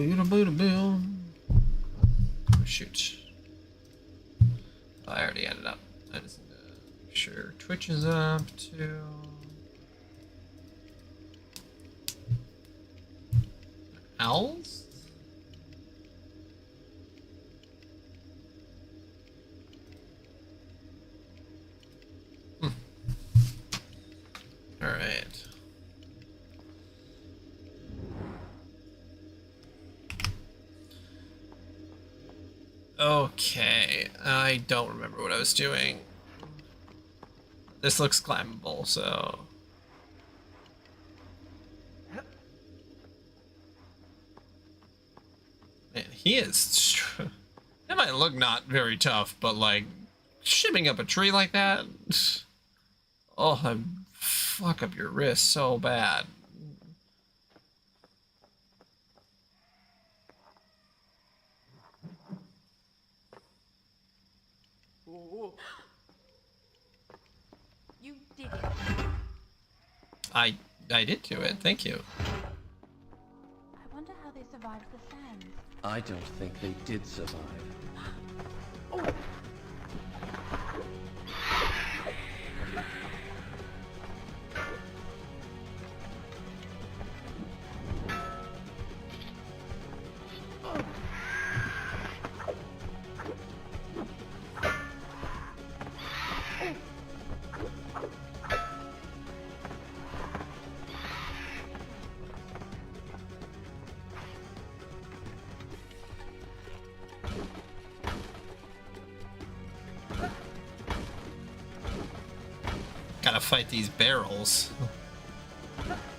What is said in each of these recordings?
Boom. Oh, shoot. I already added up. I just need to make sure Twitch is up too. Owls? Alright. Okay, I don't remember what I was doing. This looks climbable, so... Man, he is... That might look not very tough, but like, shimming up a tree like that... Oh, I'd fuck up your wrist so bad. You did it. I did do it, thank you. I wonder how they survived the sands. I don't think they did survive. Oh. Gotta fight these barrels.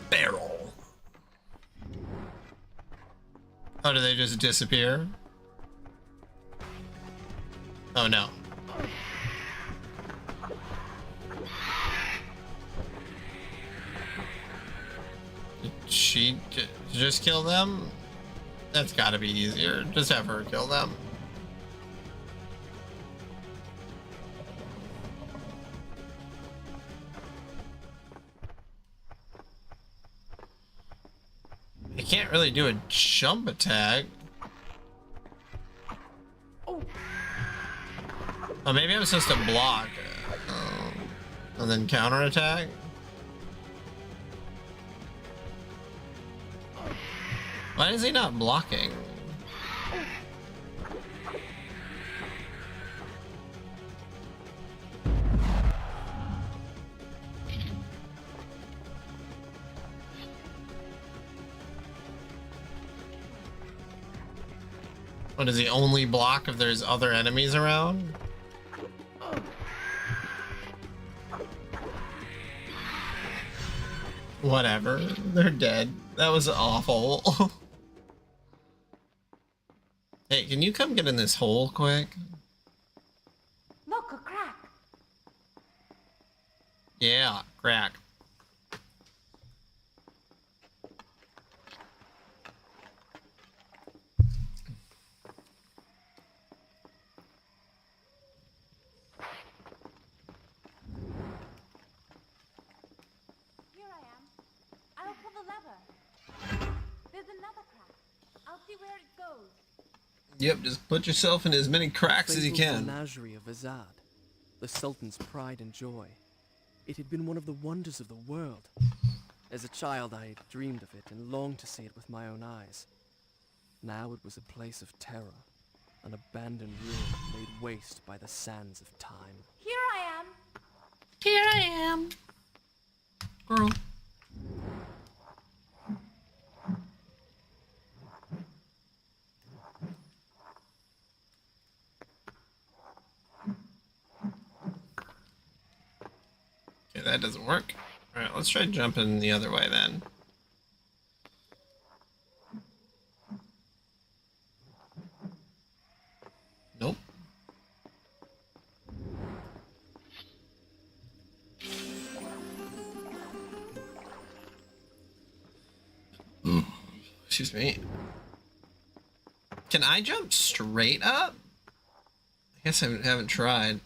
Barrel. Oh, do they just disappear? Oh no. Did she just kill them? That's gotta be easier. Just have her kill them. I can't really do a jump attack. Oh, maybe I'm supposed to block and then counter attack. Why is he not blocking? What, does he only block if there's other enemies around? Whatever, they're dead. That was awful. Hey, can you come get in this hole quick? Look, a crack. Yeah, crack. Here I am. I'll pull the lever. There's another crack. I'll see where it goes. Yep, just put yourself in as many cracks as you Fabled can. menagerie of Azad, the Sultan's pride and joy. It had been one of the wonders of the world. As a child, I had dreamed of it and longed to see it with my own eyes. Now it was a place of terror, an abandoned ruin laid waste by the sands of time. Here I am. Here I am. Girl. Okay, that doesn't work. Alright, let's try jumping the other way then. Nope. Excuse me. Can I jump straight up? I guess I haven't tried.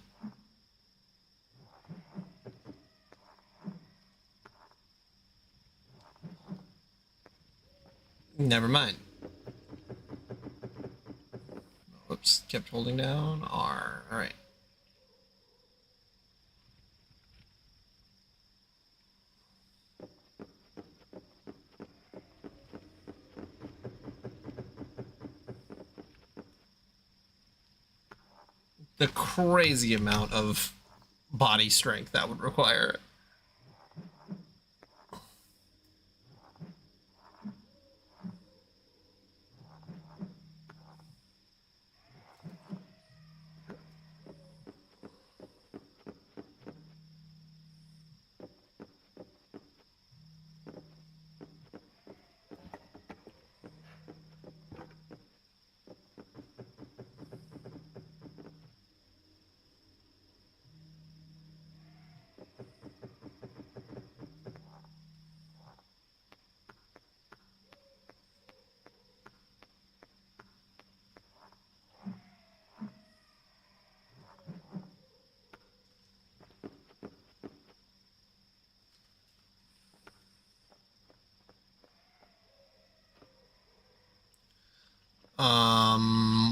Never mind. Just kept holding down R. All right. The crazy amount of body strength that would require.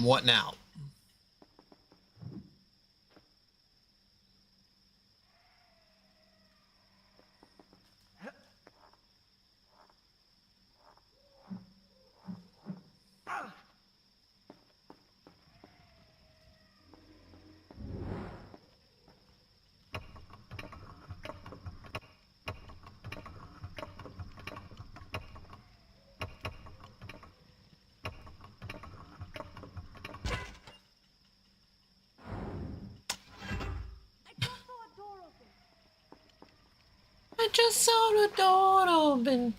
What now? I just saw the door open.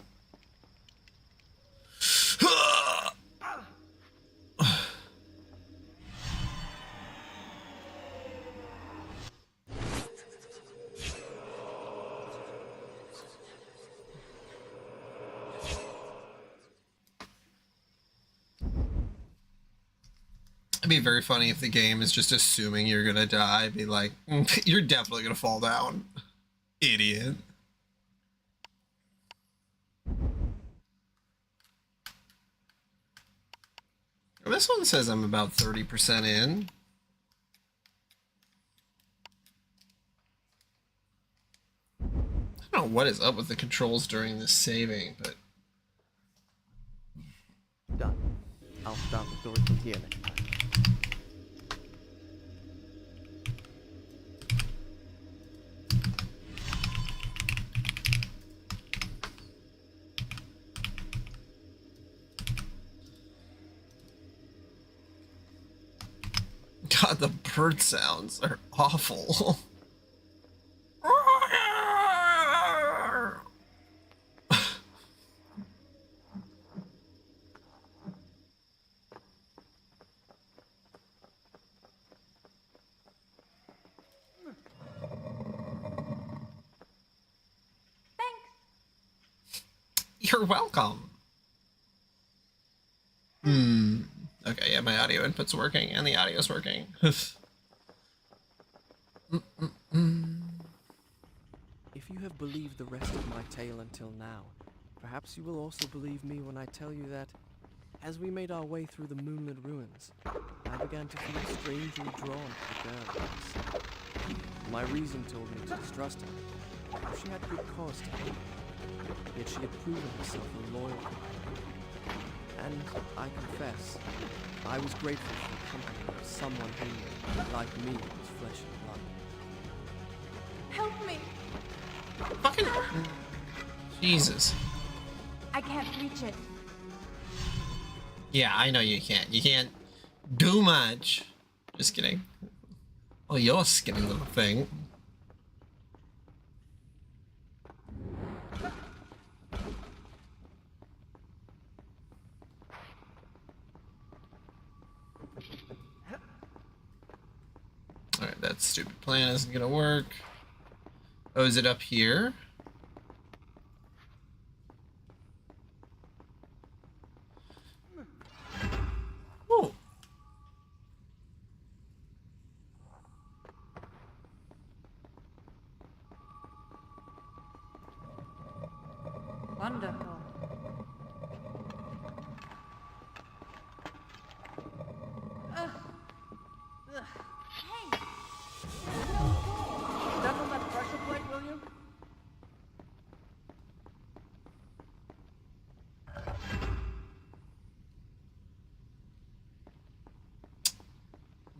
It'd be very funny if the game is just assuming you're gonna die. Be like, you're definitely gonna fall down. Idiot. This one says I'm about 30% in. I don't know what is up with the controls during this saving, but... Done. I'll start the story from here next time. God, the bird sounds are awful. You're welcome. Okay, yeah, my audio input's working, and the audio's working. If you have believed the rest of my tale until now, perhaps you will also believe me when I tell you that, as we made our way through the moonlit ruins, I began to feel strangely drawn to the girl. My reason told me to distrust her, for she had good cause to hate. Yet she had proven herself a loyal companion. And I confess, I was grateful for the company of someone who, like me, was flesh and blood. Help me! Fucking... Jesus. I can't reach it. Yeah, I know you can't. You can't do much. Just kidding. Oh, you're a skinny little thing. Alright, that stupid plan isn't gonna work. Oh, is it up here? Oh. Wonderful.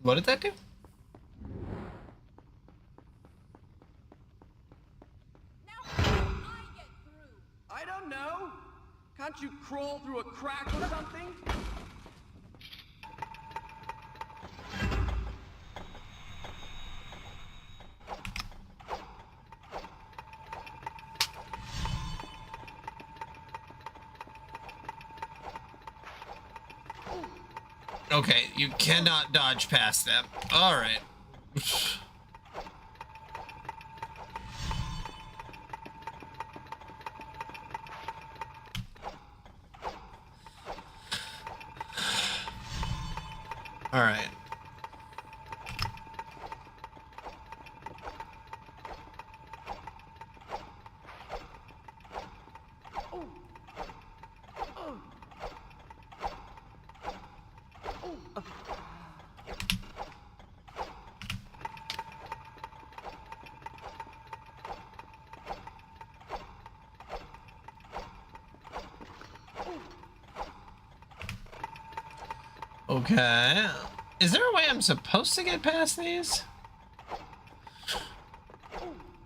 What did that do? Now I get through. I don't know. Can't you crawl through a crack or something? Okay, you cannot dodge past them. All right. All right. Okay. Is there a way I'm supposed to get past these?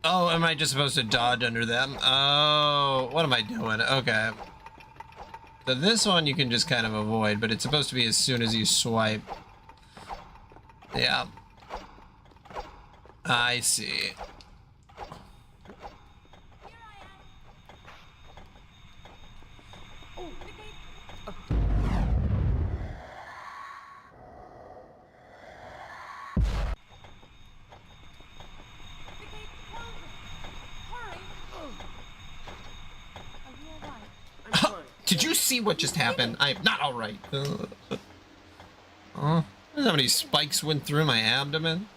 Oh, am I just supposed to dodge under them? Oh, what am I doing? Okay. So this one you can just kind of avoid, but it's supposed to be as soon as you swipe. Yeah. I see. Did you see what just happened? I am not all right. Oh, how many spikes went through my abdomen?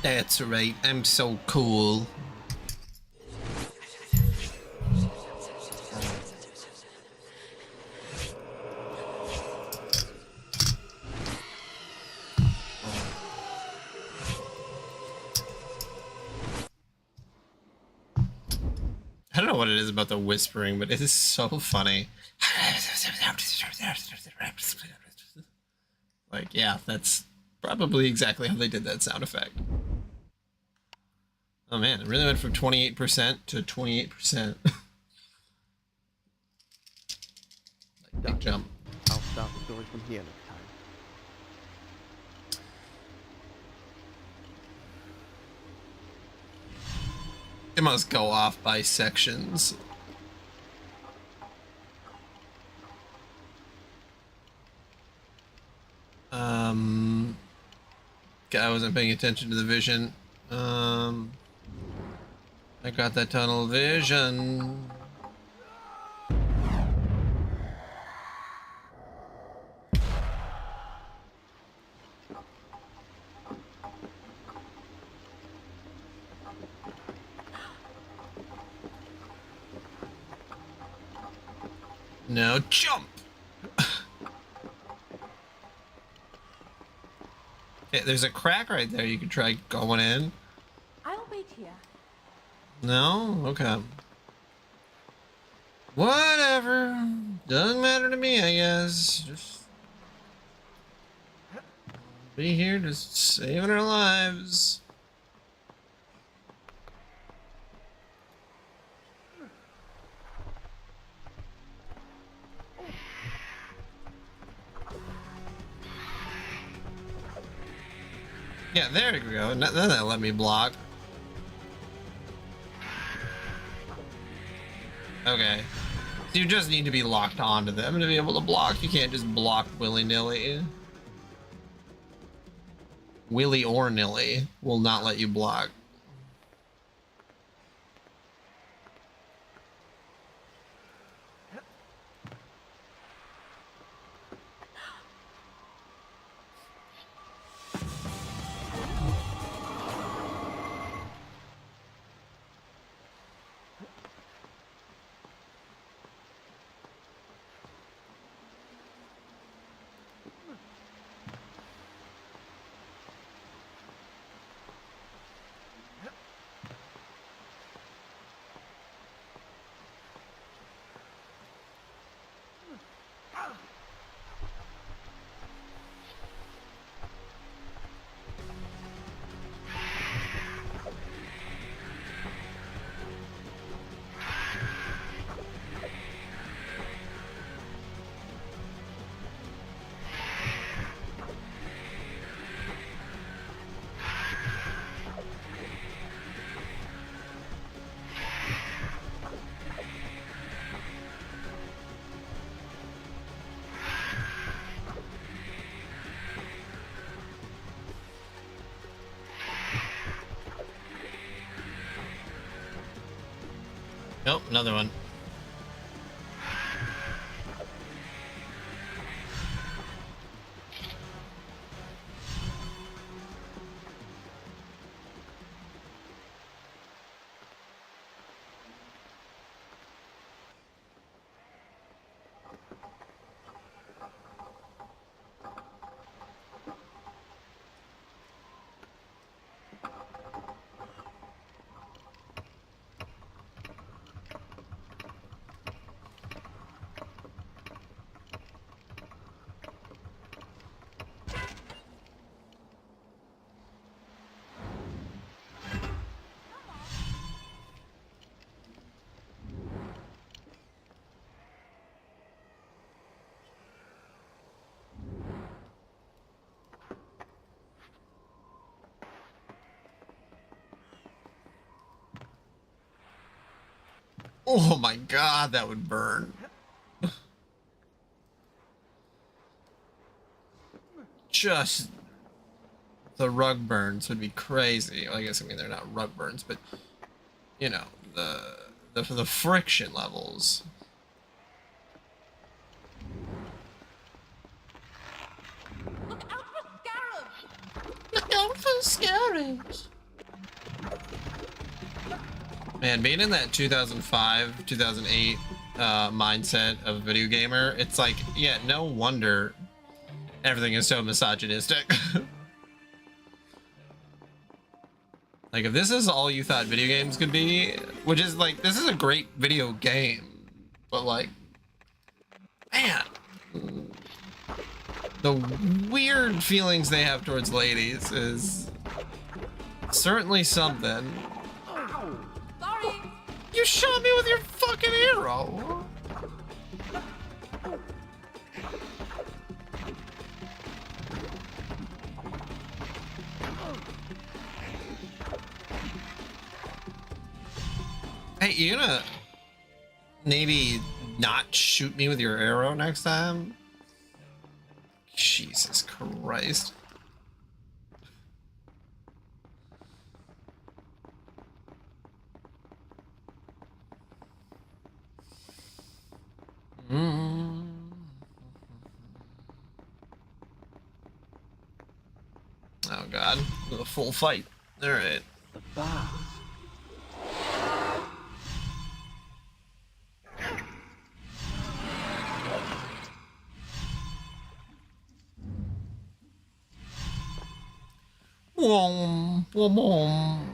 That's right. I'm so cool. I don't know what it is about the whispering, but it is so funny. Like, yeah, that's probably exactly how they did that sound effect. Oh man, it really went from 28% to 28%. Like, big jump. I'll start the story from here next time. It must go off by sections. I wasn't paying attention to the vision. I got that tunnel vision. Now jump! Okay, there's a crack right there. You could try going in. I'll wait here. No? Okay. Whatever. Doesn't matter to me, I guess. Just be here just saving our lives. Yeah, there we go. Then that let me block. Okay. So you just need to be locked onto them to be able to block. You can't just block willy-nilly. Willy or nilly will not let you block. Nope, another one. Oh my god, that would burn. Just the rug burns would be crazy. Well, I guess, I mean, they're not rug burns, but you know, the friction levels. Look out for scarabs! Look out for scarabs. Man, being in that 2005, 2008 mindset of a video gamer, it's like, yeah, no wonder everything is so misogynistic. Like, if this is all you thought video games could be, which is like, this is a great video game, but like, man, the weird feelings they have towards ladies is certainly something. Sorry! You shot me with your fucking arrow. Hey, you gonna maybe not shoot me with your arrow next time? Jesus Christ. Oh god, a full fight. All right. The boughs. Boom, boom, boom.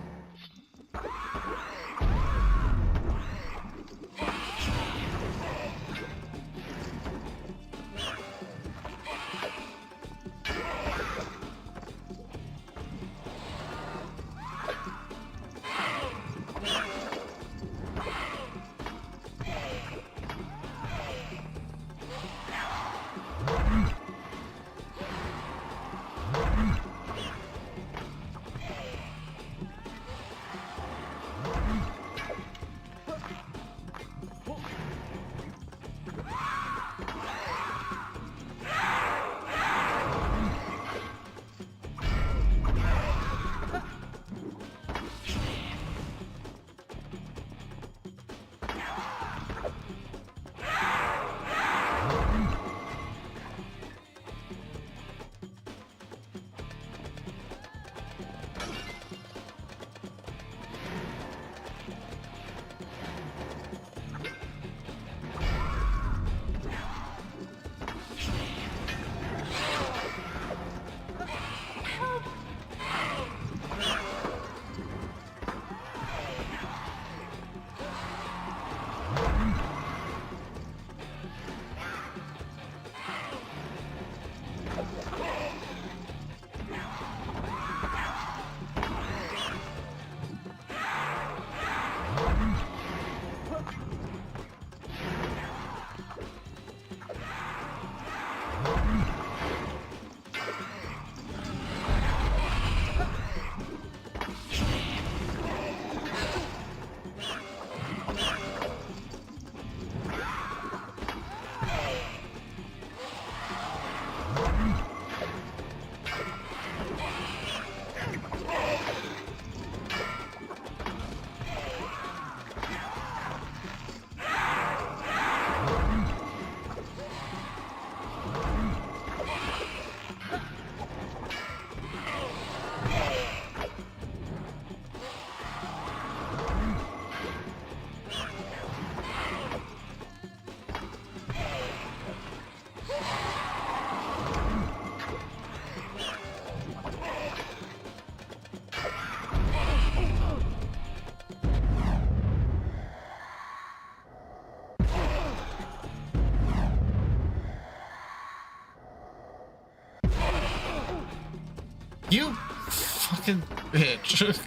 You fucking bitch.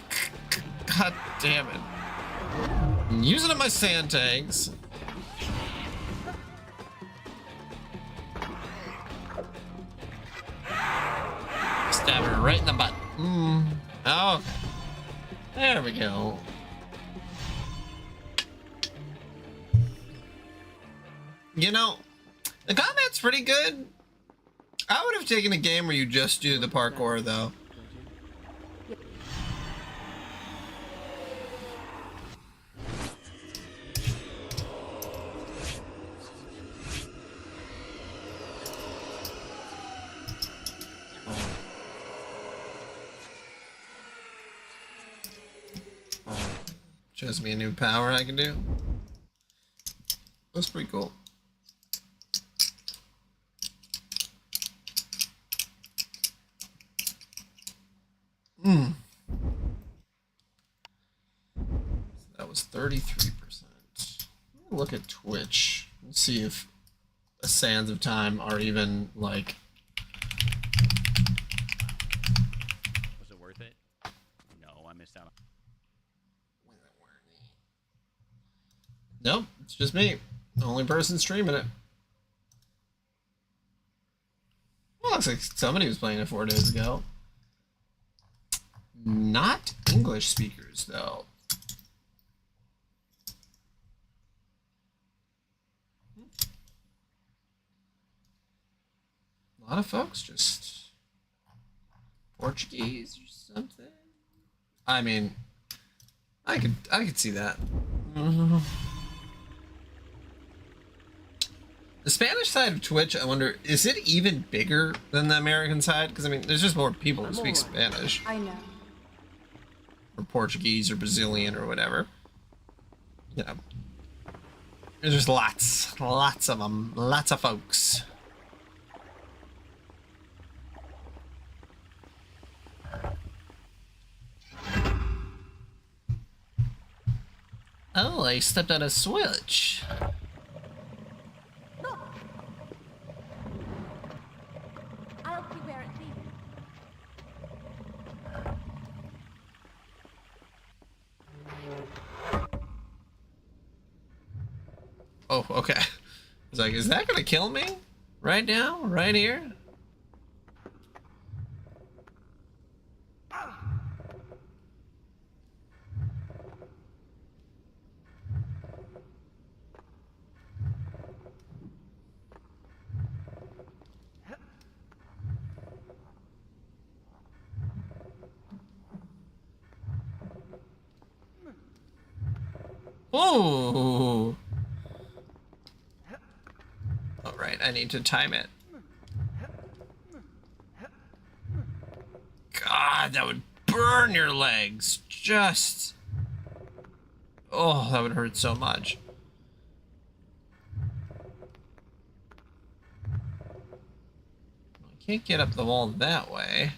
God damn it. I'm using up my sand tanks. Stab her right in the butt. Oh, okay. There we go. You know, the combat's pretty good. I would have taken a game where you just do the parkour, though. Shows me a new power I can do. That's pretty cool. So that was 33%. Look at Twitch and see if the Sands of Time are even like. Was it worth it? No, I missed out. Nope, it's just me. The only person streaming it. Well, looks like somebody was playing it 4 days ago. Not English speakers, though. A lot of folks just Portuguese or something. I mean, I could see that. The Spanish side of Twitch, I wonder, is it even bigger than the American side? Because I mean, there's just more people who speak Spanish. I know. Or Portuguese or Brazilian or whatever. You know, there's just lots of them, lots of folks. Oh, I stepped on a switch. Look. I'll see where it leads. Oh, okay. I was like, is that gonna kill me? Right now? Right here? Ooh. All right, I need to time it. God, that would burn your legs. Just. Oh, that would hurt so much. I can't get up the wall that way.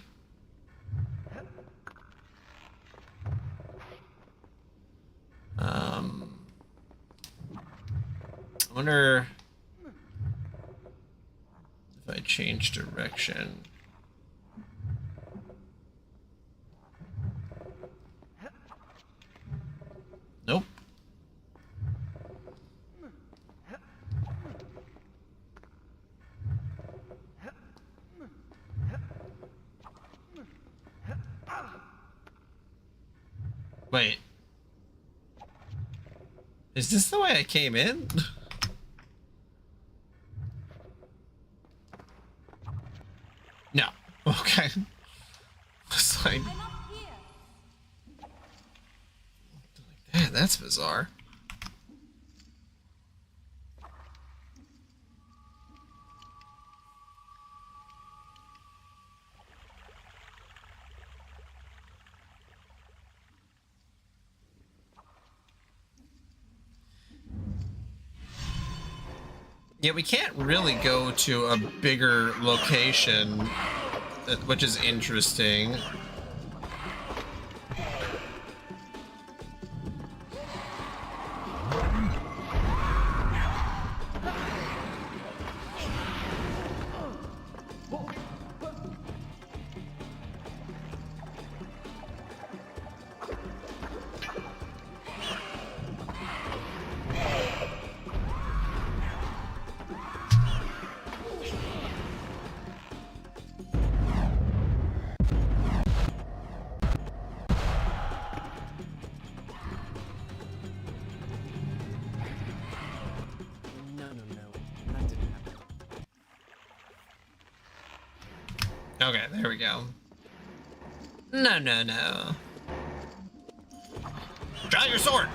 I wonder if I change direction. Nope. Wait. Is this the way I came in? No. Okay. It's like, I'm up here. man, that's bizarre. Yeah, we can't really go to a bigger location, which is interesting. Okay, there we go. No, no, no. Draw your sword!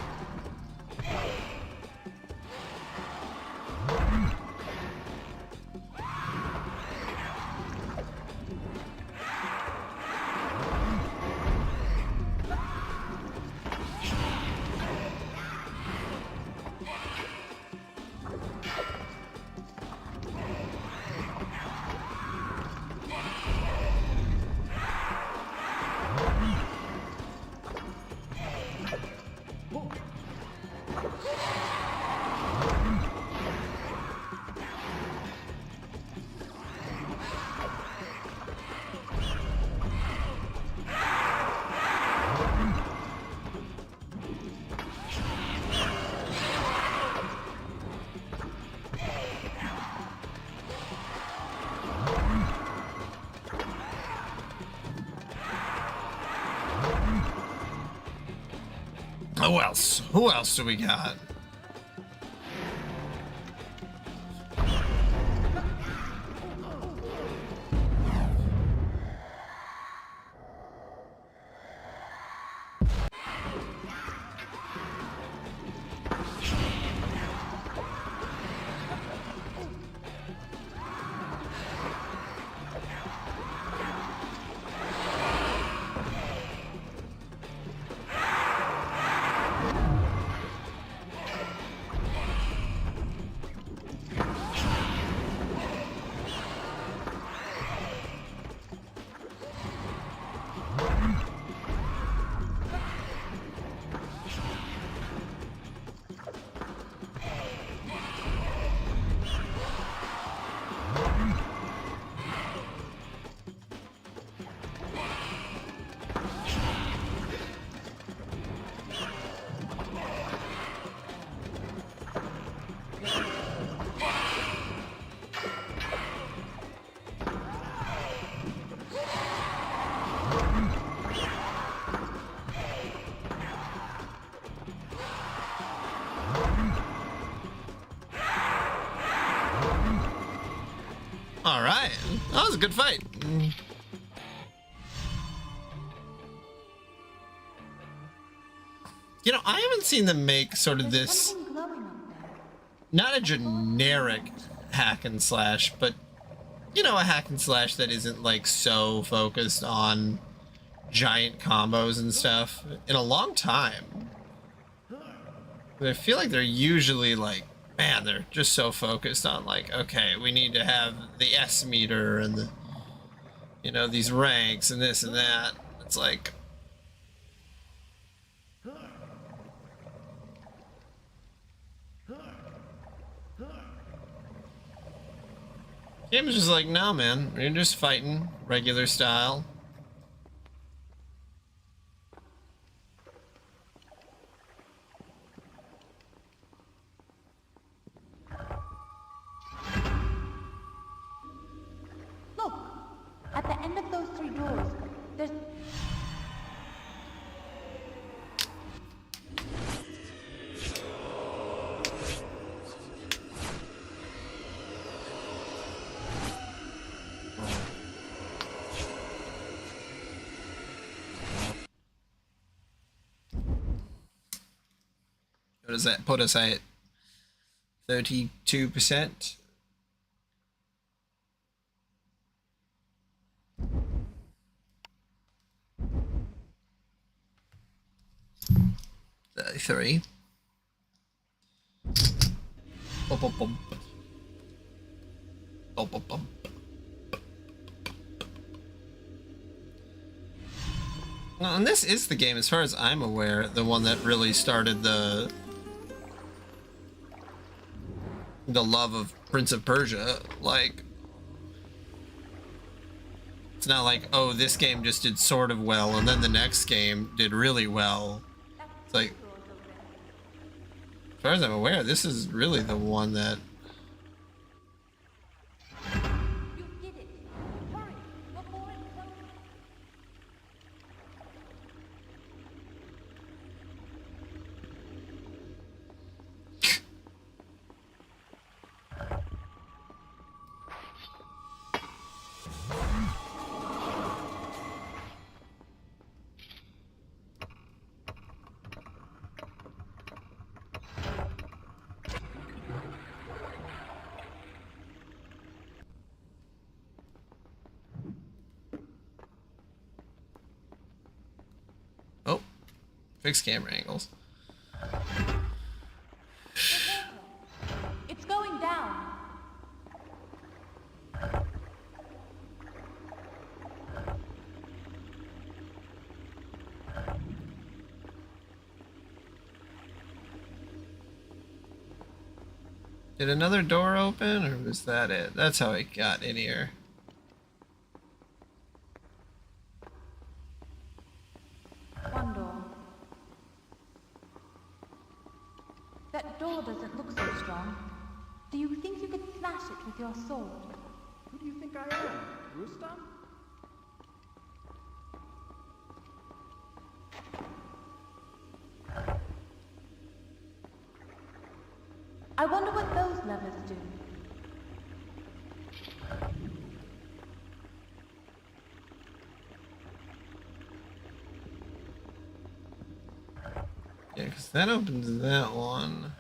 Who else? Who else do we got? All right, that was a good fight. You know, I haven't seen them make sort of There's this, something glowing up there. not a generic hack and slash, but, you know, a hack and slash that isn't like so focused on giant combos and stuff in a long time. I feel like they're usually like, man, they're just so focused on like, okay, we need to have the S meter and the, you know, these ranks and this and that. It's like, game's just like, no, man, you're just fighting regular style. Look, at the end of those three doors, there's... What does that put us at? 32%? Three. Bum, bum, bum. Bum, bum, bum. Well, and this is the game, as far as I'm aware, the one that really started the love of Prince of Persia. Like, it's not like, oh, this game just did sort of well and then the next game did really well. It's like, as far as I'm aware, this is really the one that... You did it! Hurry, before it closes! Fix camera angles. It's going down. Did another door open, or was that it? That's how it got in here. One door. That door doesn't look so strong. Do you think you could smash it with your sword? Who do you think I am? Rustam? I wonder what those levers do. Yeah, because that opens that one.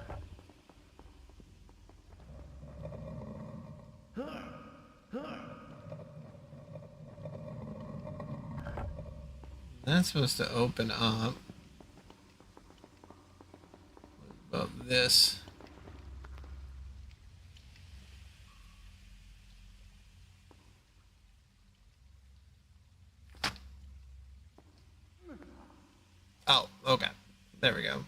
That's supposed to open up. What about this? Oh, okay. There we go.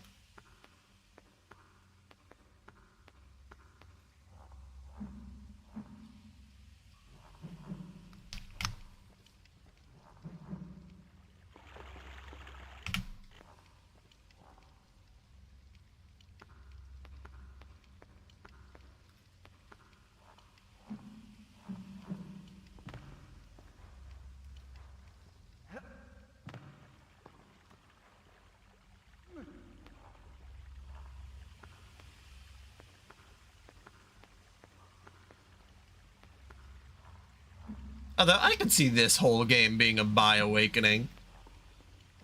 Although I could see this whole game being a bi-awakening.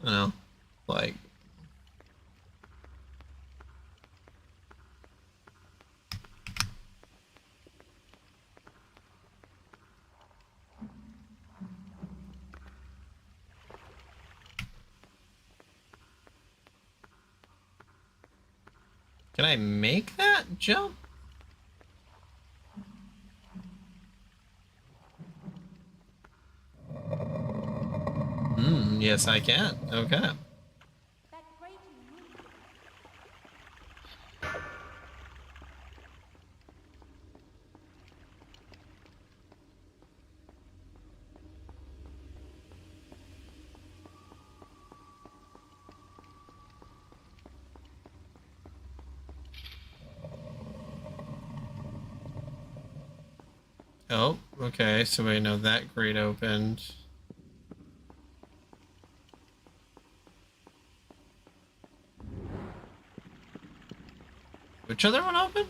You know, like... Can I make that jump? Yes, I can. Okay. That grating moved. Oh, okay. So we know that grate opened. Which other one opened?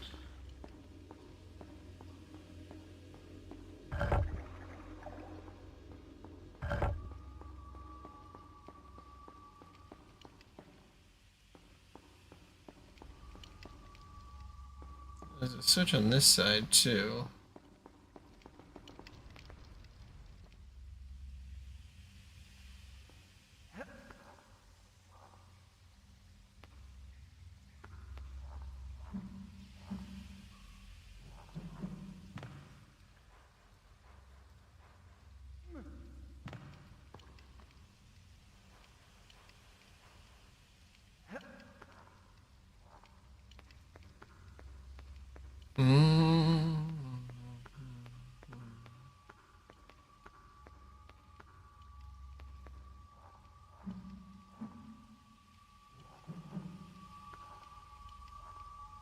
There's a switch on this side too.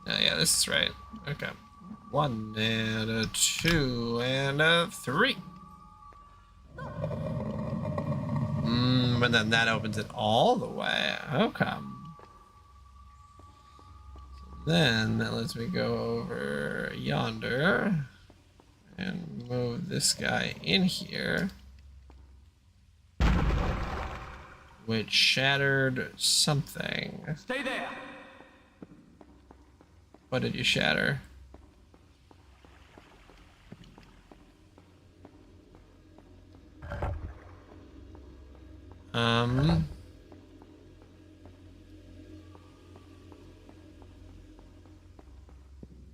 Oh, yeah, this is right. Okay. 1 and a 2 and a 3. And then that opens it all the way. Okay. So then that lets me go over yonder and move this guy in here, which shattered something. Stay there! What did you shatter?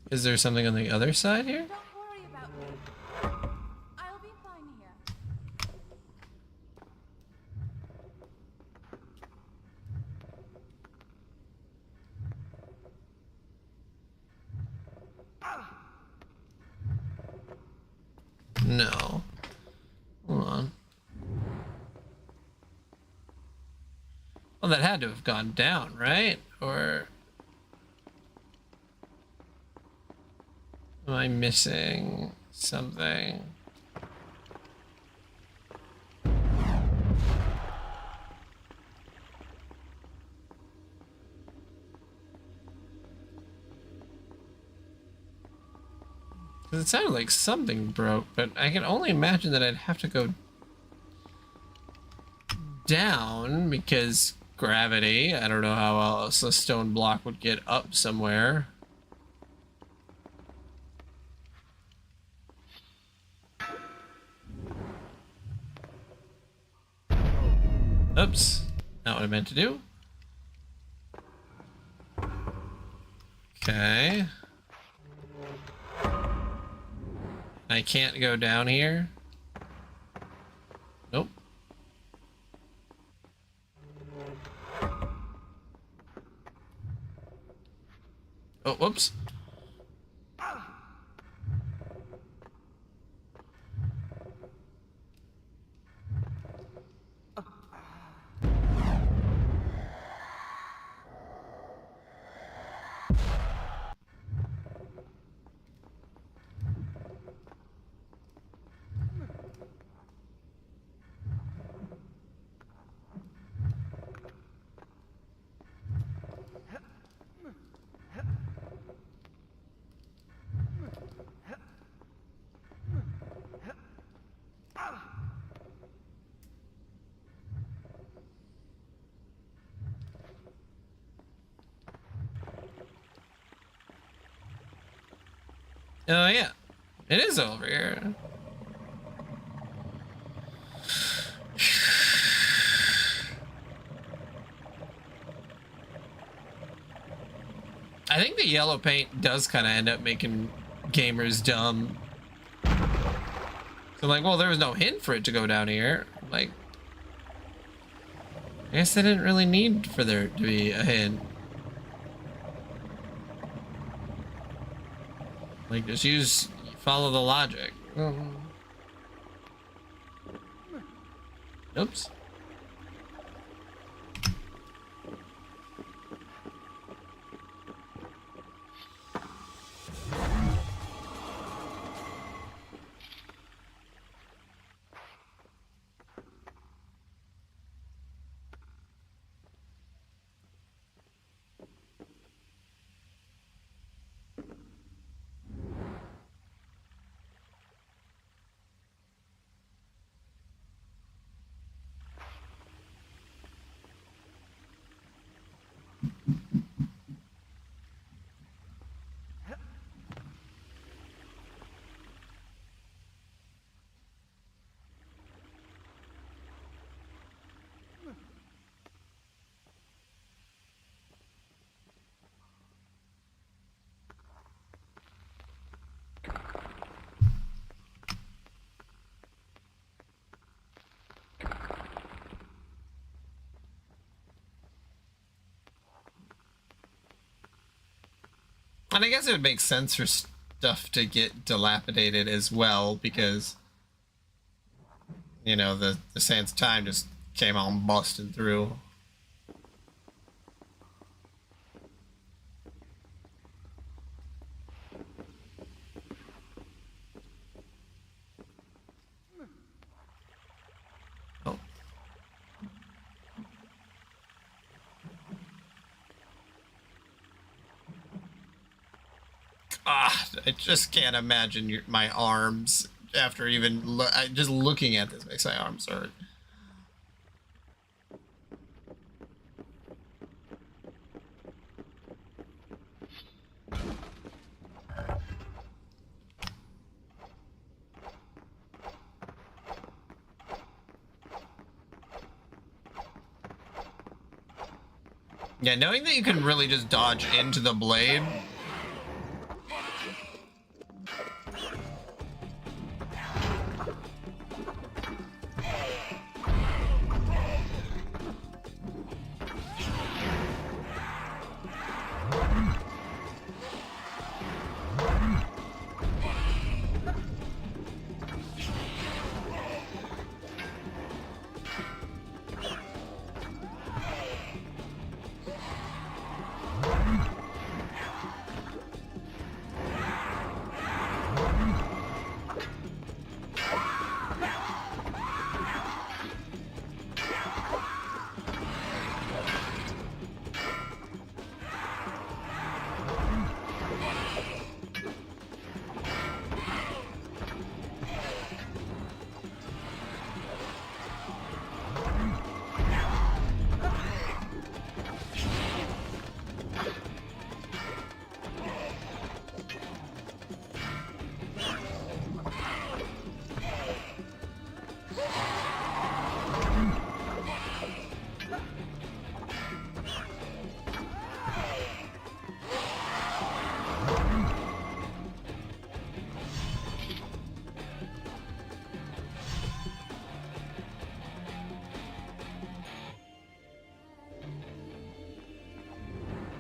Is there something on the other side here? Don't worry about me. I'll be fine here. No. Hold on. Well, that had to have gone down, right? Or am I missing something? Because it sounded like something broke, but I can only imagine that I'd have to go down because gravity. I don't know how else a stone block would get up somewhere. Oops, not what I meant to do. Okay. I can't go down here. Nope. Oh, whoops. Oh yeah, it is over here. I think the yellow paint does kind of end up making gamers dumb. So like, well, there was no hint for it to go down here. Like, I guess they didn't really need for there to be a hint. Like, just follow the logic. Oops. And I guess it would make sense for stuff to get dilapidated as well, because, you know, the sands of time just came on busting through. Oh. Ah, I just can't imagine my arms after even just looking at this makes my arms hurt. Yeah, knowing that you can really just dodge into the blade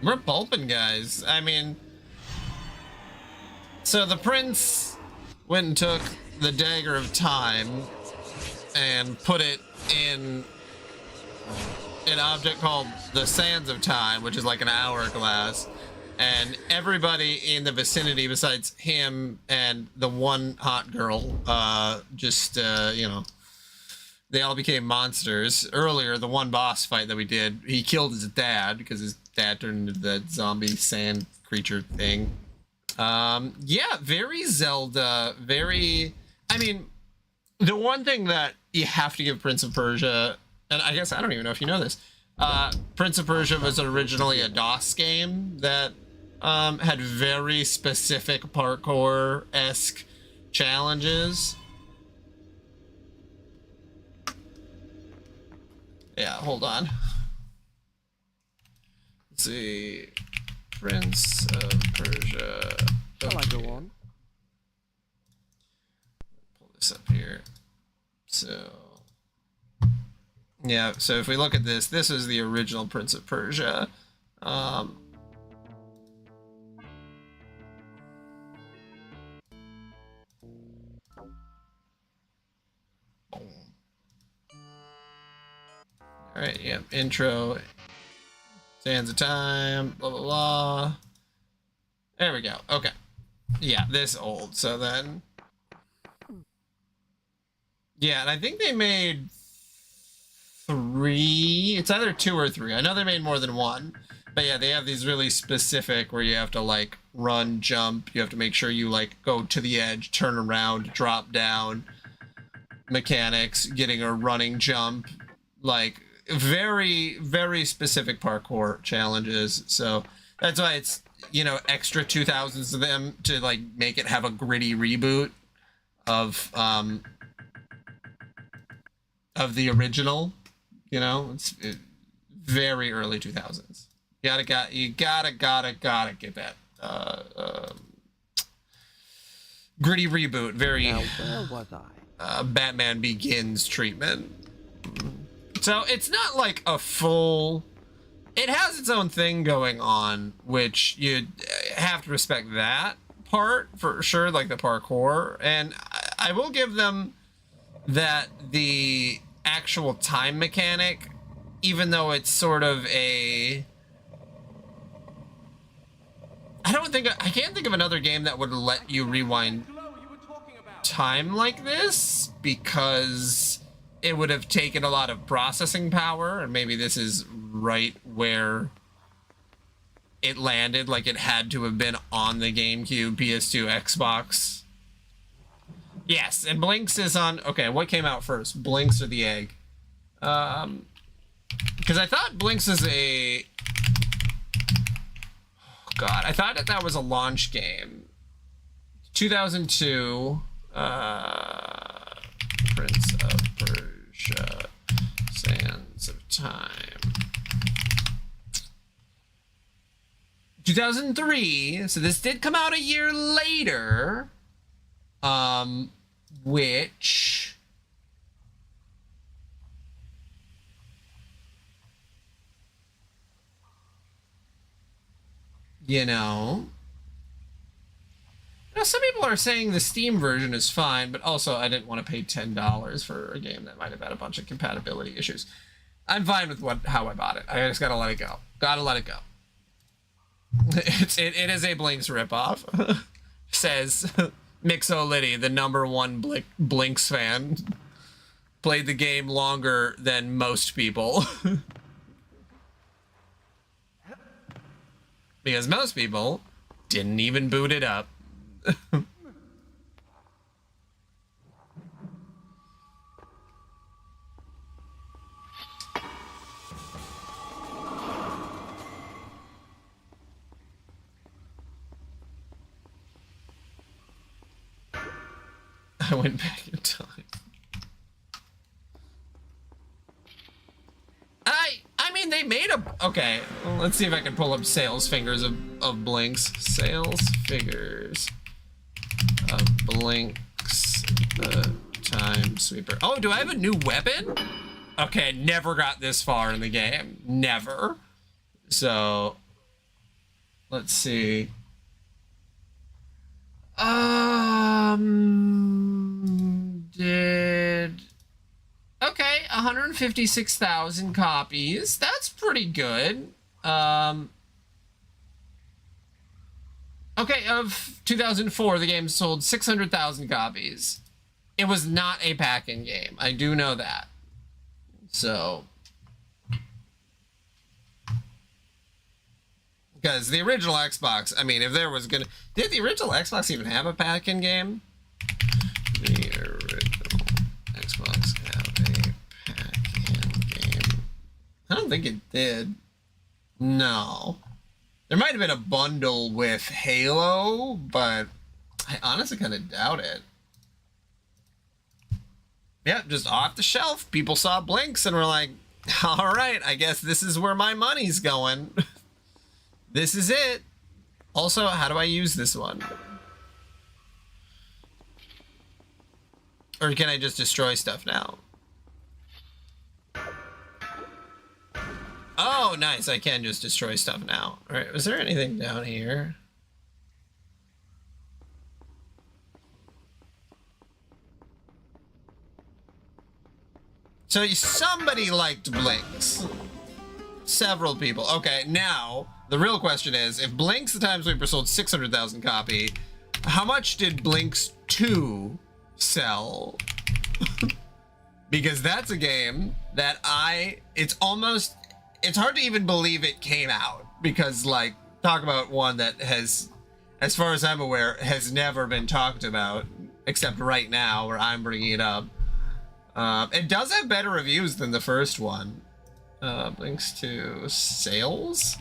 We're pulping, guys. I mean, so the prince went and took the dagger of time and put it in an object called the sands of time, which is like an hourglass, and everybody in the vicinity besides him and the one hot girl you know, they all became monsters. Earlier, the one boss fight that we did, he killed his dad because his dad turned into that zombie sand creature thing. Yeah, very Zelda, very... I mean, the one thing that you have to give Prince of Persia, and I guess I don't even know if you know this, Prince of Persia was originally a DOS game that had very specific parkour-esque challenges. Yeah, hold on. Let's see. Prince of Persia. Shall I go on? Pull this up here. So, yeah, so if we look at this, this is the original Prince of Persia. Boom. All right, yep, intro, sands of time, blah, blah, blah. There we go, okay. Yeah, this old, so then... Yeah, and I think they made 3, it's either 2 or 3. I know they made more than 1. But yeah, they have these really specific where you have to like run, jump, you have to make sure you like go to the edge, turn around, drop down mechanics, getting a running jump, like very, very specific parkour challenges. So that's why it's, you know, extra 2000s of them to like make it have a gritty reboot of the original, you know. It's very early 2000s. You gotta get that gritty reboot. Very Now, where was I? Batman Begins treatment. So it's not like a full... It has its own thing going on, which you have to respect that part for sure, like the parkour. And I will give them that the actual time mechanic, even though it's sort of a... I can't think of another game that would let you rewind time like this, because it would have taken a lot of processing power, and maybe this is right where it landed, like it had to have been on the GameCube, PS2, Xbox. Yes, and Blinks is on... Okay, what came out first? Blinks or the egg? Because I thought Blinks is a... Oh God, I thought that was a launch game. 2002... Prince of Persia, Sands of Time. 2003, so this did come out a year later, which... You know... Now, some people are saying the Steam version is fine, but also I didn't want to pay $10 for a game that might have had a bunch of compatibility issues. I'm fine with how I bought it. I just gotta let it go. Gotta let it go. It is a Blinks ripoff. Says Mixo Liddy, the #1 Blinks fan. Played the game longer than most people. Because most people didn't even boot it up. I went back in time. I mean, they made a... Okay, well, let's see if I can pull up sales figures of Blinks. Sales figures of Blinks, the Time Sweeper. Oh, do I have a new weapon? Okay, never got this far in the game. Never. So, Let's see. Did... Okay, 156,000 copies. That's pretty good. Okay, of 2004, the game sold 600,000 copies. It was not a pack-in game. I do know that. So... Because the original Xbox, I mean, if there was gonna... Did the original Xbox even have a pack-in game? The original Xbox have a pack-in game. I don't think it did. No. There might have been a bundle with Halo, but I honestly kind of doubt it. Yeah, just off the shelf. People saw Blinks and were like, all right, I guess this is where my money's going. This is it. Also, how do I use this one? Or can I just destroy stuff now? Oh, nice. I can just destroy stuff now. All right. Was there anything down here? So somebody liked Blinks. Several people. Okay, now the real question is, if Blinks the Time Sweeper sold 600,000 copy, how much did Blinks 2 sell? Because that's a game that it's hard to even believe it came out, because like, talk about one that has, as far as I'm aware, has never been talked about except right now where I'm bringing it up. It does have better reviews than the first one. Blinks to sales.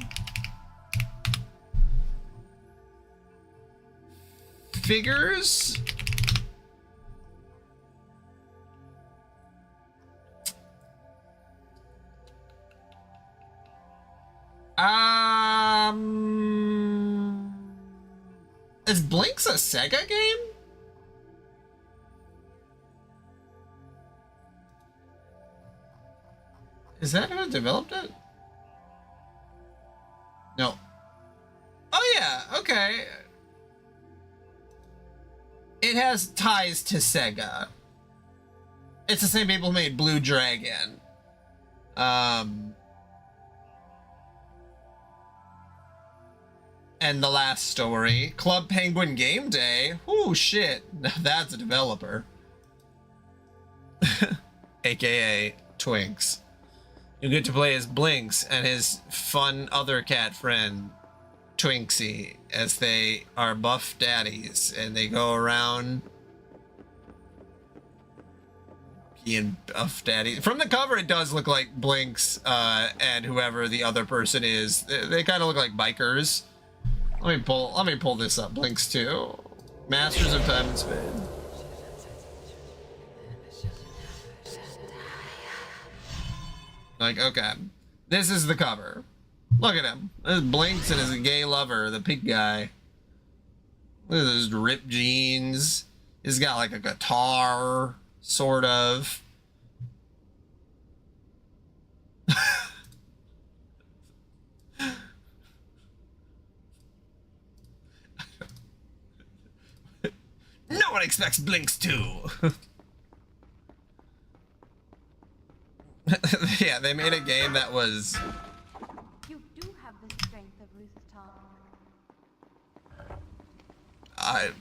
Figures. Is Blinks a Sega game? Is that who developed it? No. Oh yeah, okay. It has ties to Sega. It's the same people who made Blue Dragon. And The Last Story. Club Penguin Game Day. Ooh, shit. That's a developer. AKA Twinks. You get to play as Blinks and his fun other cat friend, Twinksy, as they are buff daddies and they go around being buff daddies. From the cover, it does look like Blinks and whoever the other person is. They kind of look like bikers. Let me pull this up. Blinks 2. Masters of Time and Space. Like, okay, this is the cover. Look at him. This is Blinks and his gay lover, the pig guy. Look at those ripped jeans. He's got like a guitar, sort of. No one expects Blinks 2. Yeah, they made a game that was... You do have the strength of Ruth's tongue. I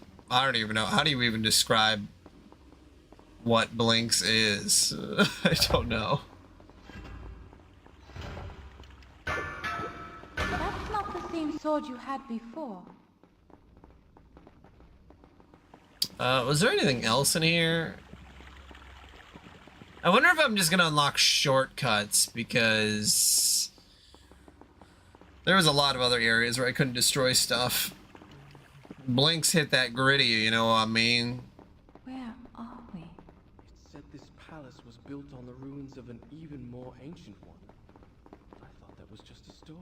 don't even know. How do you even describe what Blinks is? I don't know. That's not the same sword you had before. Was there anything else in here? I wonder if I'm just gonna unlock shortcuts, because there was a lot of other areas where I couldn't destroy stuff. Blinks hit that gritty, you know what I mean? Where are we? It said this palace was built on the ruins of an even more ancient one. I thought that was just a story.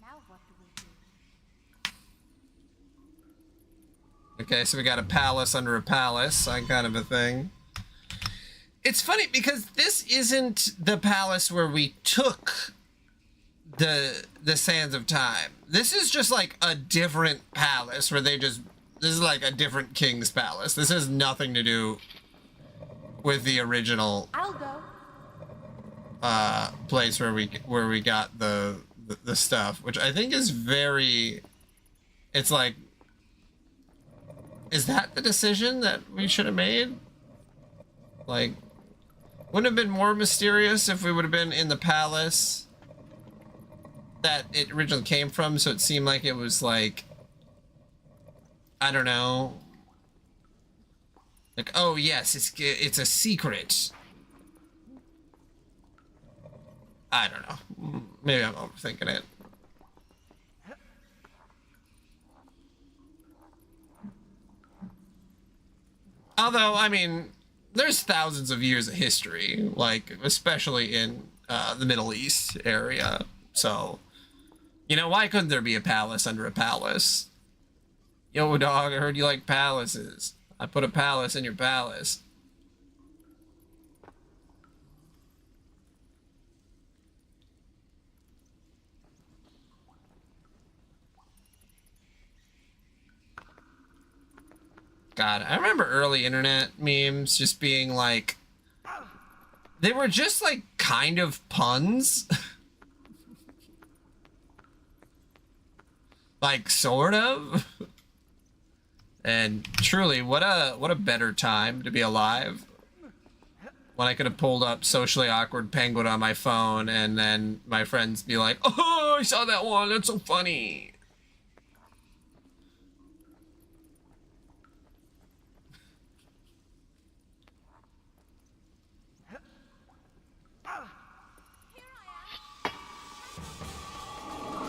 Now what do we do? Okay, so we got a palace under a palace, that kind of a thing. It's funny because this isn't the palace where we took the Sands of Time. This is just like a different palace where they just, this is like a different king's palace. This has nothing to do with the original I'll go. place where we got the stuff, which I think is very, it's like, is that the decision that we should have made? Like, wouldn't it have been more mysterious if we would have been in the palace that it originally came from, so it seemed like it was like, I don't know, like, oh yes, it's a secret. I don't know. Maybe I'm overthinking it. Although, I mean, there's thousands of years of history, like, especially in the Middle East area. So, you know, why couldn't there be a palace under a palace? Yo, dog, I heard you like palaces. I put a palace in your palace. God, I remember early internet memes just being like, they were just like kind of puns. Like, sort of. And truly, what a better time to be alive. When I could have pulled up Socially Awkward Penguin on my phone and then my friends be like, oh, I saw that one, that's so funny.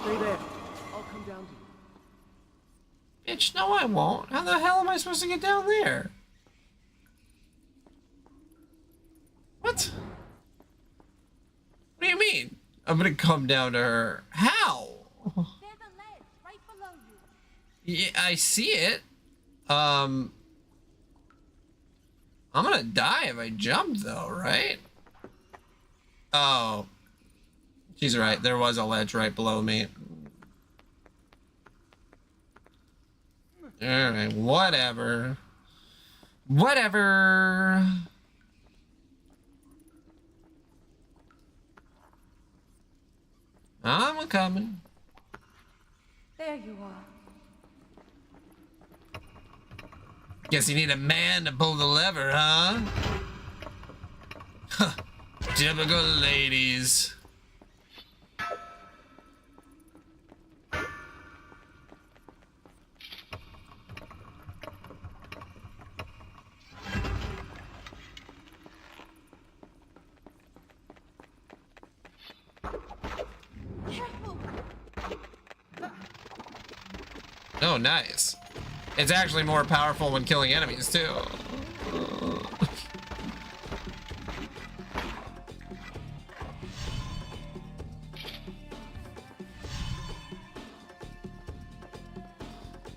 Stay there. I'll come down to you. Bitch, no I won't. How the hell am I supposed to get down there? What? What do you mean? I'm gonna come down to her. How? There's a ledge right below you. Yeah, I see it. I'm gonna die if I jump though, right? Oh. She's right. There was a ledge right below me. Alright, whatever. Whatever. I'm a-coming. There you are. Guess you need a man to pull the lever, huh? Huh. Typical ladies. Careful. Oh, nice. It's actually more powerful when killing enemies, too.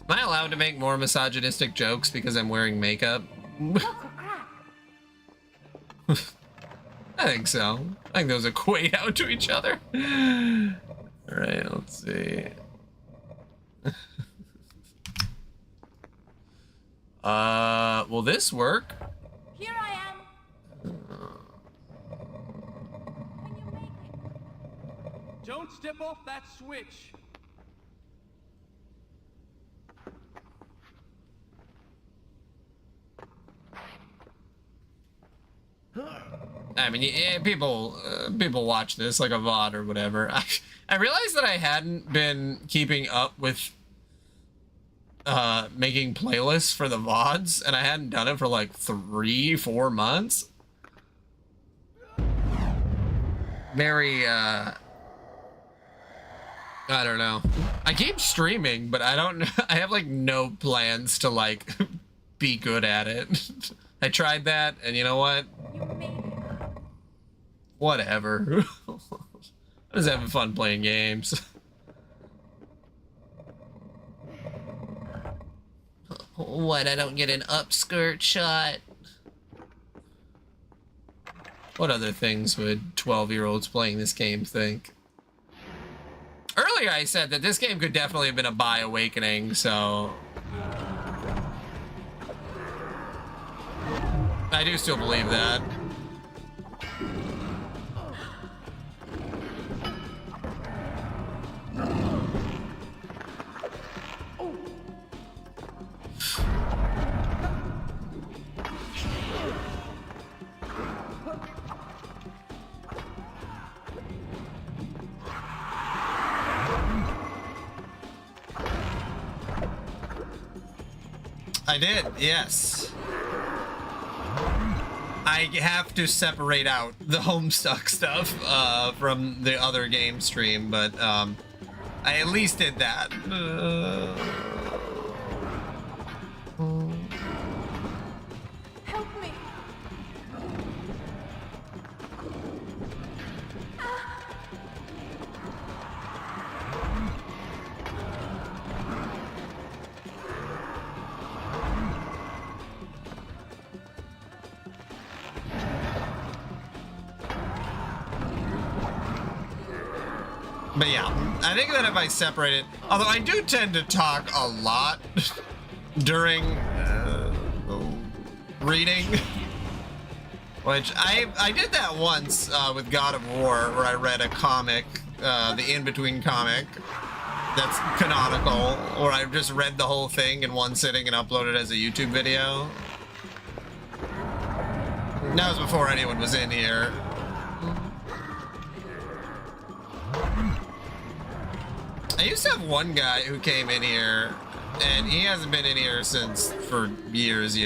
Am I allowed to make more misogynistic jokes because I'm wearing makeup? Look, a crack. I think so. I think those equate out to each other. Alright, let's see. Will this work? Here I am. When you make it. Don't step off that switch. I mean, yeah, people watch this like a VOD or whatever. I realized that I hadn't been keeping up with making playlists for the VODs, and I hadn't done it for like 3-4 months. Very I don't know. I keep streaming, but I don't I have like no plans to like be good at it. I tried that, and you know what? You made it. Whatever. I'm just having fun playing games. What, I don't get an upskirt shot? What other things would 12-year-olds playing this game think? earlier I said that this game could definitely have been a Awakening, so I do still believe that. I did, yes. I have to separate out the Homestuck stuff from the other game stream, but I at least did that. Help me. But yeah, I think that if I separate it, although I do tend to talk a lot during reading, which I did that once with God of War, where I read a comic, the in-between comic that's canonical, or I just read the whole thing in one sitting and uploaded it as a YouTube video. That was before anyone was in here. I used to have one guy who came in here, and he hasn't been in here since for years.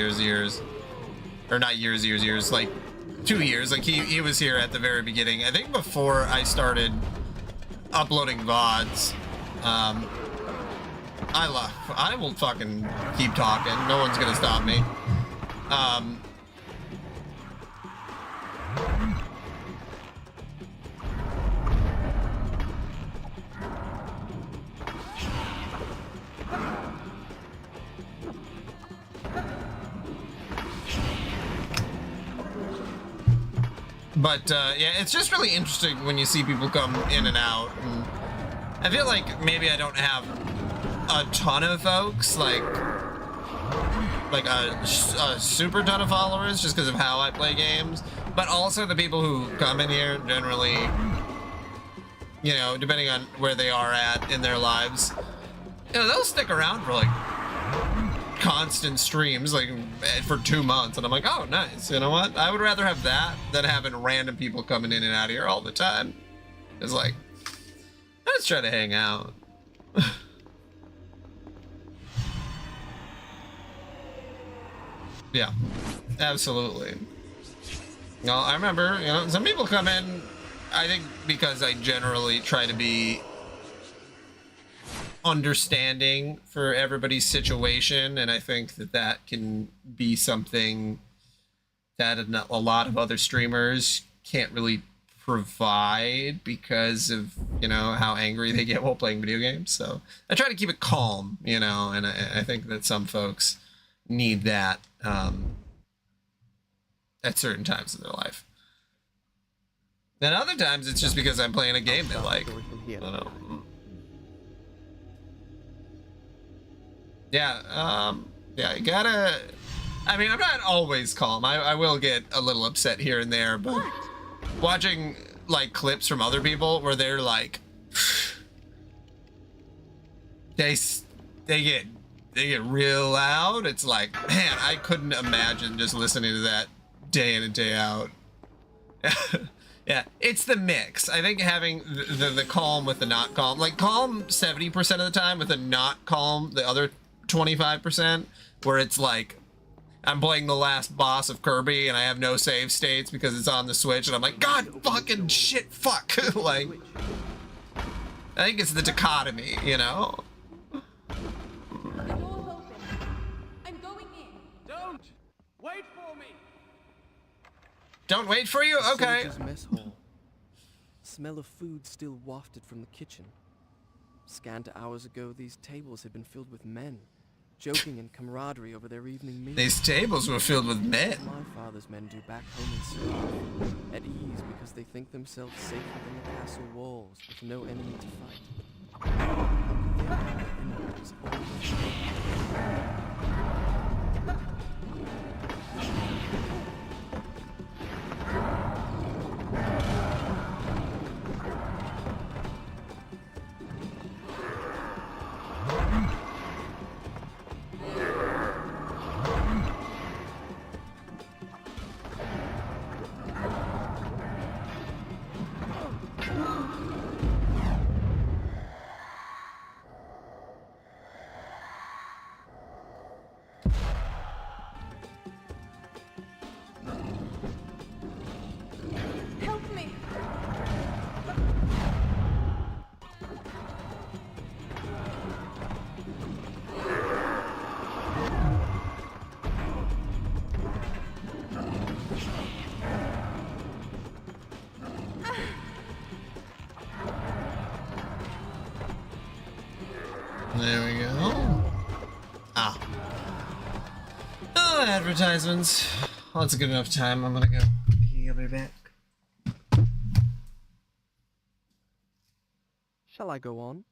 Or not years, like 2 years. Like he was here at the very beginning. I think before I started uploading VODs. I will fucking keep talking. No one's gonna stop me. But yeah, it's just really interesting when you see people come in and out. And I feel like maybe I don't have a ton of folks, like a super ton of followers, just because of how I play games. But also the people who come in here generally, you know, depending on where they are at in their lives, you know, they'll stick around for like constant streams, like for 2 months, and I'm like, oh nice, you know what, I would rather have that than having random people coming in and out of here all the time. It's like, let's try to hang out. Yeah, absolutely. No, I remember, you know, some people come in, I think because I generally try to be understanding for everybody's situation, and I think that that can be something that a lot of other streamers can't really provide because of, you know, how angry they get while playing video games. So I try to keep it calm, you know, and I think that some folks need that at certain times in their life. Then other times it's just because I'm playing a game they like. I don't know. Yeah, yeah, you gotta, I mean, I'm not always calm. I will get a little upset here and there, but watching, like, clips from other people where they're like, they get real loud. It's like, man, I couldn't imagine just listening to that day in and day out. Yeah, it's the mix. I think having the calm with the not calm, like calm 70% of the time with the not calm the other 25%, where it's like I'm playing the last boss of Kirby and I have no save states because it's on the Switch, and I'm like, God fucking shit, fuck. Like, I think it's the dichotomy, you know? The door's open. I'm going in. Don't! Wait for me! Don't wait for you? Okay. Soldier's mess hall. Smell of food still wafted from the kitchen. Scant hours ago, these tables had been filled with men, joking in camaraderie over their evening meal. These tables were filled with men. My father's men do back home in Sweden, at ease because they think themselves safe within the castle walls with no enemy to fight. is always Help me! There we go. Ah. Oh, advertisements. Well, that's a good enough time. I'm gonna go. I'll be back. Shall I go on?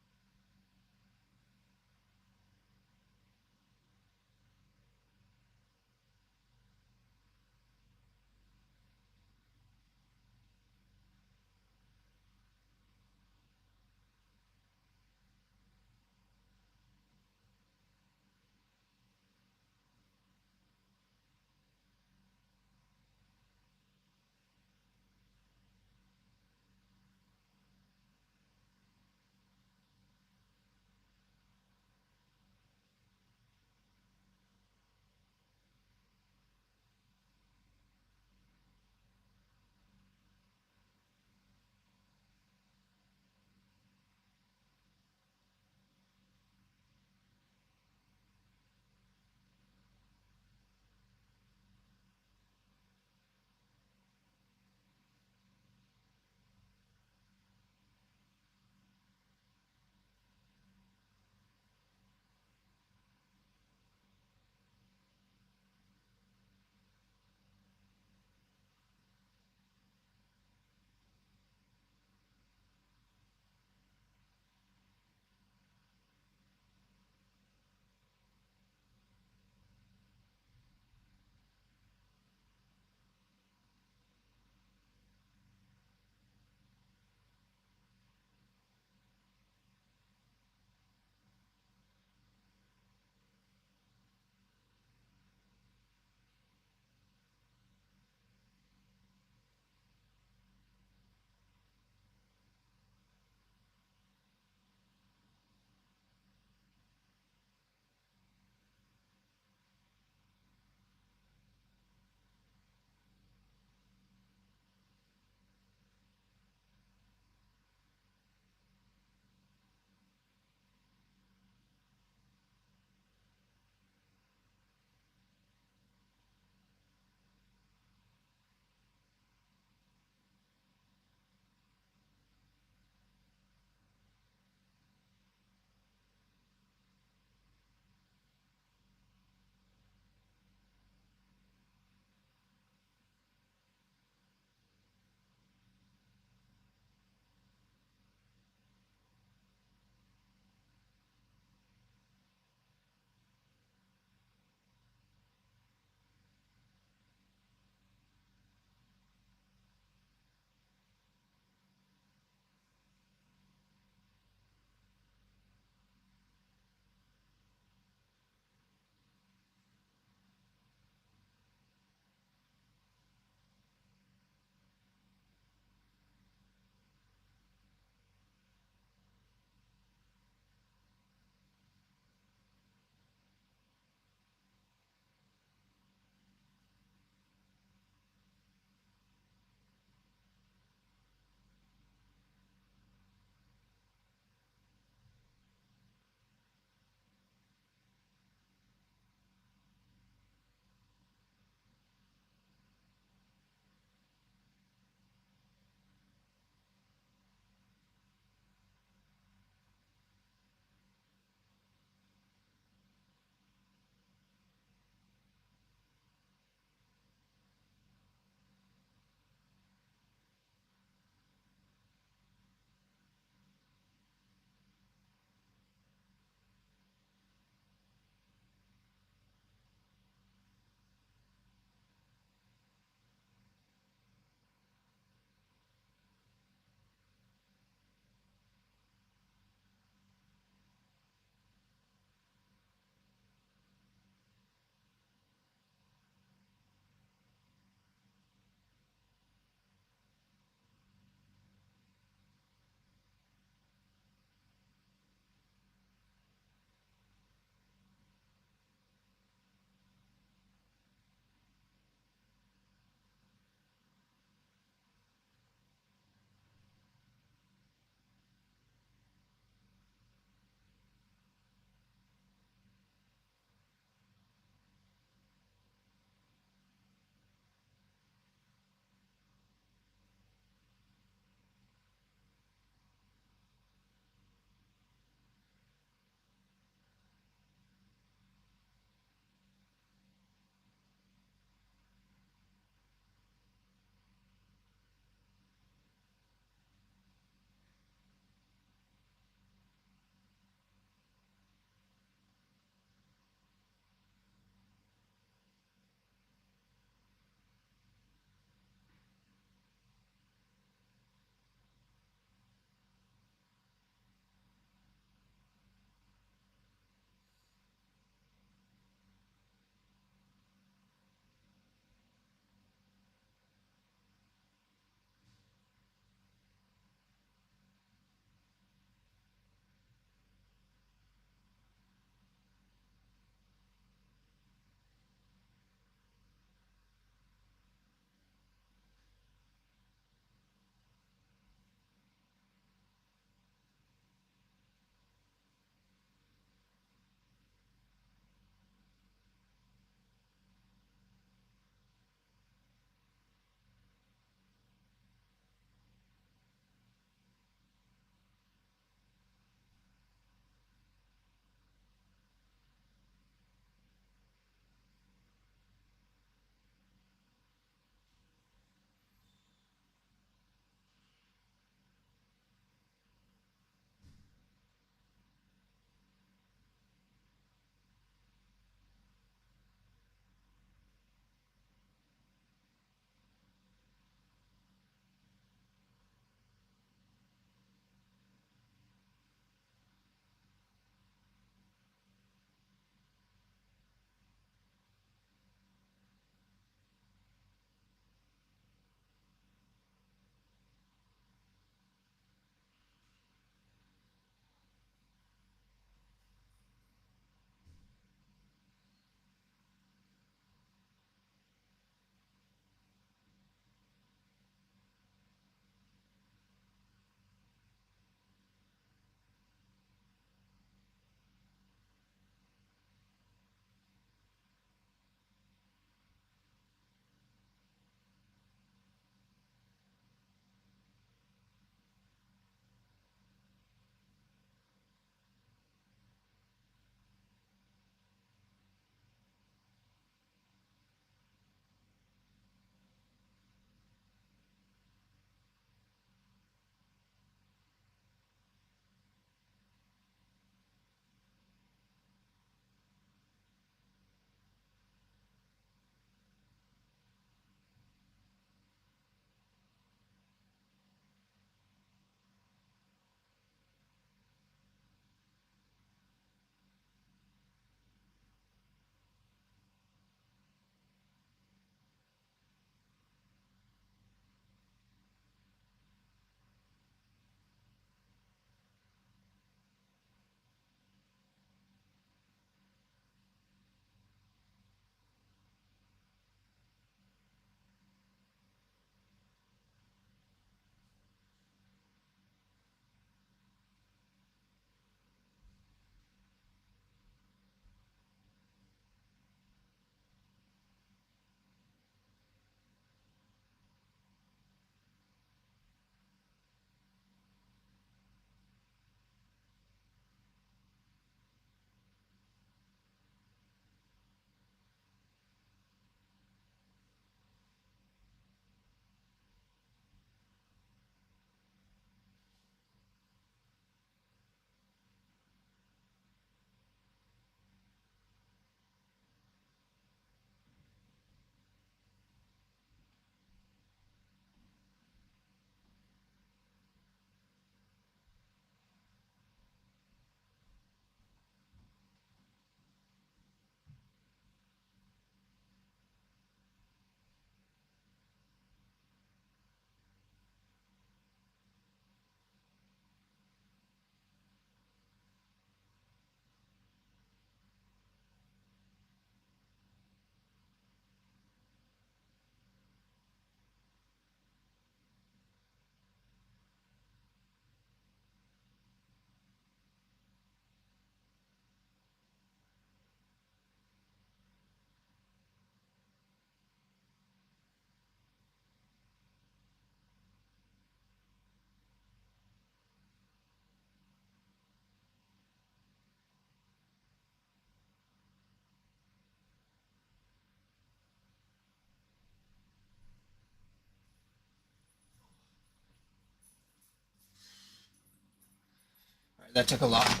That took a lot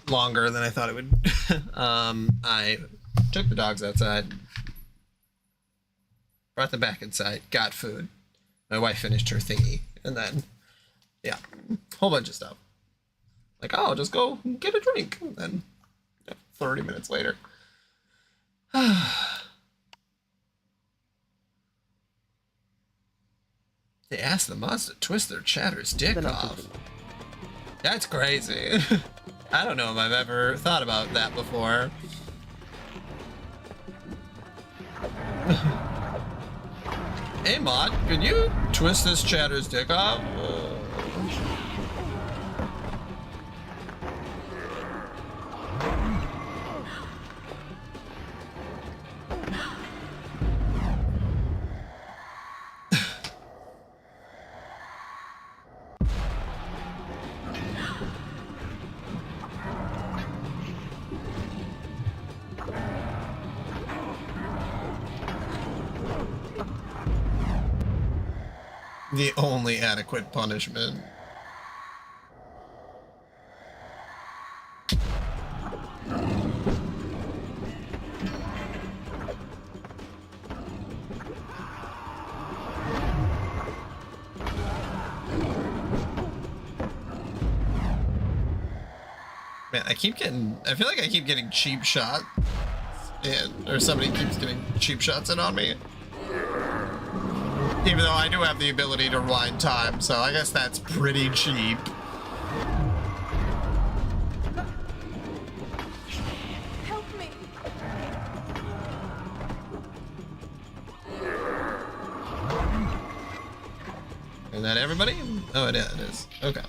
longer than I thought it would. I took the dogs outside, brought them back inside, got food. My wife finished her thingy, and then, yeah, whole bunch of stuff. Like, oh, just go get a drink. And then, 30 minutes later. They asked the mods to twist their chatter's dick off. That's crazy. I don't know if I've ever thought about that before. Hey mod, can you twist this chatter's dick off? The only adequate punishment. Man, I feel like I keep getting cheap shots, or somebody keeps getting cheap shots in on me. Even though I do have the ability to rewind time, so I guess that's pretty cheap. Help me. Is that everybody? Oh, it is. Okay.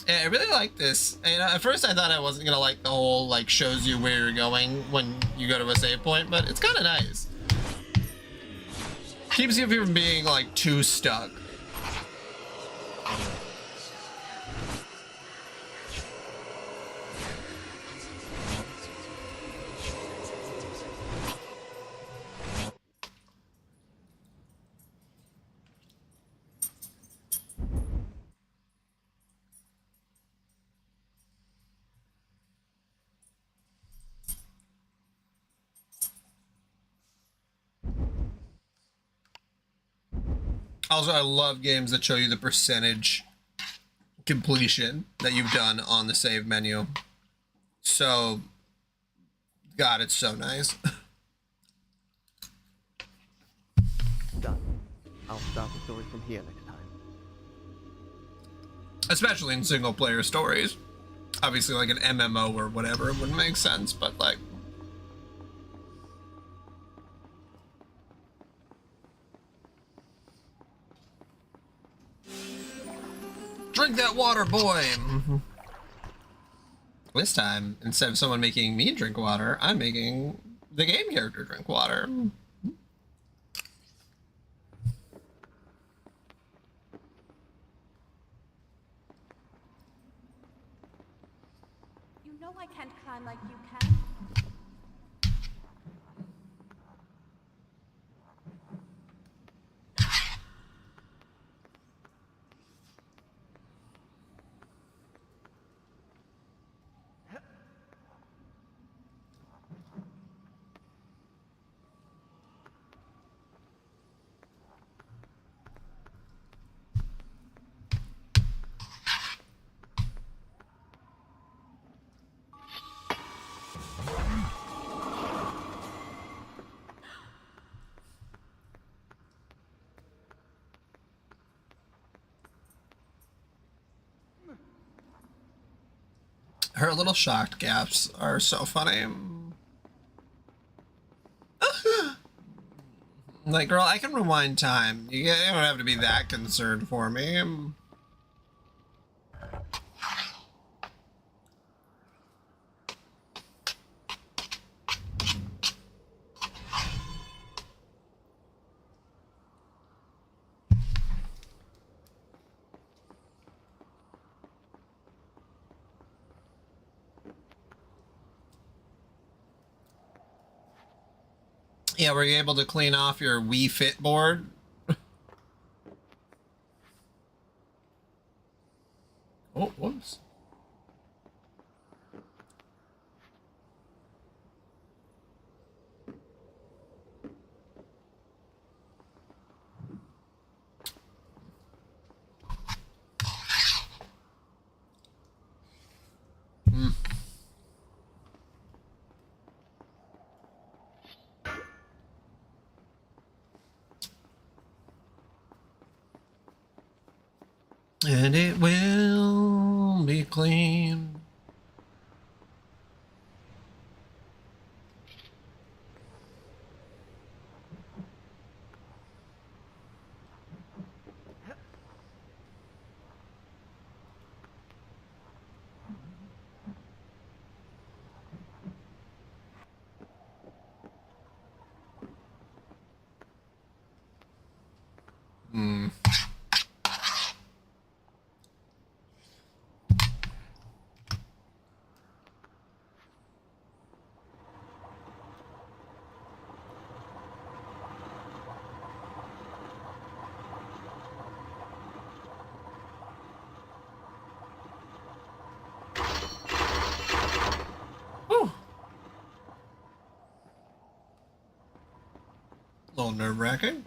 Yeah, I really like this. And at first I thought I wasn't gonna like the whole, like, shows you where you're going when you go to a save point, but it's kind of nice. Keeps you from being, like, too stuck. Also, I love games that show you the percentage completion that you've done on the save menu. So, God, it's so nice. Done. I'll start the story from here next time. Especially in single player stories. Obviously, like an MMO or whatever, it wouldn't make sense, but like... Drink that water, boy! This time, instead of someone making me drink water, I'm making the game character drink water. You know I can't climb like you can. Her little shocked gaps are so funny. Like, girl, I can rewind time. You don't have to be that concerned for me. Yeah, were you able to clean off your Wii Fit board? Oh, whoops. And it will be clean. Hmm. Whew. A little nerve-wracking.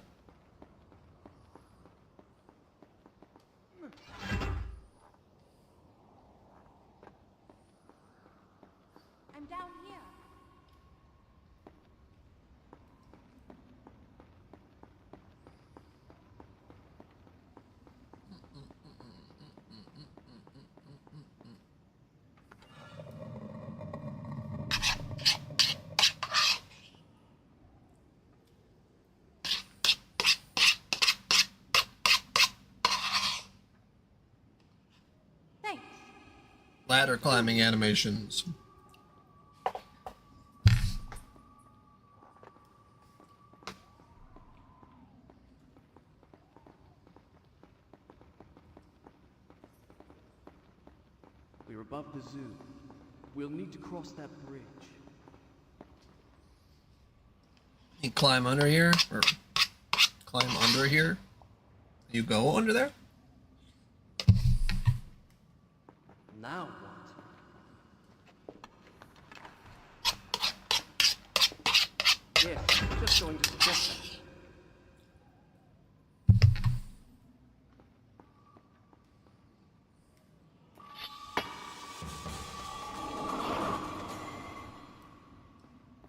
I'm down here. Thanks. Ladder climbing animations. We're above the zoo. We'll need to cross that bridge. You climb under here, or climb under here. You go under there? Now what? Yes, just going to suggest that.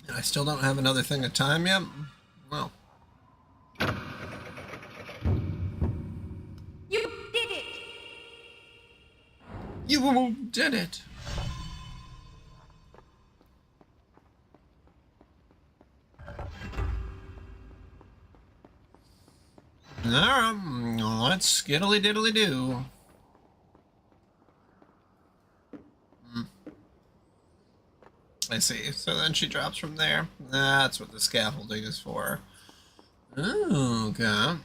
And I still don't have another thing of time yet? Well. You did it! You did it! Alright, let's skiddly diddly do. I see. So then she drops from there. That's what the scaffolding is for. Oh, okay. I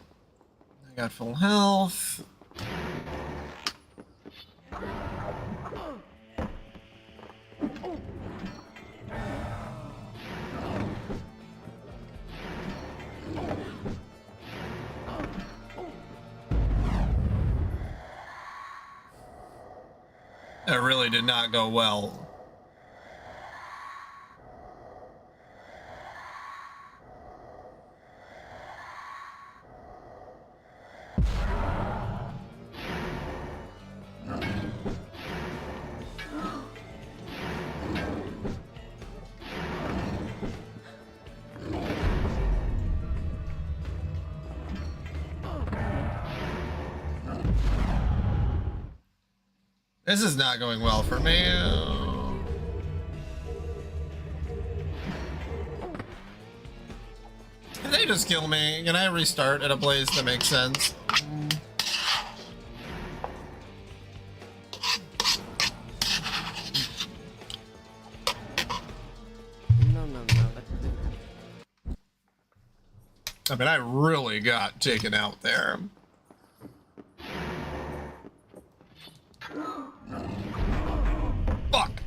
got full health. That really did not go well. This is not going well for me. Can they just kill me? Can I restart at a place that makes sense? No, that didn't. I mean, I really got taken out there. Fuck.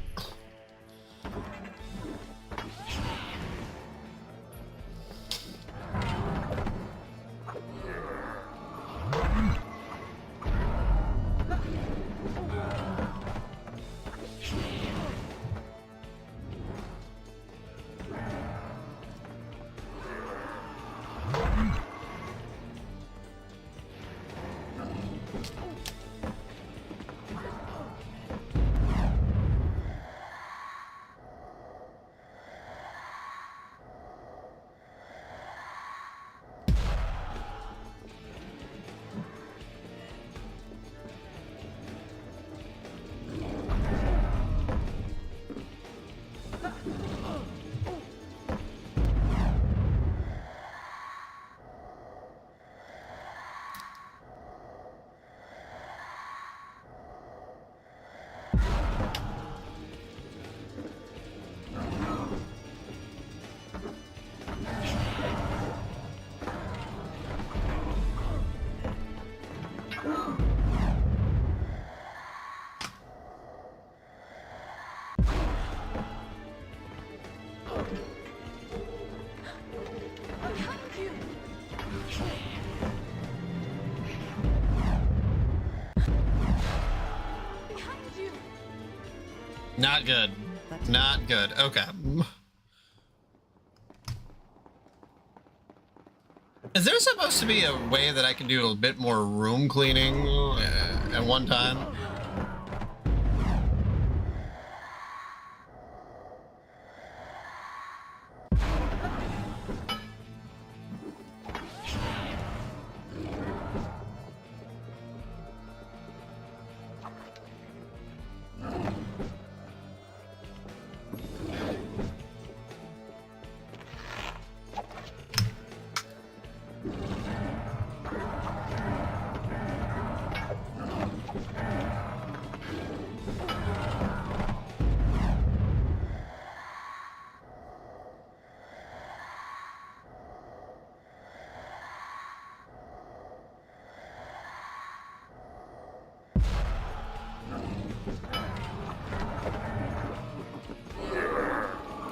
Not good. Not good. Okay. Is there supposed to be a way that I can do a bit more room cleaning at one time?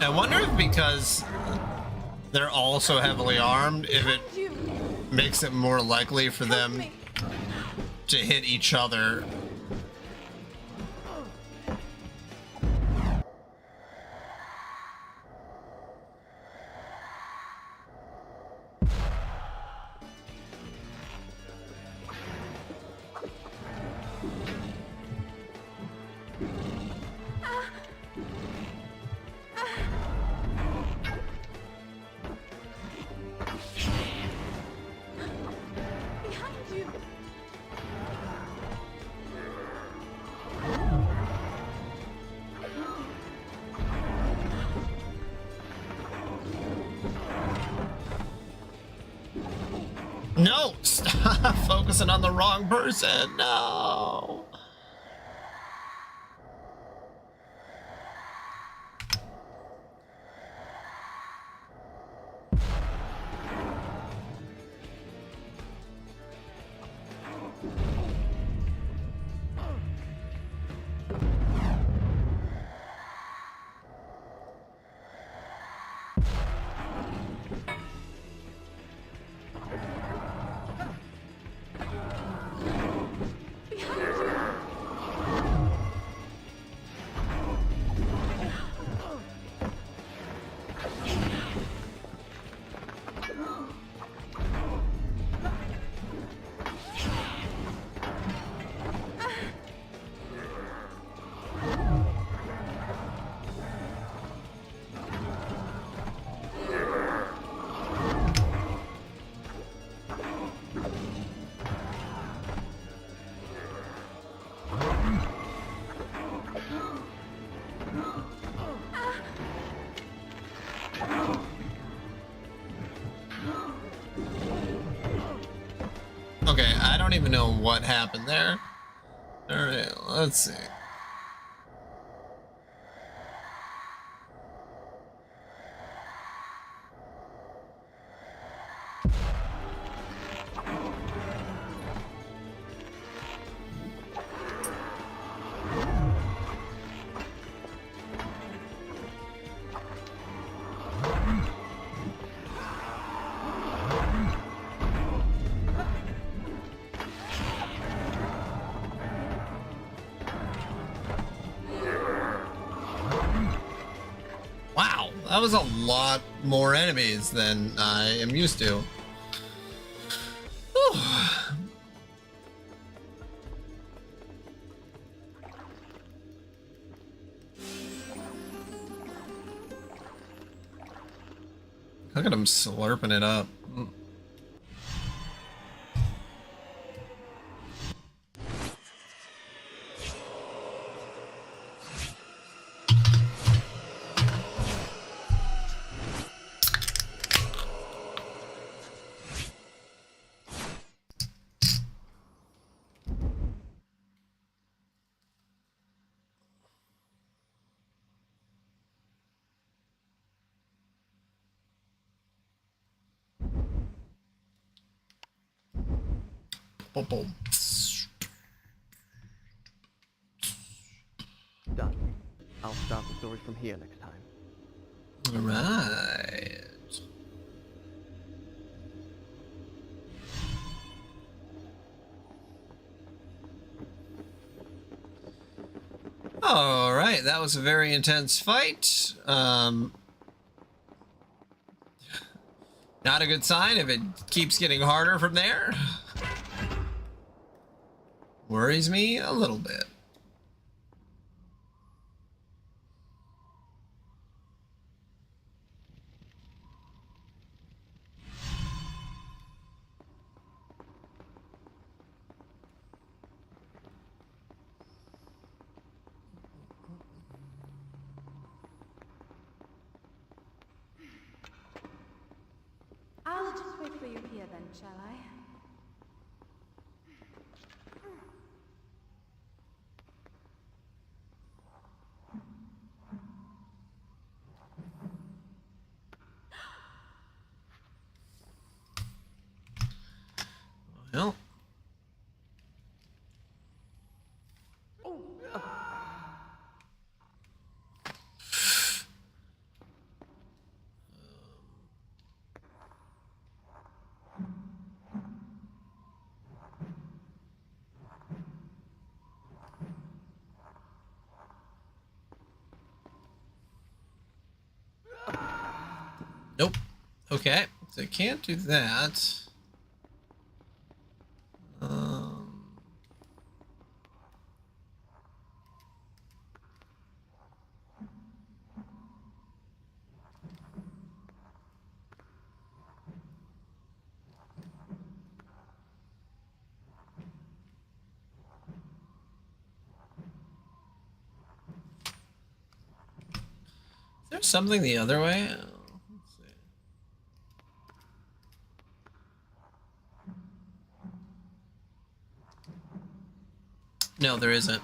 I wonder if because they're all so heavily armed, if it makes it more likely for them to hit each other. No! Stop focusing on the wrong person! No! Okay, I don't even know what happened there. Alright, let's see. That was a lot more enemies than I am used to. Whew. Look at him slurping it up. Boom. Done. I'll start the story from here next time. All right. All right. Alright, that was a very intense fight. Not a good sign if it keeps getting harder from there. Worries me a little bit. I'll just wait for you here then, shall I? Well. Nope. Okay, so I can't do that. Is there something the other way? Let's see. No, there isn't.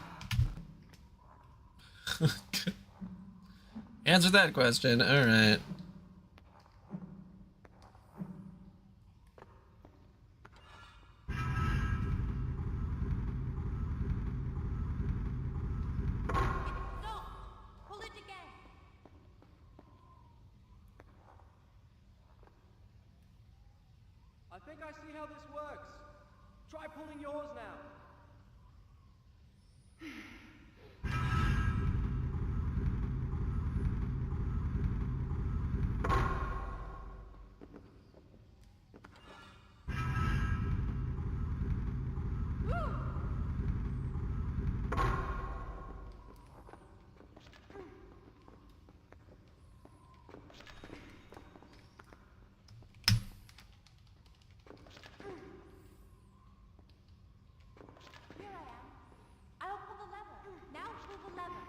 Answer that question. All right. Stop! Pull it again! I think I see how this works. Try pulling yours now. Here I am. I'll pull the lever. Now pull the lever.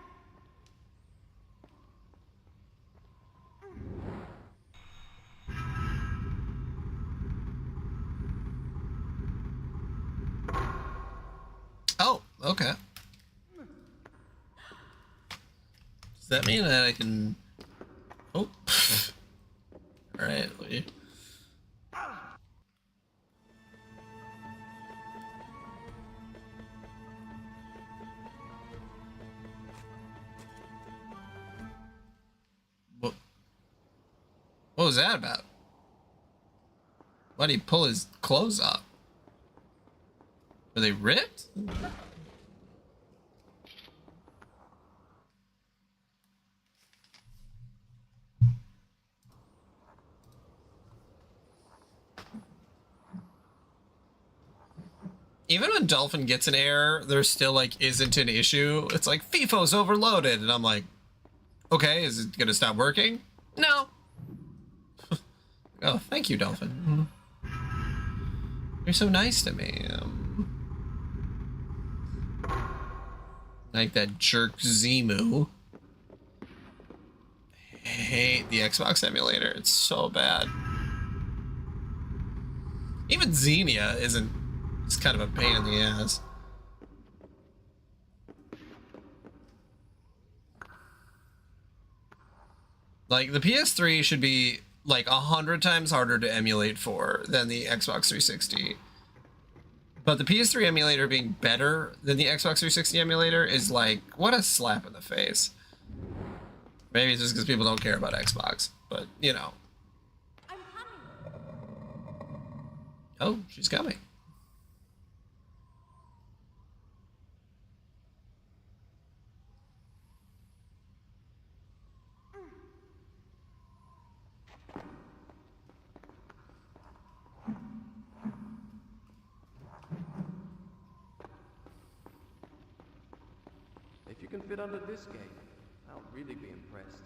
Oh, okay. Does that mean that I can... Oh. Alright. What was that about? Why'd he pull his clothes up? Were they ripped? Even when Dolphin gets an error, there still like isn't an issue. It's like FIFO's overloaded, and I'm like, okay, is it gonna stop working? No. Oh, thank you, Dolphin. You're so nice to me. Like that jerk Zemu. I hate the Xbox emulator. It's so bad. Even Xenia isn't. It's kind of a pain in the ass. Like the PS3 should be like 100 times harder to emulate for than the Xbox 360. But the PS3 emulator being better than the Xbox 360 emulator is like, what a slap in the face. Maybe it's just because people don't care about Xbox, but you know. I'm coming. Oh, she's coming. you can fit under this gate, I'll really be impressed.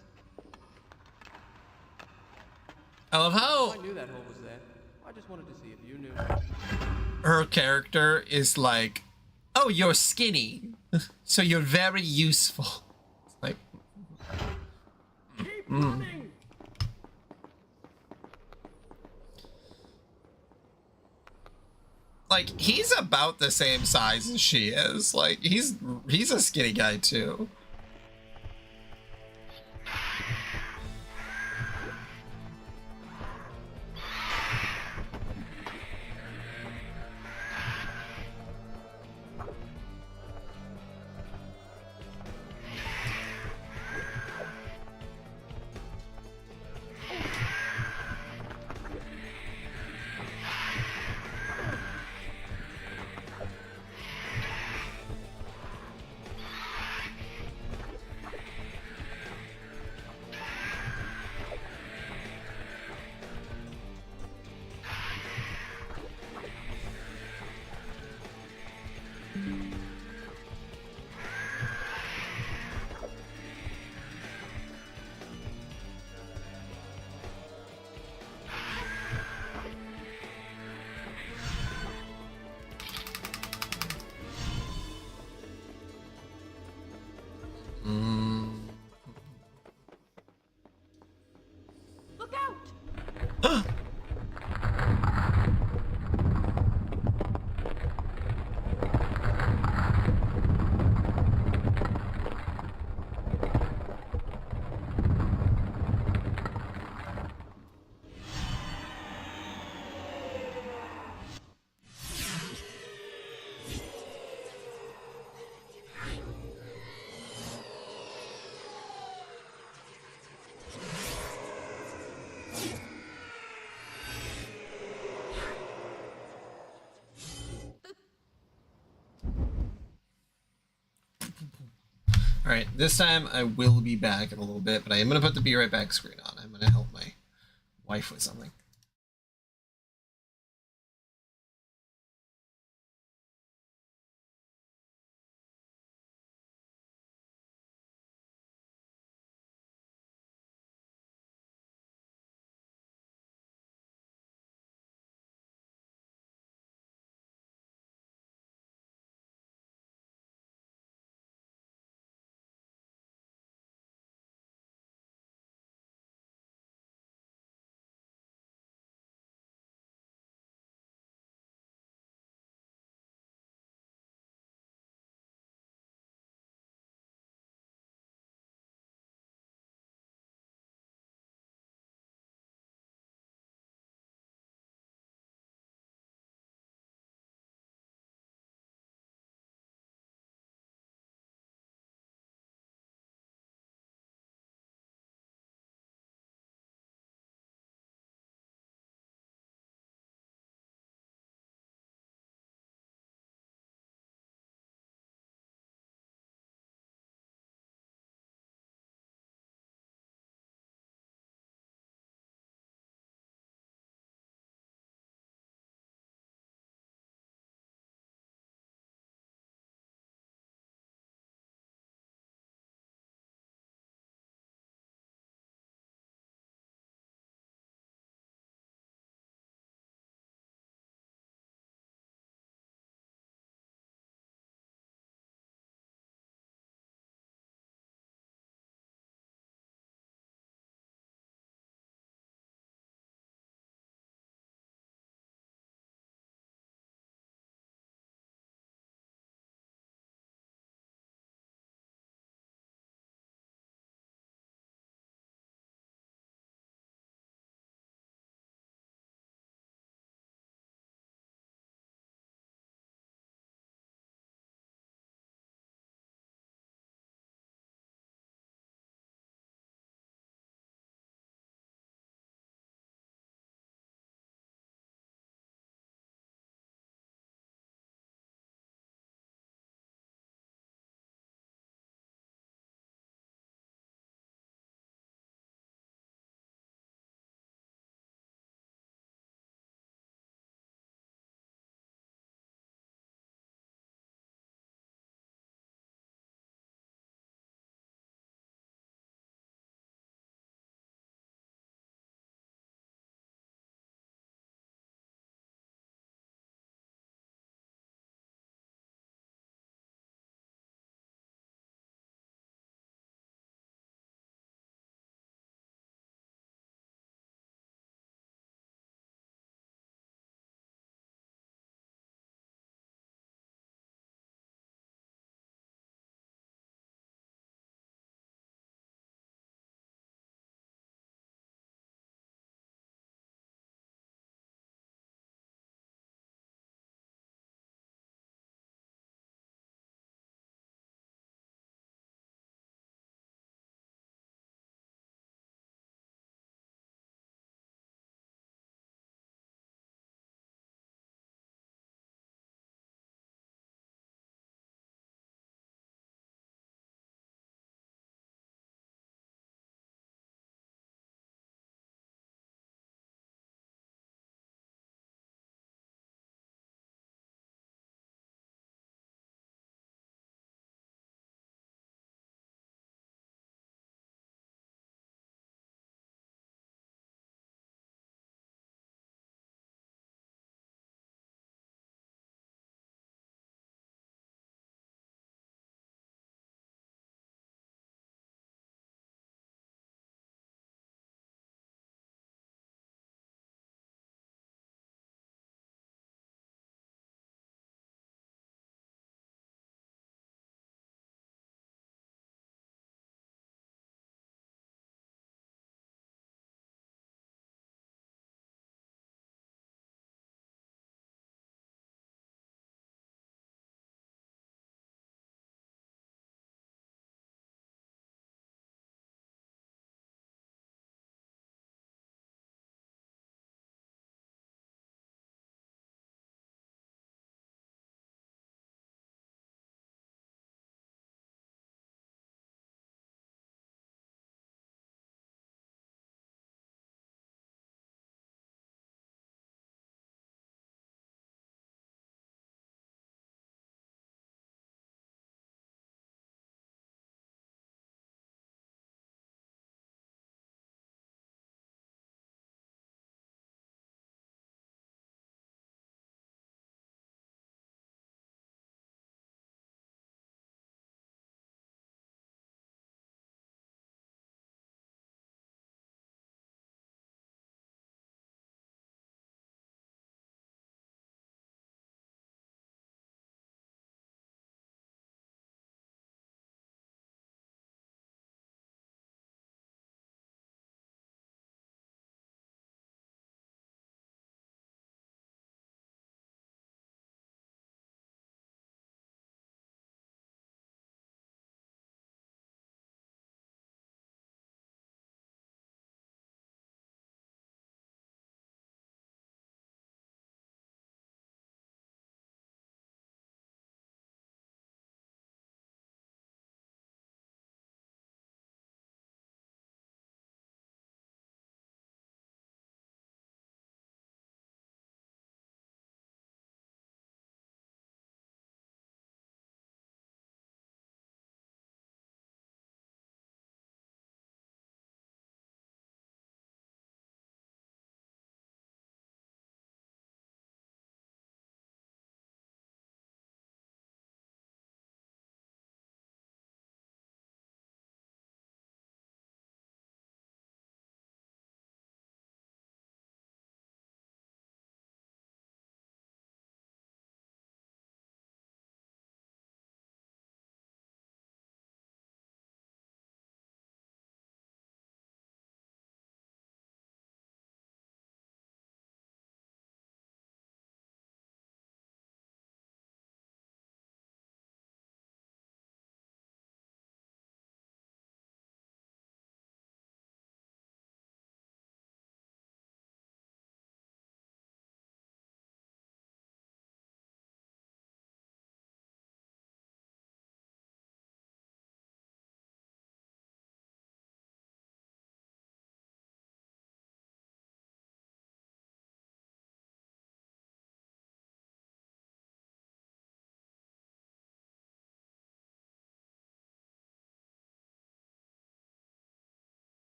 I love how I knew that hole was there. I just wanted to see if you knew. her character is like, oh, you're skinny, so you're very useful. It's like, Keep running! like he's about the same size as she is. Like he's a skinny guy too. Look out! All right, this time I will be back in a little bit, but I am gonna put the be right back screen on. I'm gonna help my wife with something.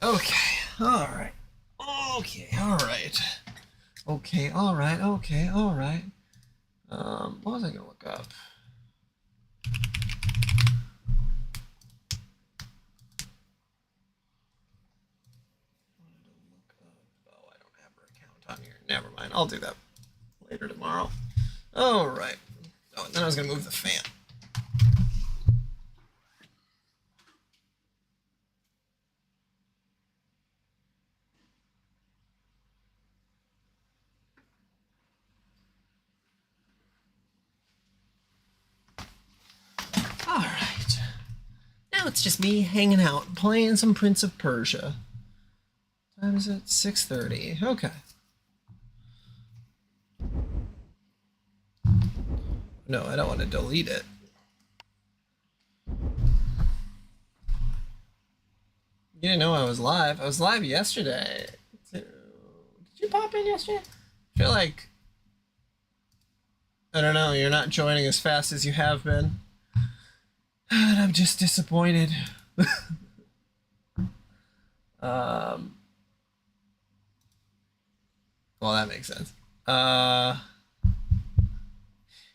Okay, alright. Okay, alright. Okay, alright, okay, alright. What was I gonna look up? Oh, I don't have her account on here. Never mind, I'll do that later tomorrow. Alright. Oh, and then I was gonna move the fan. Alright. Now it's just me hanging out, playing some Prince of Persia. Time is it? 6:30. Okay. No, I don't want to delete it. You didn't know I was live. I was live yesterday. Did you pop in yesterday? I feel like... I don't know, you're not joining as fast as you have been. And I'm just disappointed. Well, that makes sense.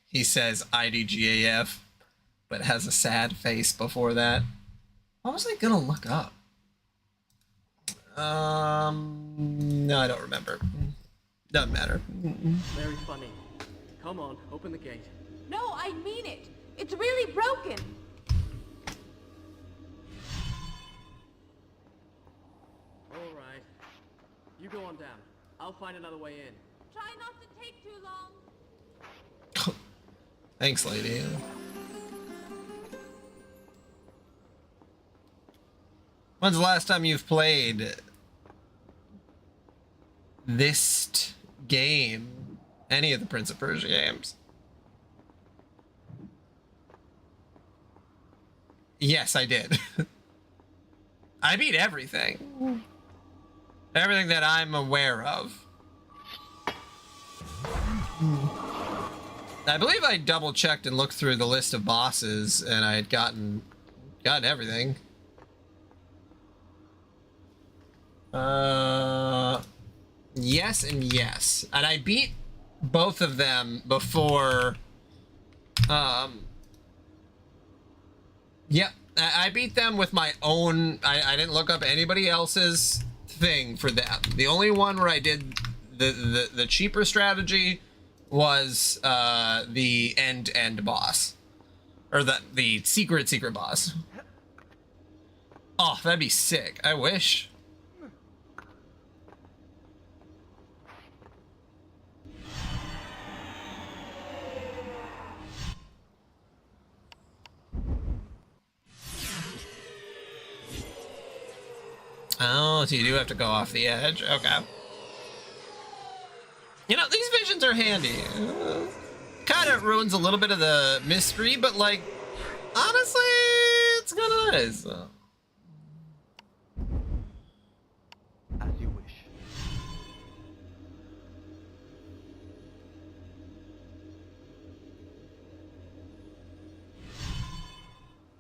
He says IDGAF, but has a sad face before that. What was I gonna look up? No, I don't remember. Doesn't matter. Very funny. Come on, open the gate. No, I mean it. It's really broken. All right. You go on down. I'll find another way in. Try not to take too long. Thanks, lady. When's the last time you've played this game? Any of the Prince of Persia games? Yes, I did. I beat everything. Everything that I'm aware of. I believe I double checked and looked through the list of bosses and I had gotten everything. Yes and yes. And I beat both of them before, yep, I beat them with my own, I didn't look up anybody else's thing for them. The only one where I did the cheaper strategy was the end boss. Or the secret boss. Oh, that'd be sick. I wish. Oh, so you do have to go off the edge. Okay. You know, these visions are handy. Kind of ruins a little bit of the mystery, but like, honestly, it's kind of nice. As you wish.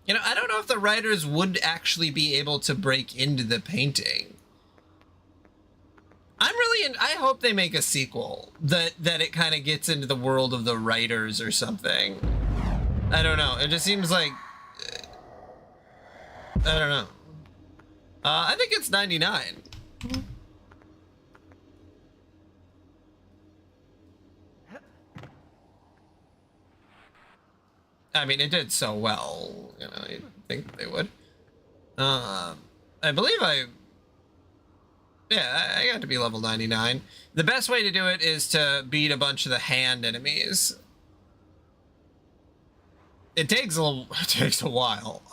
You know, I don't know if the writers would actually be able to break into the painting. I hope they make a sequel that it kind of gets into the world of the writers or something. I don't know. It just seems like, I don't know. I think it's 99. I mean, it did so well, you know, you'd think they would. I believe I got to be level 99. The best way to do it is to beat a bunch of the hand enemies. It takes a while.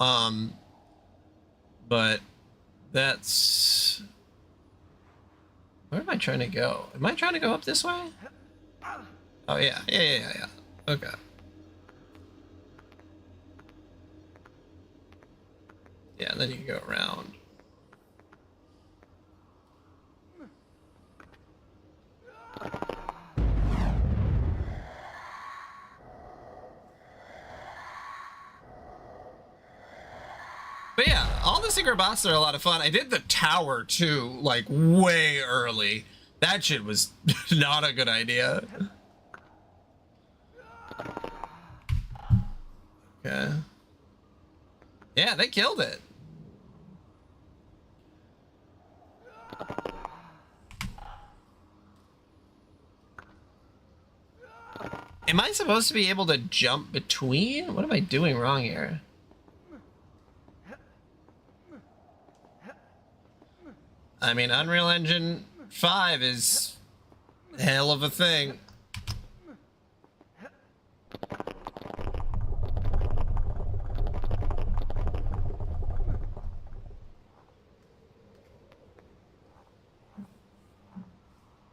But that's... Where am I trying to go? Am I trying to go up this way? Oh, yeah. Yeah. Okay. Yeah, then you can go around. But yeah, all the secret bosses are a lot of fun. I did the tower too, like way early. That shit was not a good idea. Okay. Yeah, they killed it. Am I supposed to be able to jump between? What am I doing wrong here? I mean, Unreal Engine 5 is a hell of a thing.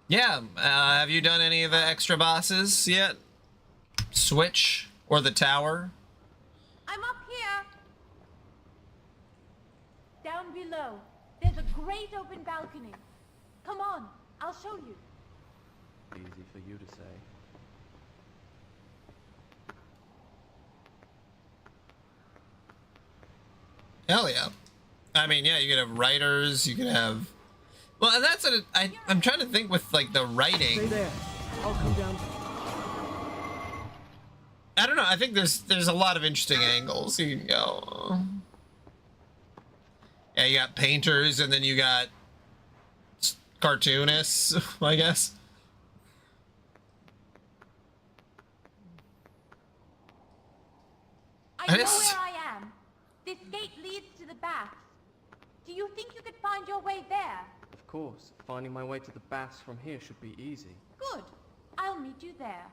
Yeah, have you done any of the extra bosses yet? Switch or the tower? I'm up here. Down below, there's a great open balcony. Come on, I'll show you. Easy for you to say. Hell yeah. I mean, yeah, you could have writers, you could have... Well, and that's what I'm trying to think with, like, the writing. Stay there. I'll come down. I don't know, I think there's a lot of interesting angles you can go. Yeah, you got painters, and then you got cartoonists, I guess. I know where I am. This gate leads to the baths. Do you think you could find your way there? Of course, finding my way to the baths from here should be easy. Good. I'll meet you there.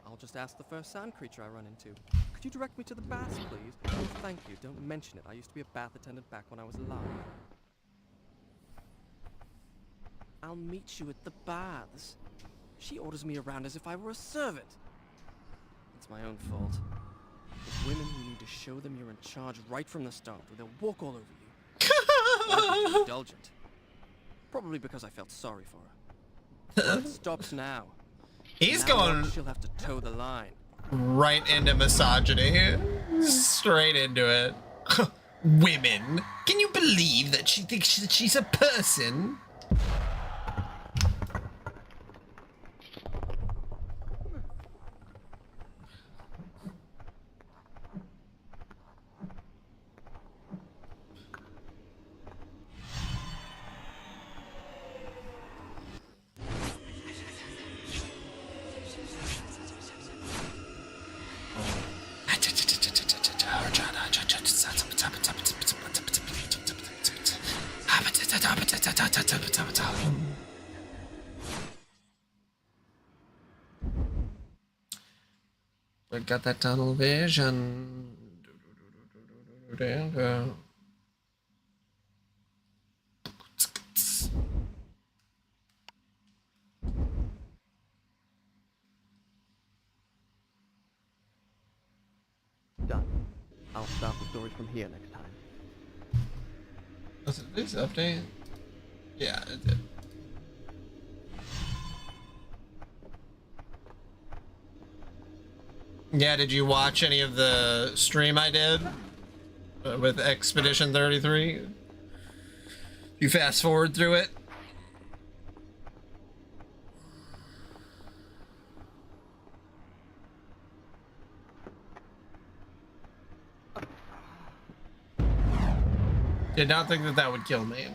I'll just ask the first sand creature I run into. Could you direct me to the baths, please? Oh, thank you. Don't mention it. I used to be a bath attendant back when I was alive. I'll meet you at the baths. She orders me around as if I were a servant. It's my own fault. With women, you need to show them you're in charge right from the start, or they'll walk all over you. I'd be too indulgent. Probably because I felt sorry for her. But it stops now. He's Now going she'll have to toe the line. right into misogyny. Straight into it. Women. Can you believe that she thinks that she's a person? I got that tunnel vision. Done. I'll start the story from here next time. Was it this update? Yeah, it did. Yeah, did you watch any of the stream I did with Expedition 33? You fast forward through it? Did not think that that would kill me.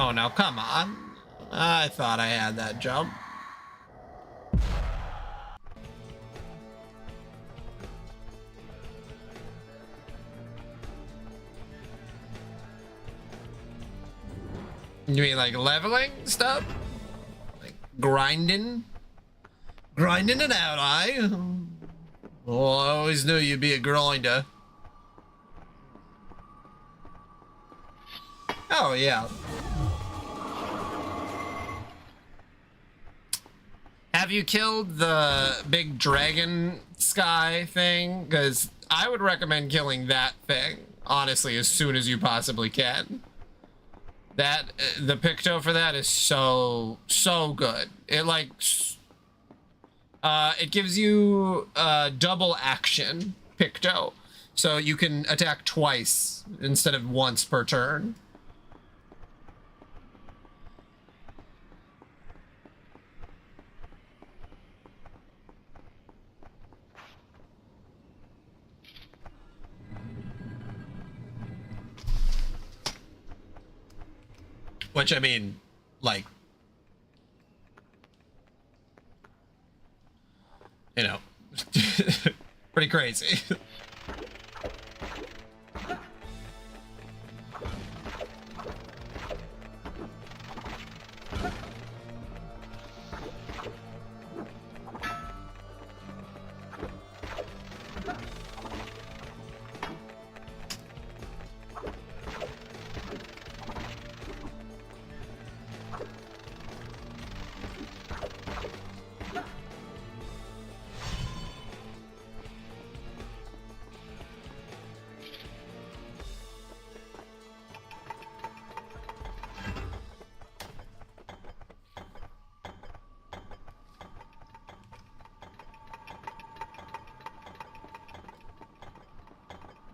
Oh no, come on. I thought I had that jump. You mean like leveling stuff? Like grinding? Grinding it out, Well, I always knew you'd be a grinder. Oh, yeah. Have you killed the big dragon sky thing? Because I would recommend killing that thing, honestly, as soon as you possibly can. That, the picto for that is so good. It like, it gives you double action picto. So you can attack twice instead of once per turn. Which, I mean, like, you know, pretty crazy.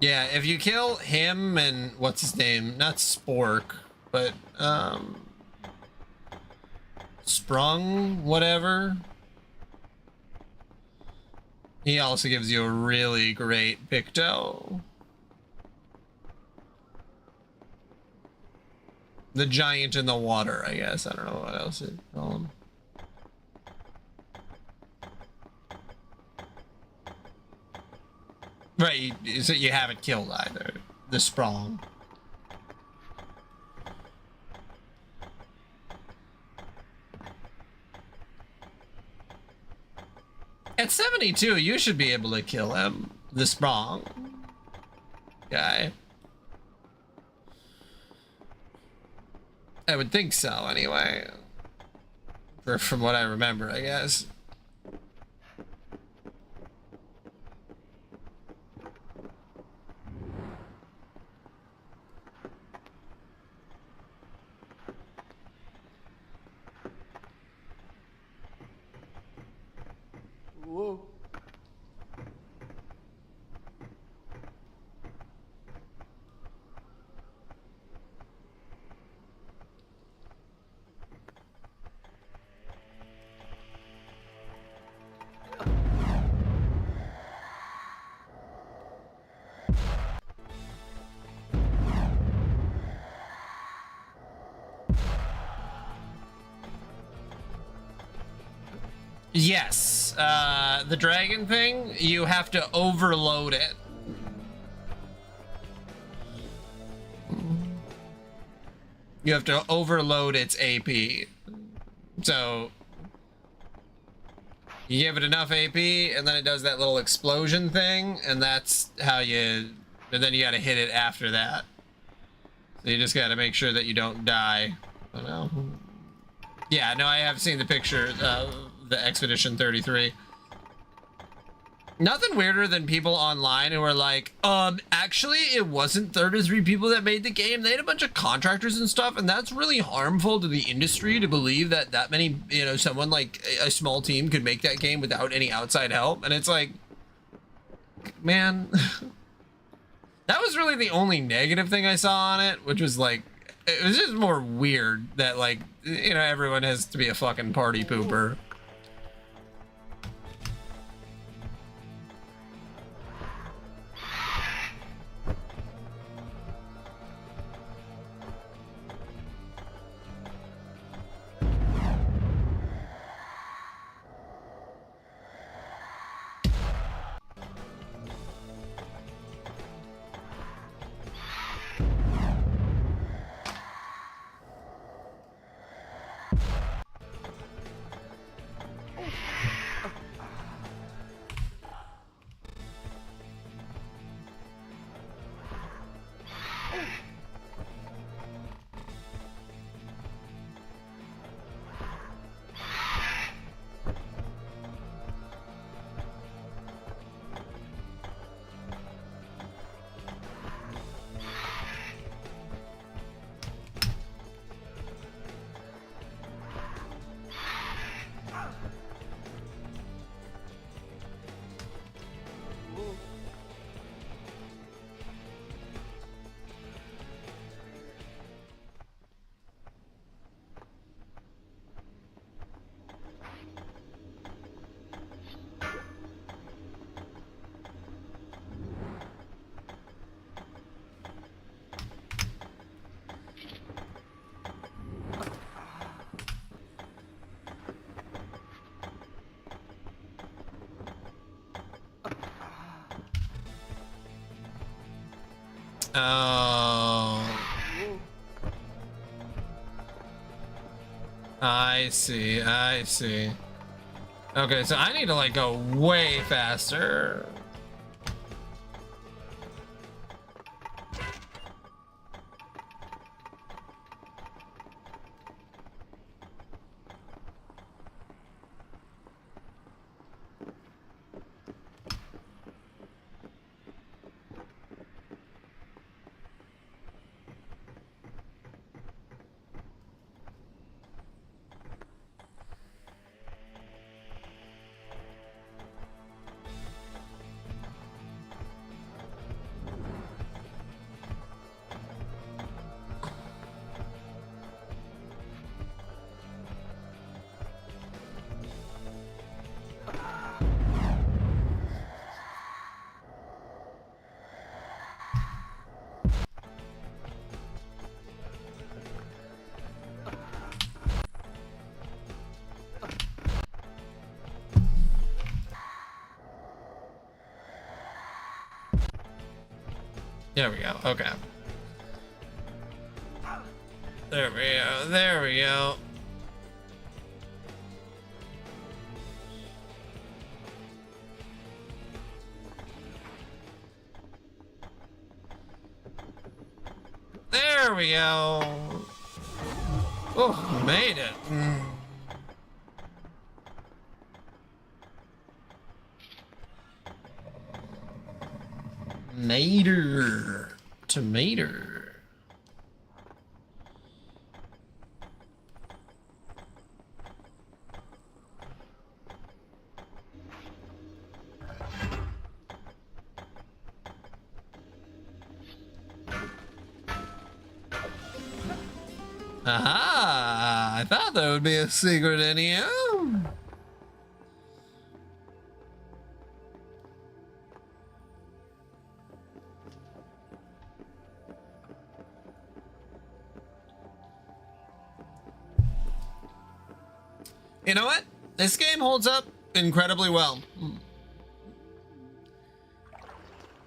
Yeah, if you kill him and what's his name? Not Spork, but Sprung, whatever. He also gives you a really great picto. The giant in the water, I guess. I don't know what else you'd call him. Right, so you haven't killed either. The Sprung. At 72, you should be able to kill him. The Sprung guy. I would think so, anyway. From what I remember, I guess. Whoa. Yes, the dragon thing, you have to overload it. You have to overload its AP. So you give it enough AP and then it does that little explosion thing, and that's how you, and then you gotta hit it after that. So you just gotta make sure that you don't die. I don't know. Yeah, no, I have seen the picture of the Expedition 33. Nothing weirder than people online who are like, actually, it wasn't 33 people that made the game. They had a bunch of contractors and stuff, and that's really harmful to the industry to believe that that many, you know, someone like a small team could make that game without any outside help. And it's like, man, that was really the only negative thing I saw on it, which was like, it was just more weird that, like, you know, everyone has to be a fucking party pooper. Oh. I see, I see. Okay, so I need to like go way faster. There we go. Okay. There we go. There we go. There we go. Oh, made it. Mater. Tomato. Aha! I thought there would be a secret in here. You know what? This game holds up incredibly well.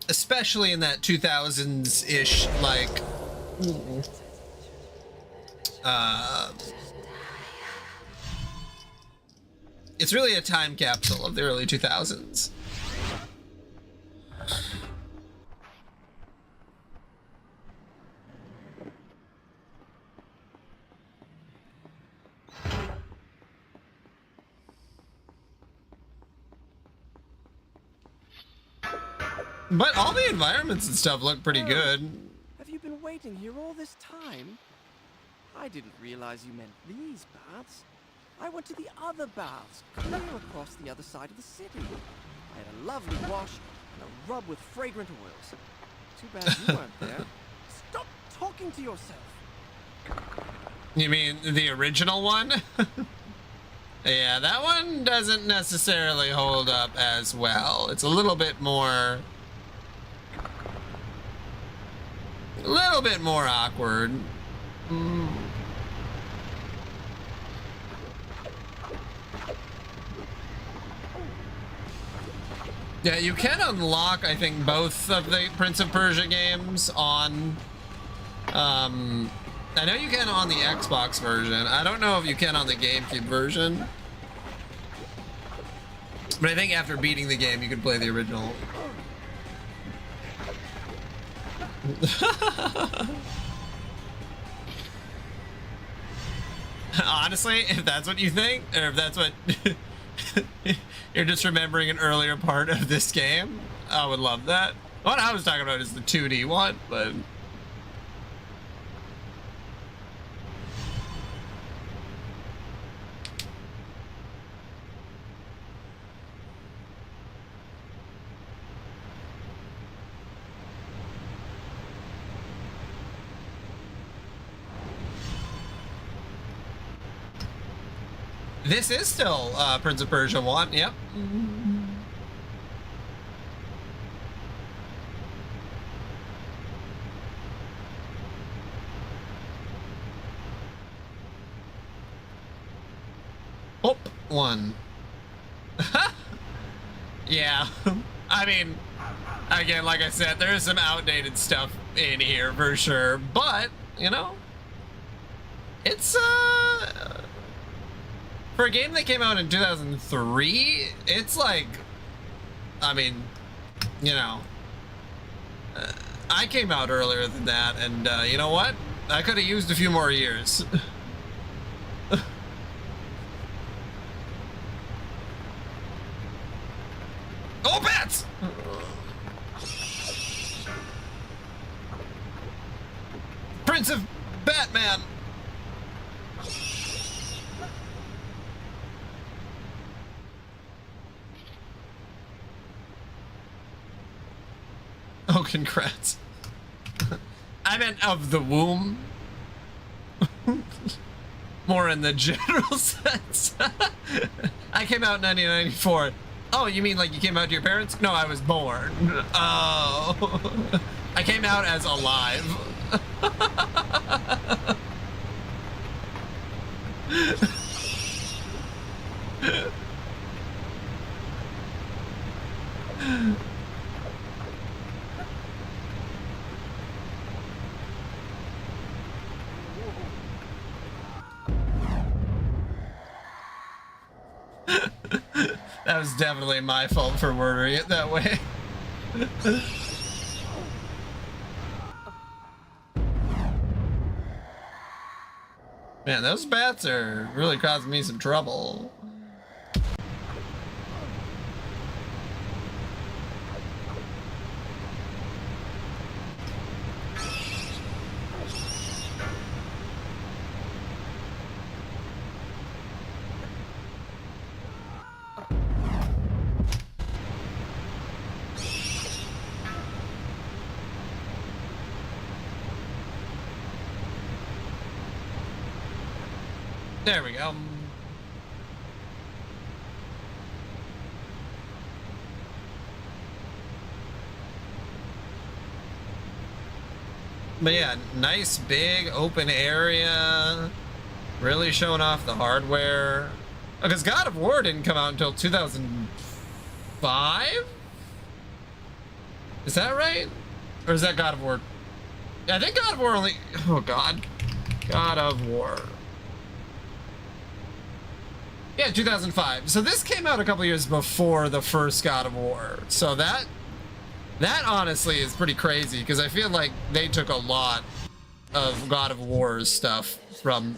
Especially in that 2000s-ish, like... it's really a time capsule of the early 2000s. But all the environments and stuff look pretty good. Have you been waiting here all this time? I didn't realize you meant these baths. I went to the other baths, clear across the other side of the city. I had a lovely wash and a rub with fragrant oils. Too bad you weren't there. Stop talking to yourself. You mean the original one? Yeah, that one doesn't necessarily hold up as well. It's a little bit more awkward. Yeah, you can unlock, I think, both of the Prince of Persia games on... I know you can on the Xbox version. I don't know if you can on the GameCube version. But I think after beating the game, you can play the original. Honestly, if that's what you think, or if that's what you're just remembering an earlier part of this game, I would love that. What I was talking about is the 2D one, but this is still Prince of Persia 1, yep. PoP 1. Yeah, I mean, Again, like I said, there's some outdated stuff in here for sure, but you know, it's for a game that came out in 2003, it's like, I mean, you know, I came out earlier than that, and you know what? I could have used a few more years. Oh, bats! Prince of Batman! Oh, congrats. I meant of the womb. More in the general sense. I came out in 1994. Oh, you mean like you came out to your parents? No, I was born. Oh. I came out as alive. That was definitely my fault for wording it that way. Man, those bats are really causing me some trouble. There we go. But yeah, nice big open area. Really showing off the hardware. Because God of War didn't come out until 2005? Is that right? Or is that God of War? I think God of War only... Oh God. God of War. Yeah, 2005. So this came out a couple years before the first God of War. So that honestly is pretty crazy, because I feel like they took a lot of God of War's stuff from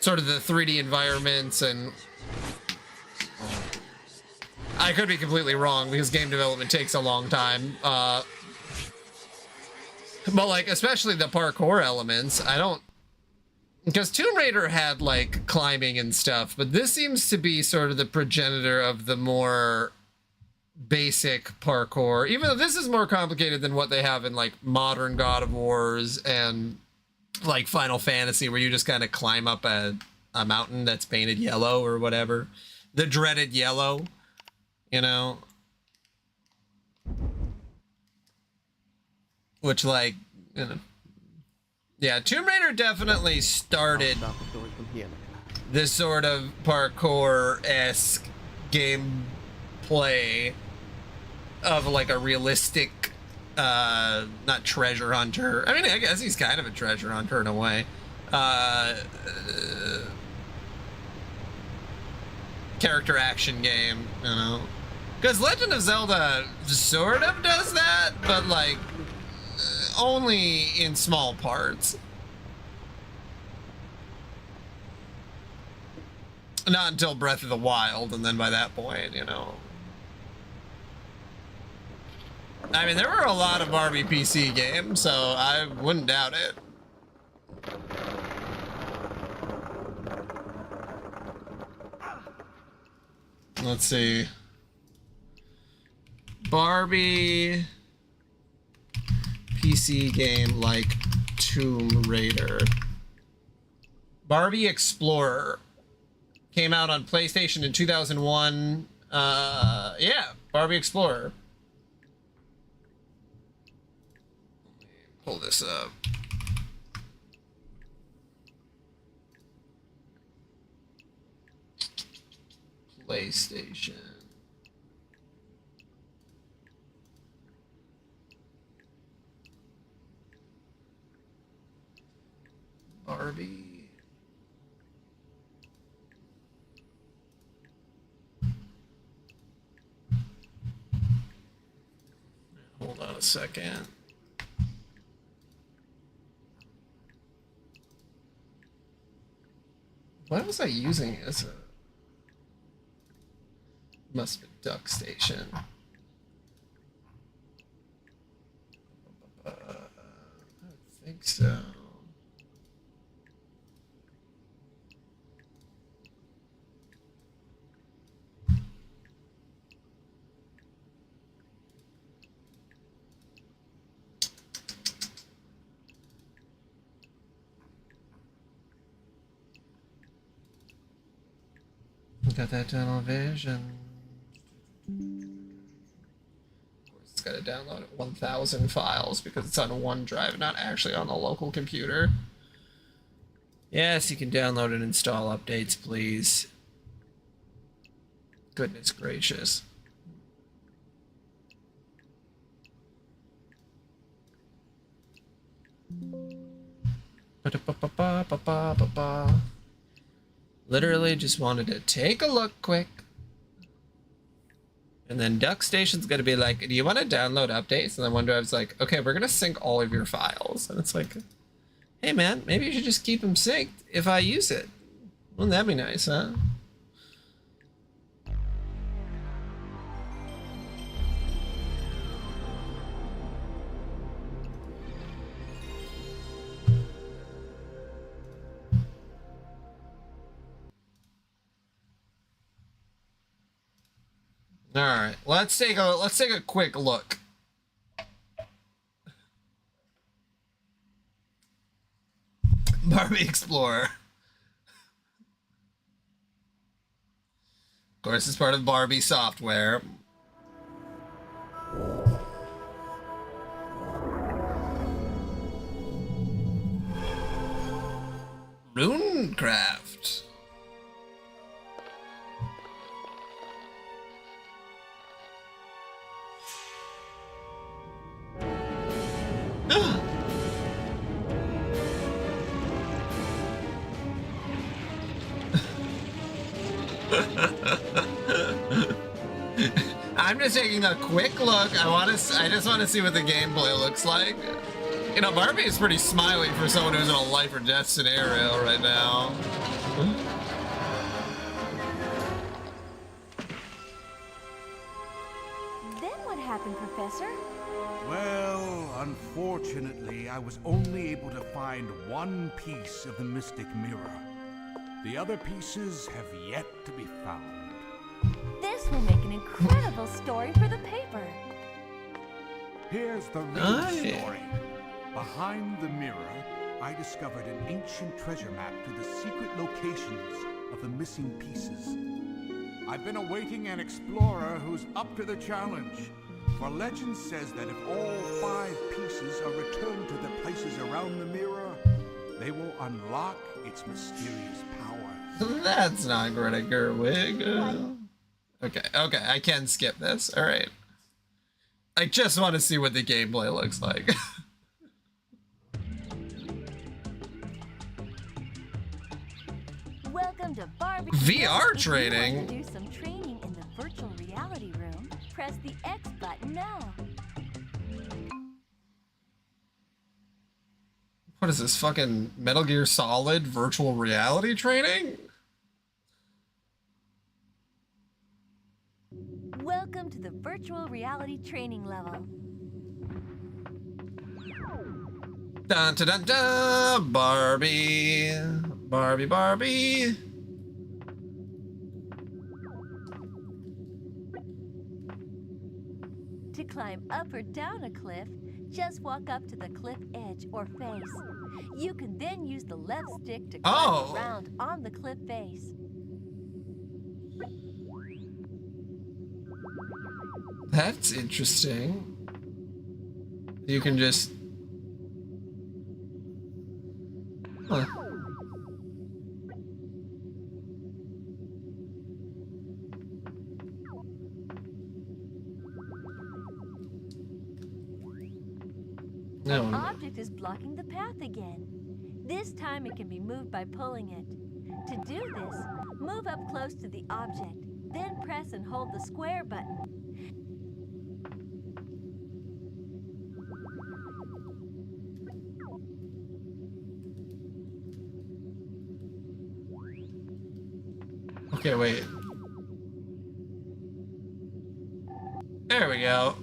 sort of the 3D environments, and I could be completely wrong because game development takes a long time. But like, especially the parkour elements, I don't... Because Tomb Raider had, like, climbing and stuff, but this seems to be sort of the progenitor of the more basic parkour, even though this is more complicated than what they have in, like, modern God of Wars and, like, Final Fantasy, where you just kind of climb up a mountain that's painted yellow or whatever. The dreaded yellow, you know? Which, like, you know... Yeah, Tomb Raider definitely started this sort of parkour-esque gameplay of like a realistic, not treasure hunter. I mean, I guess he's kind of a treasure hunter in a way. Character action game, you know? Because Legend of Zelda sort of does that, but like, only in small parts. Not until Breath of the Wild, and then by that point, you know. I mean, there were a lot of Barbie PC games, so I wouldn't doubt it. Let's see. Barbie PC game like Tomb Raider. Barbie Explorer came out on PlayStation in 2001. Yeah, Barbie Explorer. Pull this up. PlayStation. a second. What was I using as a... Must be duck station. I don't think so. Got that tunnel vision. Of course, it's got to download 1,000 files because it's on OneDrive, not actually on the local computer. Yes, you can download and install updates, please. Goodness gracious. Ba-da-ba-ba-ba-ba-ba-ba. Literally just wanted to take a look quick. And then Duck Station's gonna be like, do you want to download updates? And then OneDrive's like, okay, we're gonna sync all of your files. And it's like, hey man, maybe you should just keep them synced if I use it. Wouldn't that be nice, huh? All right, let's take a quick look. Barbie Explorer. Of course, it's part of Barbie software. Runecraft. I'm just taking a quick look. I just want to see what the gameplay looks like. You know, Barbie is pretty smiley for someone who's in a life or death scenario right now. Then what happened, Professor? Well, unfortunately, I was only able to find one piece of the Mystic Mirror. The other pieces have yet to be found. This will make an incredible story for the paper. Here's the real story. Behind the mirror, I discovered an ancient treasure map to the secret locations of the missing pieces. I've been awaiting an explorer who's up to the challenge. For legend says that if all 5 pieces are returned to the places around the mirror, they will unlock its mysterious power. That's not Greta Gerwig. Okay, I can skip this. All right. I just want to see what the gameplay looks like. Welcome to Barbie. VR If training? You want to do some training in the virtual reality room? Press the X button now. What is this, fucking Metal Gear Solid virtual reality training? Welcome to the virtual reality training level. Dun dun dun dun! Barbie! Barbie, Barbie! To climb up or down a cliff, just walk up to the cliff edge or face. You can then use the left stick to climb around on the cliff face. That's interesting. You can just... Huh. No. An object is blocking the path again. This time it can be moved by pulling it. To do this, move up close to the object, then press and hold the square button. Okay, wait. There we go.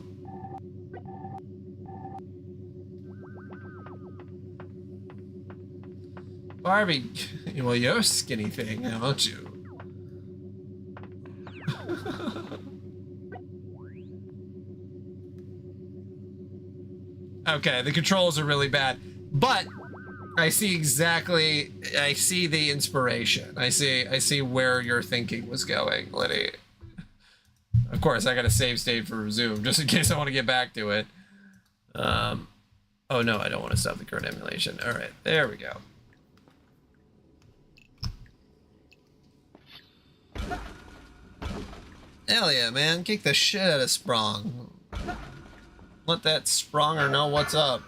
Barbie, well, you're a skinny thing, aren't you? Okay, the controls are really bad, but I see the inspiration. I see where your thinking was going, Liddy. Of course, I got a save state for resume, just in case I want to get back to it. Oh no, I don't want to stop the current emulation. All right, there we go. Hell yeah, man. Kick the shit out of Sprong. Let that Spronger know what's up.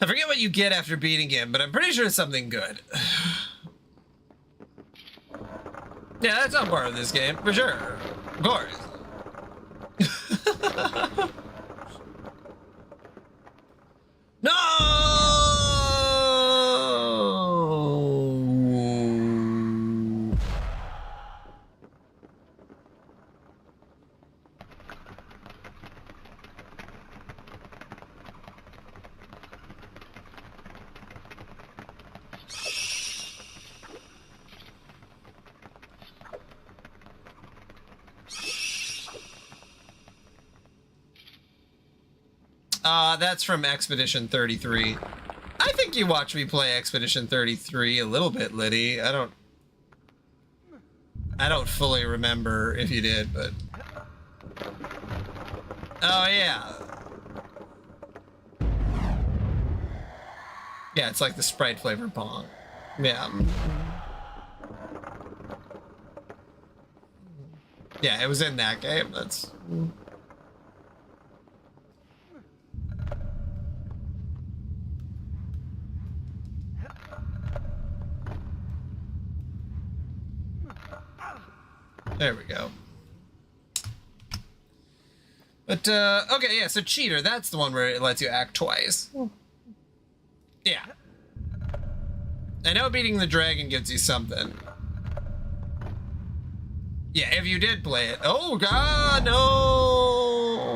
I forget what you get after beating him, but I'm pretty sure it's something good. Yeah, that's not part of this game, for sure. Of course. No! That's from Expedition 33. I think you watched me play Expedition 33 a little bit, Liddy. I don't fully remember if you did, but... Oh, yeah. Yeah, it's like the Sprite flavored Pong. Yeah. Yeah, it was in that game. That's... There we go. But, okay, yeah, so Cheater, that's the one where it lets you act twice. Yeah. I know beating the dragon gives you something. Yeah, if you did play it. Oh, God, no!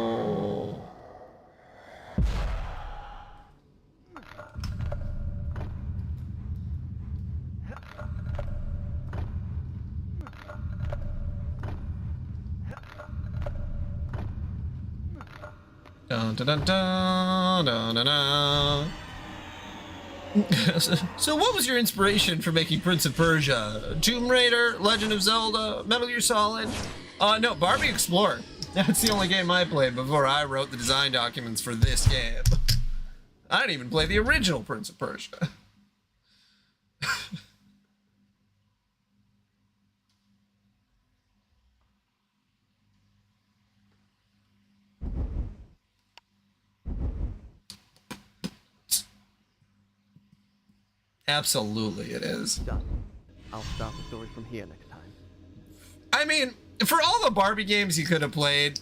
Dun, dun, dun, dun, dun, dun, dun. So what was your inspiration for making Prince of Persia? Tomb Raider, Legend of Zelda, Metal Gear Solid? No, Barbie Explorer. That's the only game I played before I wrote the design documents for this game. I didn't even play the original Prince of Persia. Absolutely it is. Done. I'll start the story from here next time. I mean, for all the Barbie games you could have played,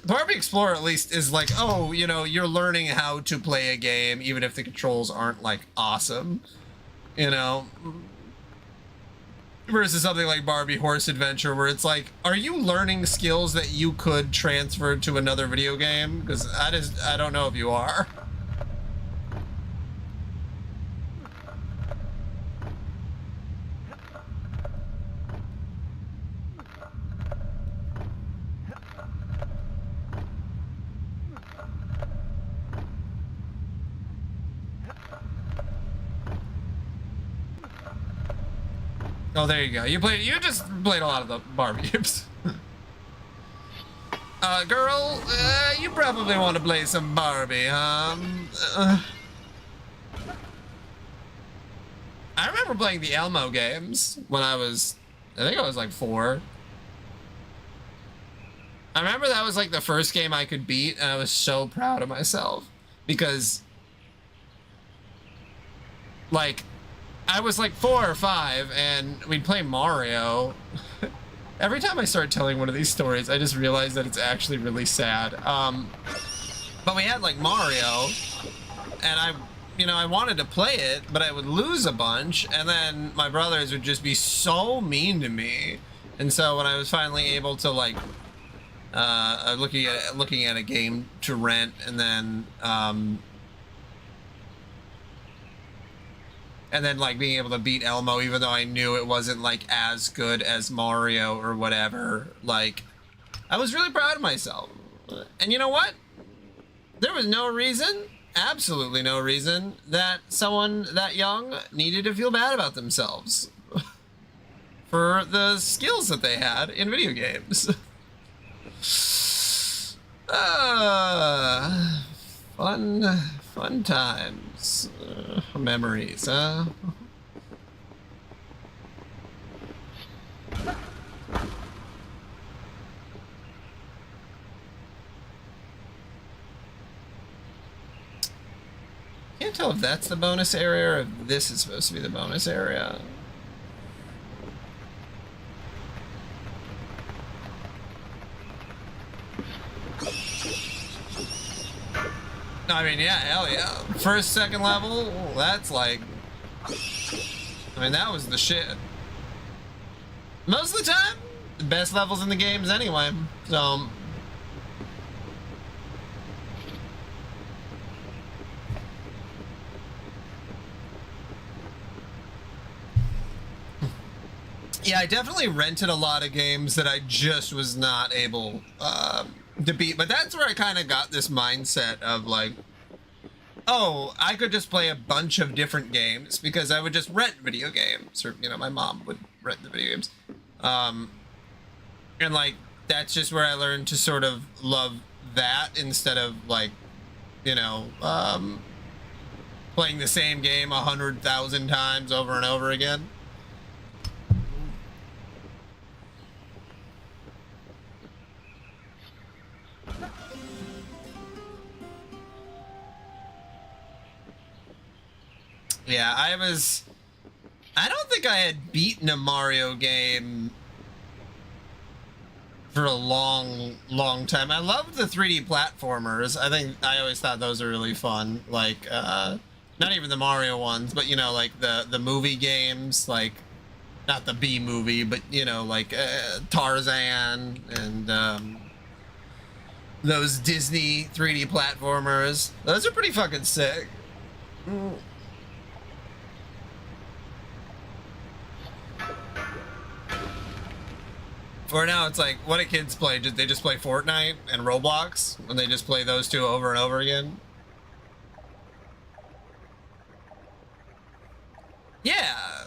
Barbie Explorer at least is like, oh, you know, you're learning how to play a game even if the controls aren't like awesome, you know? Versus something like Barbie Horse Adventure where it's like, are you learning skills that you could transfer to another video game? Because I don't know if you are. Oh, there you go. You just played a lot of the Barbie games. Girl, you probably want to play some Barbie, I remember playing the Elmo games when I think I was like 4. I remember that was like the first game I could beat, and I was so proud of myself because, like, I was like 4 or 5, and we'd play Mario. Every time I start telling one of these stories, I just realize that it's actually really sad. But we had like Mario, and you know, I wanted to play it, but I would lose a bunch, and then my brothers would just be so mean to me. And so when I was finally able to, like, looking at a game to rent, and then like being able to beat Elmo, even though I knew it wasn't like as good as Mario or whatever, like, I was really proud of myself. And you know what? There was no reason, absolutely no reason, that someone that young needed to feel bad about themselves for the skills that they had in video games. Fun times. Memories, huh? Can't tell if that's the bonus area or if this is supposed to be the bonus area. I mean, yeah, hell yeah. First, second level, that's like... I mean, that was the shit. Most of the time, the best levels in the games anyway, so... Yeah, I definitely rented a lot of games that I just was not able to beat, but that's where I kind of got this mindset of like, oh, I could just play a bunch of different games because I would just rent video games, or, you know, my mom would rent the video games. And like, that's just where I learned to sort of love that instead of like, you know, playing the same game 100,000 times over and over again. Yeah, I don't think I had beaten a Mario game for a long time. I loved the 3D platformers. I always thought those were really fun. Like, not even the Mario ones, but, you know, like the movie games, like, not the B movie, but, you know, like Tarzan and those Disney 3D platformers. Those are pretty fucking sick. For now, it's like, what do kids play? They just play Fortnite and Roblox, and they just play those two over and over again? Yeah.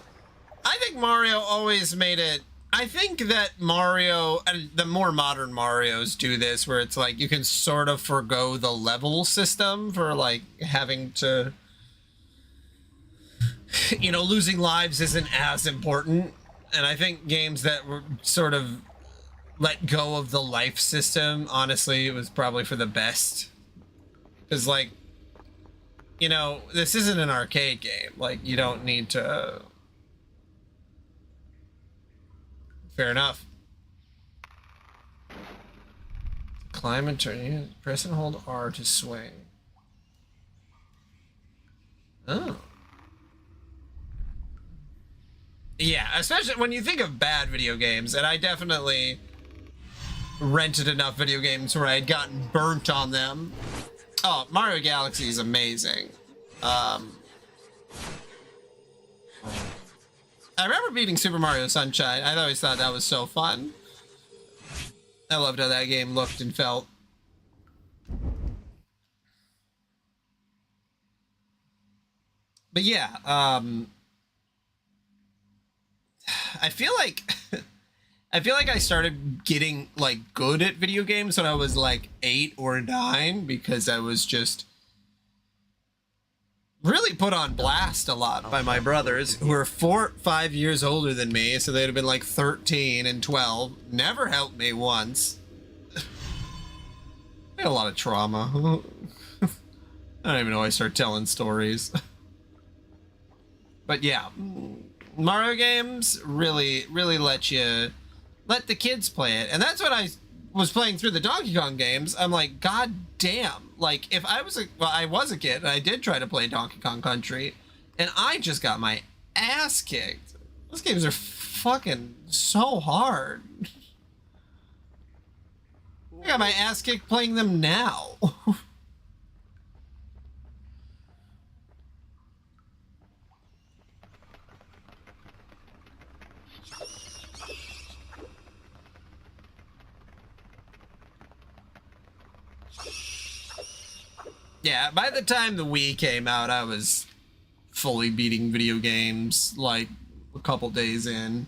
I think Mario always made it... I think that Mario, and the more modern Marios do this, where it's like, you can sort of forgo the level system for, like, having to... You know, losing lives isn't as important. And I think games that were sort of let go of the life system, honestly, it was probably for the best. Because, like, you know, this isn't an arcade game. Like, you don't need to... Fair enough. Climb and turn. Press and hold R to swing. Oh. Yeah, especially when you think of bad video games, and I definitely rented enough video games where I had gotten burnt on them. Oh, Mario Galaxy is amazing. I remember beating Super Mario Sunshine. I always thought that was so fun. I loved how that game looked and felt. But yeah, I feel like I started getting like good at video games when I was like 8 or 9 because I was just really put on blast a lot by my brothers who were 4 or 5 years older than me, so they'd have been like 13 and 12. Never helped me once. I had a lot of trauma. I don't even know why I start telling stories. But yeah, Mario games really let the kids play it, and that's what was playing through the Donkey Kong games, I'm like, God damn. Like, if I was I was a kid, and I did try to play Donkey Kong Country, and I just got my ass kicked. Those games are fucking so hard. I got my ass kicked playing them now. Yeah, by the time the Wii came out, I was fully beating video games, like, a couple days in.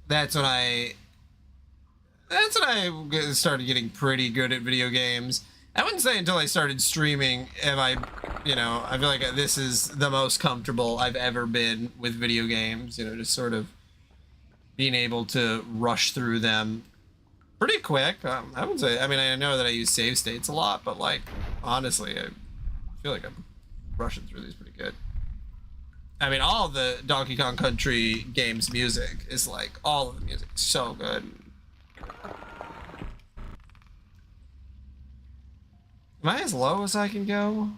That's when I started getting pretty good at video games. I wouldn't say until I started streaming am I feel like this is the most comfortable I've ever been with video games, just sort of being able to rush through them pretty quick. I would say, I mean, I know that I use save states a lot, but like, honestly, I feel like I'm rushing through these pretty good. I mean, all of the Donkey Kong Country games music is like, all of the music is so good. Am I as low as I can go?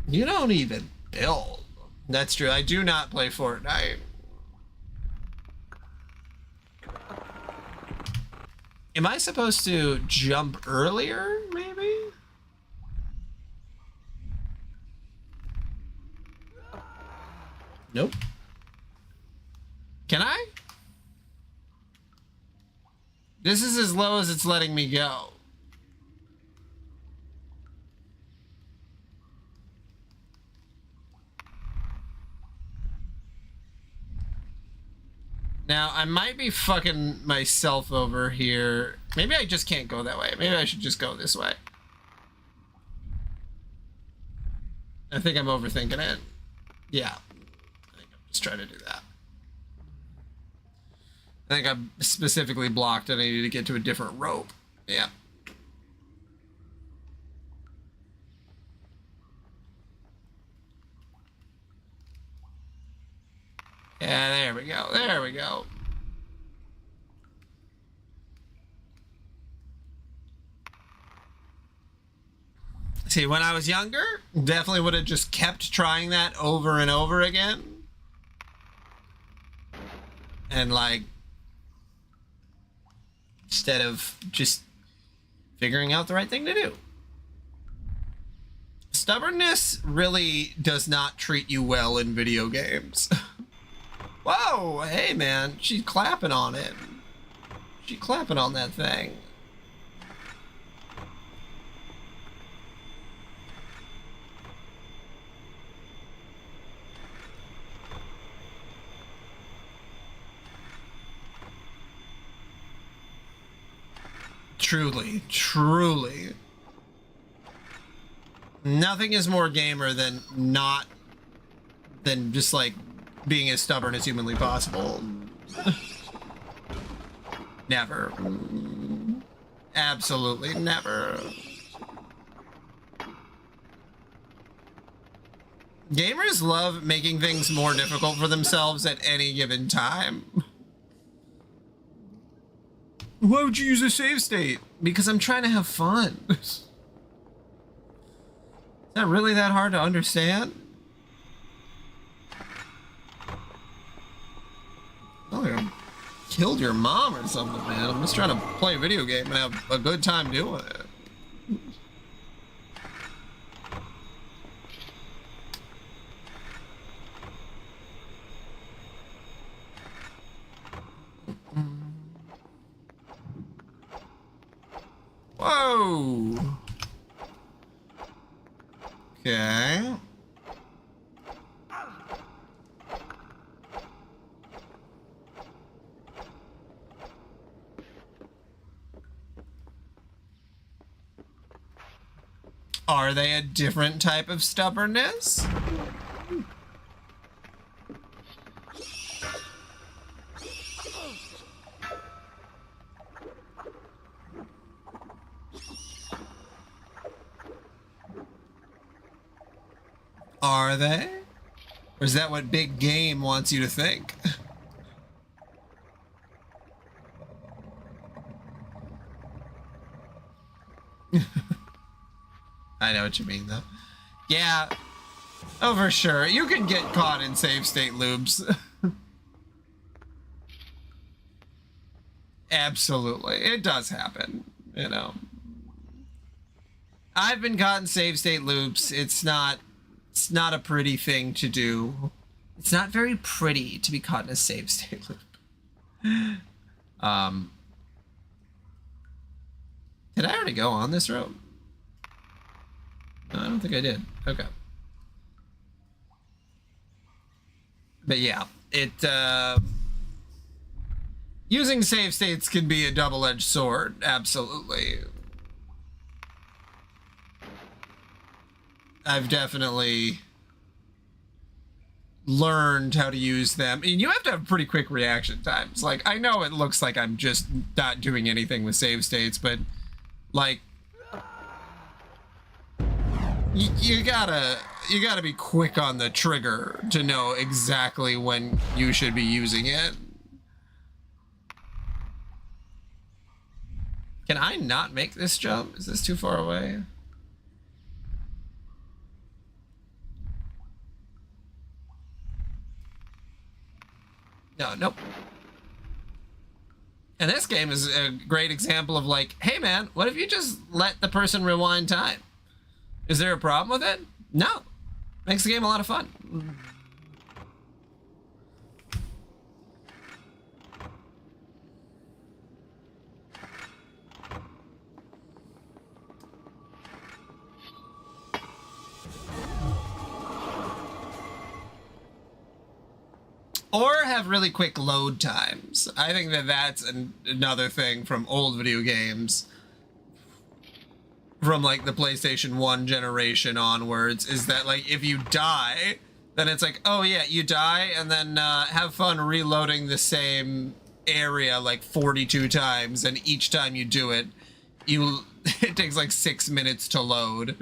You don't even build. That's true. I do not play Fortnite. Am I supposed to jump earlier, maybe? Nope. Can I? This is as low as it's letting me go. Now, I might be fucking myself over here. Maybe I just can't go that way. Maybe I should just go this way. I think I'm overthinking it. Yeah. I think I'm just trying to do that. I think I'm specifically blocked and I need to get to a different rope. Yeah. Yeah, there we go. There we go. See, when I was younger, definitely would have just kept trying that over and over again. And like, instead of just figuring out the right thing to do. Stubbornness really does not treat you well in video games. Whoa, hey man, she's clapping on it. She's clapping on that thing. Truly, truly. Nothing is more gamer than just like being as stubborn as humanly possible. Never. Absolutely never. Gamers love making things more difficult for themselves at any given time. Why would you use a save state? Because I'm trying to have fun. Is that really that hard to understand? Oh, I killed your mom or something, man. I'm just trying to play a video game and have a good time doing it. Whoa. Okay. Are they a different type of stubbornness? Are they? Or is that what Big Game wants you to think? I know what you mean, though. Yeah. Oh, for sure. You can get caught in save state loops. Absolutely. It does happen, you know. I've been caught in save state loops. It's not a pretty thing to do. It's not very pretty to be caught in a save state loop. Did I already go on this road? No, I don't think I did. Okay. But yeah, using save states can be a double-edged sword, absolutely. I've definitely learned how to use them. And you have to have pretty quick reaction times. Like, I know it looks like I'm just not doing anything with save states, but like, you gotta be quick on the trigger to know exactly when you should be using it. Can I not make this jump? Is this too far away? No, nope. And this game is a great example of like, hey man, what if you just let the person rewind time? Is there a problem with it? No. Makes the game a lot of fun. Or have really quick load times. I think that that's another thing from old video games, from like the PlayStation 1 generation onwards, is that like if you die, then it's like, oh yeah, you die, and then have fun reloading the same area like 42 times, and each time you do it, it takes like 6 minutes to load.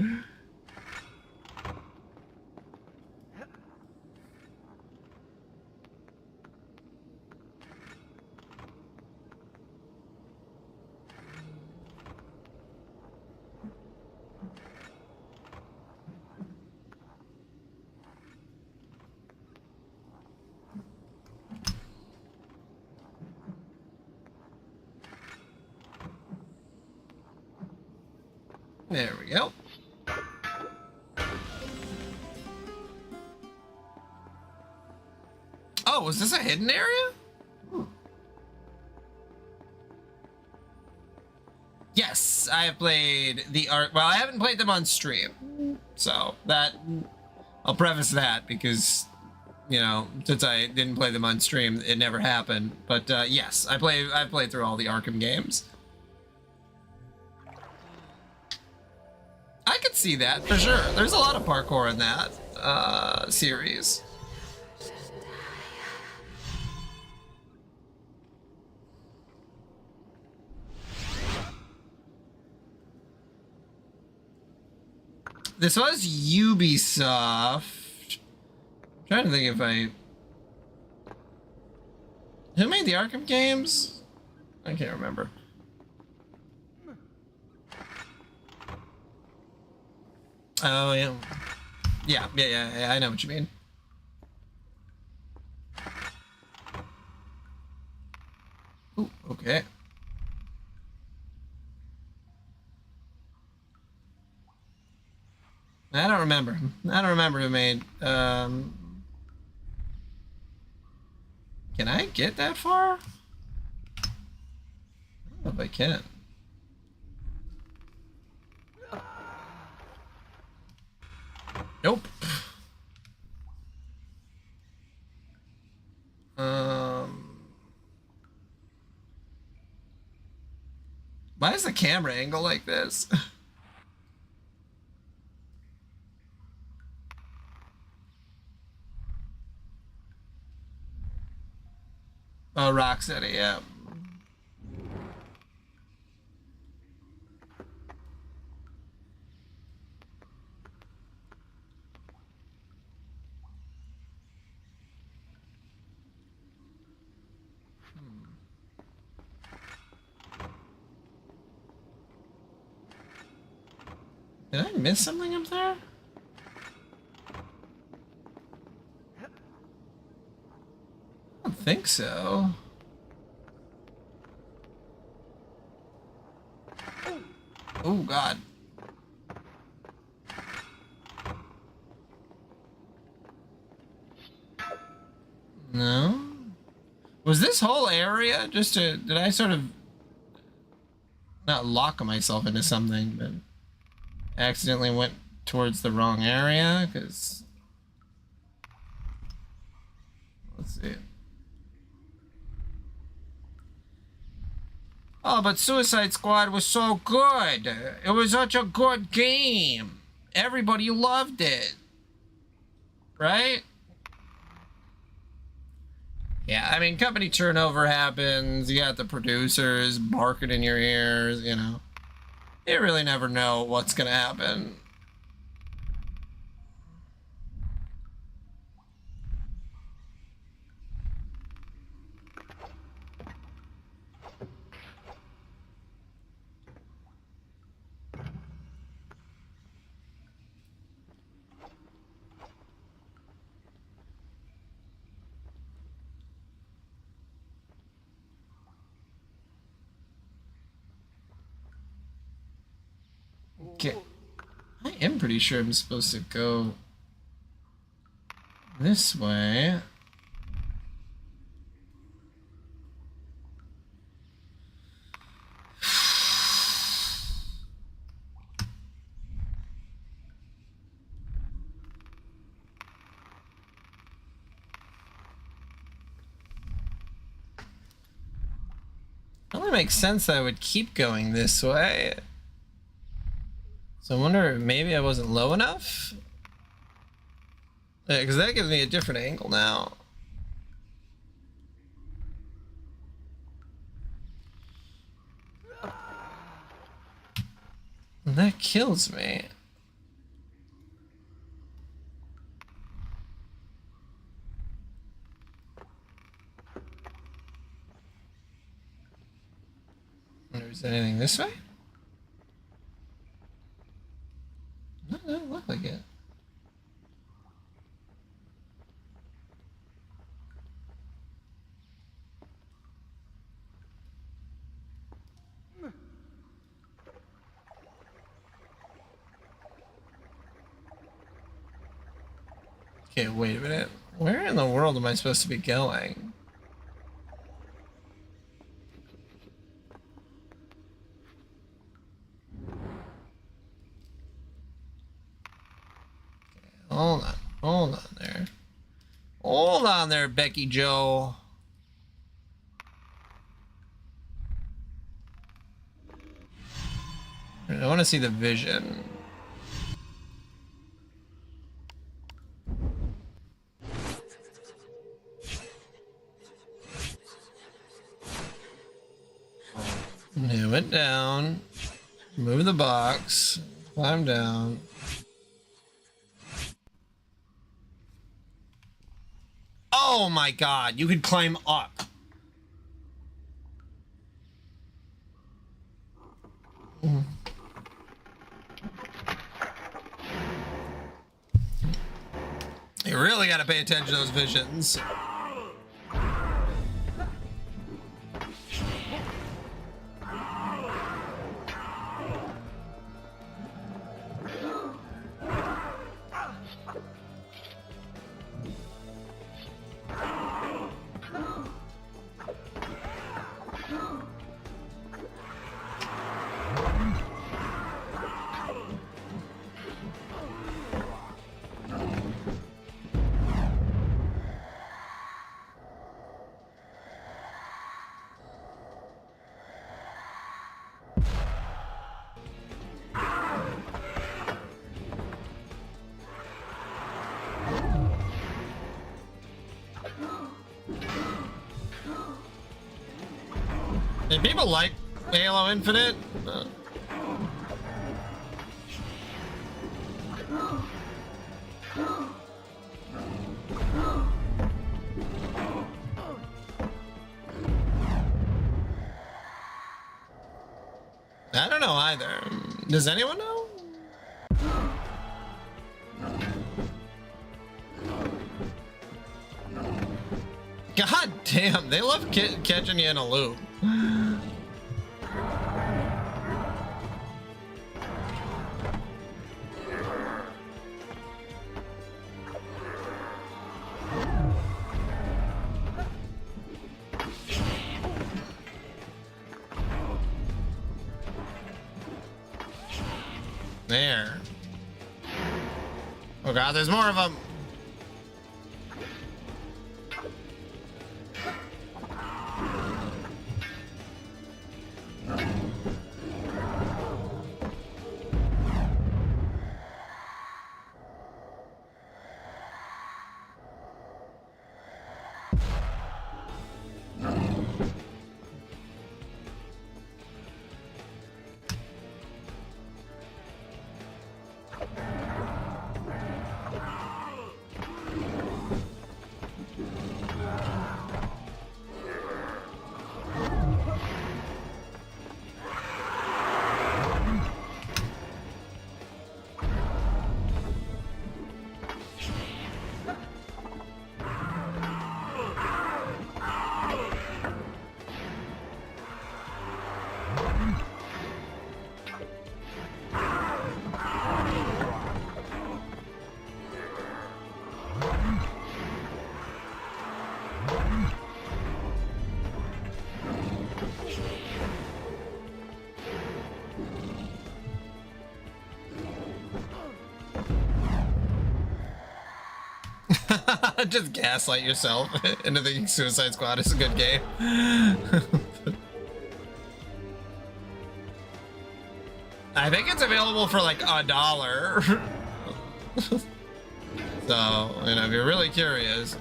There we go. Oh, was this a hidden area? Yes, I have played the art. Well, I haven't played them on stream, so that I'll preface that because, you know, since I didn't play them on stream, it never happened. But yes, I've played through all the Arkham games. I could see that for sure. There's a lot of parkour in that series. This was Ubisoft. I'm trying to think if who made the Arkham games? I can't remember. Oh, yeah. Yeah, I know what you mean. Ooh, okay. I don't remember who made, Can I get that far? I don't know if I can. Nope. Why is the camera angle like this? Oh, Rocksteady, yeah. Did I miss something up there? I don't think so. Oh, God. No? Was this whole area just a... Did I sort of... Not lock myself into something, but... accidentally went towards the wrong area? Because... Let's see. Oh, but Suicide Squad was so good. It was such a good game. Everybody loved it. Right? Yeah, I mean, company turnover happens. You got the producers barking in your ears, you know. You really never know what's gonna happen. Okay. I am pretty sure I'm supposed to go this way. It only makes sense that I would keep going this way. So I wonder if maybe I wasn't low enough? Because that gives me a different angle now. And that kills me. Is there anything this way? No, it doesn't look like it. Okay, wait a minute. Where in the world am I supposed to be going? Hold on there. Hold on there, Becky Joe. I want to see the vision. Okay, went down. Move the box. Climb down. Oh my God, you could climb up. You really got to pay attention to those visions. Did people like Halo Infinite? I don't know either. Does anyone know? Damn, they love catching you in a loop. There. Oh god, there's more of them. Just gaslight yourself into thinking Suicide Squad is a good game. I think it's available for like $1. So, you know, if you're really curious.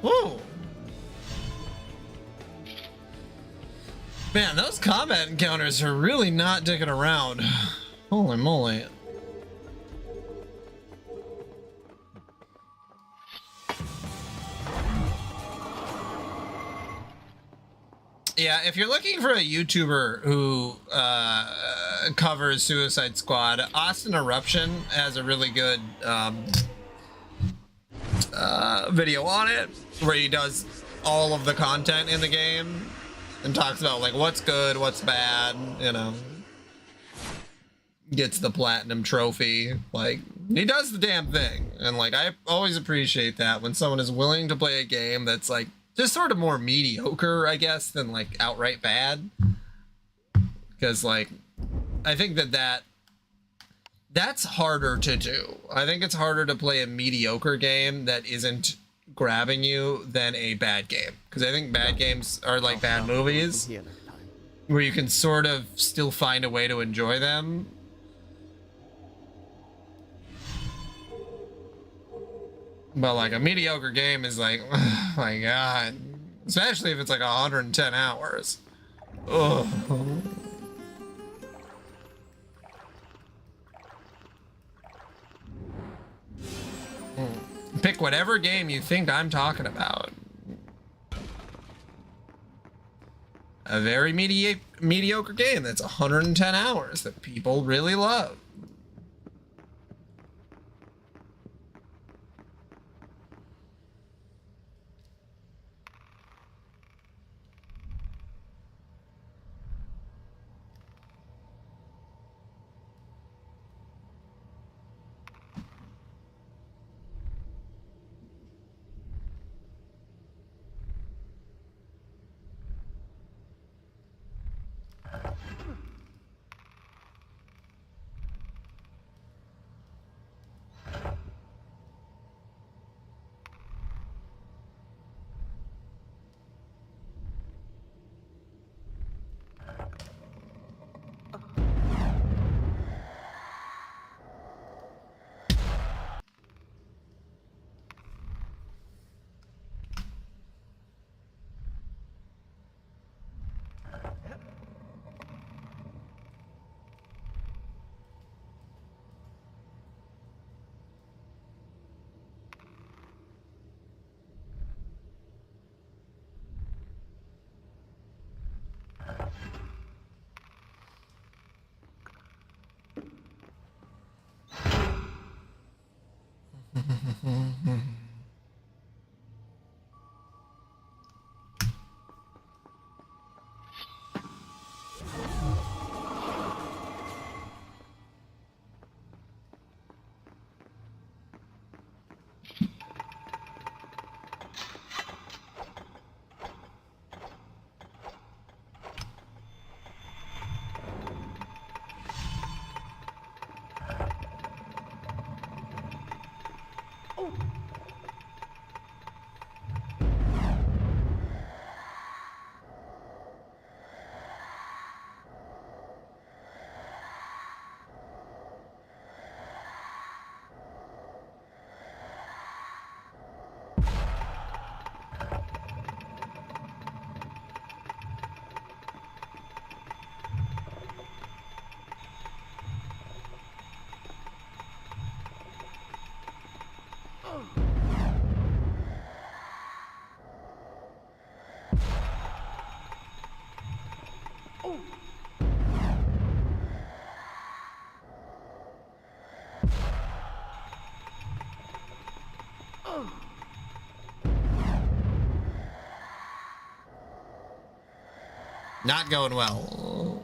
Whoa. Man, those combat encounters are really not dicking around. Holy moly. Yeah, if you're looking for a YouTuber who covers Suicide Squad, Austin Eruption has a really good video on it where he does all of the content in the game and talks about like what's good, what's bad, you know, gets the platinum trophy. Like, he does the damn thing, and like I always appreciate that when someone is willing to play a game that's like just sort of more mediocre, I guess, than like outright bad, because like I think that's harder to do. I think it's harder to play a mediocre game that isn't grabbing you than a bad game, because I think bad games are like bad movies where you can sort of still find a way to enjoy them. But like a mediocre game is like, oh my god, especially if it's like 110 hours. Ugh. Pick whatever game you think I'm talking about. A very mediocre game that's 110 hours that people really love. Not going well.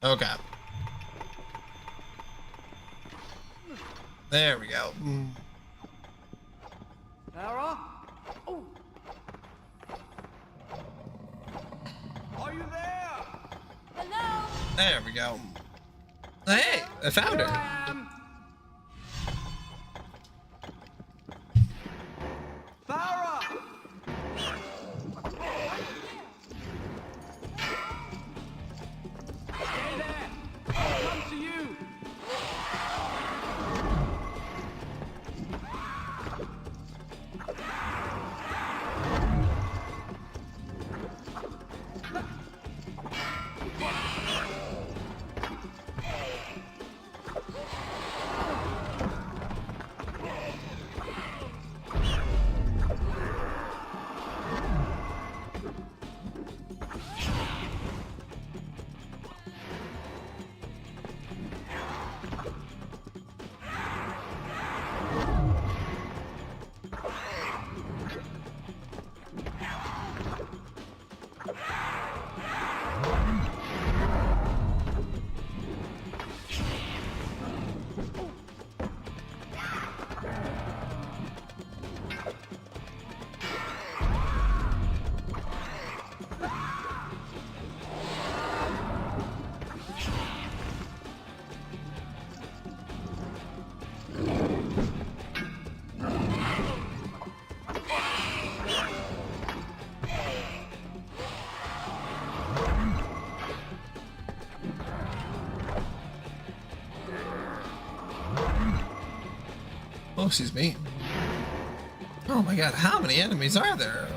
Okay. There we go. Farah? Oh. Are you there? Hello? There we go. Hey, I found Here her. I am. Farah! Stay there. I'll come to you. Oh, excuse me. Oh my god, how many enemies are there?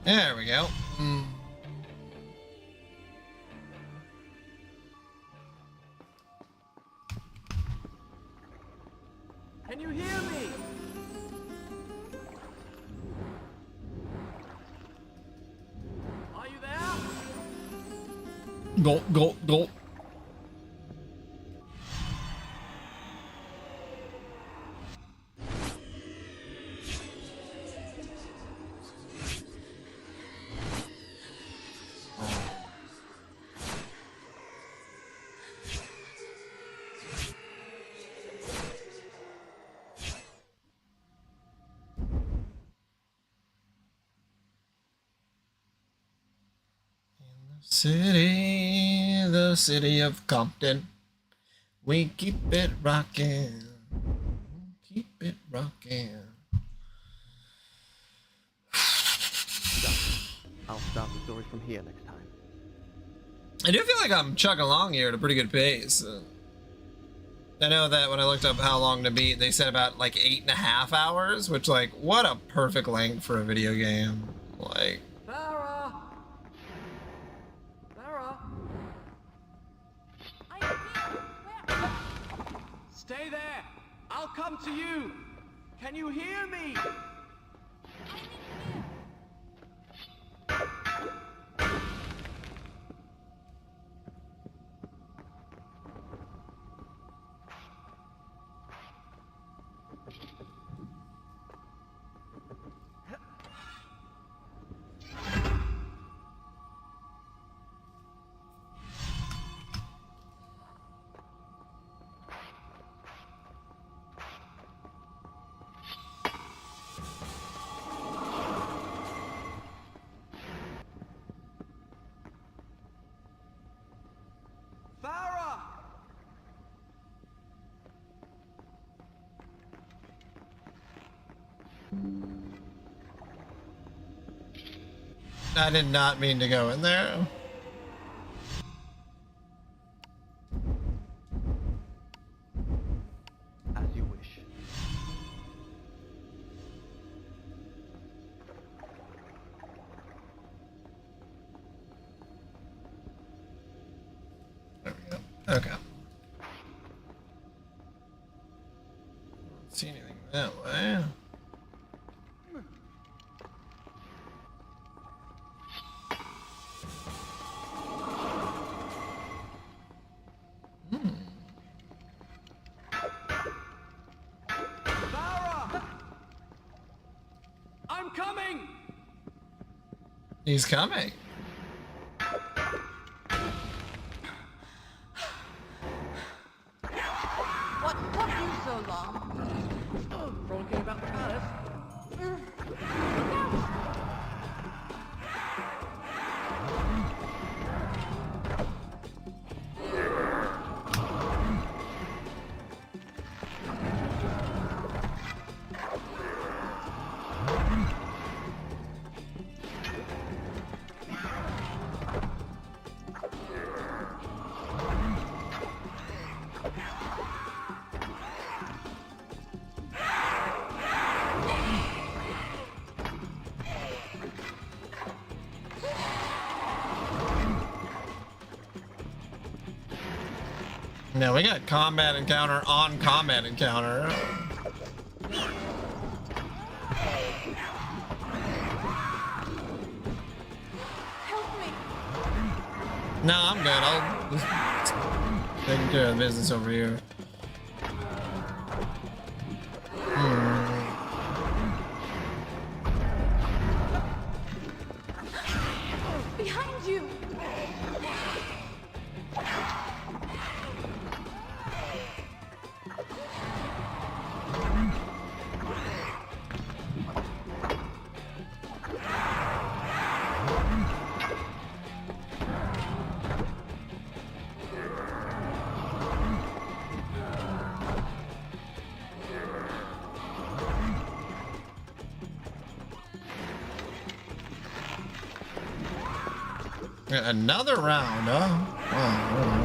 There we go. Can you hear me? Are you there? Go, go, go. The city of Compton. We keep it rocking. Keep it rocking. I'll start the story from here next time. I do feel like I'm chugging along here at a pretty good pace. I know that when I looked up how long to beat, they said about like 8.5 hours, which, like, what a perfect length for a video game. Like, Farah! Farah! I'm here. Where? Stay there! I'll come to you! Can you hear me? I'm in here. I did not mean to go in there. As you wish. There we go. Okay. Don't see anything that way. I'm coming! He's coming. What took you so long? Oh, frolicking about the palace. Now we got combat encounter on combat encounter. Help me. No, I'm good. I'll just taking care of the business over here. Behind you. Another round, huh? Wow.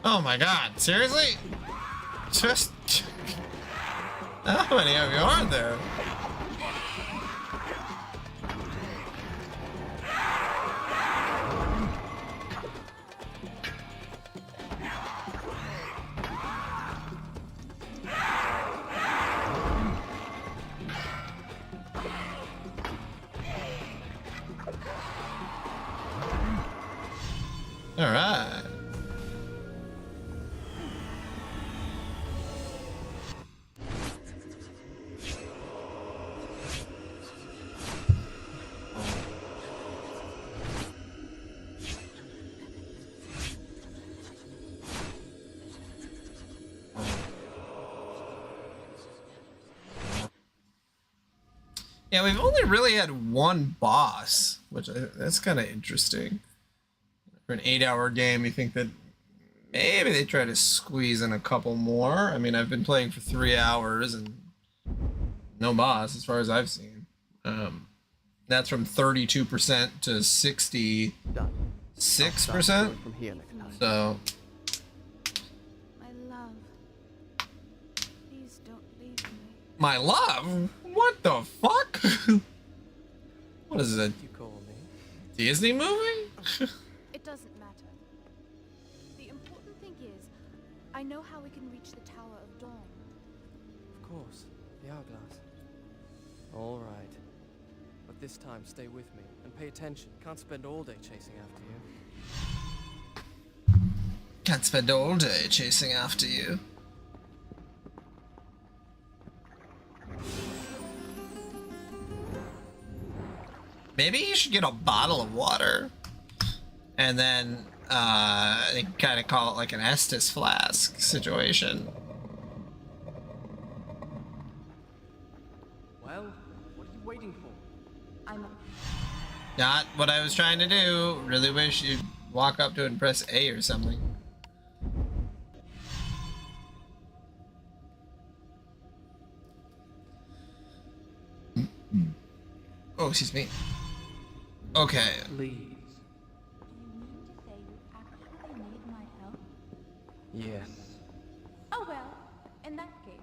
Oh my god, seriously? Just... How many of you are there? Alright. Yeah, we've only really had one boss, which that's kind of interesting. For an 8-hour game, you think that maybe they try to squeeze in a couple more. I mean, I've been playing for 3 hours and no boss as far as I've seen. That's from 32% to 66%. From here next time. So, My love, please don't leave me. my love? What the fuck? What is it? You call me? Disney movie? It doesn't matter. The important thing is, I know how we can reach the Tower of Dawn. Of course, the hourglass. All right. But this time, stay with me and pay attention. Can't spend all day chasing after you. Can't spend all day chasing after you. Maybe you should get a bottle of water. And then they kind of call it like an Estus flask situation. Well, what are you waiting for? I'm. Not what I was trying to do. Really wish you'd walk up to it and press A or something. Oh, excuse me. Okay. Please. Do you mean to say you actually need my help? Yes. Oh well, in that case.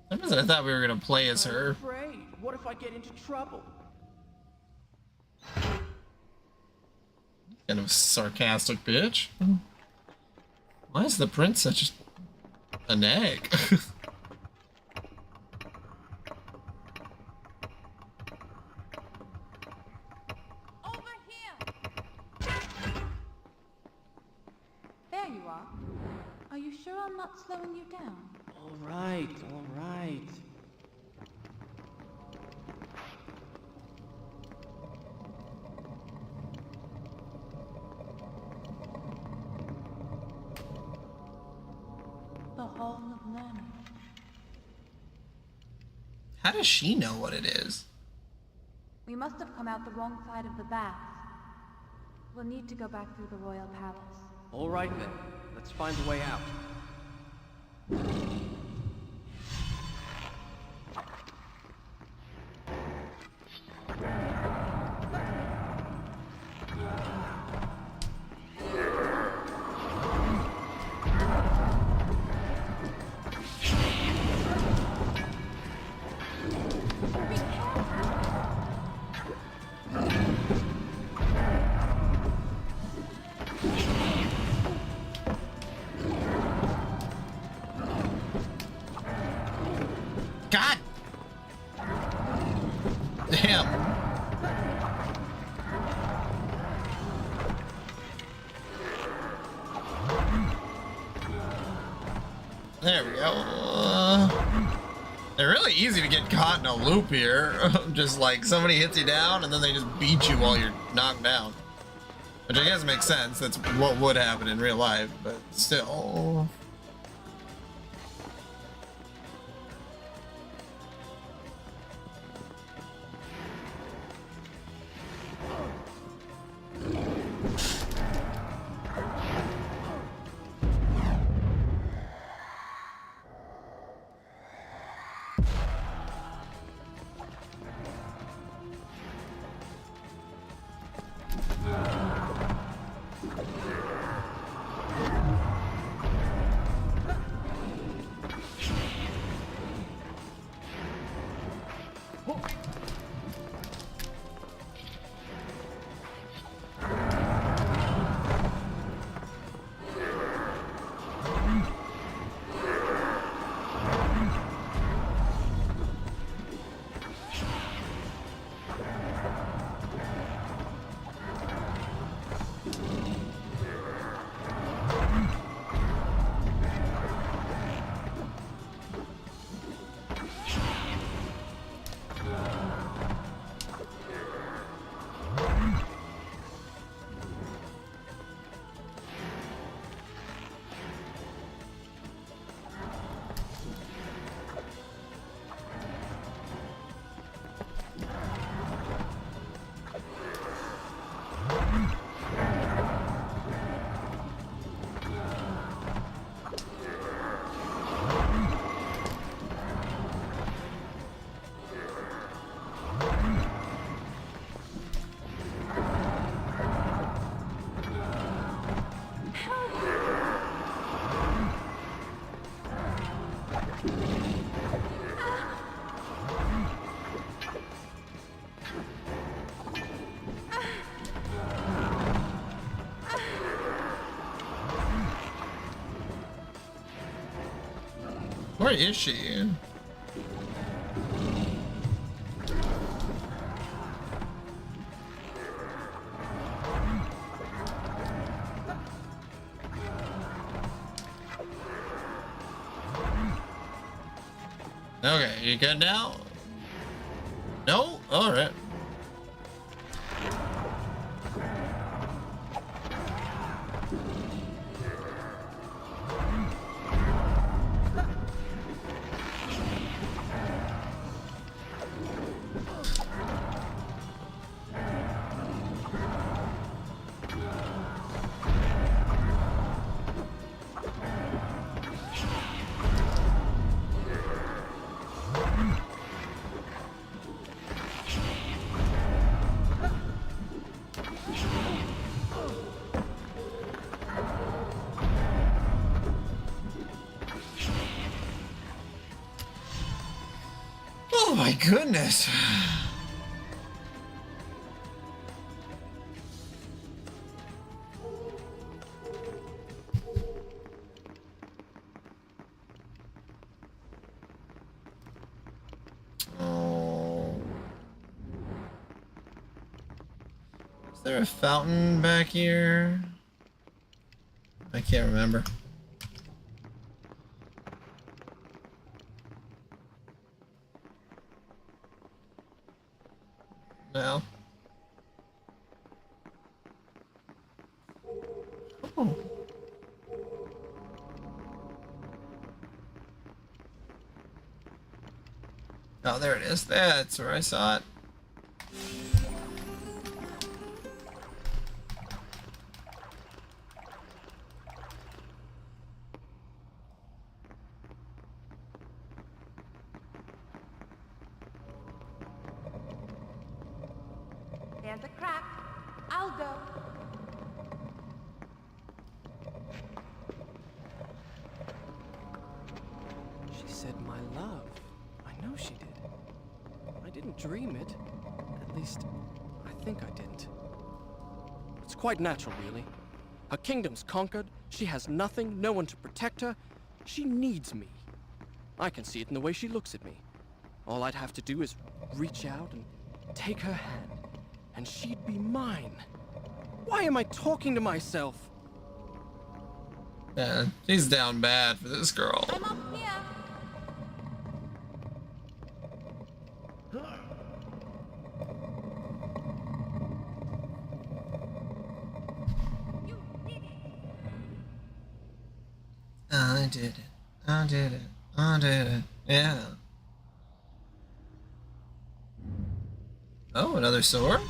For some reason I thought we were gonna play as her. Afraid. What if I get into trouble? Kind of sarcastic bitch. Why is the prince such a nag? Over here! There you are. Are you sure I'm not slowing you down? All right, all right. The Hall of Learning. How does she know what it is? We must have come out the wrong side of the baths. We'll need to go back through the royal palace. All right then. Let's find a way out. God! Damn. There we go. They're really easy to get caught in a loop here. Just like somebody hits you down and then they just beat you while you're knocked down. Which I guess makes sense. That's what would happen in real life, but still. Where is she? Okay, you good now? No? Alright. Oh my goodness. Oh. Is there a fountain back here? I can't remember. No. Oh. Oh, there it is. That's where I saw it. There's a crack. I'll go. She said my love. I know she did. I didn't dream it. At least, I think I didn't. It's quite natural, really. Her kingdom's conquered, she has nothing, no one to protect her. She needs me. I can see it in the way she looks at me. All I'd have to do is reach out and take her hand, and she'd be mine. Why am I talking to myself? Yeah, she's down bad for this girl. I'm up here. You did it. I did it. I did it. I did it. Yeah. Oh, another sword?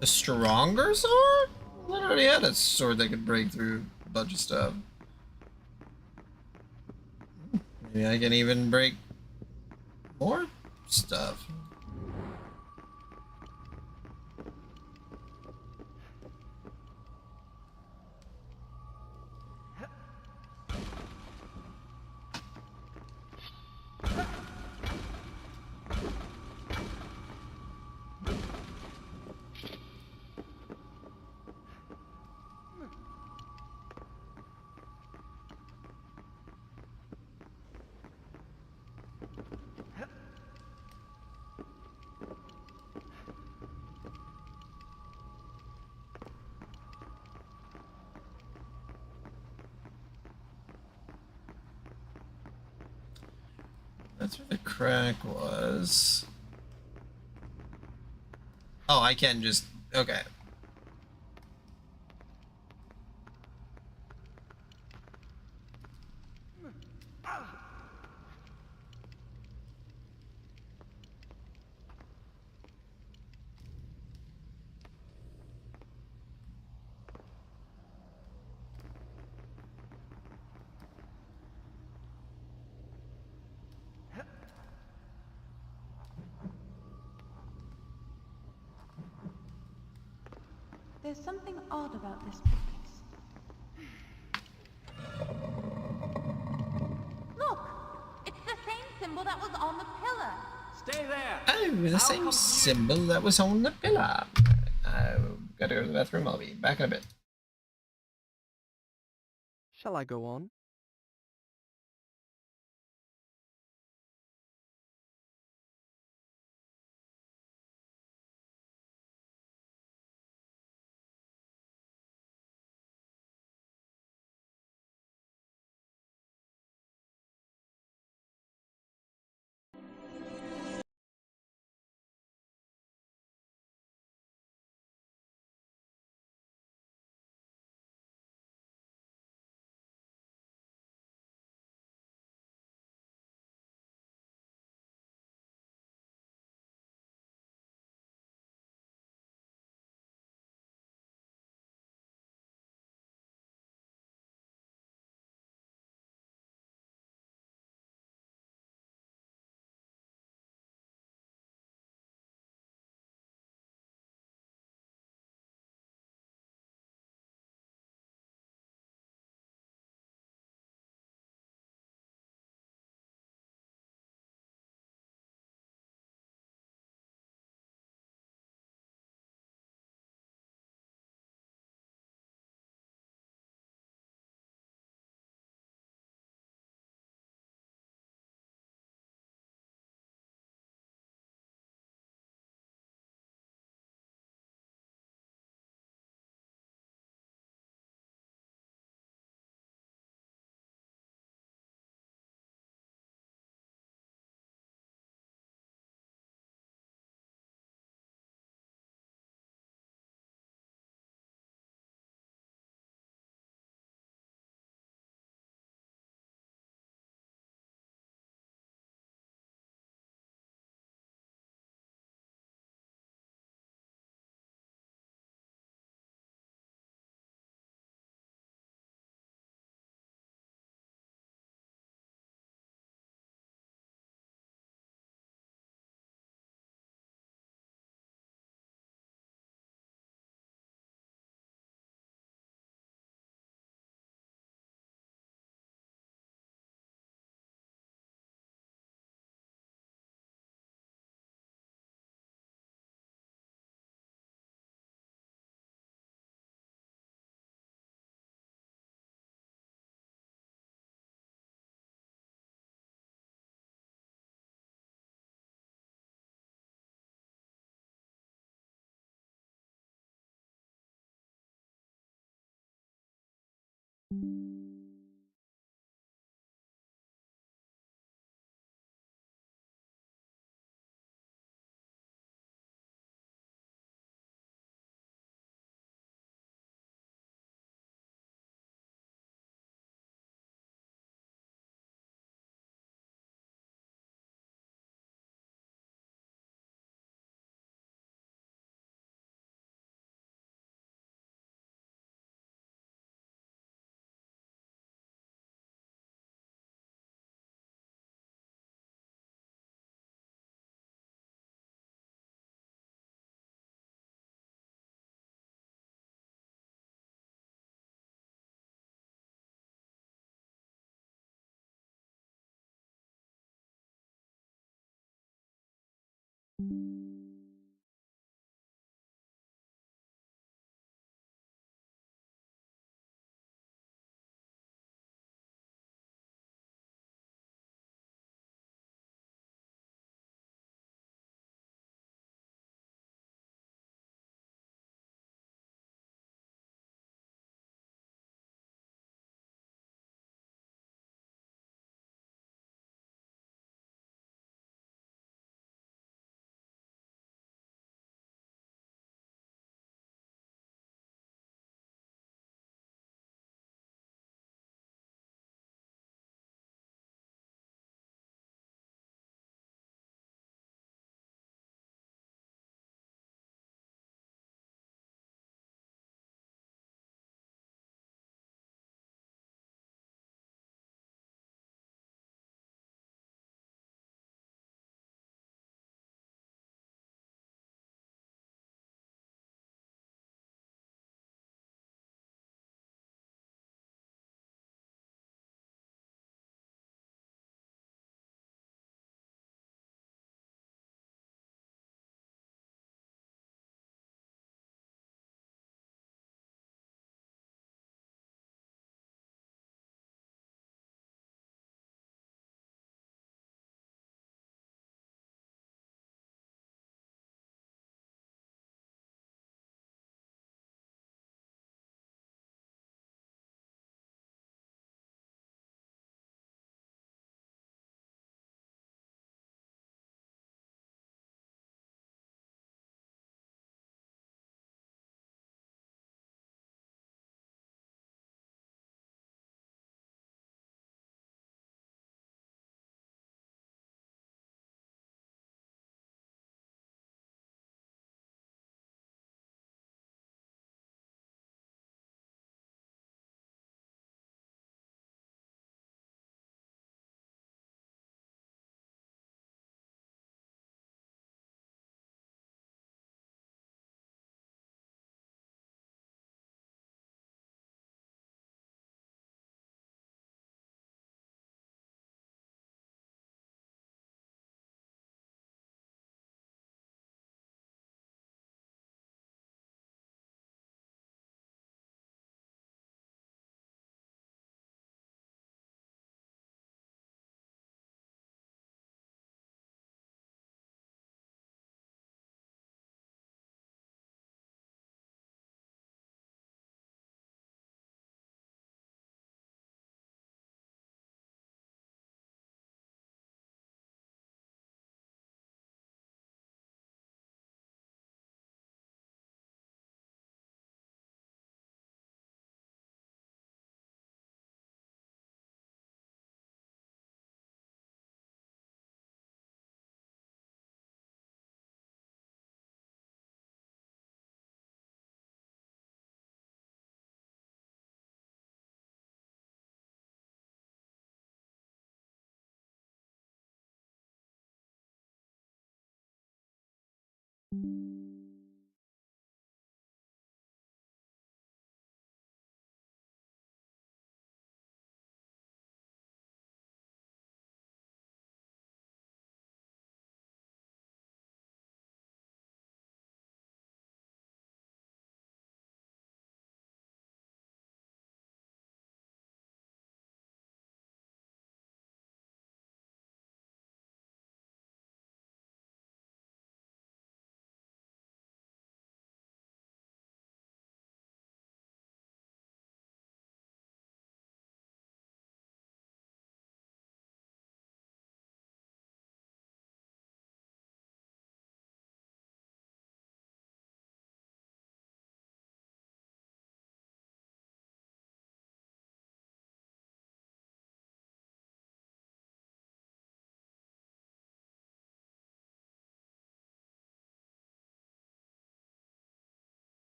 A stronger sword? I already had a sword that could break through a bunch of stuff. Maybe I can even break more stuff. That's where the crack was. Oh, I can just... Okay. There's something odd about this bookcase. Look! It's the same symbol that was on the pillar. Stay there. Oh, the same symbol that was on the pillar. I've got to go to the bathroom. I'll be back in a bit. Shall I go on?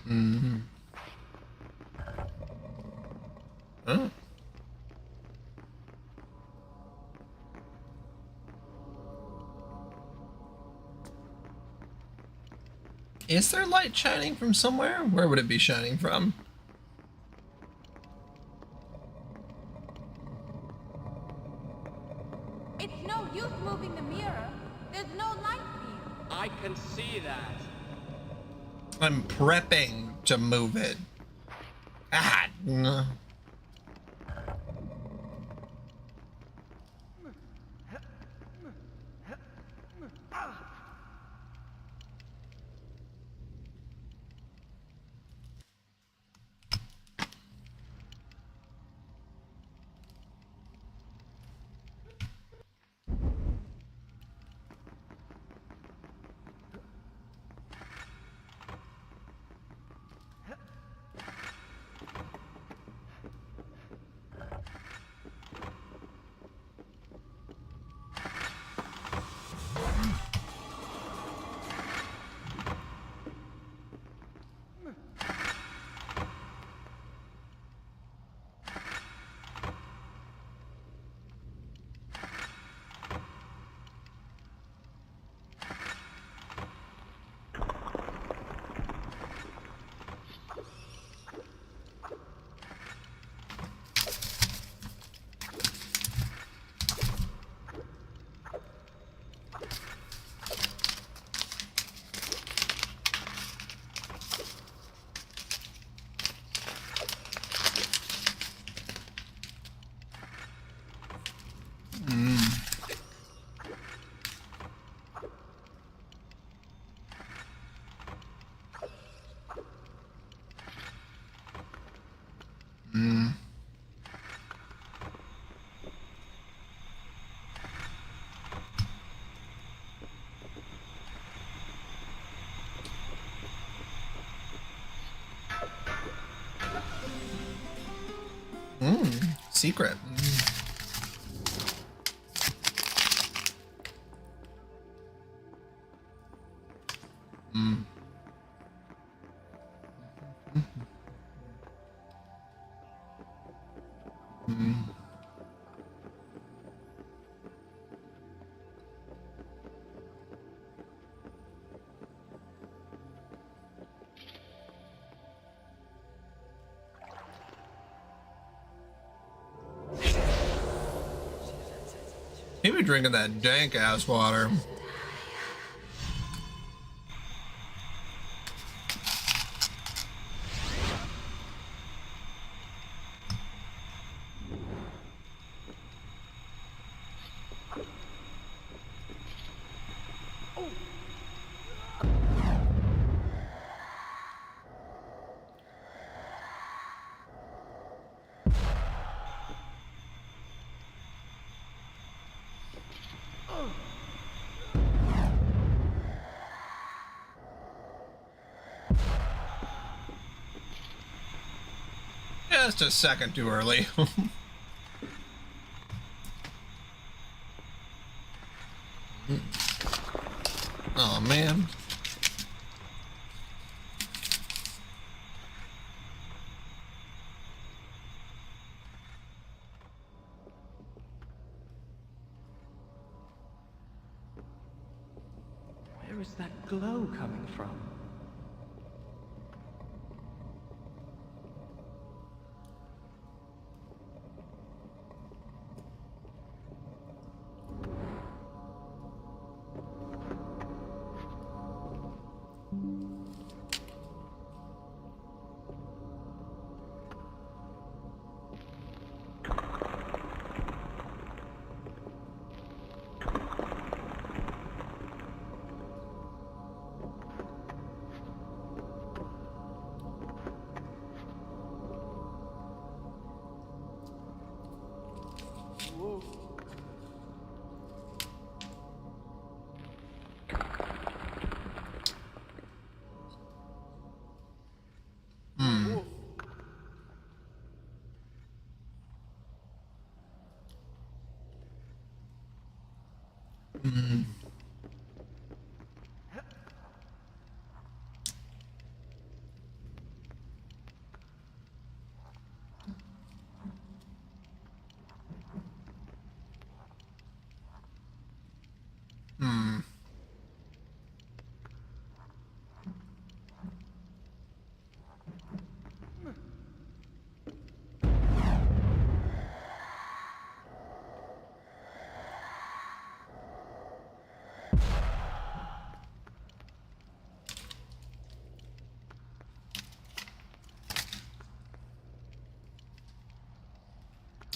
Mm-hmm. Huh? Is there light shining from somewhere? Where would it be shining from? It's no use moving the mirror. There's no light beam. I can see that. I'm prepping to move it. Ah! Secret. He be drinking that dank ass water. Just a second too early. Oh man. Where is that glow coming from?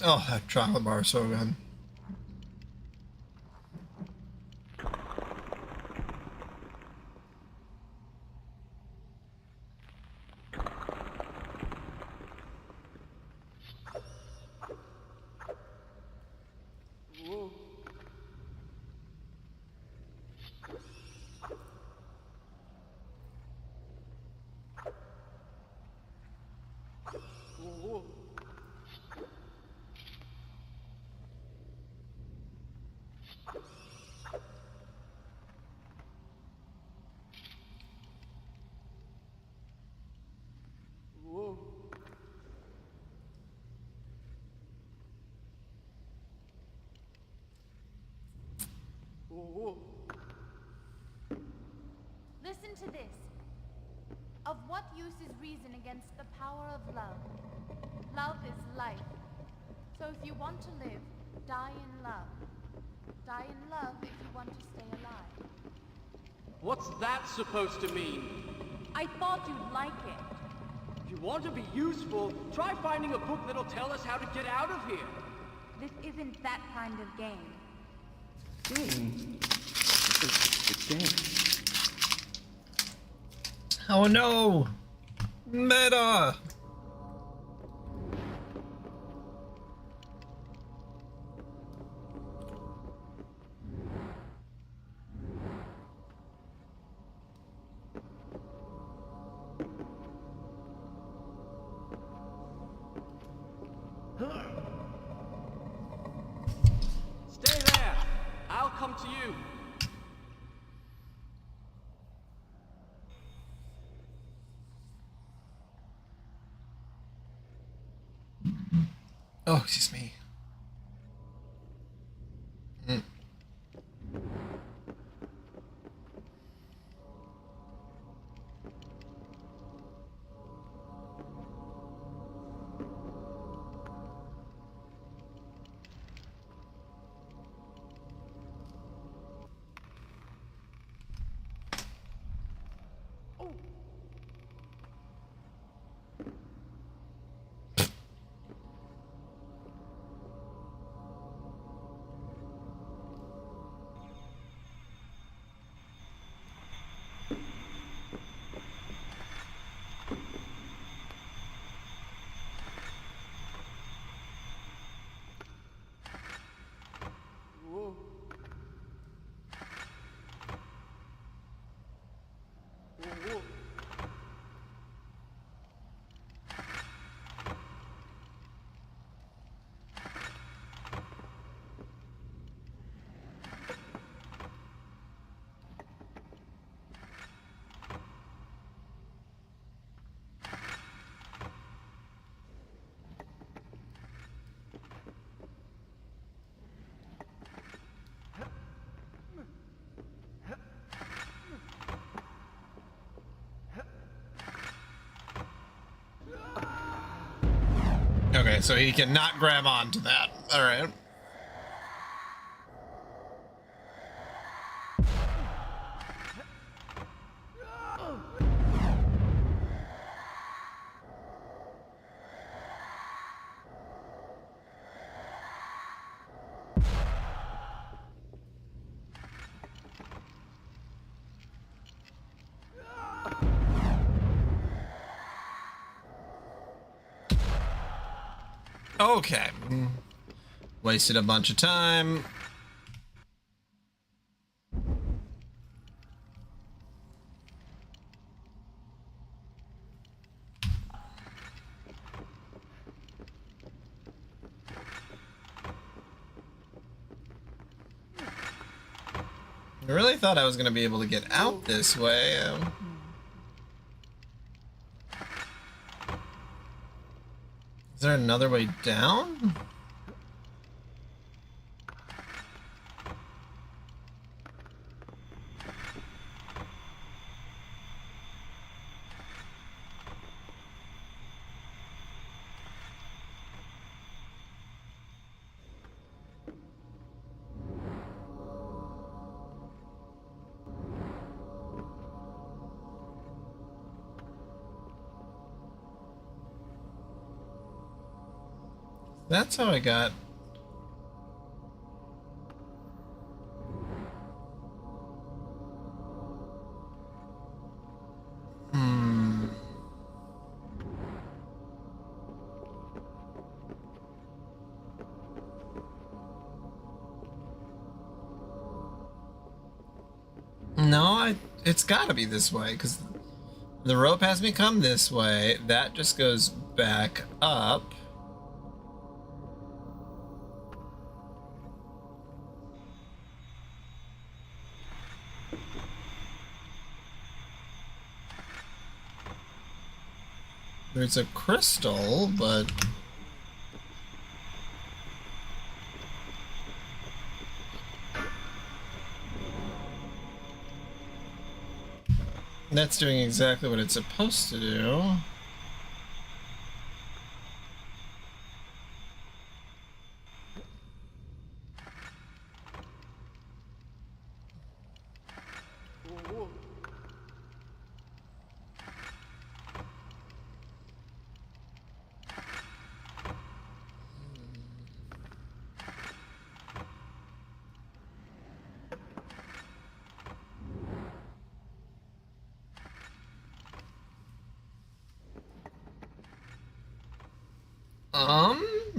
Oh, that chocolate bar is so good. Listen to this. Of what use is reason against the power of love? Love is life. So if you want to live, die in love. Die in love if you want to stay alive. What's that supposed to mean? I thought you'd like it. If you want to be useful, try finding a book that'll tell us how to get out of here. This isn't that kind of game. Game? It's a game. Oh no! Meta! Stay there. I'll come to you. Oh, excuse me. Okay, so he cannot grab onto that. All right. Okay. Wasted a bunch of time. I really thought I was going to be able to get out this way. Is there another way down? That's how I got... No, it's gotta be this way, because the rope has me come this way. That just goes back up. There's a crystal, but... that's doing exactly what it's supposed to do.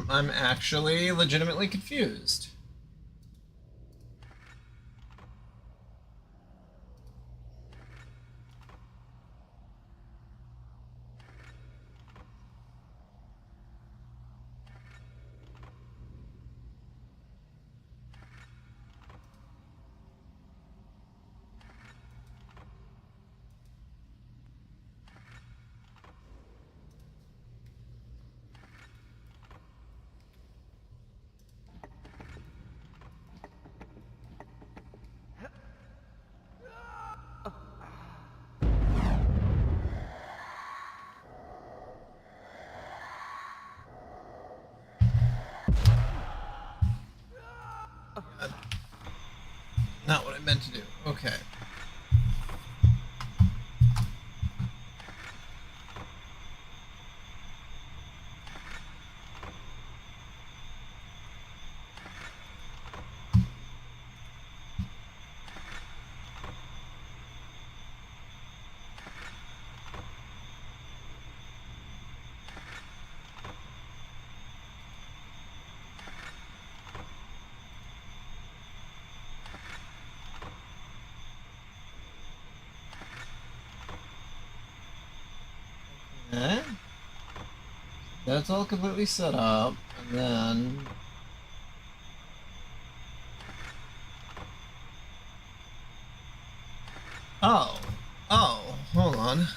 I'm actually legitimately confused. Not what I meant to do. Okay. Okay. That's all completely set up, and then... oh. Oh, hold on.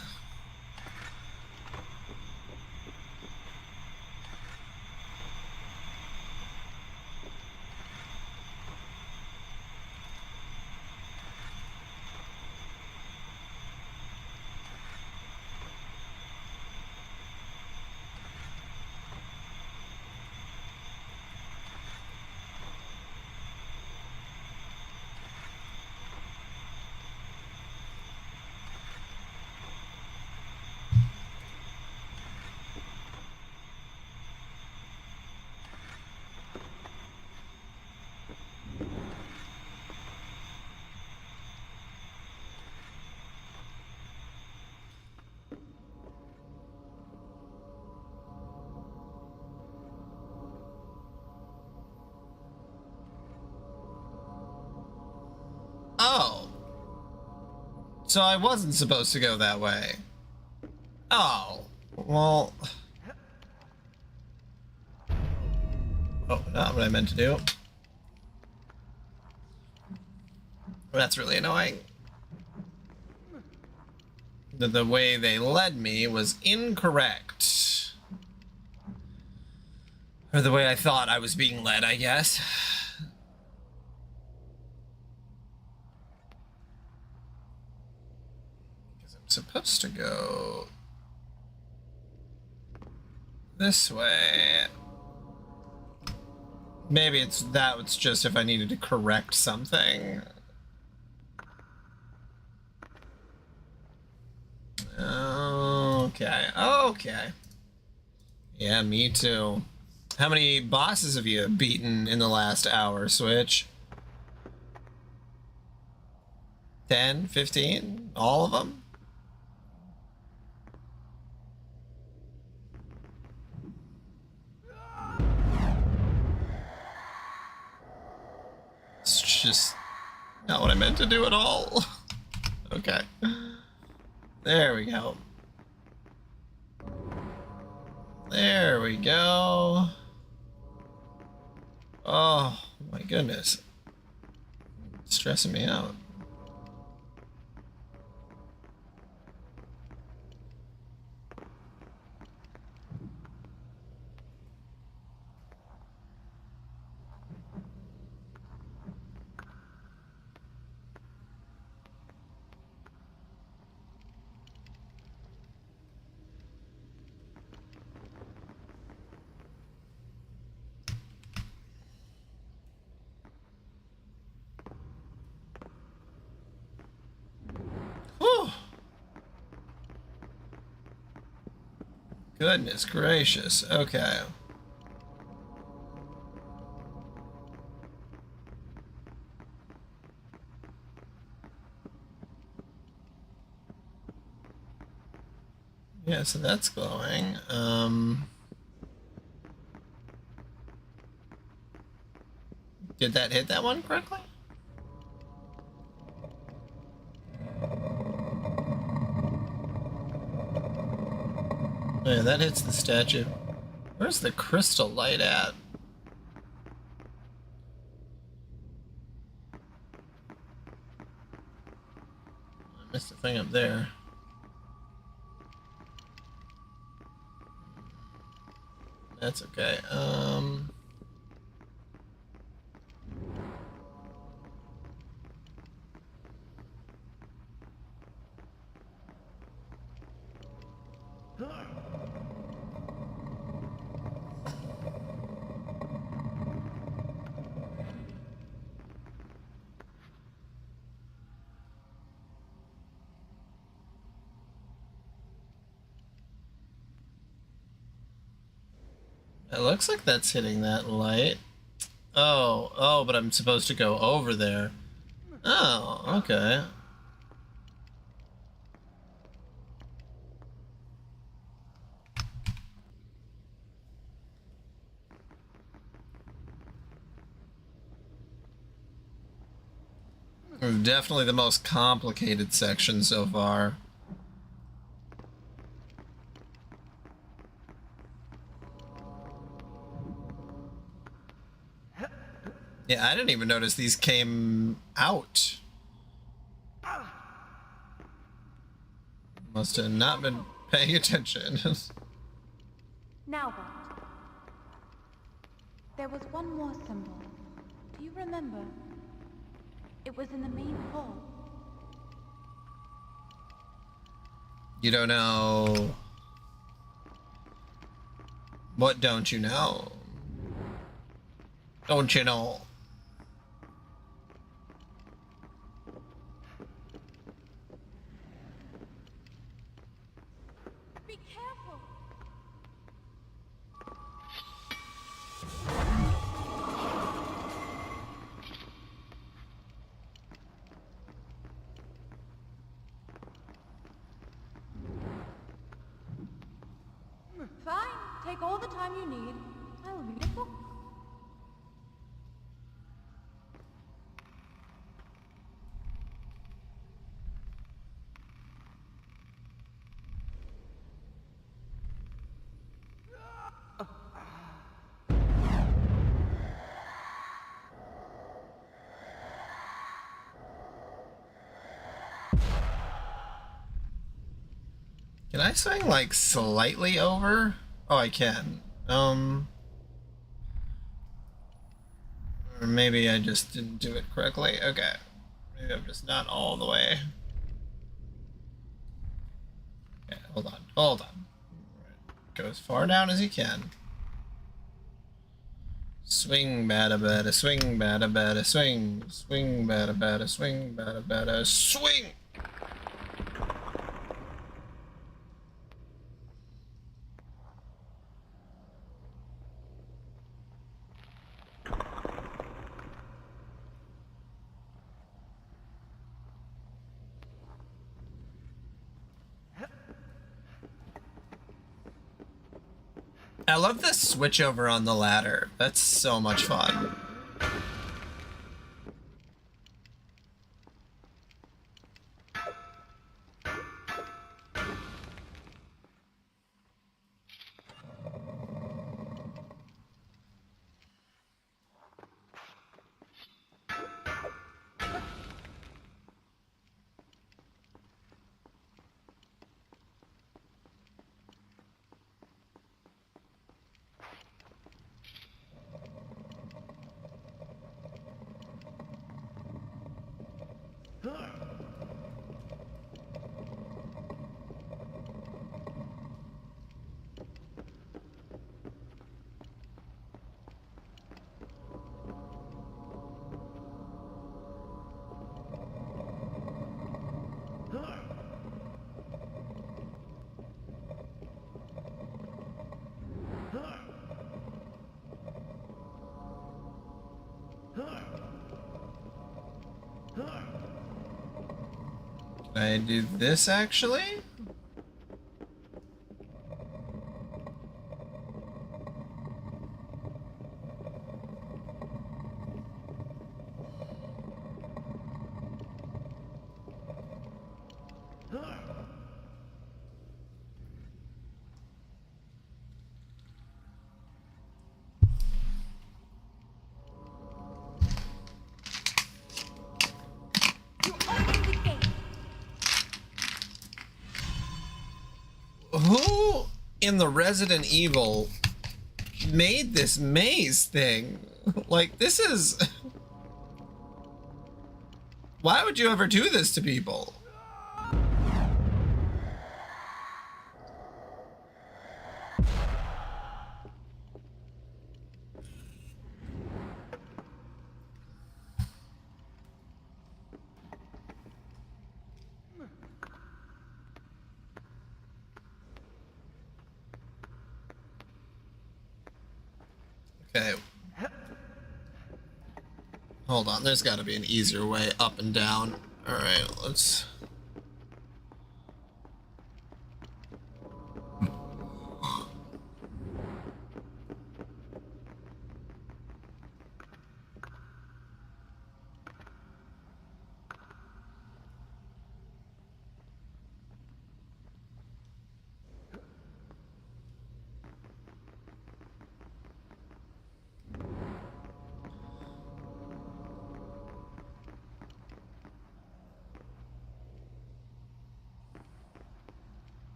Oh. So I wasn't supposed to go that way. Oh. Well... oh, not what I meant to do. That's really annoying. The way they led me was incorrect. Or the way I thought I was being led, I guess. Because I'm supposed to go this way. Maybe it's just if I needed to correct something. Okay, okay. Yeah, me too. How many bosses have you beaten in the last hour, Switch? 10, 15? All of them? It's just not what I meant to do at all. Okay. There we go. There we go. Oh my goodness. It's stressing me out. Whew. Goodness gracious. Okay. Yeah, so that's glowing. Did that hit that one correctly? Oh, yeah, that hits the statue. Where's the crystal light at? I missed a thing up there. That's okay. It looks like that's hitting that light. Oh, but I'm supposed to go over there. Oh, okay. Definitely the most complicated section so far. Yeah, I didn't even notice these came out. Must have not been paying attention. Now what? There was one more symbol. Do you remember? It was in the main hall. You don't know. What don't you know? Don't you know? Be careful! Fine, take all the time you need. I'll read a book. Can I swing like slightly over? Oh, I can. Or maybe I just didn't do it correctly. Okay. Maybe I'm just not all the way. Okay, hold on. Hold on. Go as far down as you can. Swing, bada, bada, swing, bada, bada, swing. Swing, bada, bada, swing, bada, bada, swing! I love the switch over on the ladder. That's so much fun. Can I do this actually? Who in the Resident Evil made this maze thing? Like, this is... Why would you ever do this to people? Okay. Hold on, there's got to be an easier way up and down. Alright, let's...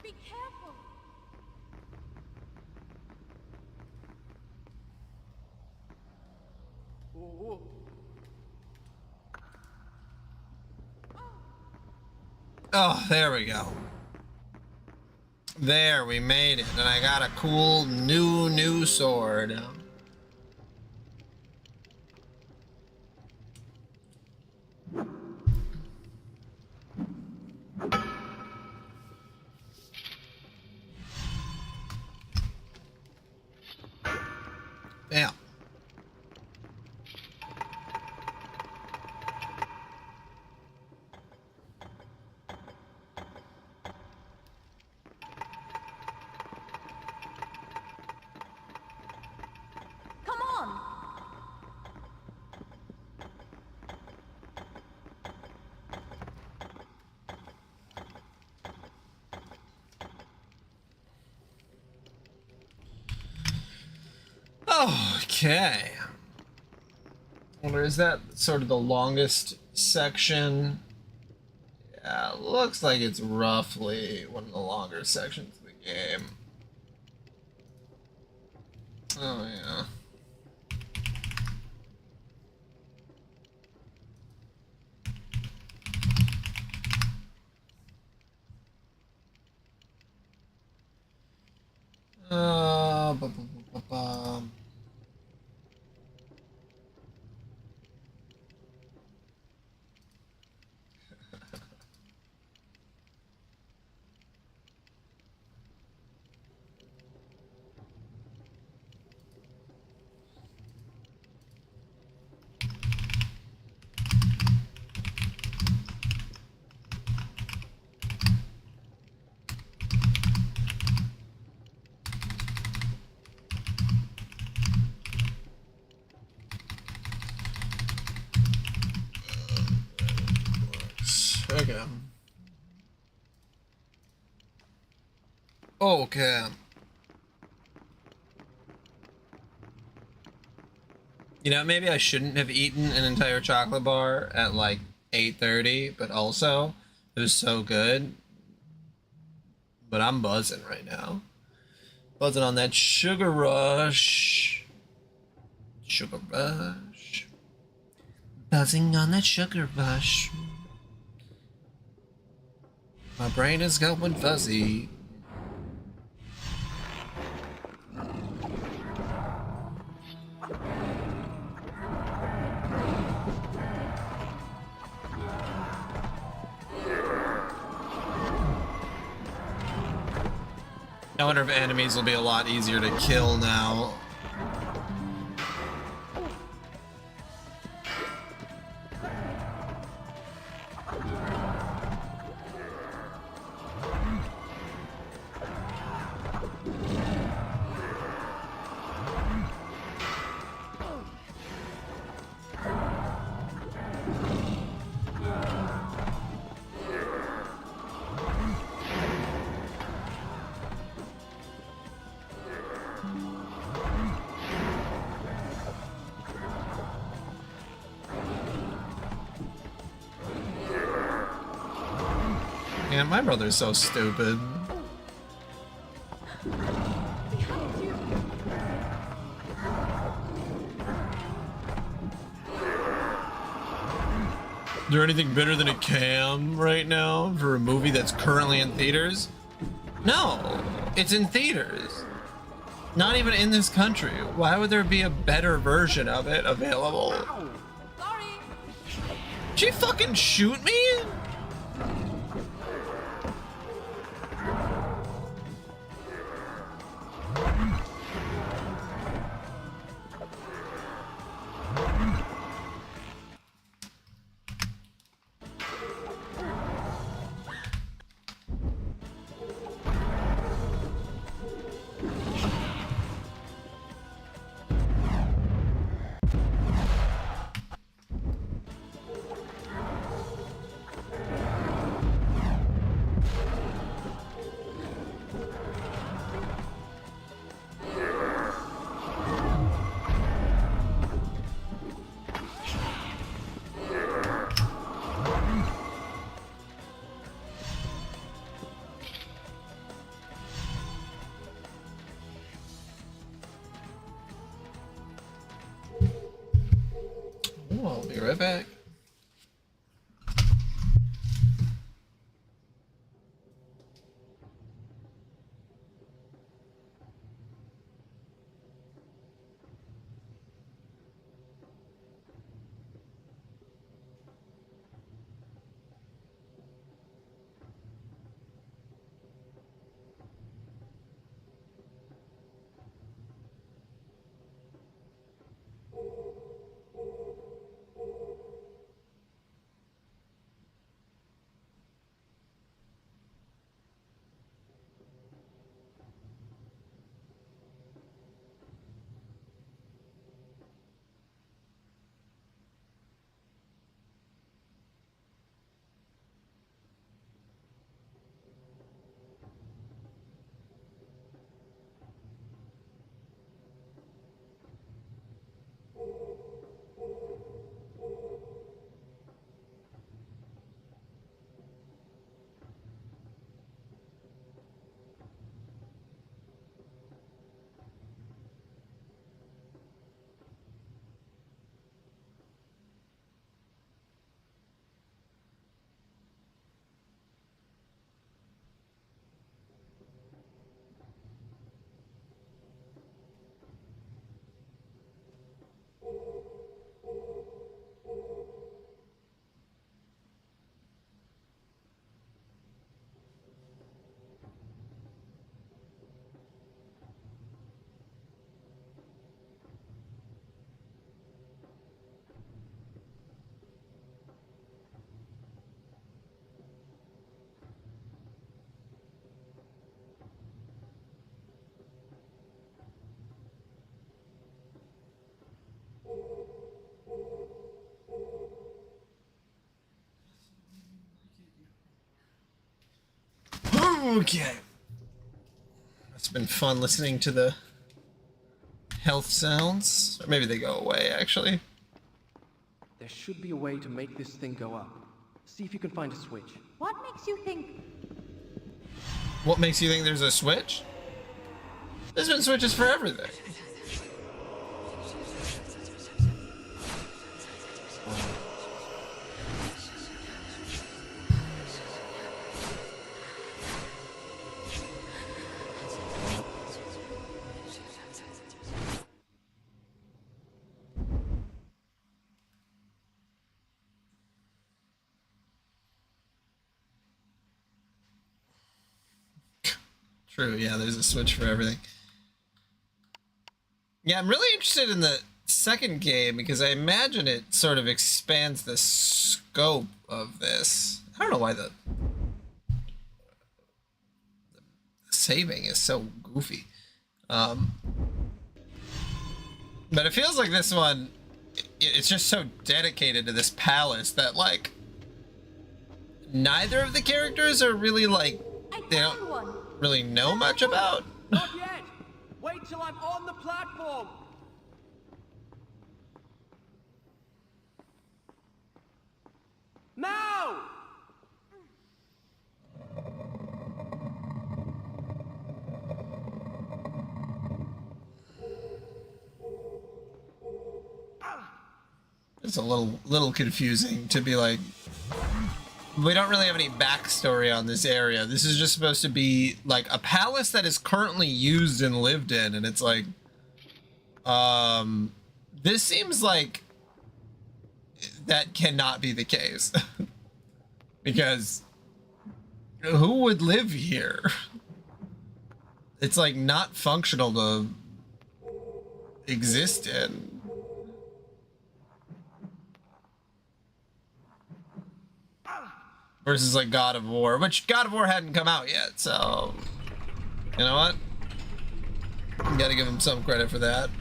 Be careful. Whoa. Oh, there we go. There, we made it. And I got a cool new sword. Yeah. Come on! Okay. Or is that sort of the longest section? Yeah, looks like it's roughly one of the longer sections of the game. Oh, yeah. Ba, ba, ba, ba, ba. Okay. Okay. You know, maybe I shouldn't have eaten an entire chocolate bar at like 8:30, but also it was so good. But I'm buzzing right now. Buzzing on that sugar rush. Sugar rush. Buzzing on that sugar rush. My brain is going fuzzy. I wonder if enemies will be a lot easier to kill now. Man, my brother's so stupid. Is there anything better than a cam right now for a movie that's currently in theaters? No, it's in theaters. Not even in this country. Why would there be a better version of it available? Sorry. Did she fucking shoot me? Ooh, I'll be right back. Okay. It's been fun listening to the health sounds. Or maybe they go away, actually. There should be a way to make this thing go up. See if you can find a switch. What makes you think? What makes you think there's a switch? There's been switches for everything. True, yeah, there's a switch for everything. Yeah, I'm really interested in the second game because I imagine it sort of expands the scope of this. I don't know why the saving is so goofy. But it feels like this one, it's just so dedicated to this palace that, like, neither of the characters are really, like, they don't really know much about. Not yet! Wait till I'm on the platform! Now! It's a little confusing to be like, we don't really have any backstory on this area. This is just supposed to be like a palace that is currently used and lived in, and it's like, this seems like that cannot be the case. Because who would live here? It's like not functional to exist in. Versus like God of War, which God of War hadn't come out yet, so you know what? You gotta give him some credit for that.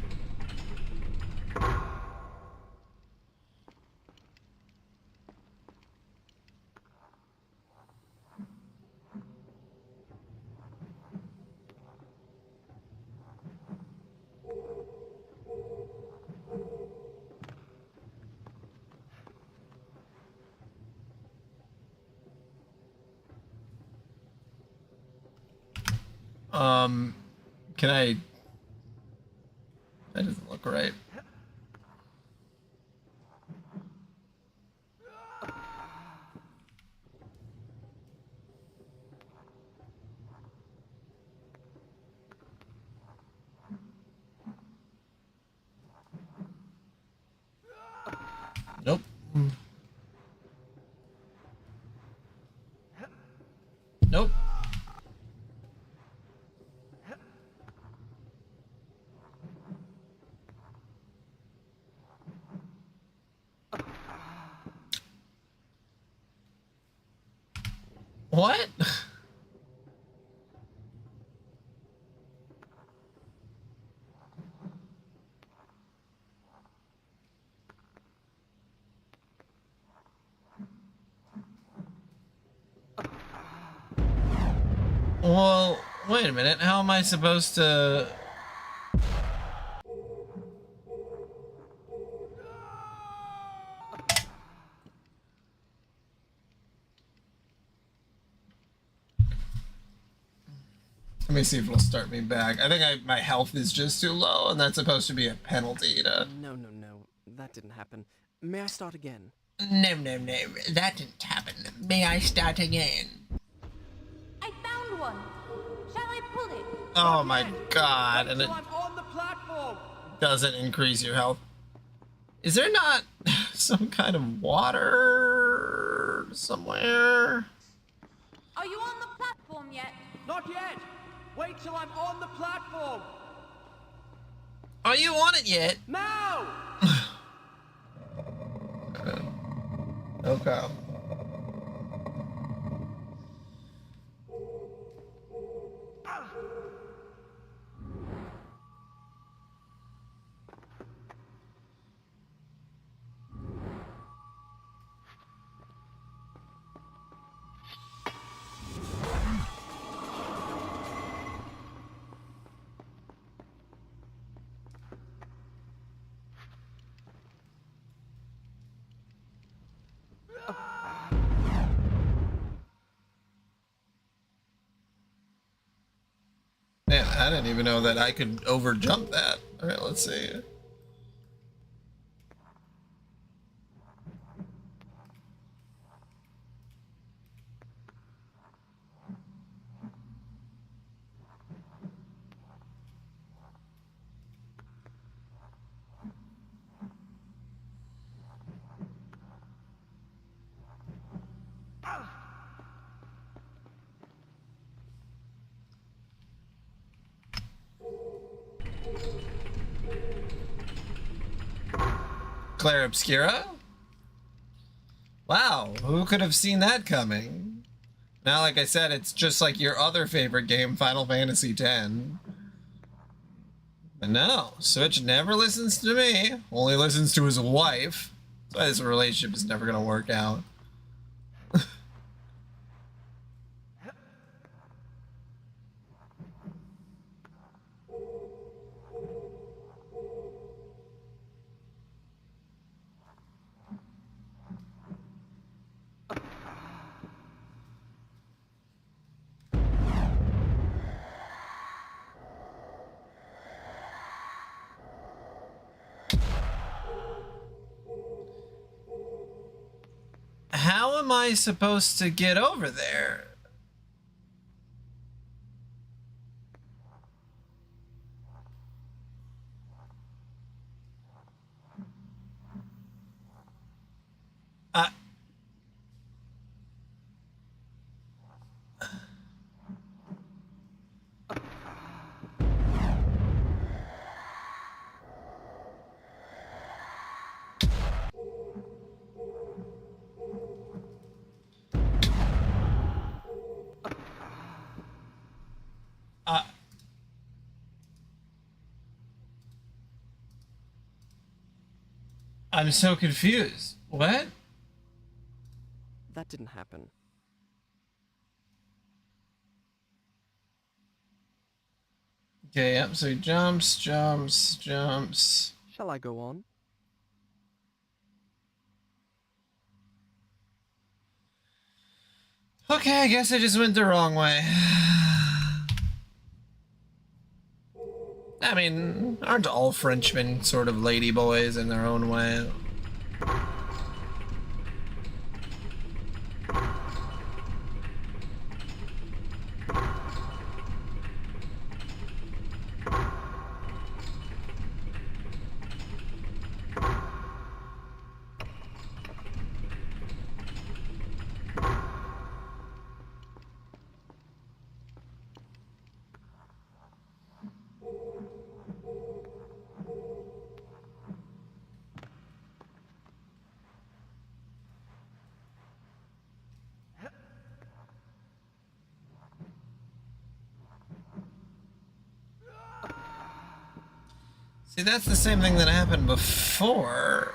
Can I? That doesn't look right. Nope. Nope. What? Well, wait a minute. How am I supposed to... Let me see if it'll start me back. I think my health is just too low, and that's supposed to be a penalty to... No. That didn't happen. May I start again? No. That didn't happen. May I start again? I found one. Shall I pull it? Oh my god, and it I'm on the platform! doesn't increase your health. Is there not some kind of water somewhere? Are you on the platform yet? Not yet! Wait till I'm on the platform! Are you on it yet? Now! Okay. I didn't even know that I could over jump that. All right, let's see. Claire Obscura? Wow, who could have seen that coming? Now, like I said, it's just like your other favorite game, Final Fantasy X. But no, Switch never listens to me, only listens to his wife. That's why this relationship is never gonna work out. How am I supposed to get over there? I'm so confused. What? That didn't happen. Okay, yep, so he jumps. Shall I go on? Okay, I guess I just went the wrong way. I mean, aren't all Frenchmen sort of ladyboys in their own way? See, that's the same thing that happened before.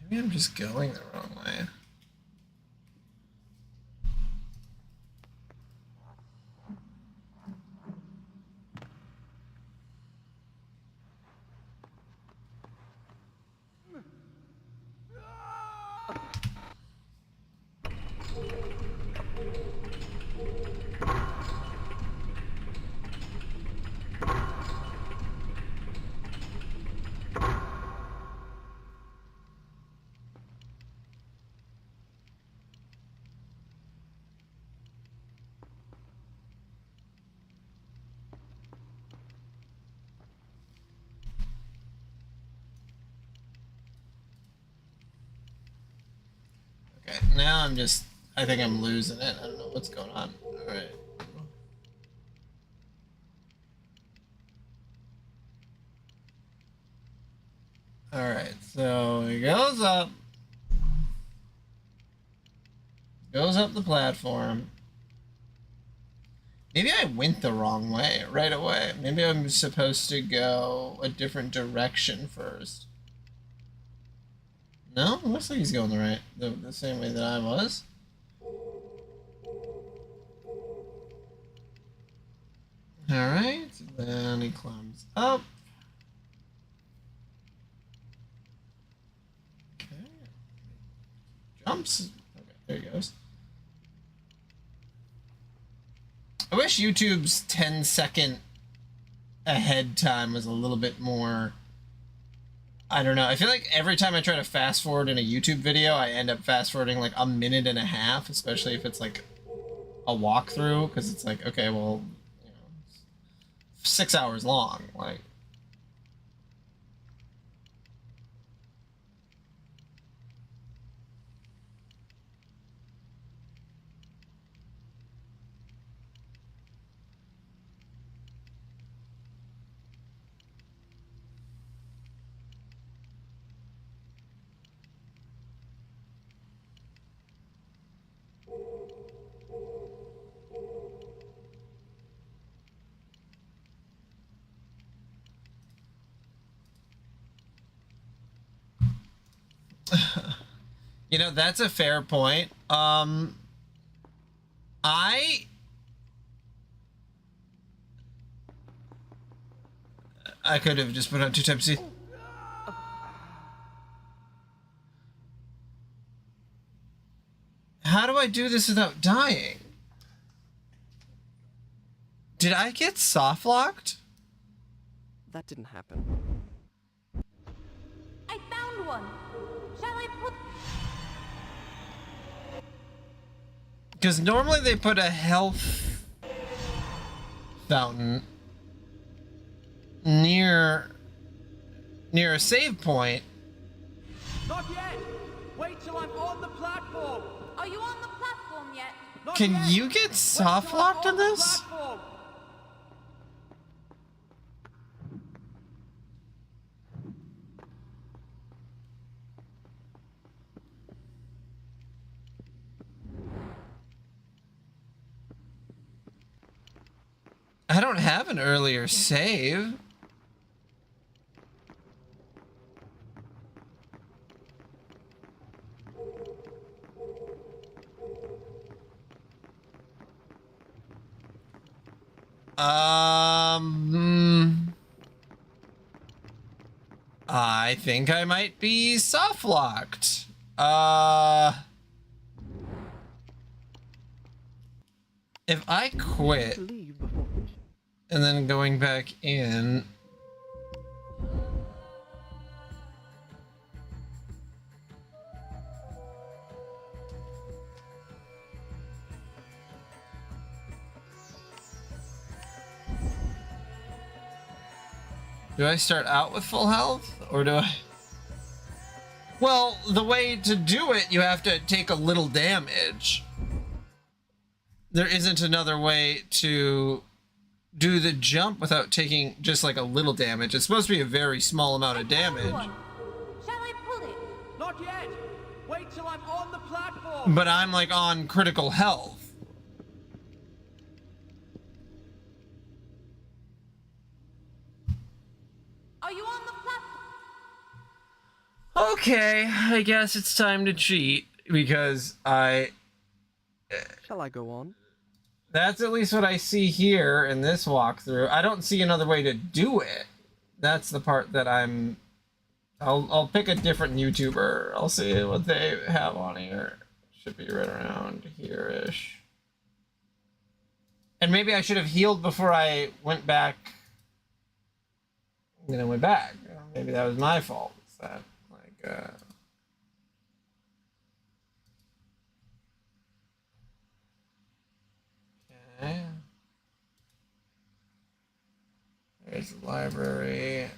Maybe I'm just going the wrong way. Okay, now I think I'm losing it. I don't know what's going on. Alright. Alright, so he goes up. Goes up the platform. Maybe I went the wrong way right away. Maybe I'm supposed to go a different direction first. No, it looks like he's going the same way that I was. Alright, then he climbs up. Okay. Jumps. Okay, there he goes. I wish YouTube's 10-second ahead time was a little bit more. I don't know. I feel like every time I try to fast forward in a YouTube video, I end up fast forwarding like a minute and a half, especially if it's like a walkthrough, because it's like, okay, well, you know, 6 hours long. Like, you know, that's a fair point. I could have just put on 2 times C. How do I do this without dying? Did I get soft locked? That didn't happen. I found one. Shall I put... Because normally they put a health fountain near a save point. Not yet! Wait till I'm on the platform! Are you on the platform yet? Not Can yet. you get soft locked in this? Platform. I don't have an earlier save. I think I might be soft locked. If I quit and then going back in, do I start out with full health or do I? Well, the way to do it, you have to take a little damage. There isn't another way to do the jump without taking just like a little damage. It's supposed to be a very small amount of damage. Shall I pull it? Not yet! Wait till I'm on the platform! But I'm like on critical health. Are you on the platform? Okay, I guess it's time to cheat because Shall I go on? that's at least what I see here in this walkthrough. I don't see another way to do it. That's the part that I'll pick a different YouTuber. I'll see what they have on here. Should be right around here-ish. And maybe I should have healed before I went back. And then I went back. Maybe that was my fault. Is that like okay. There's the library.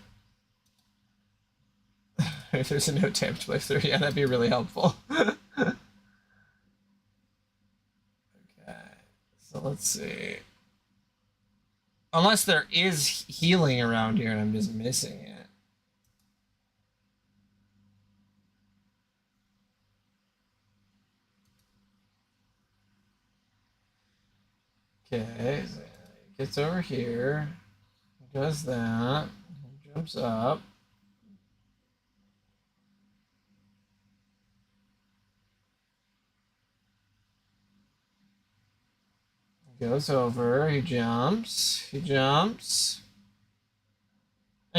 If there's a no damage playthrough, yeah, that'd be really helpful. Okay, so let's see. Unless there is healing around here and I'm just missing it. Okay, so he gets over here, does that, jumps up. Goes over, he jumps,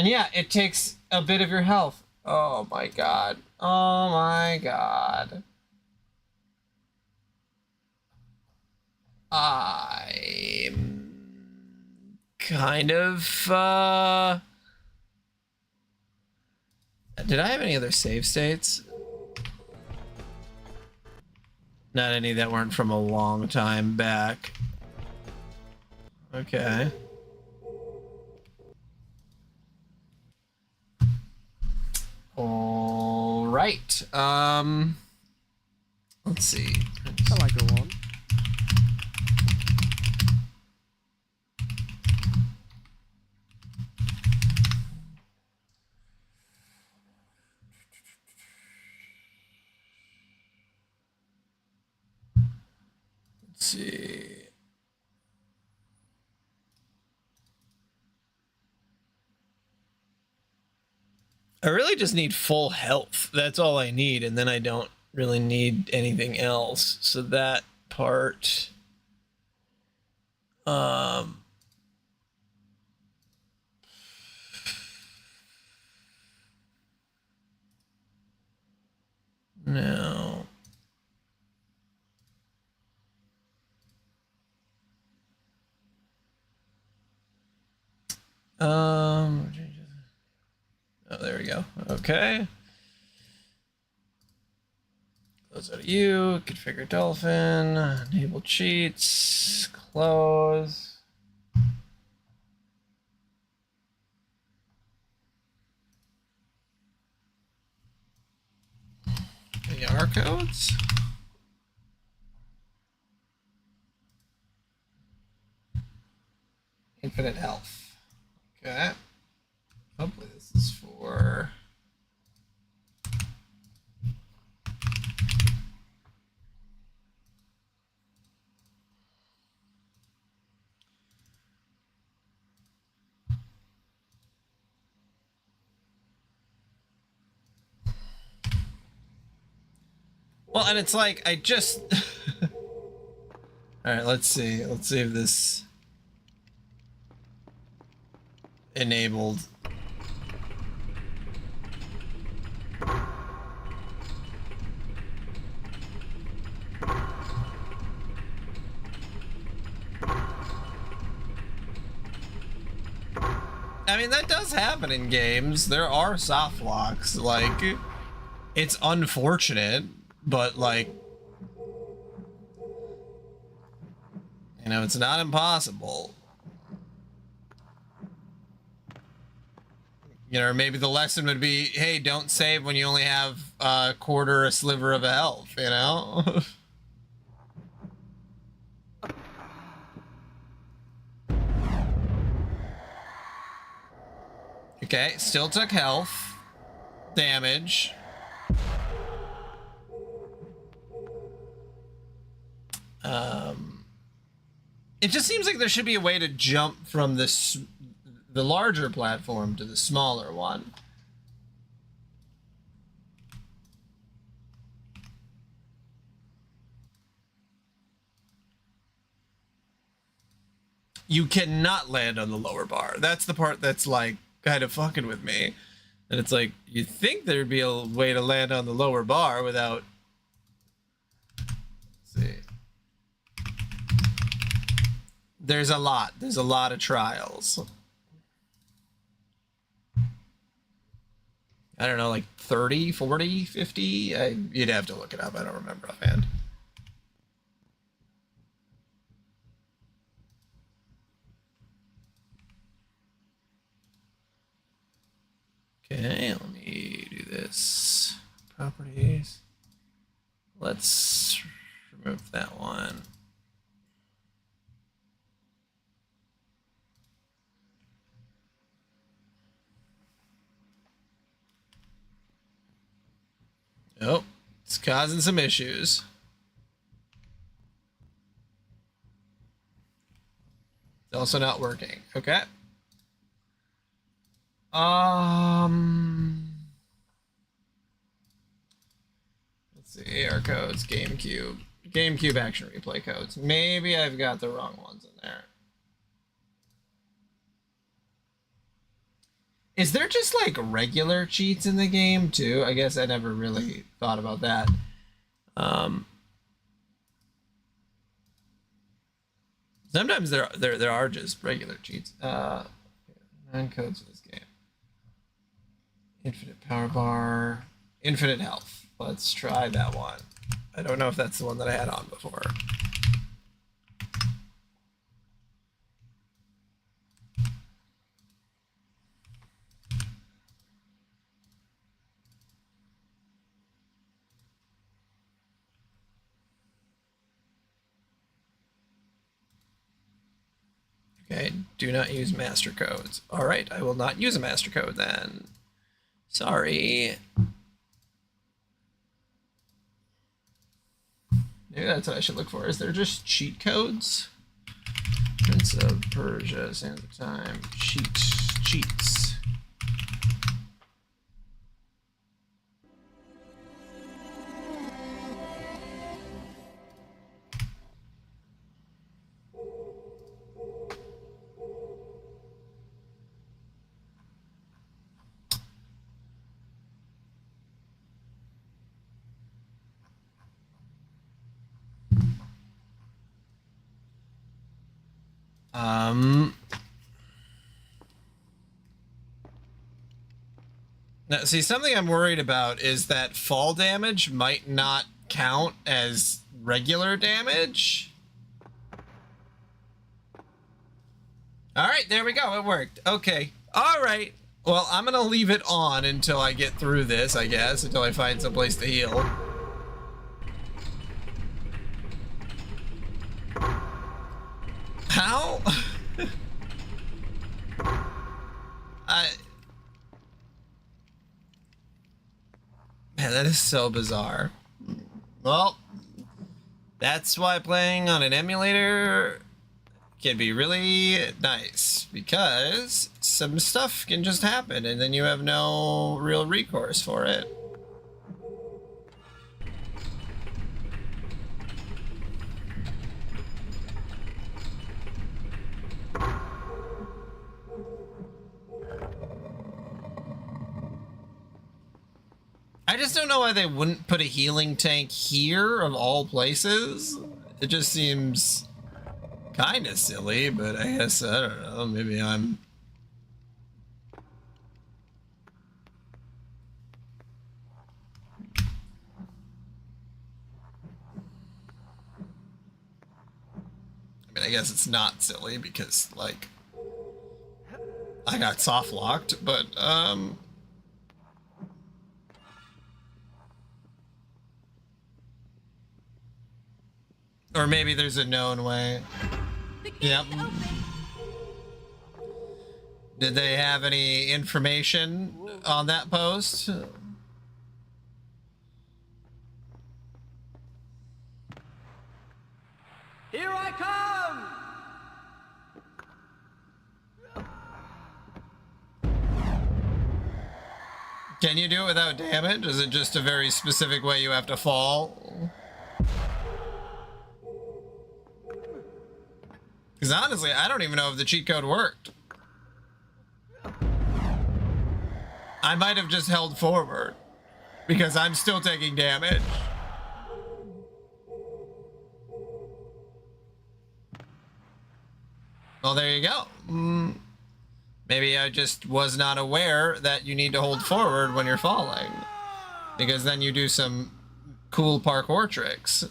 And yeah, it takes a bit of your health. Oh my god. Oh my god. I'm kind of, did I have any other save states? Not any that weren't from a long time back. Okay. All right. Let's see. Shall I go on? Let's see. I really just need full health. That's all I need, and then I don't really need anything else. So that part, no. Oh, there we go. Okay. Close out of you. Configure dolphin. Enable cheats. Close. AR codes. Infinite health. Okay. Hopefully this is for... Well, and it's like, I just... Alright, let's see. Let's see if this... enabled. I mean, that does happen in games. There are soft locks. Like, it's unfortunate, but like, you know, it's not impossible. You know, maybe the lesson would be, hey, don't save when you only have a quarter, a sliver of a health, you know? Okay, still took health damage. It just seems like there should be a way to jump from this, the larger platform to the smaller one. You cannot land on the lower bar. That's the part that's like kind of fucking with me. And it's like, you think there'd be a way to land on the lower bar without... Let's see. There's a lot of trials. I don't know, like 30, 40, 50? You'd have to look it up. I don't remember offhand. Okay, let me do this. Properties. Let's remove that one. Oh, it's causing some issues. It's also not working. Okay. Let's see, AR codes, GameCube action replay codes. Maybe I've got the wrong ones in there. Is there just like regular cheats in the game too? I guess I never really thought about that. Sometimes there are just regular cheats. 9 codes for this game. Infinite power bar, infinite health. Let's try that one. I don't know if that's the one that I had on before. Okay, do not use master codes. All right, I will not use a master code then. Sorry. Maybe that's what I should look for. Is there just cheat codes? Prince of Persia, Sands of Time, cheats. Now, see, something I'm worried about is that fall damage might not count as regular damage. All right, there we go. It worked. Okay. All right. Well, I'm going to leave it on until I get through this, I guess, until I find some place to heal. How? Man, that is so bizarre. Well, that's why playing on an emulator can be really nice, because some stuff can just happen and then you have no real recourse for it. I just don't know why they wouldn't put a healing tank here of all places. It just seems kind of silly, but I guess, I don't know, maybe I'm... I mean, I guess it's not silly because, like, I got soft locked, but, or maybe there's a known way. Yep. Did they have any information on that post? Here I come! Can you do it without damage? Is it just a very specific way you have to fall? Because honestly, I don't even know if the cheat code worked. I might have just held forward because I'm still taking damage. Well, there you go. Maybe I just was not aware that you need to hold forward when you're falling, because then you do some cool parkour tricks.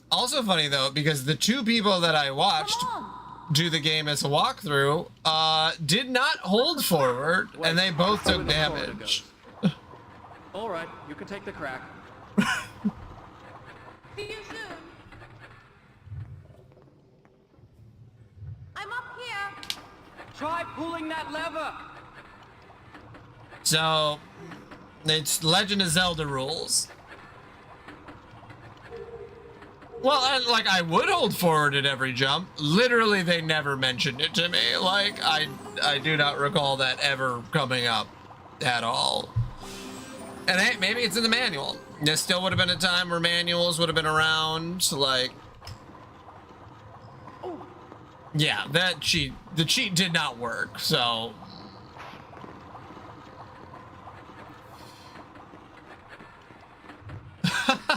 Also funny though, because the two people that I watched do the game as a walkthrough did not hold forward, and they both took damage. All right, you can take the crack. See you soon. I'm up here. Try pulling that lever! So, it's Legend of Zelda rules. Well, I would hold forward at every jump. Literally, they never mentioned it to me. Like, I do not recall that ever coming up at all. And hey, maybe it's in the manual. There still would have been a time where manuals would have been around, like... Oh, I see. Now, if you can get to the top, you can use the lever. All right, you can take the crack. I'm up here. Try pulling that lever. All right, you can take the crack. See you soon. I'm up here. Try pulling that lever. Yeah, the cheat did not work, so.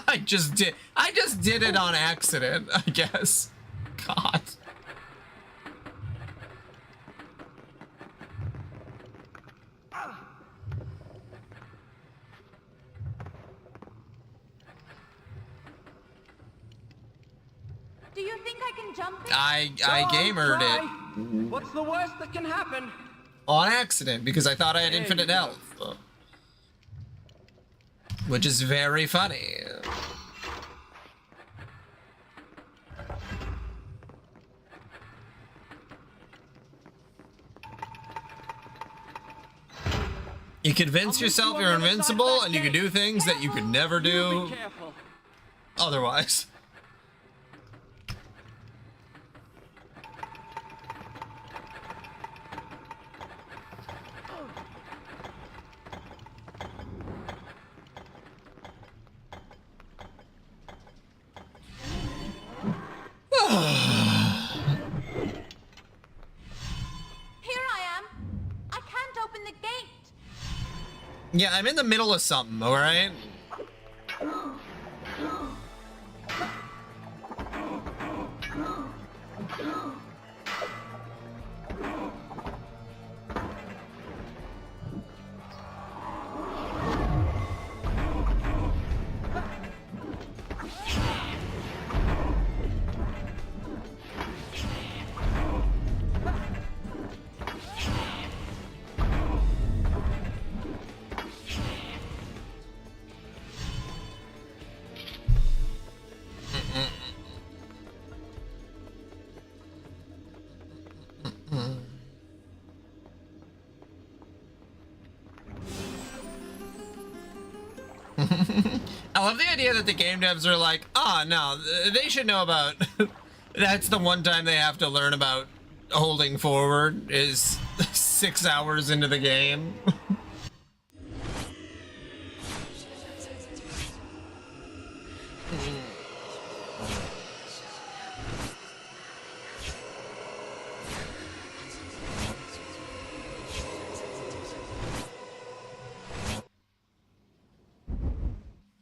I just did it on accident, I guess. God. Do you think I can jump it? I gamered it What's the worst that can happen? on accident because I thought I had infinite health. Which is very funny. You convince yourself you're invincible and you can do things that you could never do otherwise. Yeah, I'm in the middle of something, all right? I love the idea that the game devs are like, oh no, they should know about that's the one time they have to learn about holding forward is 6 hours into the game.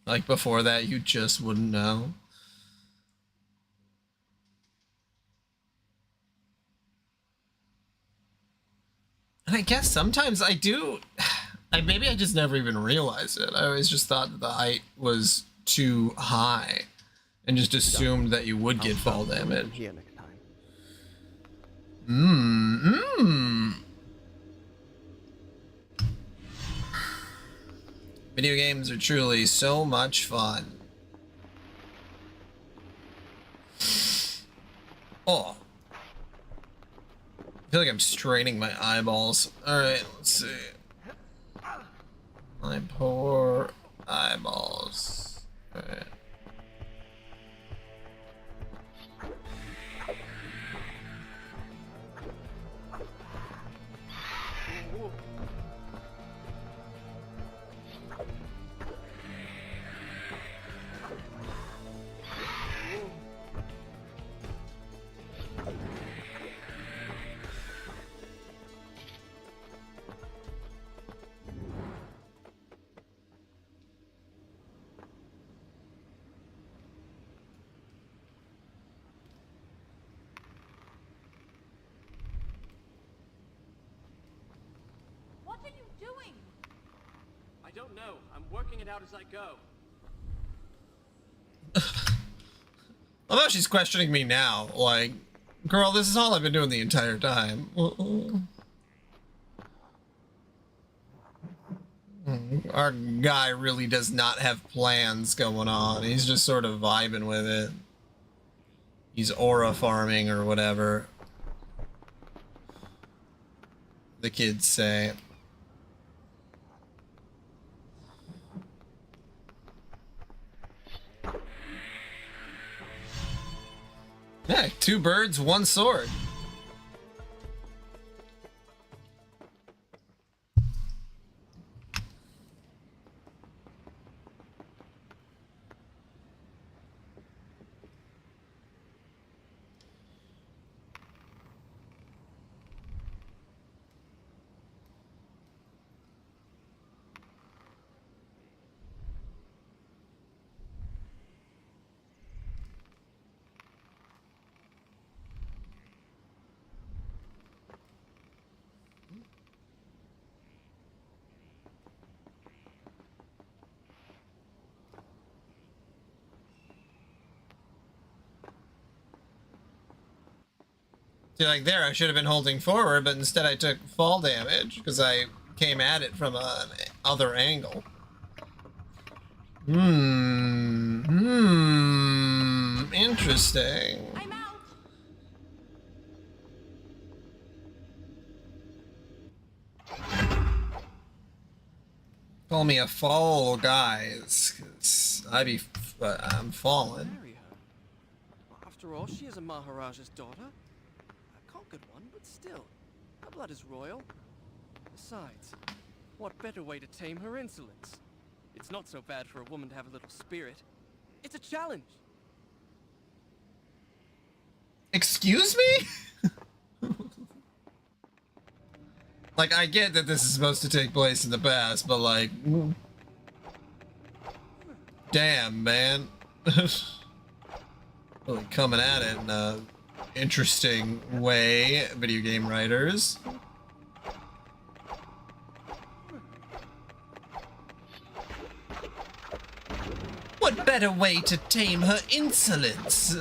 Like before that, you just wouldn't know. And I guess sometimes I do. Maybe I just never even realized it. I always just thought that the height was too high and just assumed that you would get fall damage. Here next time. Video games are truly so much fun. Oh. I feel like I'm straining my eyeballs. Alright, let's see. My poor eyeballs. Alright. What are you doing? I don't know. I'm working it out as I go. Although she's questioning me now, like, girl, this is all I've been doing the entire time. Our guy really does not have plans going on. He's just sort of vibing with it. He's aura farming or whatever the kids say. Yeah, 2 birds, 1 sword. See, like there, I should have been holding forward, but instead I took fall damage because I came at it from an other angle. Interesting. I'm out. Call me a fall, guys, 'cause I'm fallen. Marry her. After all, she is a Maharaja's daughter. A conquered one, but still, her blood is royal. Besides, what better way to tame her insolence? It's not so bad for a woman to have a little spirit. It's a challenge. Excuse me? Like, I get that this is supposed to take place in the past, but like... Damn, man. Really coming at it in a interesting way, video game writers. What better way to tame her insolence?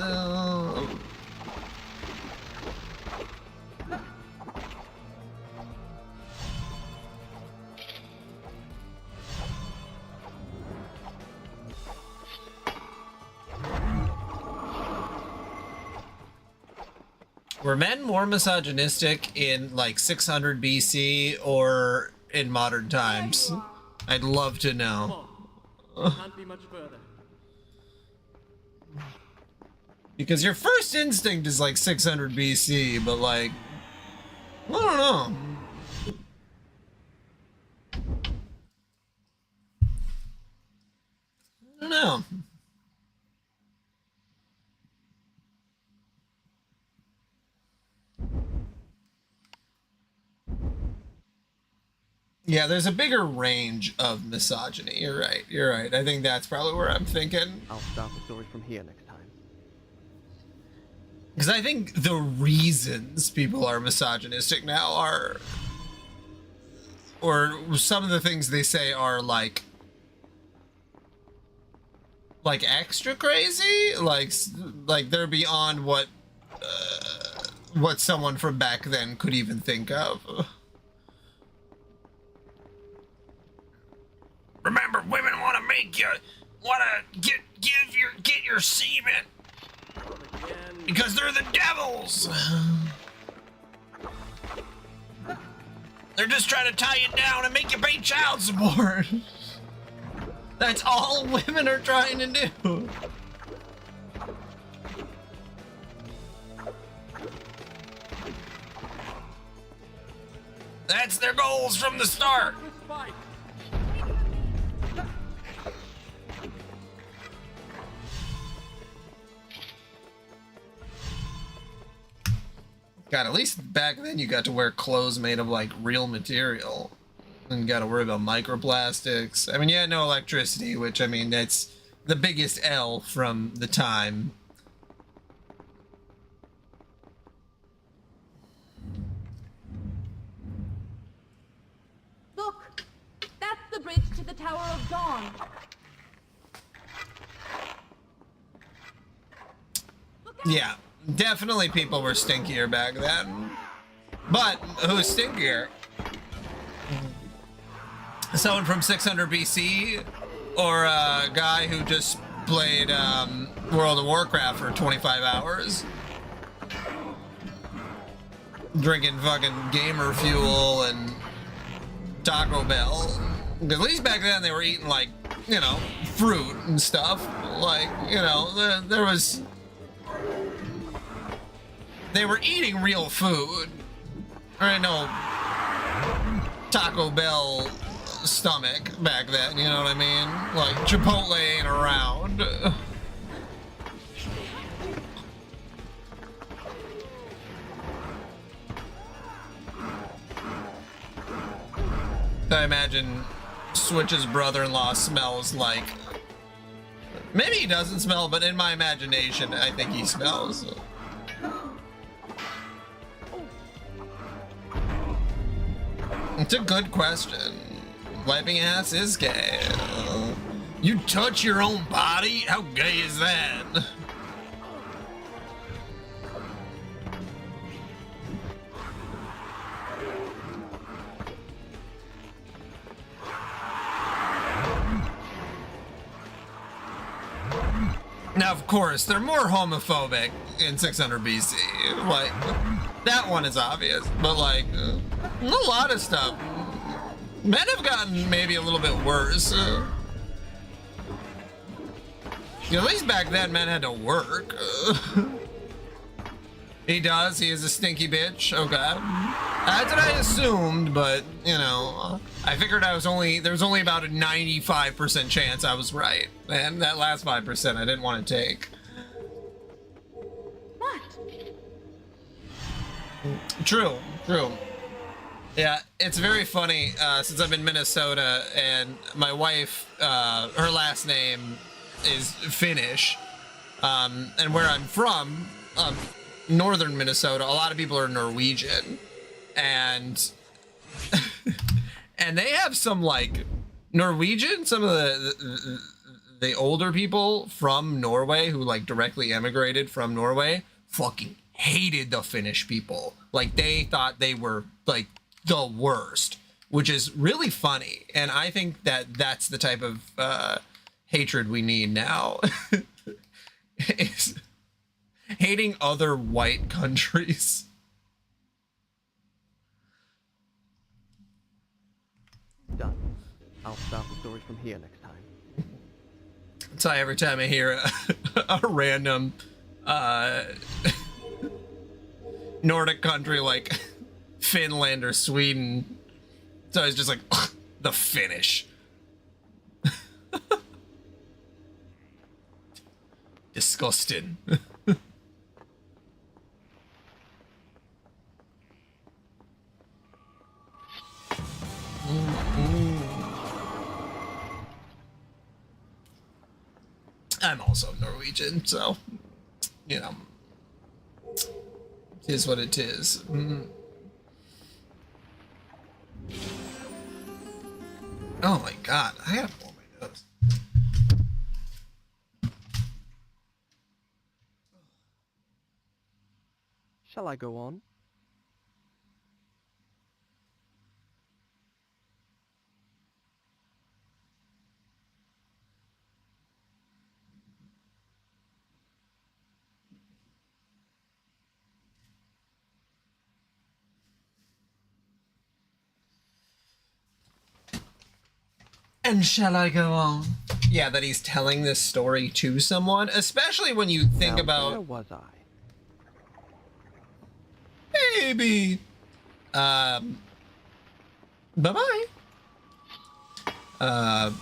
Were men more misogynistic in like 600 BC or in modern times? I'd love to know. Can't be much further. Because your first instinct is like 600 BC, but like, I don't know. I don't know. Yeah, there's a bigger range of misogyny. You're right. You're right. I think that's probably where I'm thinking. I'll start the story from here next time. Because I think the reasons people are misogynistic now are, or some of the things they say are like extra crazy, like they're beyond what someone from back then could even think of. Remember, women want to make you get your semen because they're the devils. They're just trying to tie you down and make you pay child support. That's all women are trying to do. That's their goals from the start. God, at least back then you got to wear clothes made of like real material. And you got to worry about microplastics. I mean, you had no electricity, which, I mean, that's the biggest L from the time. Look! That's the bridge to the Tower of Dawn. Yeah, definitely people were stinkier back then. But who's stinkier? Someone from 600 BC or a guy who just played World of Warcraft for 25 hours? Drinking fucking gamer fuel and Taco Bell. At least back then they were eating like, you know, fruit and stuff. Like, you know, there was... They were eating real food. There ain't no Taco Bell stomach back then, you know what I mean? Like, Chipotle ain't around. I imagine Switch's brother-in-law smells like... Maybe he doesn't smell, but in my imagination, I think he smells. It's a good question. Wiping ass is gay. You touch your own body? How gay is that? Now, of course, they're more homophobic in 600 BC. Like, that one is obvious. But, like, a lot of stuff. Men have gotten maybe a little bit worse. At least back then, men had to work. He does. He is a stinky bitch. Okay. That's what I assumed, but, you know, I figured there was only about a 95% chance I was right. And that last 5% I didn't want to take. What? True. Yeah, it's very funny, since I'm in Minnesota and my wife, her last name is Finnish, and where I'm from, northern Minnesota, a lot of people are Norwegian, and and they have some, like, Norwegian, some of the older people from Norway who, like, directly emigrated from Norway fucking hated the Finnish people. Like, they thought they were, like, the worst, which is really funny, and I think that that's the type of hatred we need now. Is hating other white countries. Done. I'll start the story from here next time. So every time I hear a random Nordic country like Finland or Sweden, so it's just like, ugh, the Finnish. Disgusting. I'm also Norwegian, so, you know, it is what it is. Oh my god, I have more on my nose. Shall I go on? And shall I go on? Yeah, that he's telling this story to someone, especially when you think Now, about... where was I? Baby! Bye-bye. Oh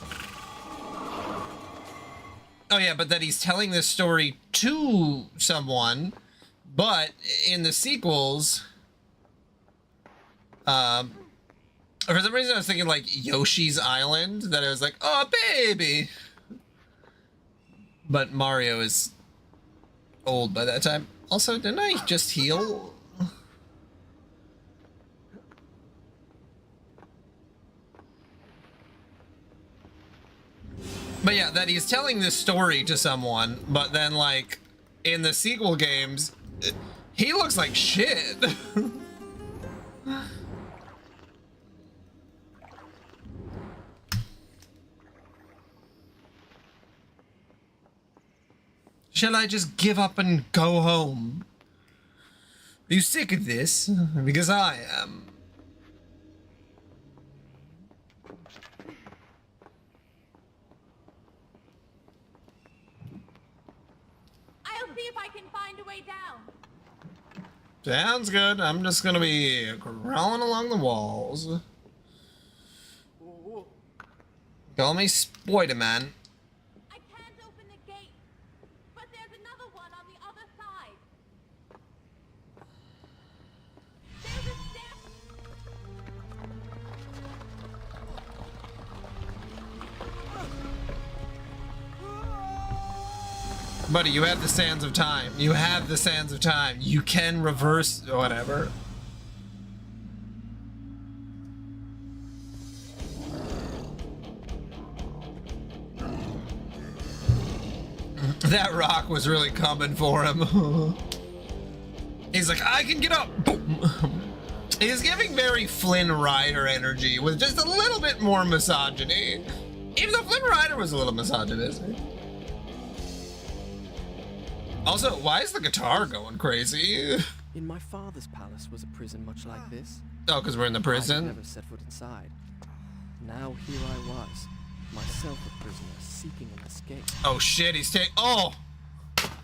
yeah, but that he's telling this story to someone, but in the sequels, for some reason I was thinking like Yoshi's Island, that I was like, oh baby. But Mario is old by that time. Also, didn't I just heal? But yeah, that he's telling this story to someone, but then like in the sequel games, he looks like shit. Shall I just give up and go home? Are you sick of this? Because I am. I'll see if I can find a way down. Sounds good. I'm just gonna be crawling along the walls. Call me Spider-Man. I can't open the gate, but there's another one on the other side. There's a step. Buddy, you have the sands of time. You have the sands of time. You can reverse whatever. That rock was really coming for him. He's like, I can get up. Boom. He's giving very Flynn Rider energy with just a little bit more misogyny. Even though Flynn Rider was a little misogynistic. Also, why is the guitar going crazy? In my father's palace was a prison much like this. Oh, because we're in the I had prison? never set foot inside. Now here I was, myself a prisoner, seeking an escape. Oh shit, he's taking. Oh!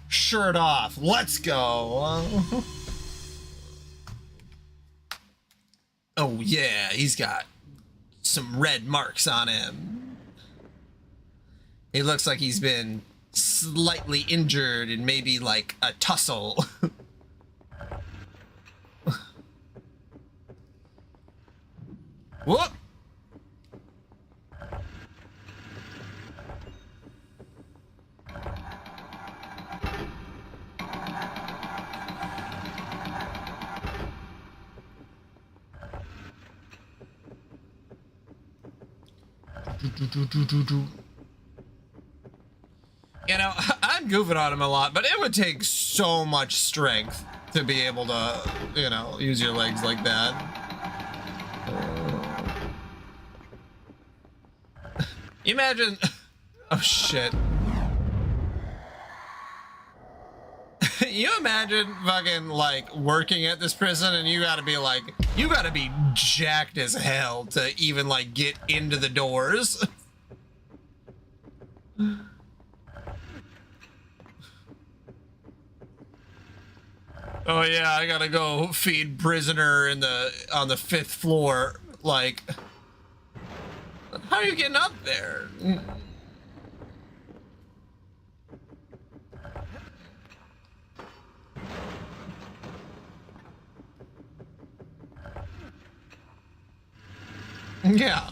Shirt off. Let's go. Oh yeah, he's got some red marks on him. He looks like he's been slightly injured in maybe like a tussle. Whoop! You know, I'm goofing on him a lot, but it would take so much strength to be able to, you know, use your legs like that. You imagine... Oh, shit. You imagine fucking, like, working at this prison and you gotta be, like... You gotta be jacked as hell to even, like, get into the doors. Oh yeah, I gotta go feed prisoner on the 5th floor. Like, how are you getting up there? Yeah,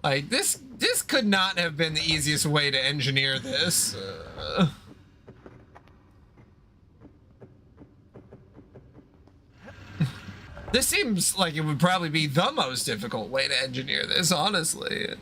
like this could not have been the easiest way to engineer this. This seems like it would probably be the most difficult way to engineer this, honestly.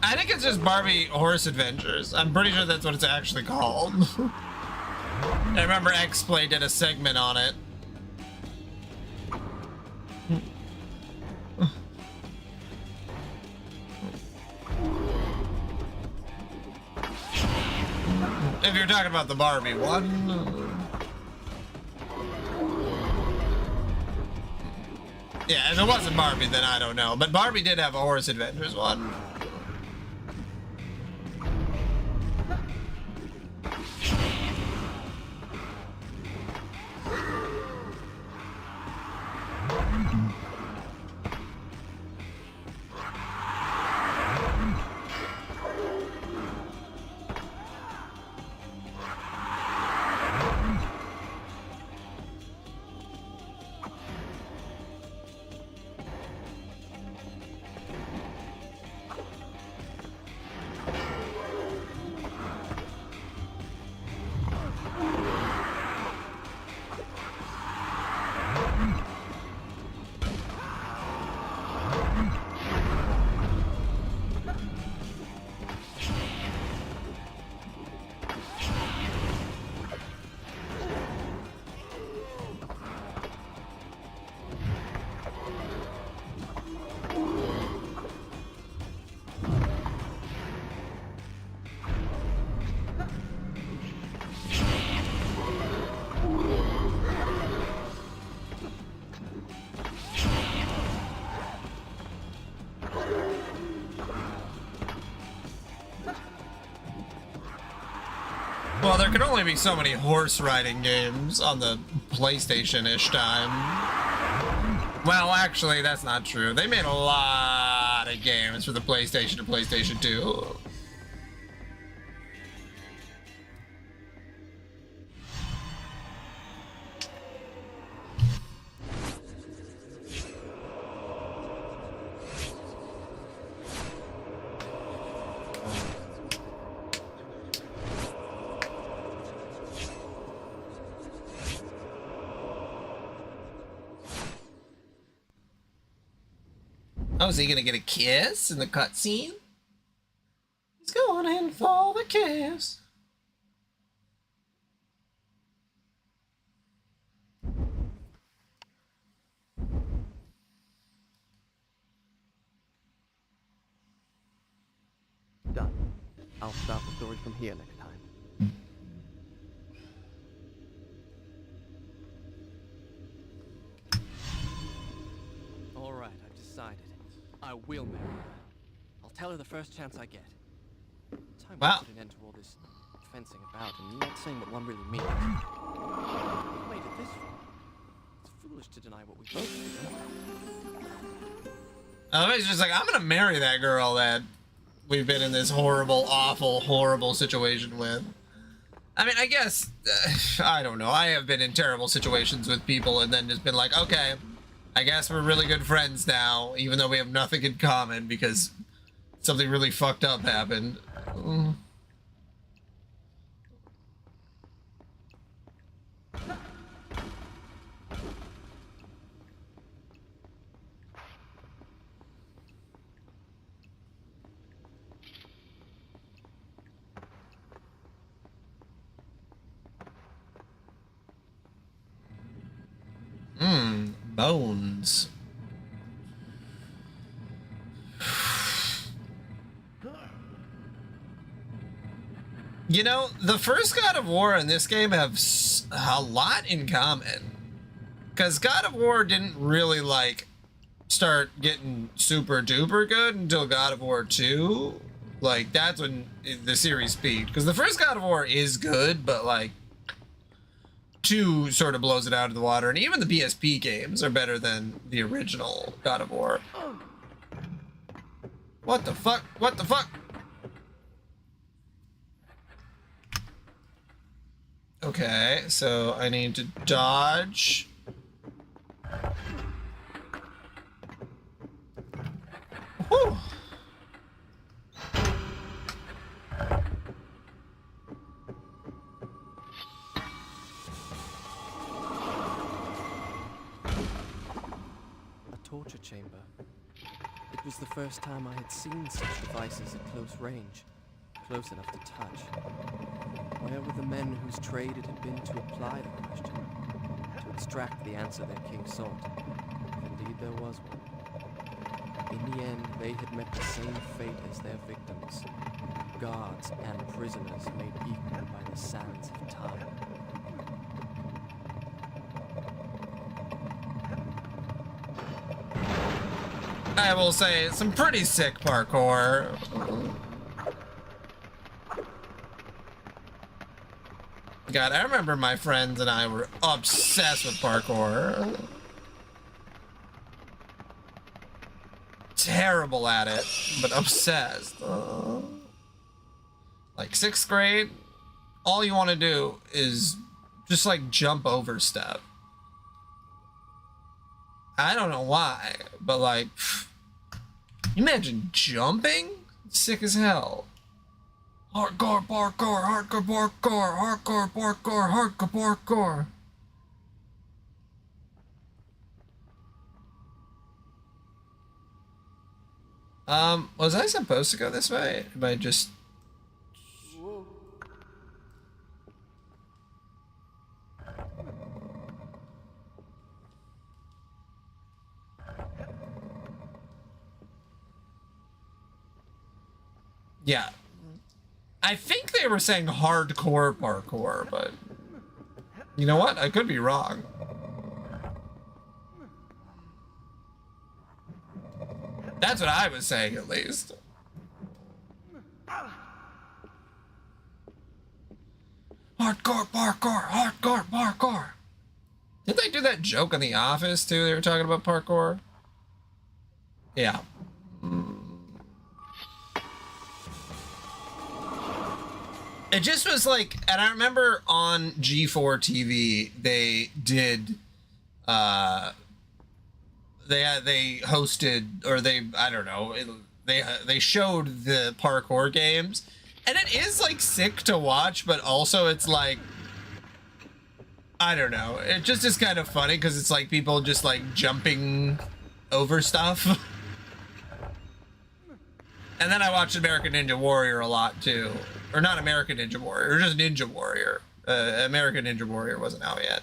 I think it's just Barbie Horse Adventures. I'm pretty sure that's what it's actually called. I remember X-Play did a segment on it. If you're talking about the Barbie one. Yeah, if it wasn't Barbie, then I don't know. But Barbie did have a Horse Adventures one. Well, there could only be so many horse riding games on the PlayStation-ish time. Well, actually, that's not true. They made a lot of games for the PlayStation and PlayStation 2. Oh, is he gonna get a kiss in the cutscene? He's going in for the kiss. Done. I'll start the story from here next time. All right, I've decided. I will marry her. I'll tell her the first chance I get. Time Wow. to put an end to all this fencing about and not saying what one really means. We've made it this far. It's foolish to deny what we both know. He's just like, I'm gonna marry that girl that we've been in this horrible, awful, horrible situation with. I mean, I guess, I don't know. I have been in terrible situations with people and then just been like, okay, I guess we're really good friends now, even though we have nothing in common because something really fucked up happened. Bones. You know, the first God of War and this game have a lot in common. Because God of War didn't really, like, start getting super duper good until God of War 2. Like, that's when the series peaked. Because the first God of War is good, but, like, 2 sort of blows it out of the water, and even the PSP games are better than the original God of War. What the fuck? What the fuck? Okay, so I need to dodge. Whew. Torture chamber. It was the first time I had seen such devices at close range, close enough to touch. Where were the men whose trade it had been to apply the question, to extract the answer their king sought? If indeed there was one. In the end, they had met the same fate as their victims, guards and prisoners made equal by the sands of time. I will say, some pretty sick parkour. God, I remember my friends and I were obsessed with parkour. Terrible at it, but obsessed. Like 6th grade, all you want to do is just like jump over stuff. I don't know why, but like, imagine jumping? Sick as hell. Hardcore parkour, hardcore parkour, hardcore parkour, hardcore parkour. Was I supposed to go this way? Am I just... Yeah. I think they were saying hardcore parkour, but you know what? I could be wrong. That's what I was saying, at least. Hardcore parkour, hardcore parkour. Didn't they do that joke in The Office, too? They were talking about parkour? Yeah. It just was like, and I remember on G4 TV, they did, they hosted, or they, I don't know, they showed the parkour games, and it is like sick to watch, but also it's like, I don't know, it just is kind of funny because it's like people just like jumping over stuff. And then I watched American Ninja Warrior a lot too. Or not American Ninja Warrior, or just Ninja Warrior. American Ninja Warrior wasn't out yet.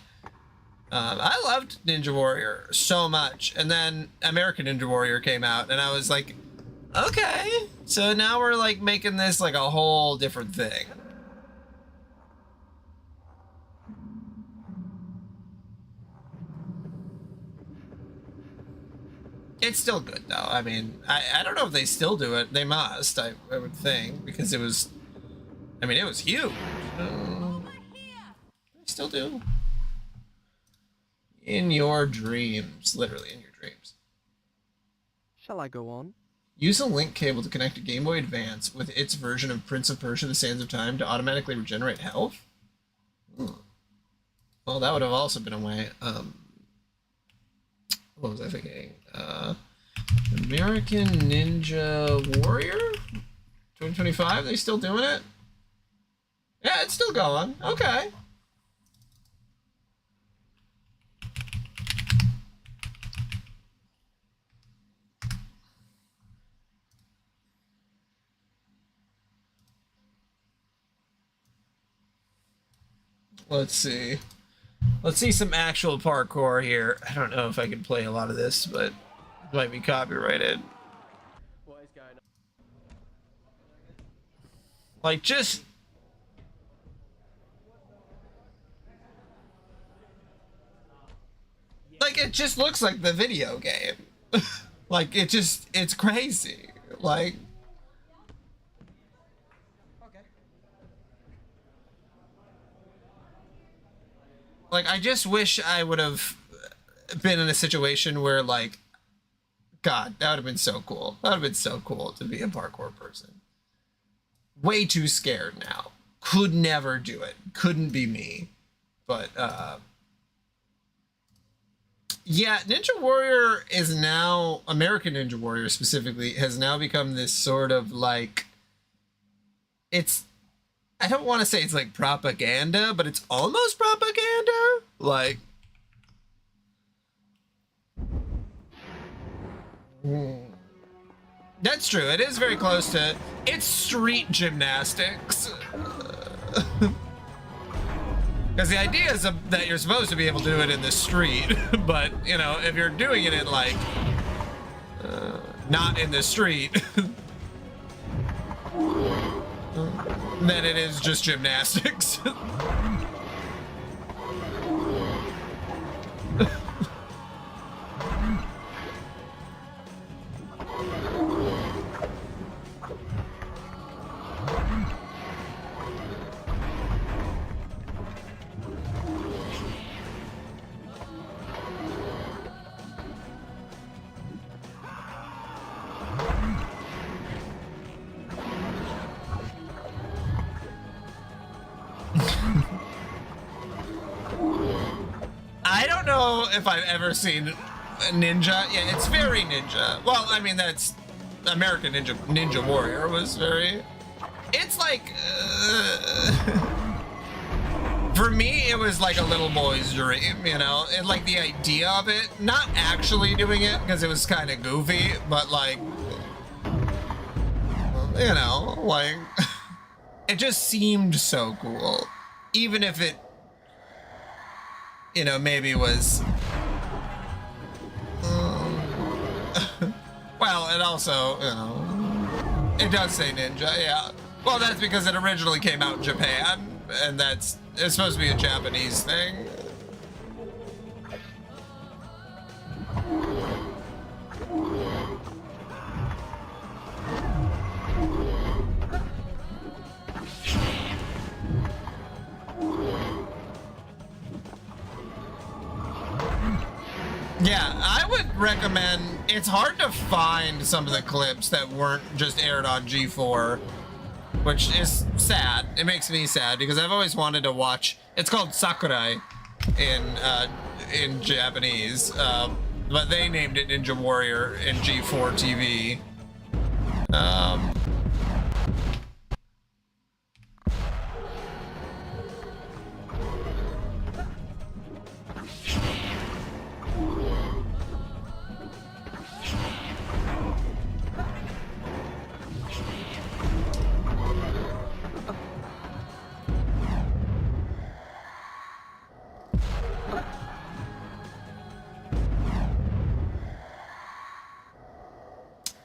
I loved Ninja Warrior so much. And then American Ninja Warrior came out and I was like, okay. So now we're like making this like a whole different thing. It's still good though. I mean, I don't know if they still do it. They must, I would think, because it was, I mean, it was huge. They still do. In your dreams, literally in your dreams. Shall I go on? Use a link cable to connect a Game Boy Advance with its version of Prince of Persia: The Sands of Time to automatically regenerate health? Well, that would have also been a way. What was I thinking? American Ninja Warrior? 2025? They still doing it? Yeah, it's still going. Okay. Let's see. Let's see some actual parkour here. I don't know if I can play a lot of this, but it might be copyrighted. What is going on? Like, just... like, it just looks like the video game. Like, it's crazy. Like... like, I just wish I would have been in a situation where, like, God, that would have been so cool. That would have been so cool to be a parkour person. Way too scared now. Could never do it. Couldn't be me. But, yeah, Ninja Warrior is now, American Ninja Warrior specifically, has now become this sort of, like, it's, I don't want to say it's like propaganda, but it's almost propaganda. Like, that's true. It is very close to, it's street gymnastics. Because the idea is that you're supposed to be able to do it in the street, but, you know, if you're doing it in, like, not in the street, then it is just gymnastics. I don't know if I've ever seen ninja. Yeah, it's very ninja. Well, I mean, that's American Ninja Warrior was very, it's like, for me, it was like a little boy's dream, you know? And like the idea of it, not actually doing it because it was kind of goofy, but like, you know, like, it just seemed so cool. Even if it, you know, maybe was, well, it also, you know, it does say ninja, yeah. Well, that's because it originally came out in Japan, and it's supposed to be a Japanese thing. Yeah, I would recommend, it's hard to find some of the clips that weren't just aired on G4, which is sad. It makes me sad because I've always wanted to watch, it's called Sakurai in Japanese, but they named it Ninja Warrior in G4 TV.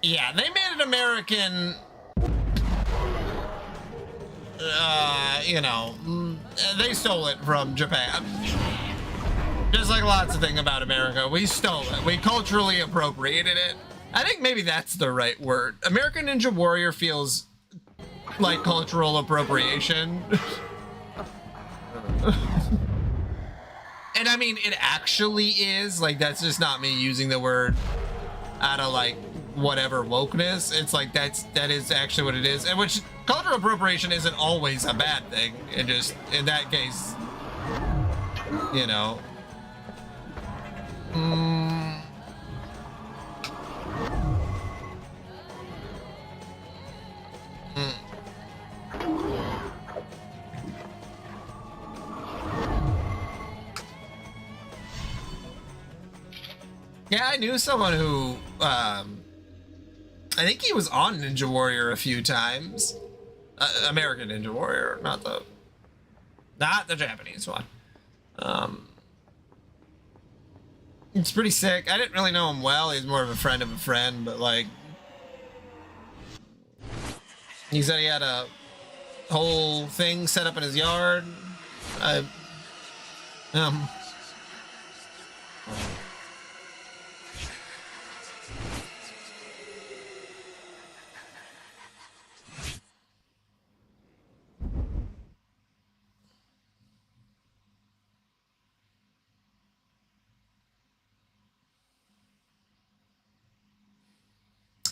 Yeah, they made an American, you know, they stole it from Japan. Just like lots of things about America, we stole it. We culturally appropriated it. I think maybe that's the right word. American Ninja Warrior feels like cultural appropriation. And I mean, it actually is. Like, that's just not me using the word out of like whatever wokeness. It's like that is actually what it is. And which cultural appropriation isn't always a bad thing. It just, in that case, you know. Yeah, I knew someone who, I think he was on Ninja Warrior a few times. American Ninja Warrior, not the Japanese one. It's pretty sick. I didn't really know him well. He's more of a friend, but like, he said he had a whole thing set up in his yard.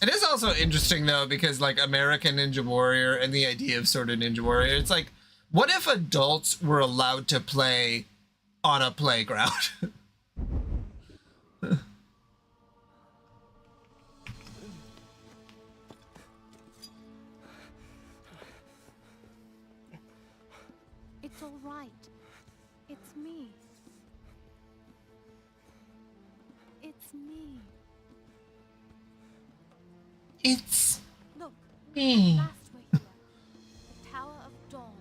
It is also interesting though, because like American Ninja Warrior and the idea of sort of Ninja Warrior, it's like, what if adults were allowed to play on a playground? It's all right. It's me. It's me. It's Look, me. at last we're here. The Tower of Dawn.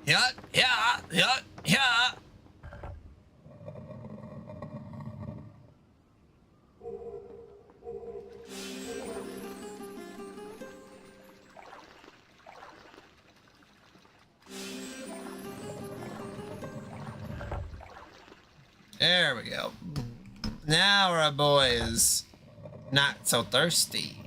Yeah. There we go. Now our boy is not so thirsty.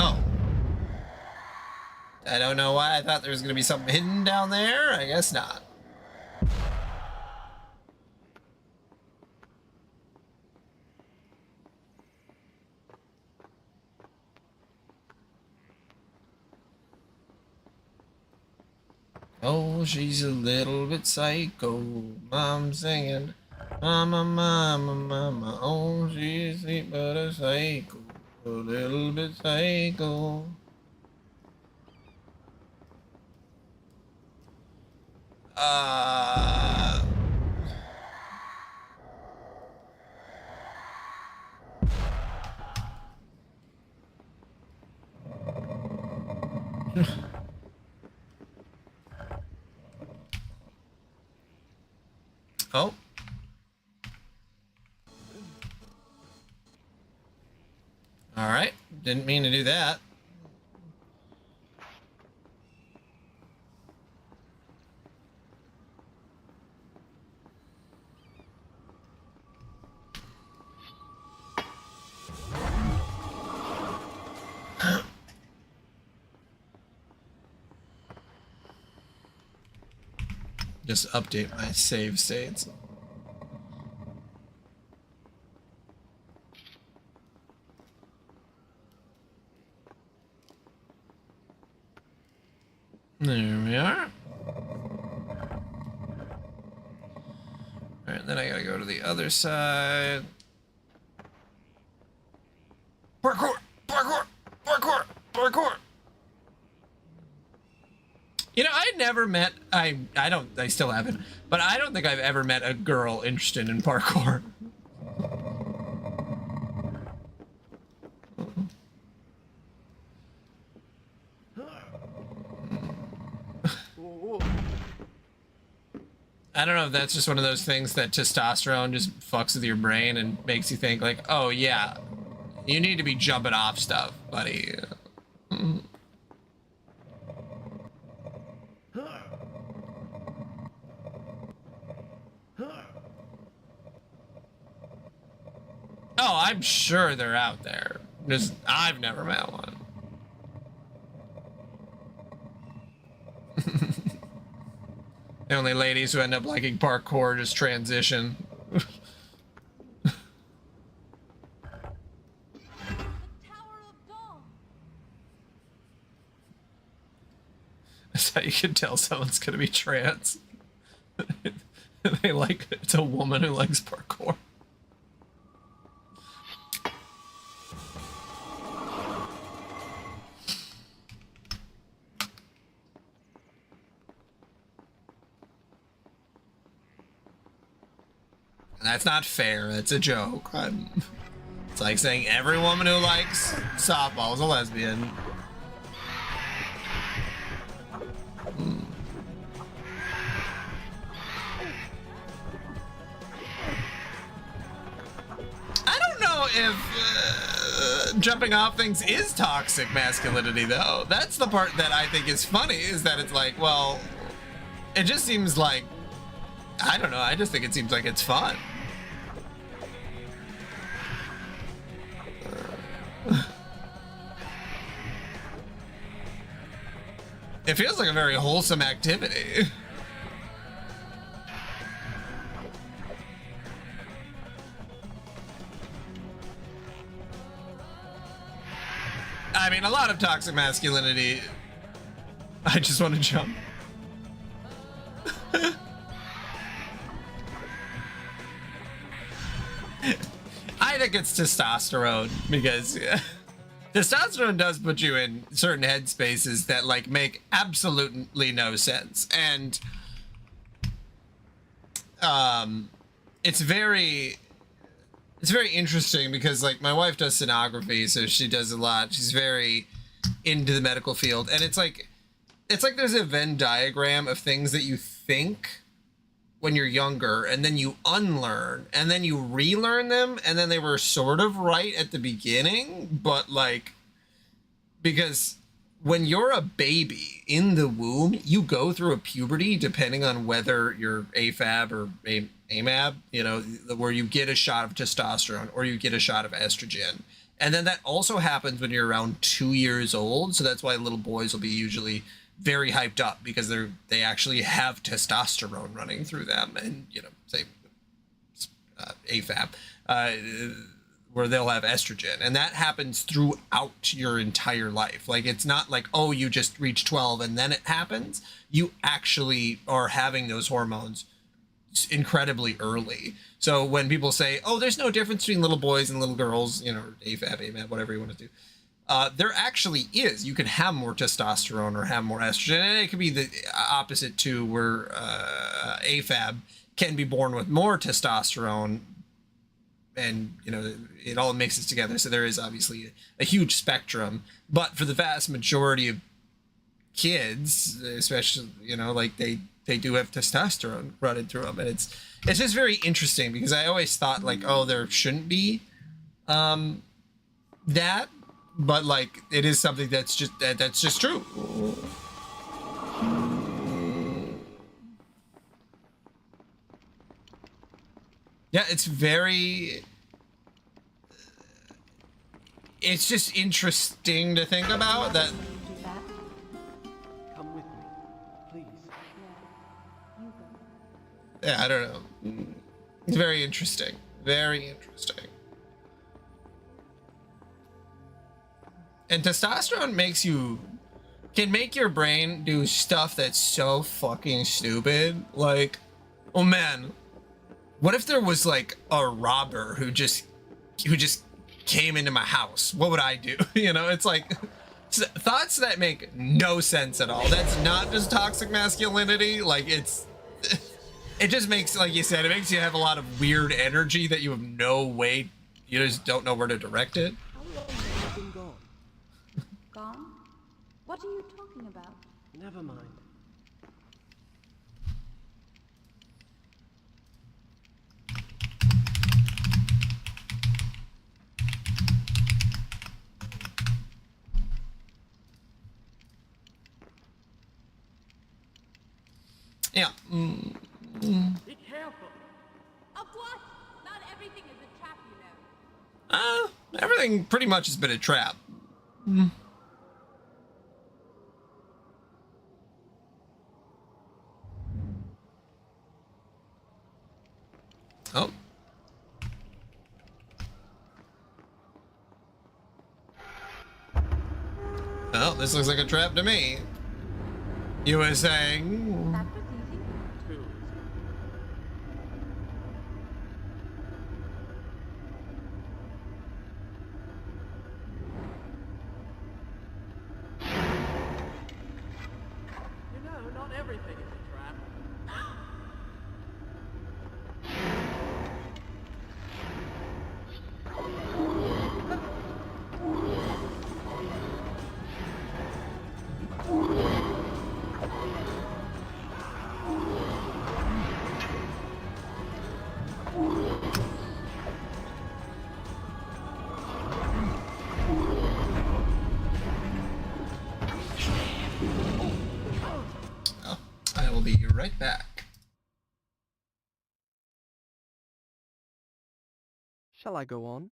Oh. I don't know why I thought there was going to be something hidden down there. I guess not. Oh, she's a little bit psycho. Mom singing. Mama, mama, mama. Oh, she's sweet but a psycho. A little bit psycho. Oh. All right. Didn't mean to do that. Just update my save states. There we are. Alright, then I gotta go to the other side. Parkour! Parkour! Parkour! Parkour! You know, I never met, I still haven't, but I don't think I've ever met a girl interested in parkour. I don't know if that's just one of those things that testosterone just fucks with your brain and makes you think like, oh yeah, you need to be jumping off stuff, buddy. Oh, I'm sure they're out there. Just, I've never met one. The only ladies who end up liking parkour just transition. That's how you can tell someone's gonna be trans. They like, it's a woman who likes parkour. That's not fair. That's a joke. It's like saying every woman who likes softball is a lesbian. I don't know if jumping off things is toxic masculinity, though. That's the part that I think is funny, is that it's like, well, it just seems like, I don't know, I just think it seems like it's fun. It feels like a very wholesome activity. I mean, a lot of toxic masculinity. I just want to jump. I think it's testosterone because testosterone does put you in certain headspaces that like make absolutely no sense, and it's very interesting because like my wife does sonography, so she does a lot. She's very into the medical field, and it's like there's a Venn diagram of things that you think when you're younger, and then you unlearn, and then you relearn them, and then they were sort of right at the beginning, but like, because when you're a baby in the womb, you go through a puberty depending on whether you're AFAB or AMAB, you know, where you get a shot of testosterone or you get a shot of estrogen. And then that also happens when you're around 2 years old. So that's why little boys will be usually very hyped up because they actually have testosterone running through them, and you know, say AFAB, where they'll have estrogen, and that happens throughout your entire life. Like, it's not like, oh, you just reach 12 and then it happens. You actually are having those hormones incredibly early. So when people say, oh, there's no difference between little boys and little girls, you know, AFAB, AMAB, whatever you want to do. There actually is. You can have more testosterone or have more estrogen, and it could be the opposite too, where AFAB can be born with more testosterone, and you know, it all mixes together. So there is obviously a huge spectrum, but for the vast majority of kids, especially, you know, like they do have testosterone running through them, and it's just very interesting because I always thought like, oh, there shouldn't be that. But like, it is something that's just true. Yeah, it's just interesting to think about that. Come with me, please. Yeah, I don't know. It's very interesting. Very interesting. And testosterone makes you can make your brain do stuff that's so fucking stupid. Like, oh man, what if there was like a robber who just came into my house? What would I do? You know, it's like thoughts that make no sense at all. That's not just toxic masculinity. Like it just makes, like you said, it makes you have a lot of weird energy that you have no way, you just don't know where to direct it. How long have you been gone? Gone? What are you talking about? Never mind. Yeah. Be careful. Of what? Not everything is a trap, you know. Everything pretty much has been a trap. Oh. Well, this looks like a trap to me. You were saying? That was easy. Too You know, not everything is a trap. Oh, I will be right back. Shall I go on?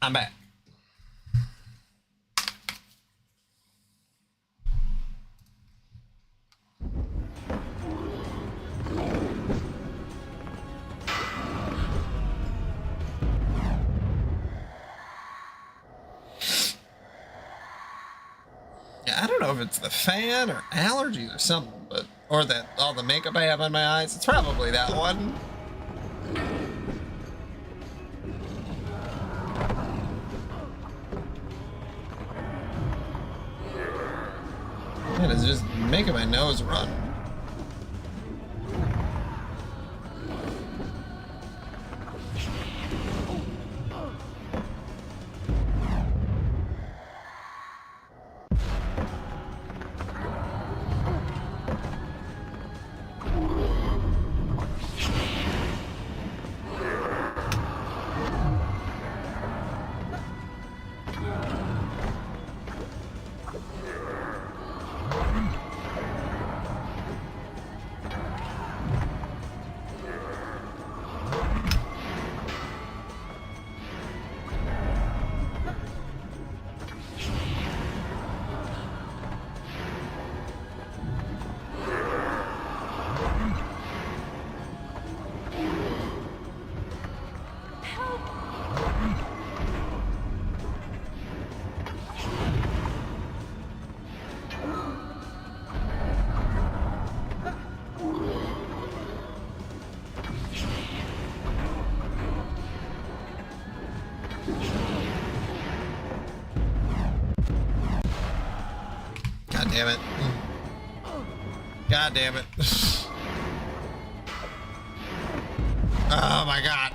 I'm back. Yeah, I don't know if it's the fan or allergies or something, but or that all the makeup I have on my eyes. It's probably that one. Man, it's just making my nose run. God damn it. God damn it. Oh my god.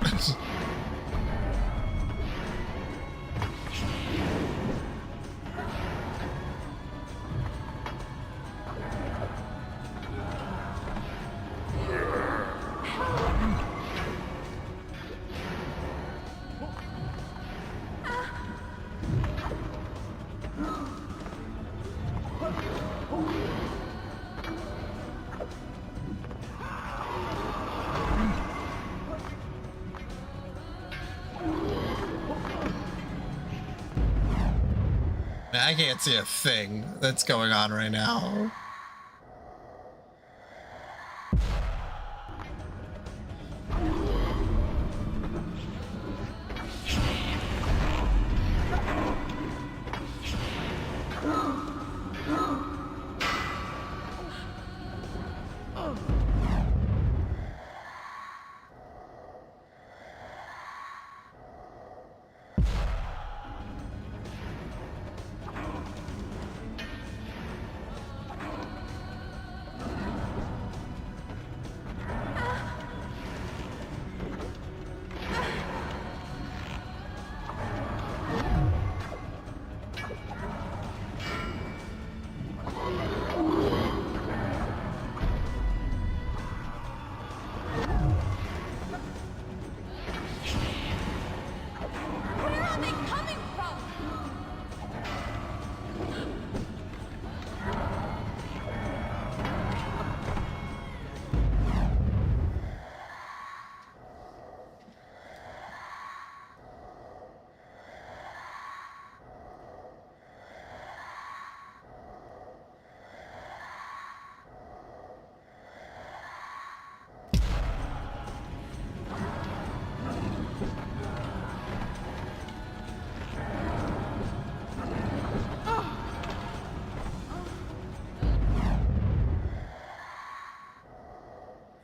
I can't see a thing that's going on right now.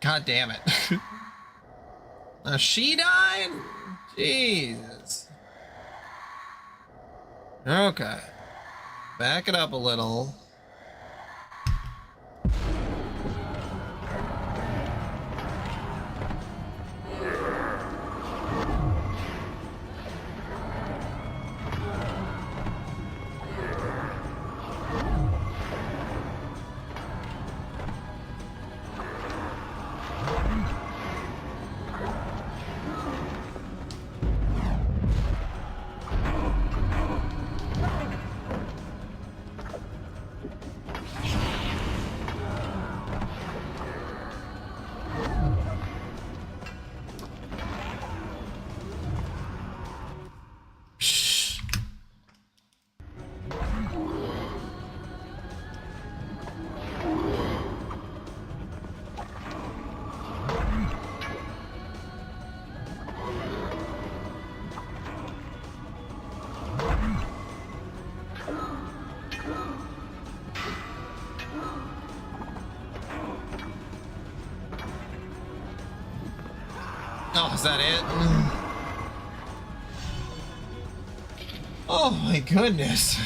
God damn it. Now she died? Jesus. Okay. Back it up a little. Oh, is that it? Oh my goodness.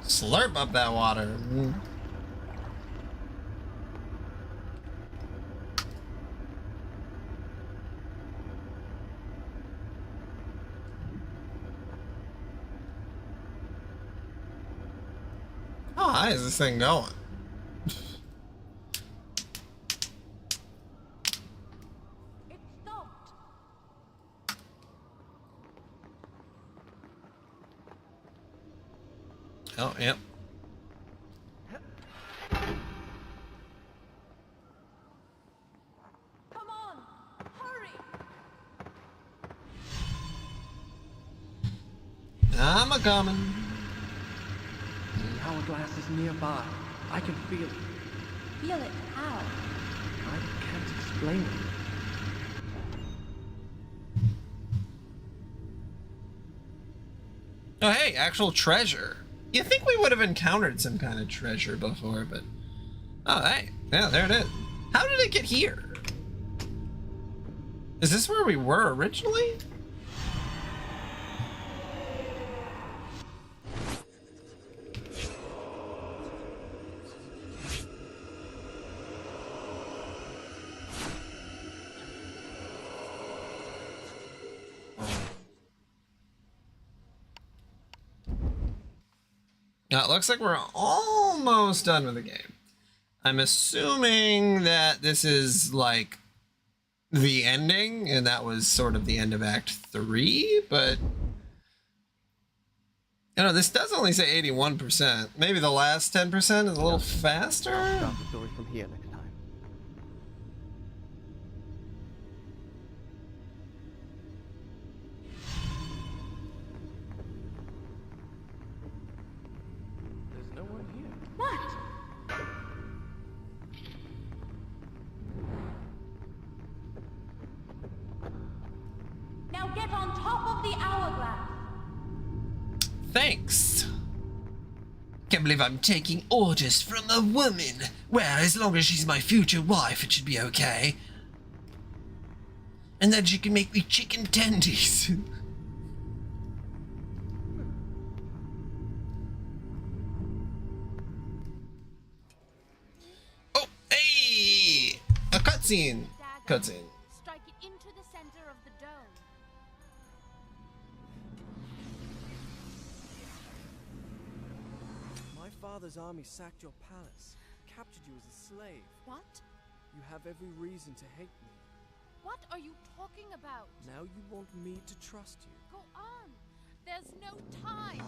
Slurp up that water. How high is this thing going? It stopped. Oh, yep. Come on, hurry. I'm a coming. The hourglass is nearby. I can feel it. Feel it how? I can't explain it. Oh, hey, actual treasure. You think we would have encountered some kind of treasure before, but... Oh, hey. Yeah, there it is. How did it get here? Is this where we were originally? Now, it looks like we're almost done with the game. I'm assuming that this is like the ending, and that was sort of the end of Act 3, but you know, this does only say 81%. Maybe the last 10% is a little faster? I'll start the story from here next time. There's no one here. What? Now get on top of the hourglass. Thanks. Can't believe I'm taking orders from a woman. Well, as long as she's my future wife, it should be okay. And then she can make me chicken tendies. Oh, hey! A cutscene. Cutscene. Strike it into the center of the dome. My father's army sacked your palace, captured you as a slave. What? You have every reason to hate me. What are you talking about? Now you want me to trust you. Go on. There's no time.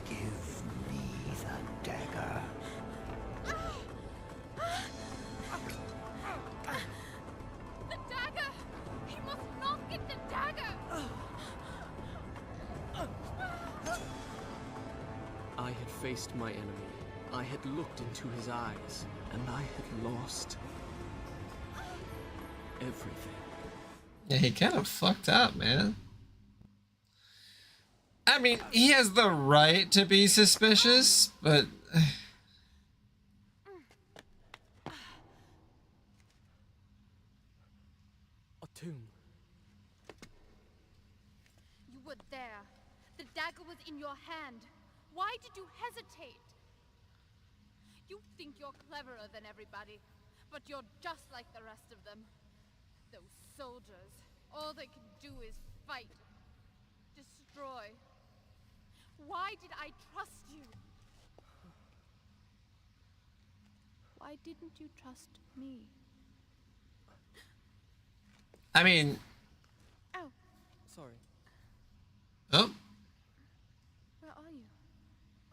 Give me the dagger. The dagger! He must not get the dagger! I had faced my enemy. I had looked into his eyes, and I had lost everything. Yeah, he kind of fucked up, man. I mean, he has the right to be suspicious, but... A tomb. You were there. The dagger was in your hand. Why did you hesitate? You think you're cleverer than everybody, but you're just like the rest of them. Those soldiers, all they can do is fight, destroy. Why did I trust you? Why didn't you trust me? I mean... Ow. Sorry. Oh, Where are you?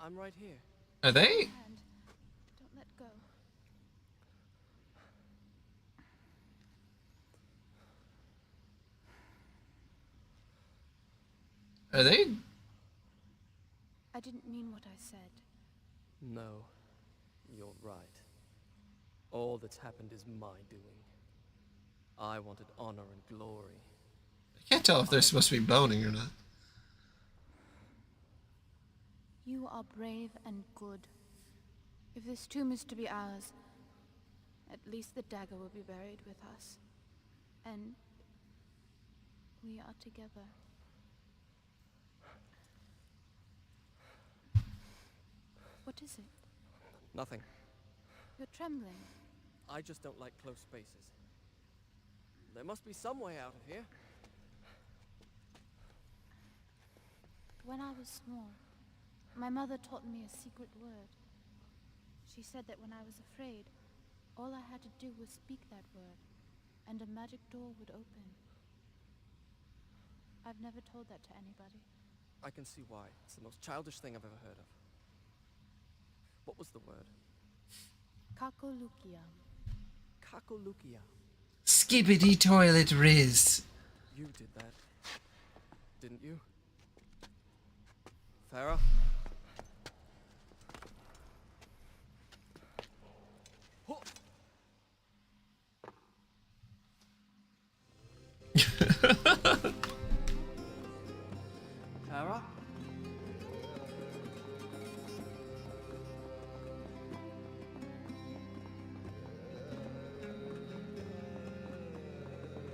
I'm right here. are they? Hand. Don't let go. Are they? I didn't mean what I said. No, you're right. All that's happened is my doing. I wanted honor and glory. I can't tell if they're supposed to be boning or not. You are brave and good. If this tomb is to be ours, at least the dagger will be buried with us. And we are together. What is it? Nothing. You're trembling. I just don't like close spaces. There must be some way out of here. When I was small, my mother taught me a secret word. She said that when I was afraid, all I had to do was speak that word, and a magic door would open. I've never told that to anybody. I can see why. It's the most childish thing I've ever heard of. What was the word? Kakolukia. Kakolukia. Skibbity toilet Riz. You did that, didn't you? Farah? Farah?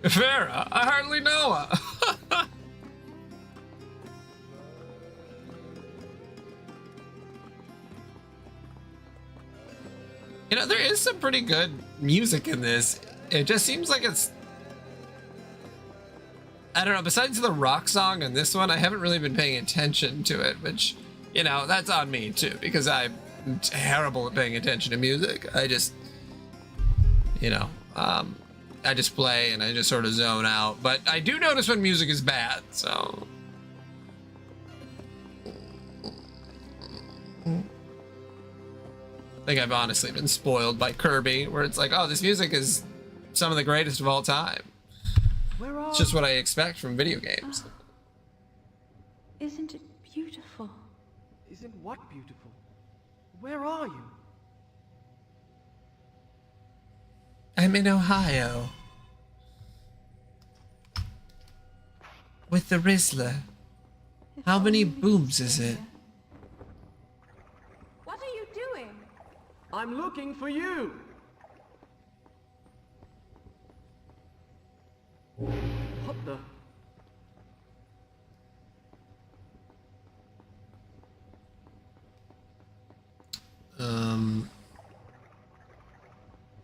Farah, I hardly know her. You know, there is some pretty good music in this. It just seems like it's... I don't know, besides the rock song and this one, I haven't really been paying attention to it, which, you know, that's on me too, because I'm terrible at paying attention to music. I just, you know, I just play and I just sort of zone out. But I do notice when music is bad, so... I think I've honestly been spoiled by Kirby, where it's like, oh, this music is some of the greatest of all time. It's just what I expect from video games. Isn't it beautiful? Isn't what beautiful? Where are you? I'm in Ohio. With the Rizzler. How many booms is it? What are you doing? I'm looking for you! What the?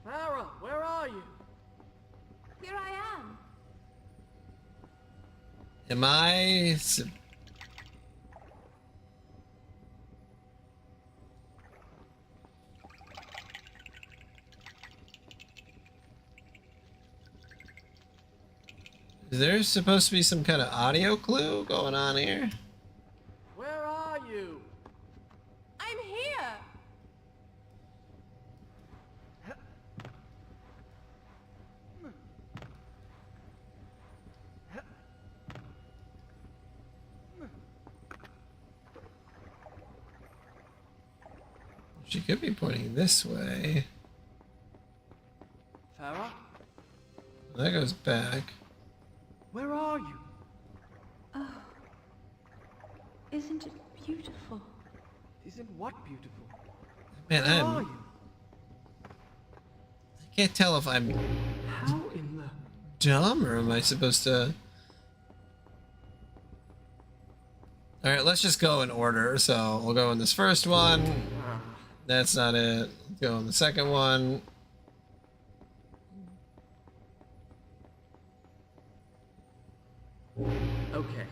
Farah, where are you? Here I am. Am I... Is there supposed to be some kind of audio clue going on here? Where are you? I'm here. She could be pointing this way. Farah, That goes back. where are you? Oh, isn't it beautiful? Isn't what beautiful? Man, Where are I you? can't tell if I'm How in the... dumb or am I supposed to... Alright, let's just go in order. So we'll go in this first one. That's not it. Let's go in the second one. Okay.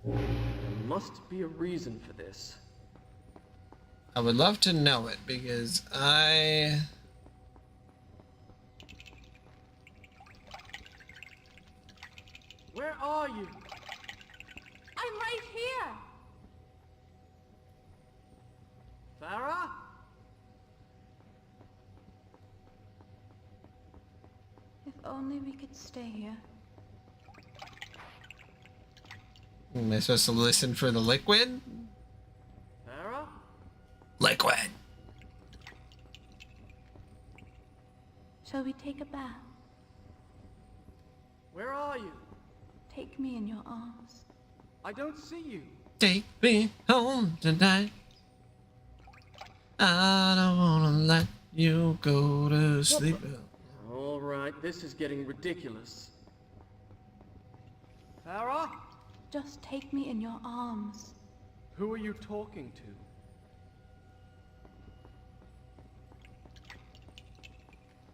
There must be a reason for this. I would love to know it because I... Where are you? I'm right here. Farah? If only we could stay here. Am I supposed to listen for the liquid? Farah? Liquid. Shall we take a bath? Where are you? Take me in your arms. I don't see you. Take me home tonight. I don't wanna let you go to sleep. All right, this is getting ridiculous. Farah? Just take me in your arms. Who are you talking to?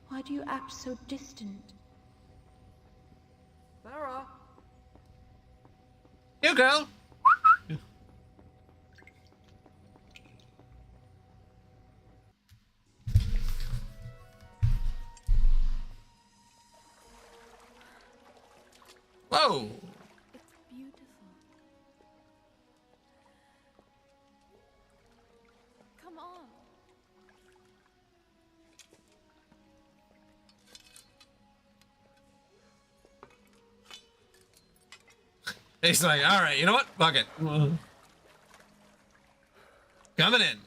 Why do you act so distant? Farah? You girl. Whoa. It's beautiful. Come on. He's like, all right, you know what? Fuck it. Coming in.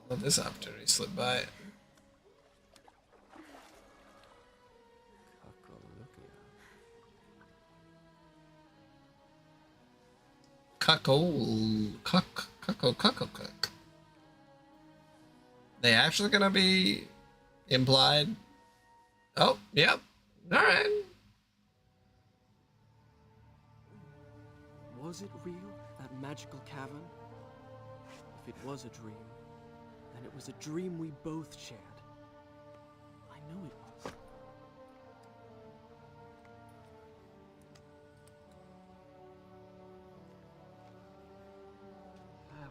Let this opportunity slip by. Cuck. They actually gonna be implied? Oh, yep. All right. Was it real, that magical cavern? If it was a dream, then it was a dream we both shared. I know it was. Farah.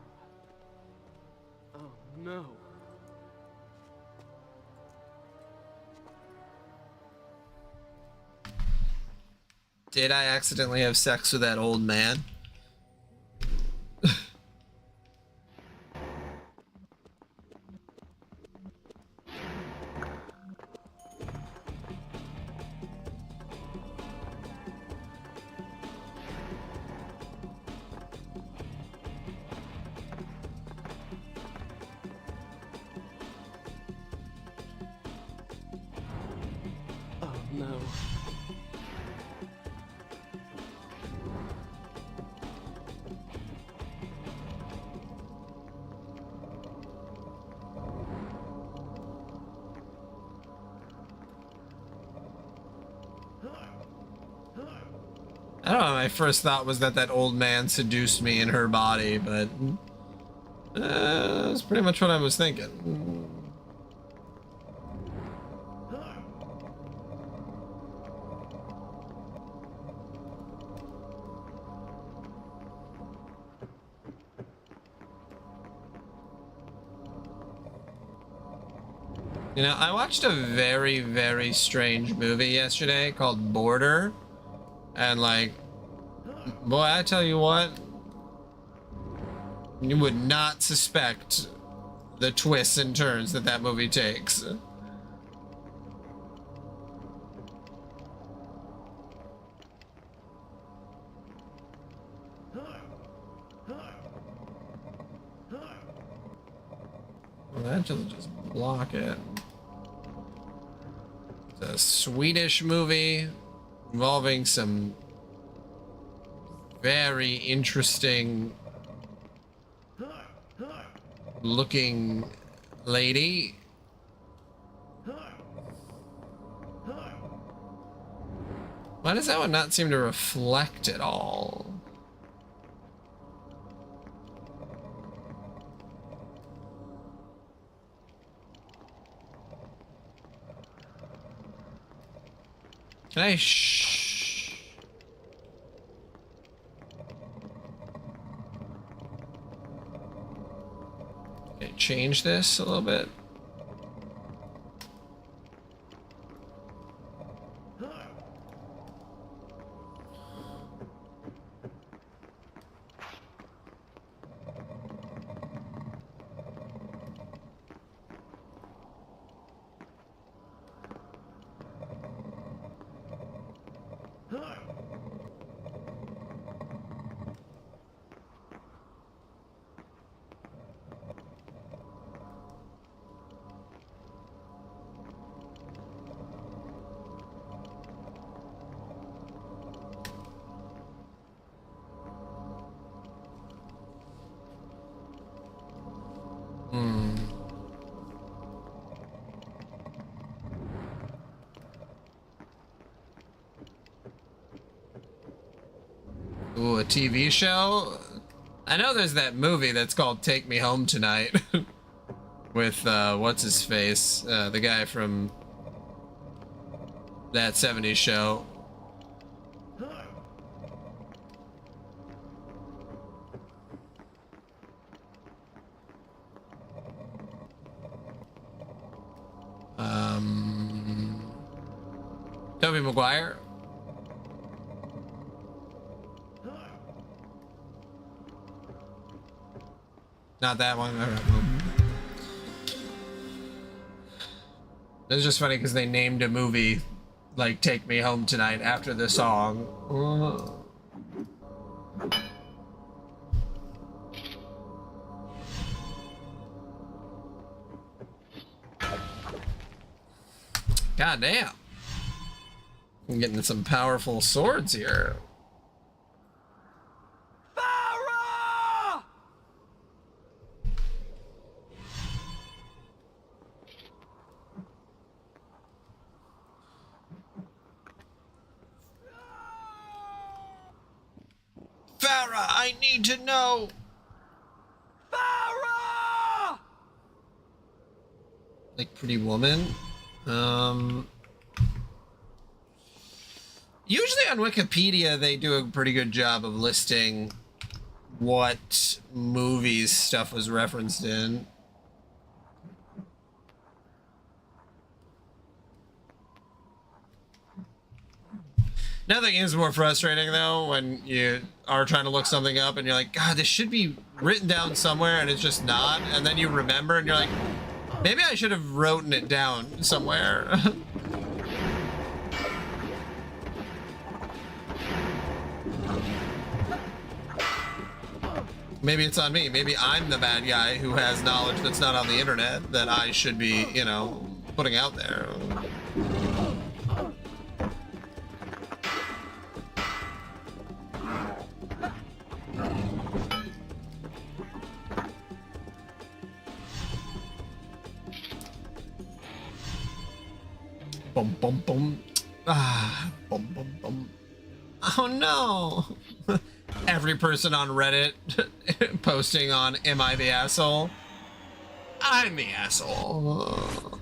Oh no. Did I accidentally have sex with that old man? Oh no. I don't know, my first thought was that that old man seduced me in her body, but that's pretty much what I was thinking. You know, I watched a very, very strange movie yesterday called Border. And like, boy, I tell you what, you would not suspect the twists and turns that that movie takes. Well, that just block it. It's a Swedish movie involving some very interesting looking lady. Why does that one not seem to reflect at all? Can I okay, change this a little bit? Ooh, a TV show? I know there's that movie that's called Take Me Home Tonight with, what's his face? The guy from that 70s show. Tobey Maguire? Not that one. It's just funny because they named a movie like Take Me Home Tonight after the song. God damn. I'm getting some powerful swords here. Farah, I need to know. Farah! Like Pretty Woman. Usually on Wikipedia they do a pretty good job of listing what movies stuff was referenced in. Nothing is more frustrating though when you are trying to look something up and you're like, God, this should be written down somewhere and it's just not, and then you remember and you're like, maybe I should have written it down somewhere. Maybe it's on me. Maybe I'm the bad guy who has knowledge that's not on the internet that I should be, you know, putting out there. Bum bum bum. Ah, bum bum bum. Oh no. Every person on Reddit posting on "Am I the asshole?" I'm the asshole.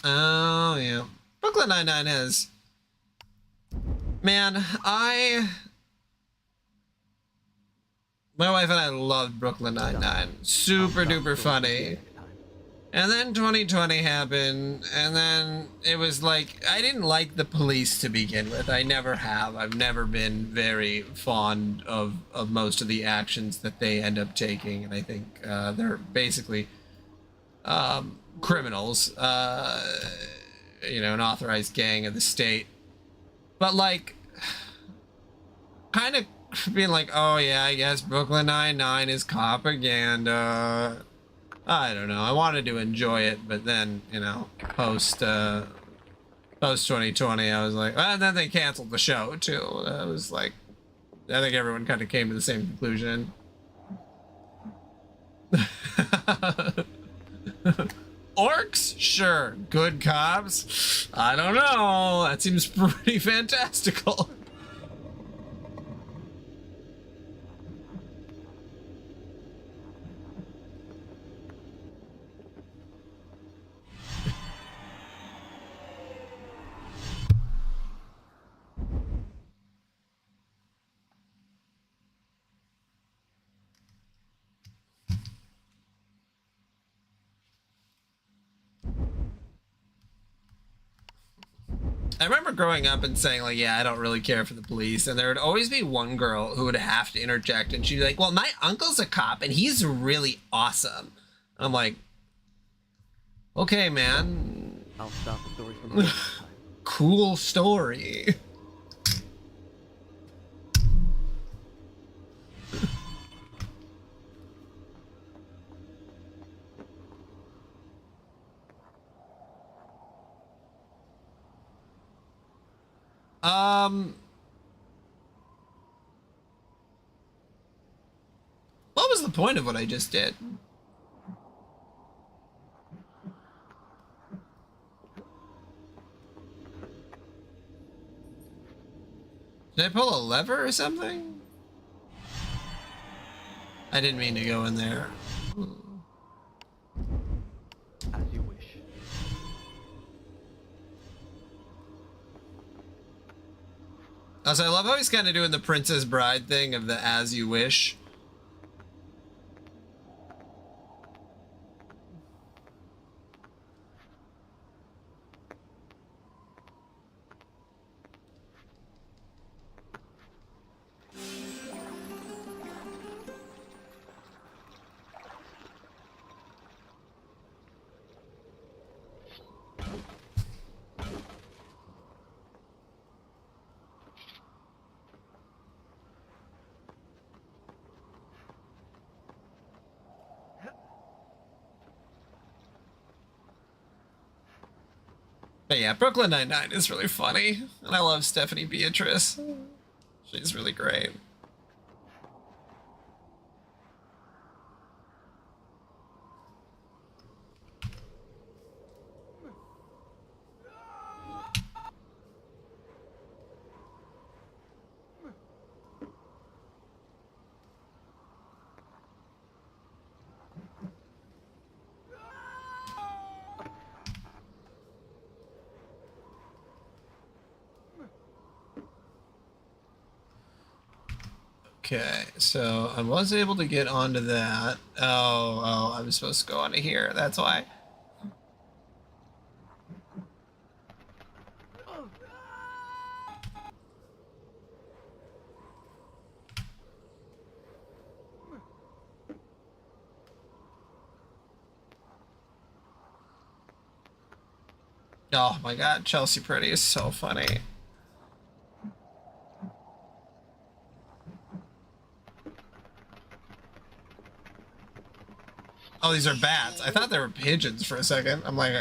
Oh yeah, Brooklyn Nine-Nine has. Man, my wife and I loved Brooklyn Nine-Nine. Super duper funny. And then 2020 happened, and then it was like, I didn't like the police to begin with. I never have. I've never been very fond of most of the actions that they end up taking, and I think they're basically criminals, you know, an authorized gang of the state. But like, kind of being like, oh yeah, I guess Brooklyn Nine-Nine is propaganda. I don't know. I wanted to enjoy it, but then, you know, post 2020, I was like, well, and then they canceled the show too. I was like, I think everyone kind of came to the same conclusion. Orcs? Sure. Good cops? I don't know. That seems pretty fantastical. I remember growing up and saying, like, yeah, I don't really care for the police. And there would always be one girl who would have to interject. And she'd be like, well, my uncle's a cop and he's really awesome. I'm like, okay, man. I'll stop the story from here. Cool story. What was the point of what I just did? Did I pull a lever or something? I didn't mean to go in there. As you wish. Also, I love how he's kind of doing the Princess Bride thing of the as you wish. But yeah, Brooklyn Nine-Nine is really funny, and I love Stephanie Beatrice. She's really great. Okay, so I was able to get onto that. Oh, I was supposed to go onto here. That's why. Oh my god, Chelsea Pretty is so funny. Oh, these are bats. I thought they were pigeons for a second. I'm like,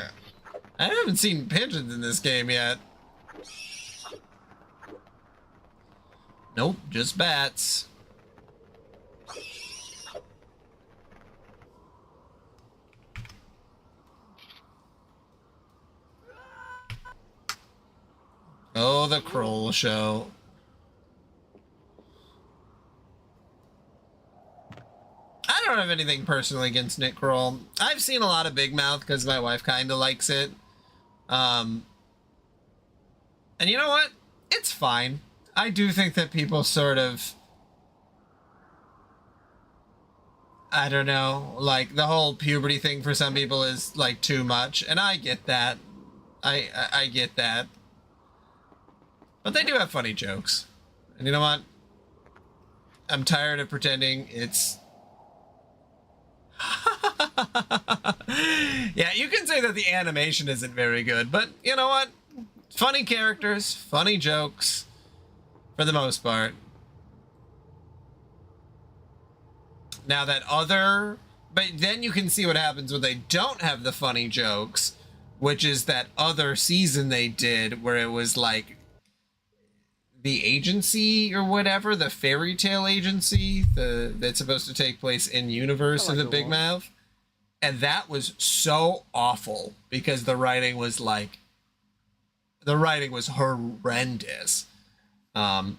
I haven't seen pigeons in this game yet. Nope, just bats. Oh, the Kroll show. I don't have anything personally against Nick Kroll. I've seen a lot of Big Mouth because my wife kind of likes it. And you know what? It's fine. I do think that people sort of, I don't know, like the whole puberty thing for some people is like too much, and I get that. I get that. But they do have funny jokes. And you know what? I'm tired of pretending it's... Yeah, you can say that the animation isn't very good, but you know what? Funny characters, funny jokes, for the most part. Now that other... But then you can see what happens when they don't have the funny jokes, which is that other season they did where it was like the agency or whatever, the fairy tale agency that's supposed to take place in universe of the Big Mouth. And that was so awful because the writing was like, the writing was horrendous. But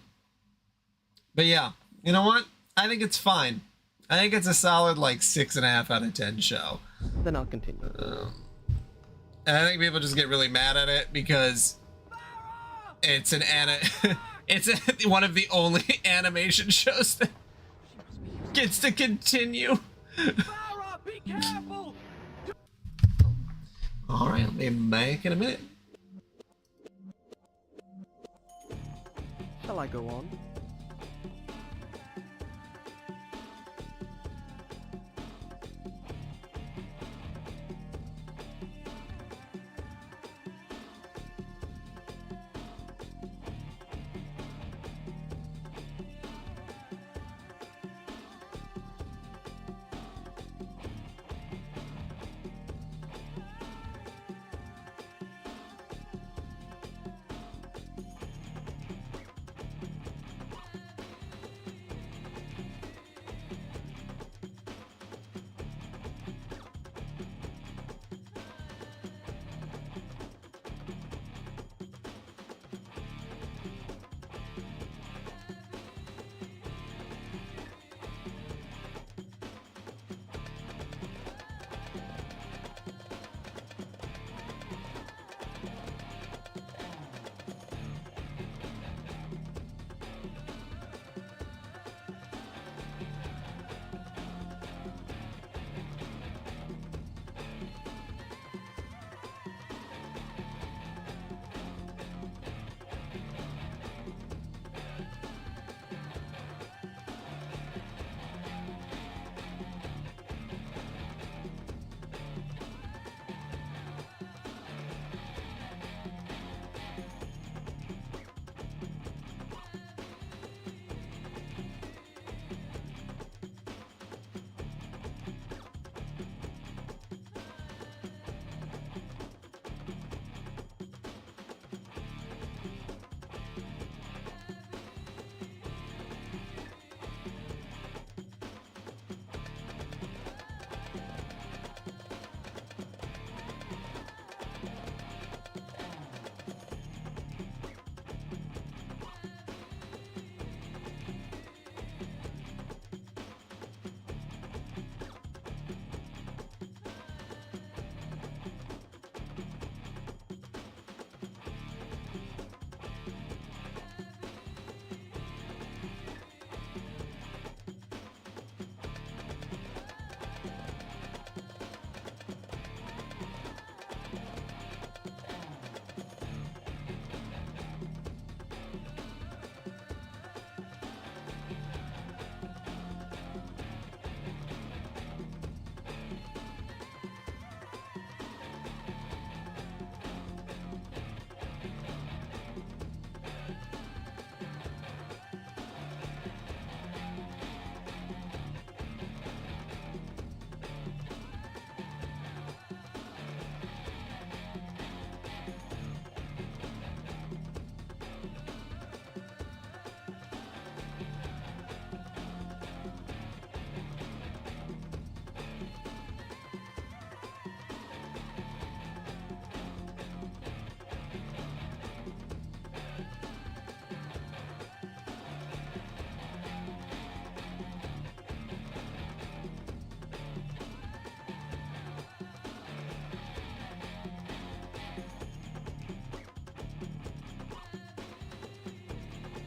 yeah, you know what? I think it's fine. I think it's a solid like 6.5 out of 10 show. Then I'll continue. And I think people just get really mad at it because it's an it's one of the only animation shows that gets to continue. Farah, be careful! All right, I'll be back in a minute. Shall I go on?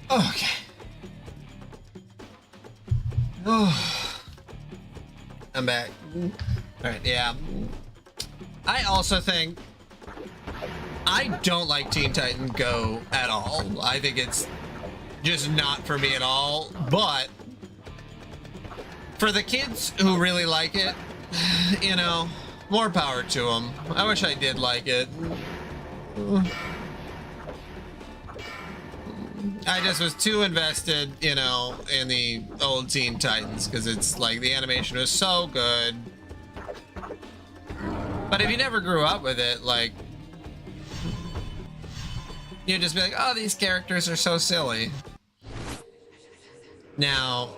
Okay. Oh. I'm back. Alright, yeah. I also think I don't like Teen Titan Go at all. I think it's just not for me at all, but for the kids who really like it, you know, more power to them. I wish I did like it. I just was too invested, you know, in the old Teen Titans because it's like the animation was so good. But if you never grew up with it, like, you'd just be like, oh, these characters are so silly. Now,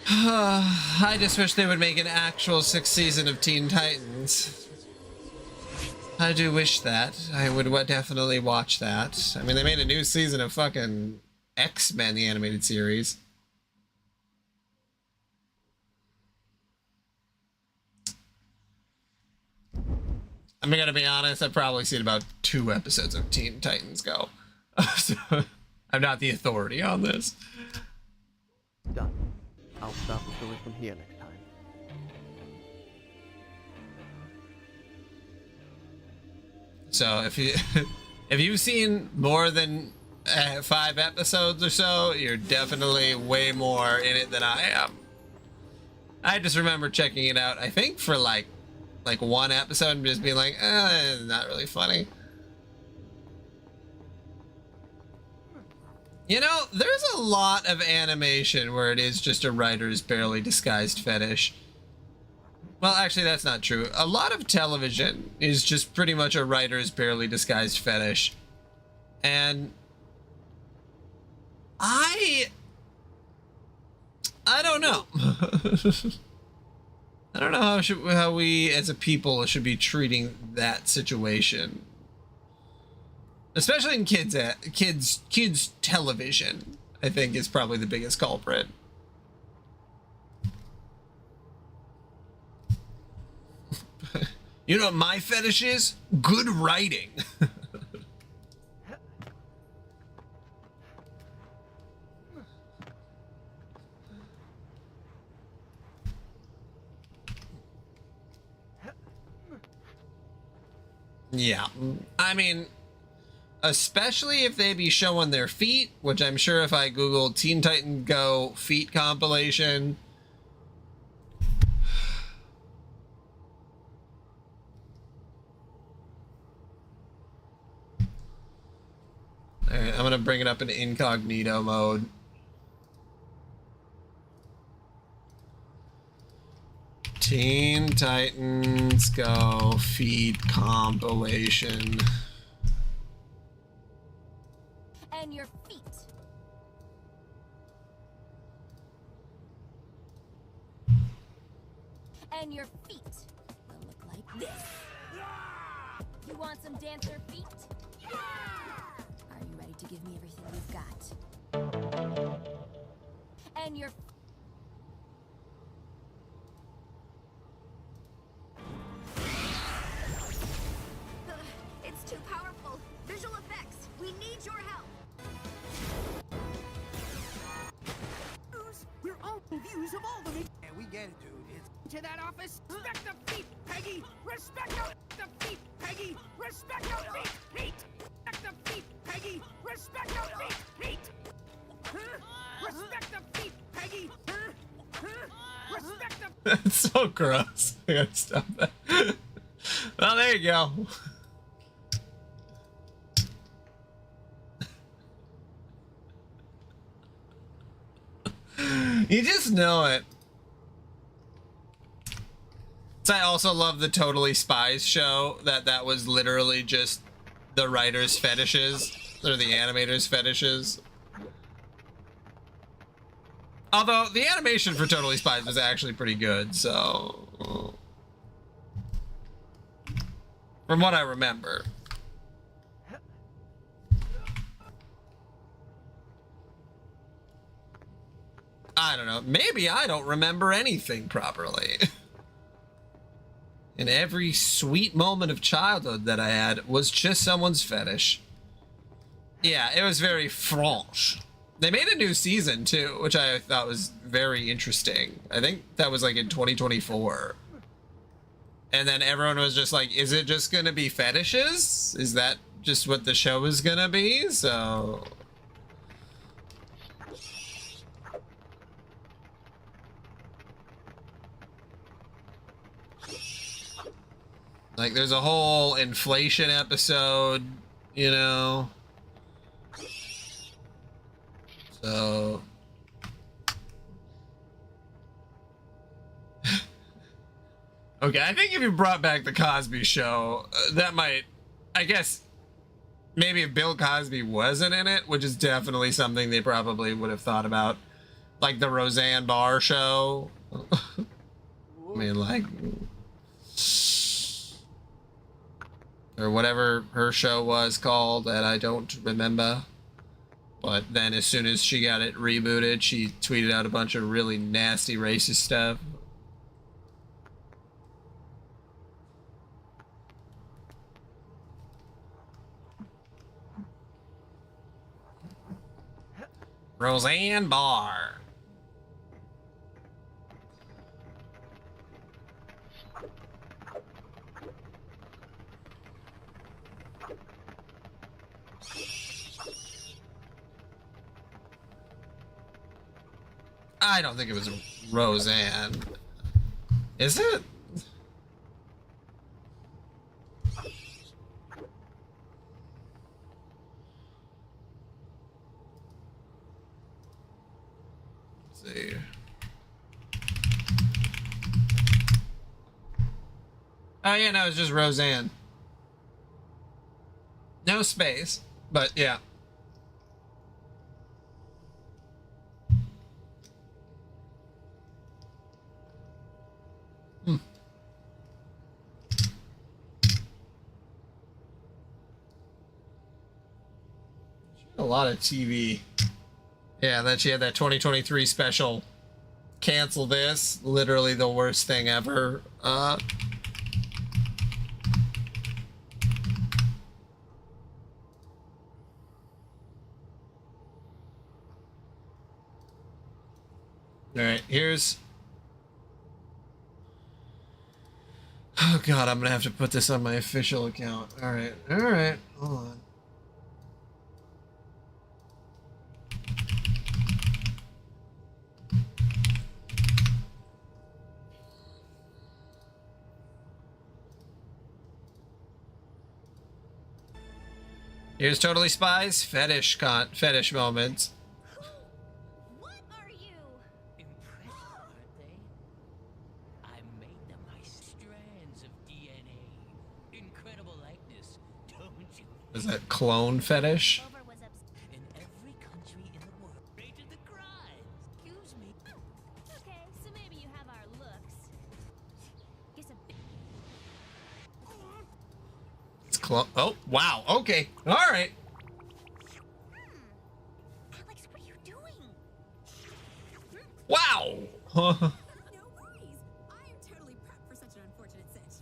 I just wish they would make an actual 6th season of Teen Titans. I do wish that. I would definitely watch that. I mean, they made a new season of fucking X-Men, the animated series. I'm gonna be honest, I've probably seen about 2 episodes of Teen Titans Go. So, I'm not the authority on this. Done. I'll start the story from here next time. So if you if you've seen more than 5 episodes or so, you're definitely way more in it than I am. I just remember checking it out, I think for like 1 episode and just being like, not really funny. You know, there's a lot of animation where it is just a writer's barely disguised fetish. Well, actually, that's not true. A lot of television is just pretty much a writer's barely disguised fetish. And I don't know. I don't know how we as a people should be treating that situation. Especially in kids television, I think is probably the biggest culprit. You know what my fetish is? Good writing. Yeah, I mean, especially if they be showing their feet, which I'm sure if I Google Teen Titan Go feet compilation. All right, I'm gonna bring it up in incognito mode. Teen Titans Go feet compilation. And your feet. And your feet will look like this. You want some dancer feet? Are you ready to give me everything you've got? And your It's too powerful. Visual effects. We need your help. We're all views of all the Yeah, we get it, dude. It's to that office. Respect the feet, Peggy. Respect the feet, Peggy. Respect the feet, Pete. Respect the feet, Peggy. Respect the feet, Pete. Respect the feet, Peggy. Respect the. That's so gross. I gotta stop that. Well, there you go. You just know it. So I also love the Totally Spies show. That was literally just the writer's fetishes or the animator's fetishes. Although the animation for Totally Spies was actually pretty good, so from what I remember. I don't know. Maybe I don't remember anything properly. And every sweet moment of childhood that I had was just someone's fetish. Yeah, it was very franche. They made a new season too, which I thought was very interesting. I think that was like in 2024. And then everyone was just like, is it just gonna be fetishes? Is that just what the show is gonna be? So like, there's a whole inflation episode, you know. So okay, I think if you brought back the Cosby Show, that might, I guess, maybe if Bill Cosby wasn't in it, which is definitely something they probably would have thought about, like the Roseanne Barr show. I mean, like, or whatever her show was called that I don't remember. But then as soon as she got it rebooted, she tweeted out a bunch of really nasty racist stuff. Roseanne Barr. I don't think it was Roseanne. Is it? Let's see. Oh yeah, no, it's just Roseanne. No space, but yeah. A lot of TV. Yeah, and then she had that 2023 special. Cancel this. Literally the worst thing ever. Alright, here's... Oh god, I'm gonna have to put this on my official account. Alright, hold on. Here's Totally Spies fetish moments. What are you? Impressive, aren't they? I made them by strands of DNA. Incredible likeness, don't you? Is that clone fetish? Over was In every country in the world, rated the crime. Excuse me. Okay, so maybe you have our looks. Guess a bit. It's clone. Oh, wow. Okay. All right. Alex, what are you doing? Wow. No worries. I am totally prepped for such an unfortunate sitch.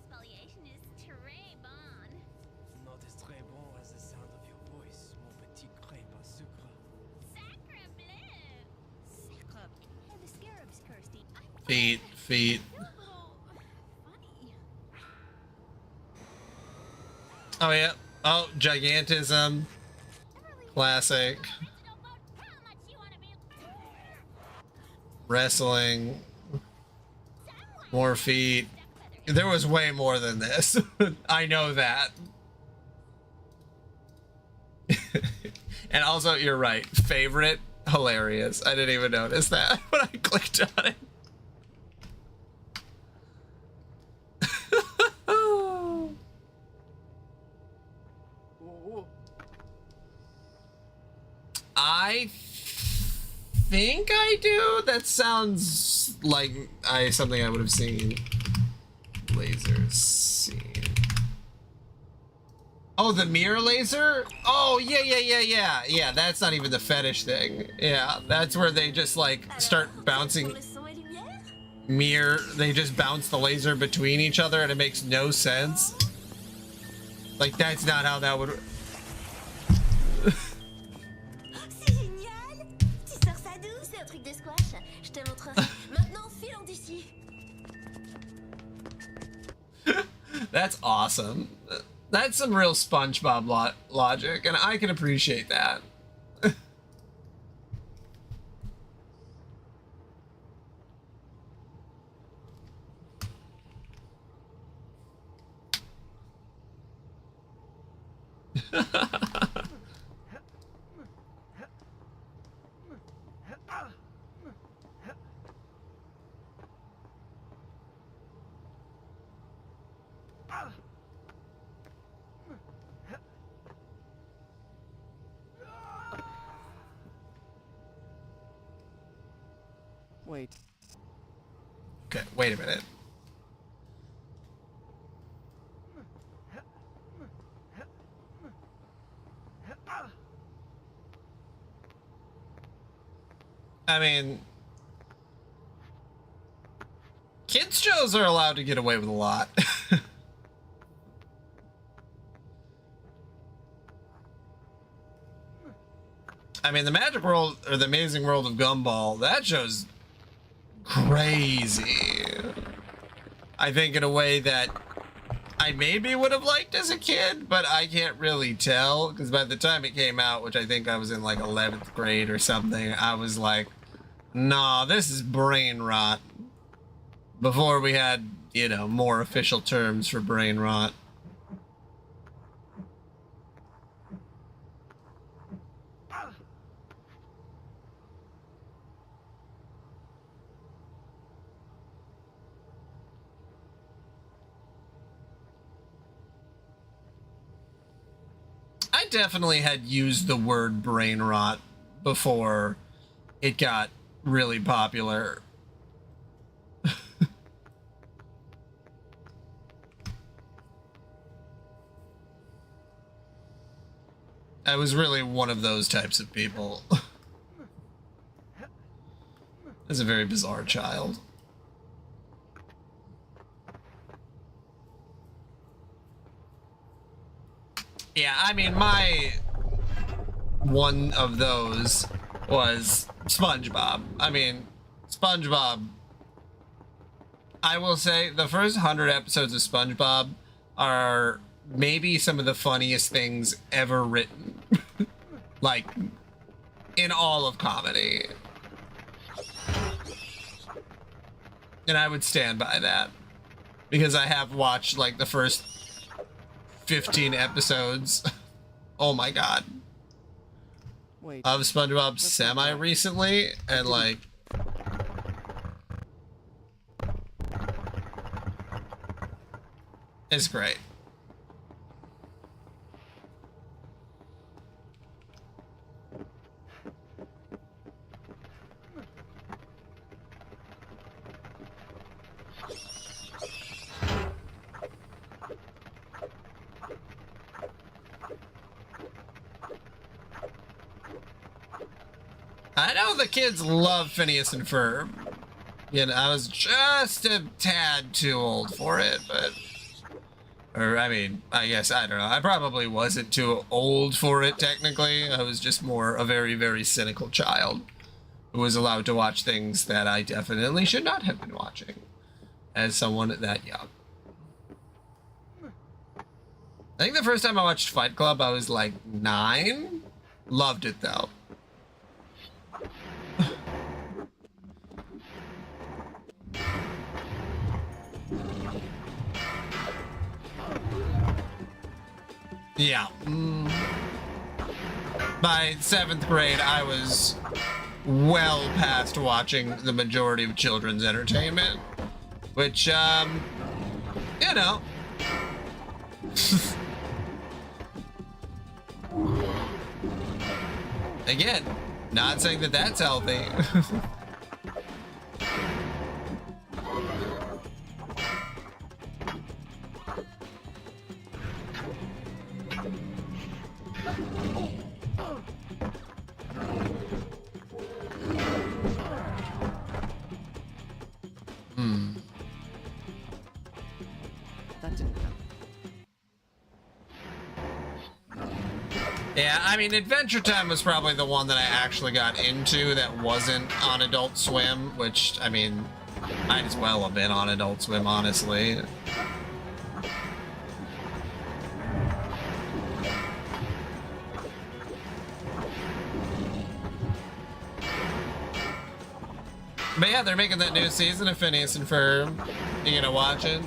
Spoliation is très bon. Not as très bon as the sound of your voice, mon petit crêpe à sucre. Sacre bleu. Sacre. Hey, the scarabs, Kirsty. Feet. Funny. Oh yeah. Oh, gigantism. Classic. Wrestling. More feet. There was way more than this. I know that. And also, you're right. Favorite, hilarious. I didn't even notice that when I clicked on it. I think I do. That sounds like something I would have seen. Laser scene. Oh, the mirror laser? Oh, yeah. That's not even the fetish thing. Yeah, that's where they just like start bouncing mirror. They just bounce the laser between each other and it makes no sense. Like, that's not how that would... C'est génial. Tu sors ça d'où? C'est un truc de squash. Je te montrerai. Maintenant, filons d'ici. That's awesome. That's some real SpongeBob logic, and I can appreciate that. Wait. Okay, wait a minute. I mean, kids shows are allowed to get away with a lot. I mean, the Magic World, or the Amazing World of Gumball, that show's crazy. I think in a way that I maybe would have liked as a kid, but I can't really tell because by the time it came out, which I think I was in like 11th grade or something, I was like, nah, this is brain rot. Before we had, you know, more official terms for brain rot. I definitely had used the word brain rot before it got really popular. I was really one of those types of people. As a very bizarre child. Yeah, I mean, my one of those was SpongeBob. I mean, SpongeBob. I will say the first 100 episodes of SpongeBob are maybe some of the funniest things ever written. Like, in all of comedy. And I would stand by that. Because I have watched, like, the first 15 episodes. Oh my god. Wait, of SpongeBob semi-recently, and, like... It's great. I know the kids love Phineas and Ferb. You know, I was just a tad too old for it, but... Or, I mean, I guess, I don't know. I probably wasn't too old for it, technically. I was just more a very, very cynical child who was allowed to watch things that I definitely should not have been watching as someone that young. I think the first time I watched Fight Club, I was like 9. Loved it, though. Yeah. By 7th grade, I was well past watching the majority of children's entertainment. Which, you know. Again, not saying that that's healthy. That didn't happen. Yeah, I mean, Adventure Time was probably the one that I actually got into that wasn't on Adult Swim, which, I mean, might as well have been on Adult Swim, honestly. But yeah, they're making that new season of Phineas and Ferb. You gonna watch it?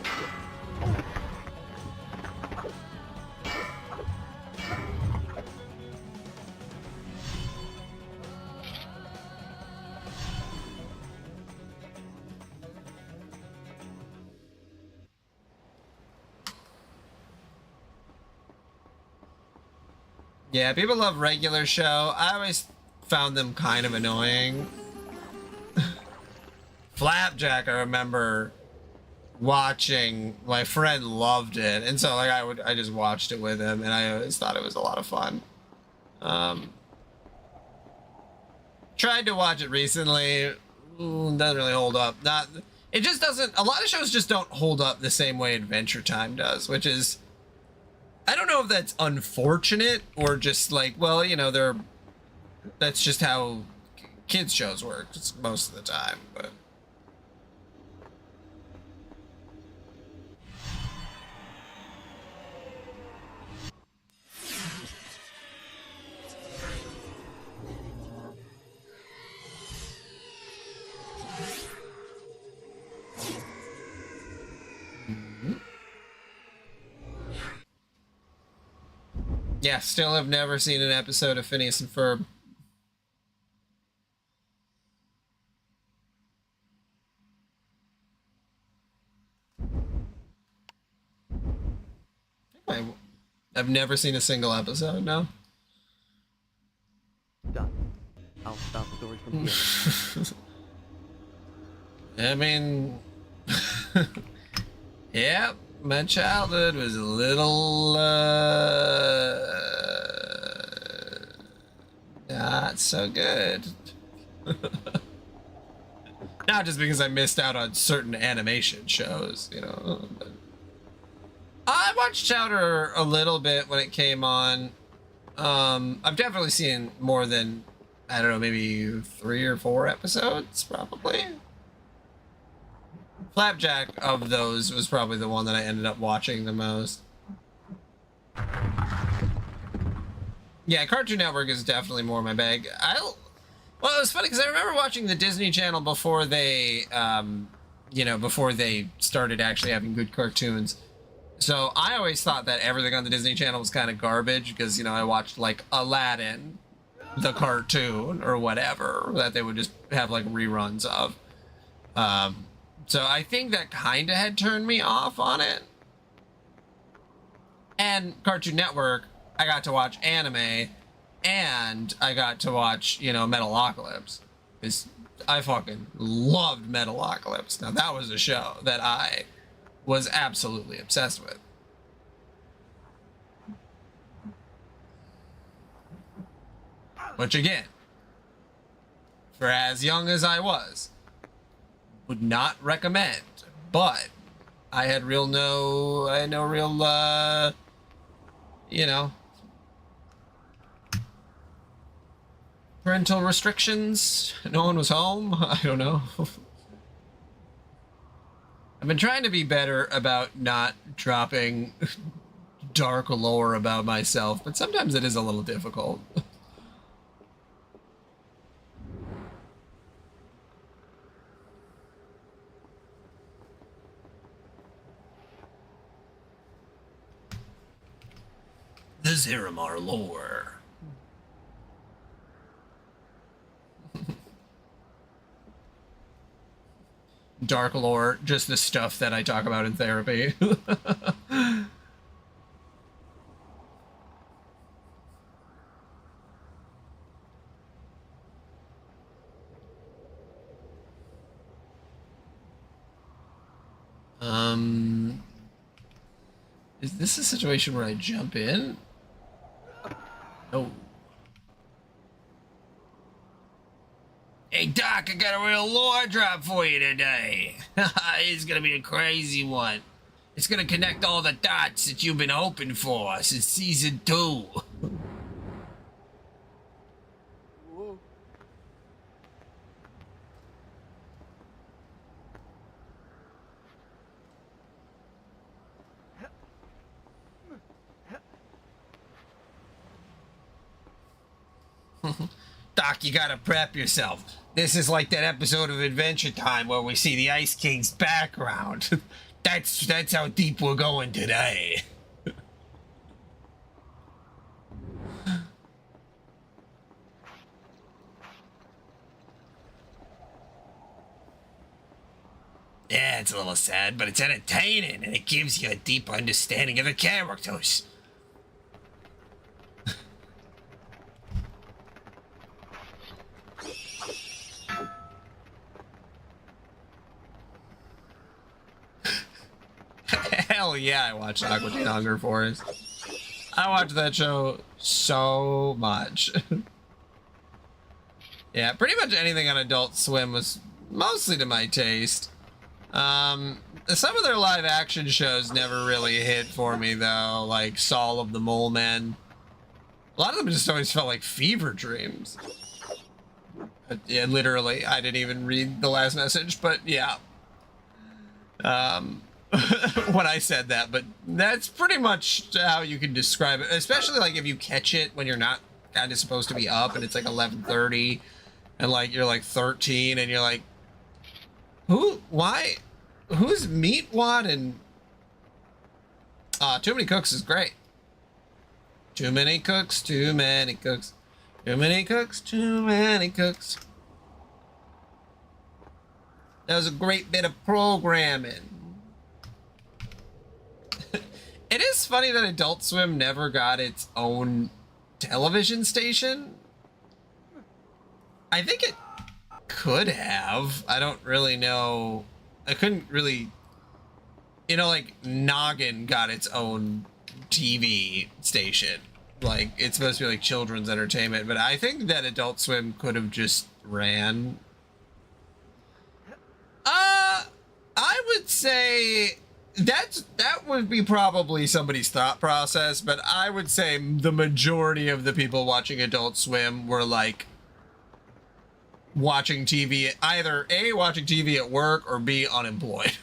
Yeah, people love regular show. I always found them kind of annoying. Flapjack, I remember watching. My friend loved it, and so like I just watched it with him, and I always thought it was a lot of fun. Tried to watch it recently. Doesn't really hold up. It just doesn't. A lot of shows just don't hold up the same way Adventure Time does, which is, I don't know if that's unfortunate or just like, well, you know, that's just how kids shows work most of the time, but. Yeah, still have never seen an episode of Phineas and Ferb. I've never seen a single episode, no. Done. I'll start the story from here. I mean, yeah, my childhood was a little, not so good. Not just because I missed out on certain animation shows, you know. But I watched Chowder a little bit when it came on. I've definitely seen more than, I don't know, maybe 3 or 4 episodes, probably. Flapjack of those was probably the one that I ended up watching the most. Yeah, Cartoon Network is definitely more my bag. Well, it was funny because I remember watching the Disney Channel before they, you know, before they started actually having good cartoons. So I always thought that everything on the Disney Channel was kind of garbage because, you know, I watched like Aladdin, the cartoon or whatever that they would just have like reruns of. So I think that kind of had turned me off on it. And Cartoon Network, I got to watch anime and I got to watch, you know, Metalocalypse. Because I fucking loved Metalocalypse. Now that was a show that I was absolutely obsessed with. Which again, for as young as I was, would not recommend, but I had no real, you know, parental restrictions. No one was home. I don't know. I've been trying to be better about not dropping dark lore about myself, but sometimes it is a little difficult. The Zeramar lore. Dark lore, just the stuff that I talk about in therapy. Is this a situation where I jump in? No. Hey Doc, I got a real lore drop for you today. It's gonna be a crazy one. It's gonna connect all the dots that you've been hoping for since season 2. Doc, you gotta prep yourself. This is like that episode of Adventure Time where we see the Ice King's background. That's how deep we're going today. Yeah, it's a little sad, but it's entertaining and it gives you a deep understanding of the characters. Hell yeah, I watched Aqua Teen Hunger Force. I watched that show so much. Yeah, pretty much anything on Adult Swim was mostly to my taste. Some of their live action shows never really hit for me though, like Saul of the Mole Men. A lot of them just always felt like fever dreams. Yeah, literally, I didn't even read the last message, but yeah. When I said that, but that's pretty much how you can describe it, especially like if you catch it when you're not kind of supposed to be up and it's like 11:30 and like you're like 13 and you're like, who's Meatwad? And Too Many Cooks is great. Too many cooks, too many cooks. Too many cooks, too many cooks. That was a great bit of programming. It is funny that Adult Swim never got its own television station. I think it could have. I don't really know. I couldn't really, you know, like Noggin got its own TV station. Like it's supposed to be like children's entertainment, but I think that Adult Swim could have just ran. I would say that would be probably somebody's thought process, but I would say the majority of the people watching Adult Swim were like watching TV, either A, watching TV at work, or B, unemployed.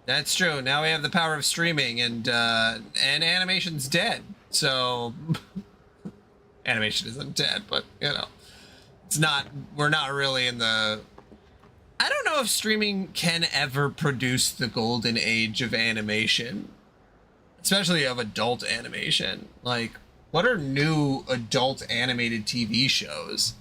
That's true. Now we have the power of streaming, and animation's dead. So animation isn't dead, but you know, it's not. We're not really in the. I don't know if streaming can ever produce the golden age of animation, especially of adult animation. Like, what are new adult animated TV shows?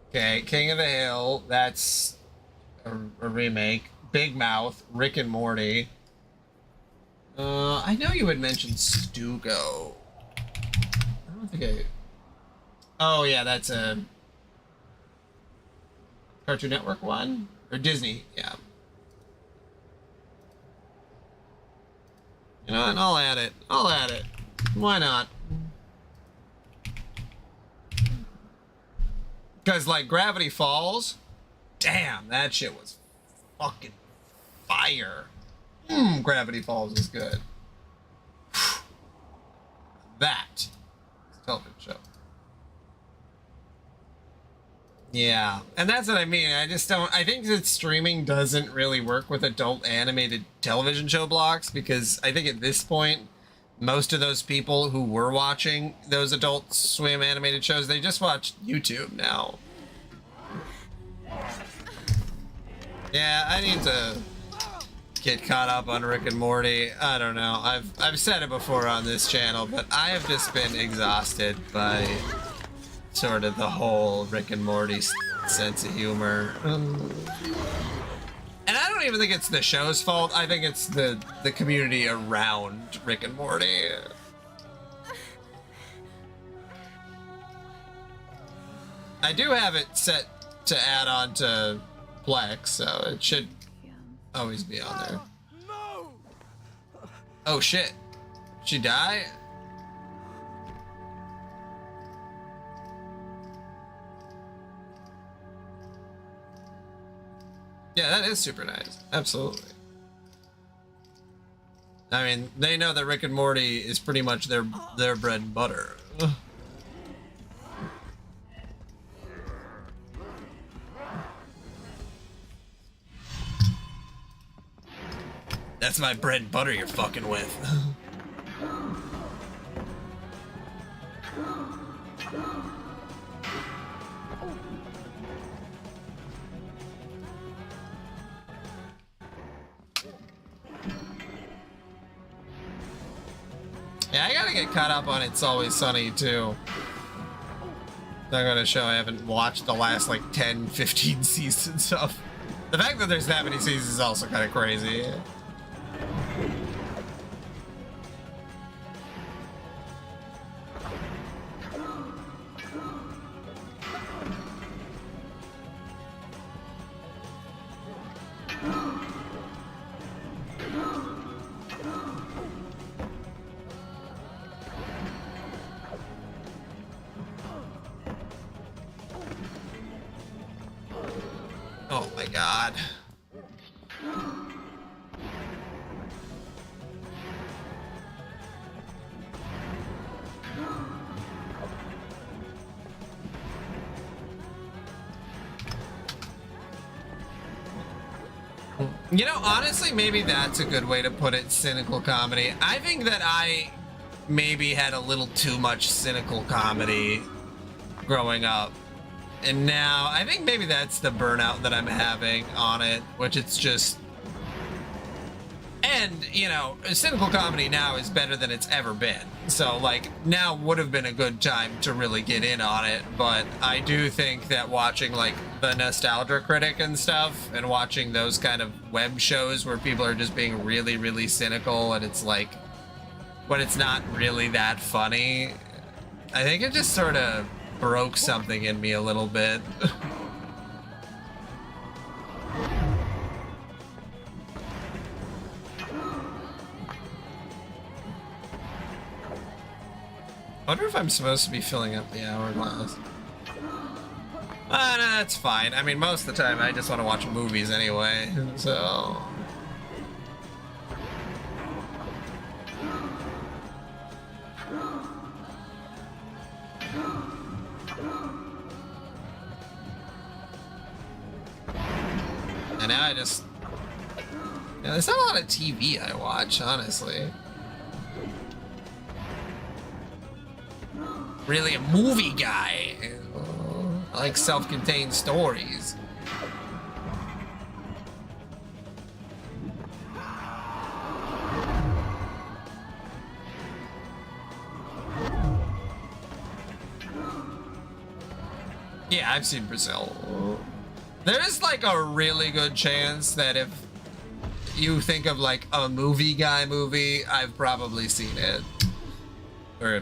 Okay, King of the Hill, that's a remake. Big Mouth, Rick and Morty. I know you had mentioned Stugo. I don't think I... Oh, yeah, that's a Cartoon Network one? Or Disney, yeah. You know what? I'll add it. I'll add it. Why not? Because, like, Gravity Falls, damn, that shit was fucking fire. Gravity Falls is good. That is a television show. Yeah, and that's what I mean. I just don't, I think that streaming doesn't really work with adult animated television show blocks, because I think at this point, most of those people who were watching those Adult Swim animated shows, they just watch YouTube now. Yeah, I need to get caught up on Rick and Morty. I don't know. I've said it before on this channel, but I have just been exhausted by sort of the whole Rick and Morty sense of humor. And I don't even think it's the show's fault. I think it's the community around Rick and Morty. I do have it set to add on to Plex, so it should always be on there. Oh shit. She die? Yeah, that is super nice. Absolutely. I mean, they know that Rick and Morty is pretty much their bread and butter. Ugh. That's my bread and butter you're fucking with. Yeah, I gotta get caught up on It's Always Sunny too. Not gonna show I haven't watched the last like 10, 15 seasons of. The fact that there's that many seasons is also kind of crazy. Oh my god. You know, honestly, maybe that's a good way to put it, cynical comedy. I think that I maybe had a little too much cynical comedy growing up. And now, I think maybe that's the burnout that I'm having on it, which it's just... And, you know, cynical comedy now is better than it's ever been. So, like, now would have been a good time to really get in on it. But I do think that watching, like, the Nostalgia Critic and stuff, and watching those kind of web shows where people are just being really, really cynical, and it's like, when it's not really that funny, I think it just sort of broke something in me a little bit. I wonder if I'm supposed to be filling up the hourglass. No, that's fine. I mean, most of the time I just want to watch movies anyway, so... And now I just... Yeah, there's not a lot of TV I watch, honestly. Really a movie guy. I like self-contained stories. Yeah, I've seen Brazil. There's like a really good chance that if you think of like a movie guy movie, I've probably seen it. Or,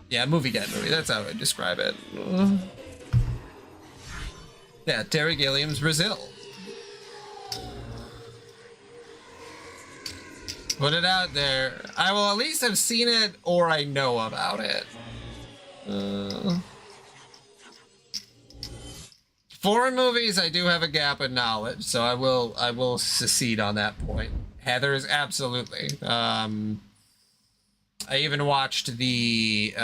yeah, movie guy movie, that's how I would describe it. Yeah, Terry Gilliam's Brazil. Put it out there. I will at least have seen it or I know about it. Foreign movies, I do have a gap in knowledge, so I will secede on that point. Heather's absolutely. I even watched the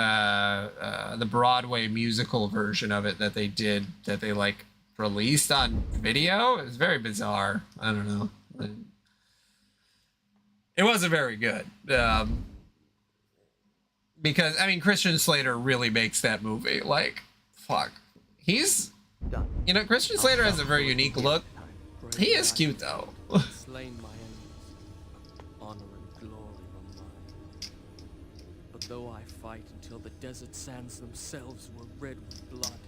Broadway musical version of it that they did, that they like released on video. It was very bizarre. I don't know. It wasn't very good. Because, I mean, Christian Slater really makes that movie. Like, fuck. He's... You know, Christian Slater has a very unique look. He is cute, though. Slain my enemies. Honor and glory are mine. But though I fight until the desert sands themselves were red with blood,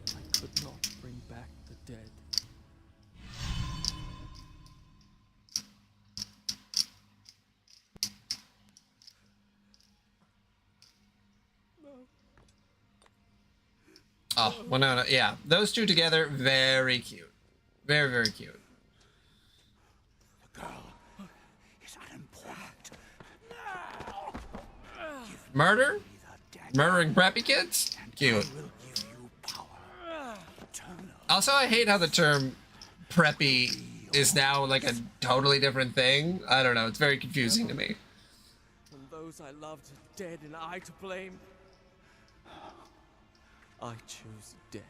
I could not bring back the dead. Oh, well, no, yeah. Those two together, very cute. Very, very cute. The girl is unimportant. Murder? Murdering preppy kids? Cute. Also, I hate how the term preppy is now like a totally different thing. I don't know. It's very confusing to me. And those I loved are dead and I to blame. I choose death.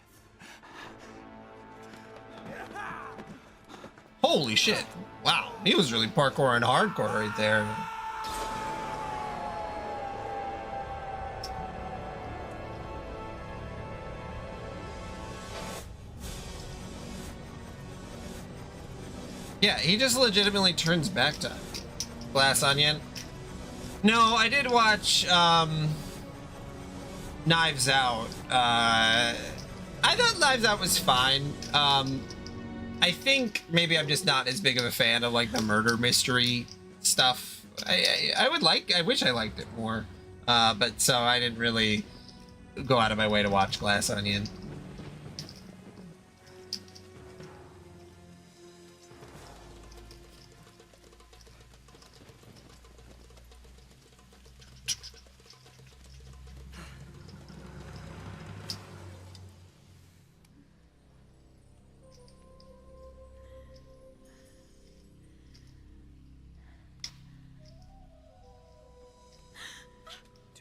Holy shit. Wow. He was really parkour and hardcore right there. Yeah, he just legitimately turns back to Glass Onion. No, I did watch, Knives Out. I thought Knives Out was fine. I think maybe I'm just not as big of a fan of like the murder mystery stuff. I wish I liked it more. But so I didn't really go out of my way to watch Glass Onion.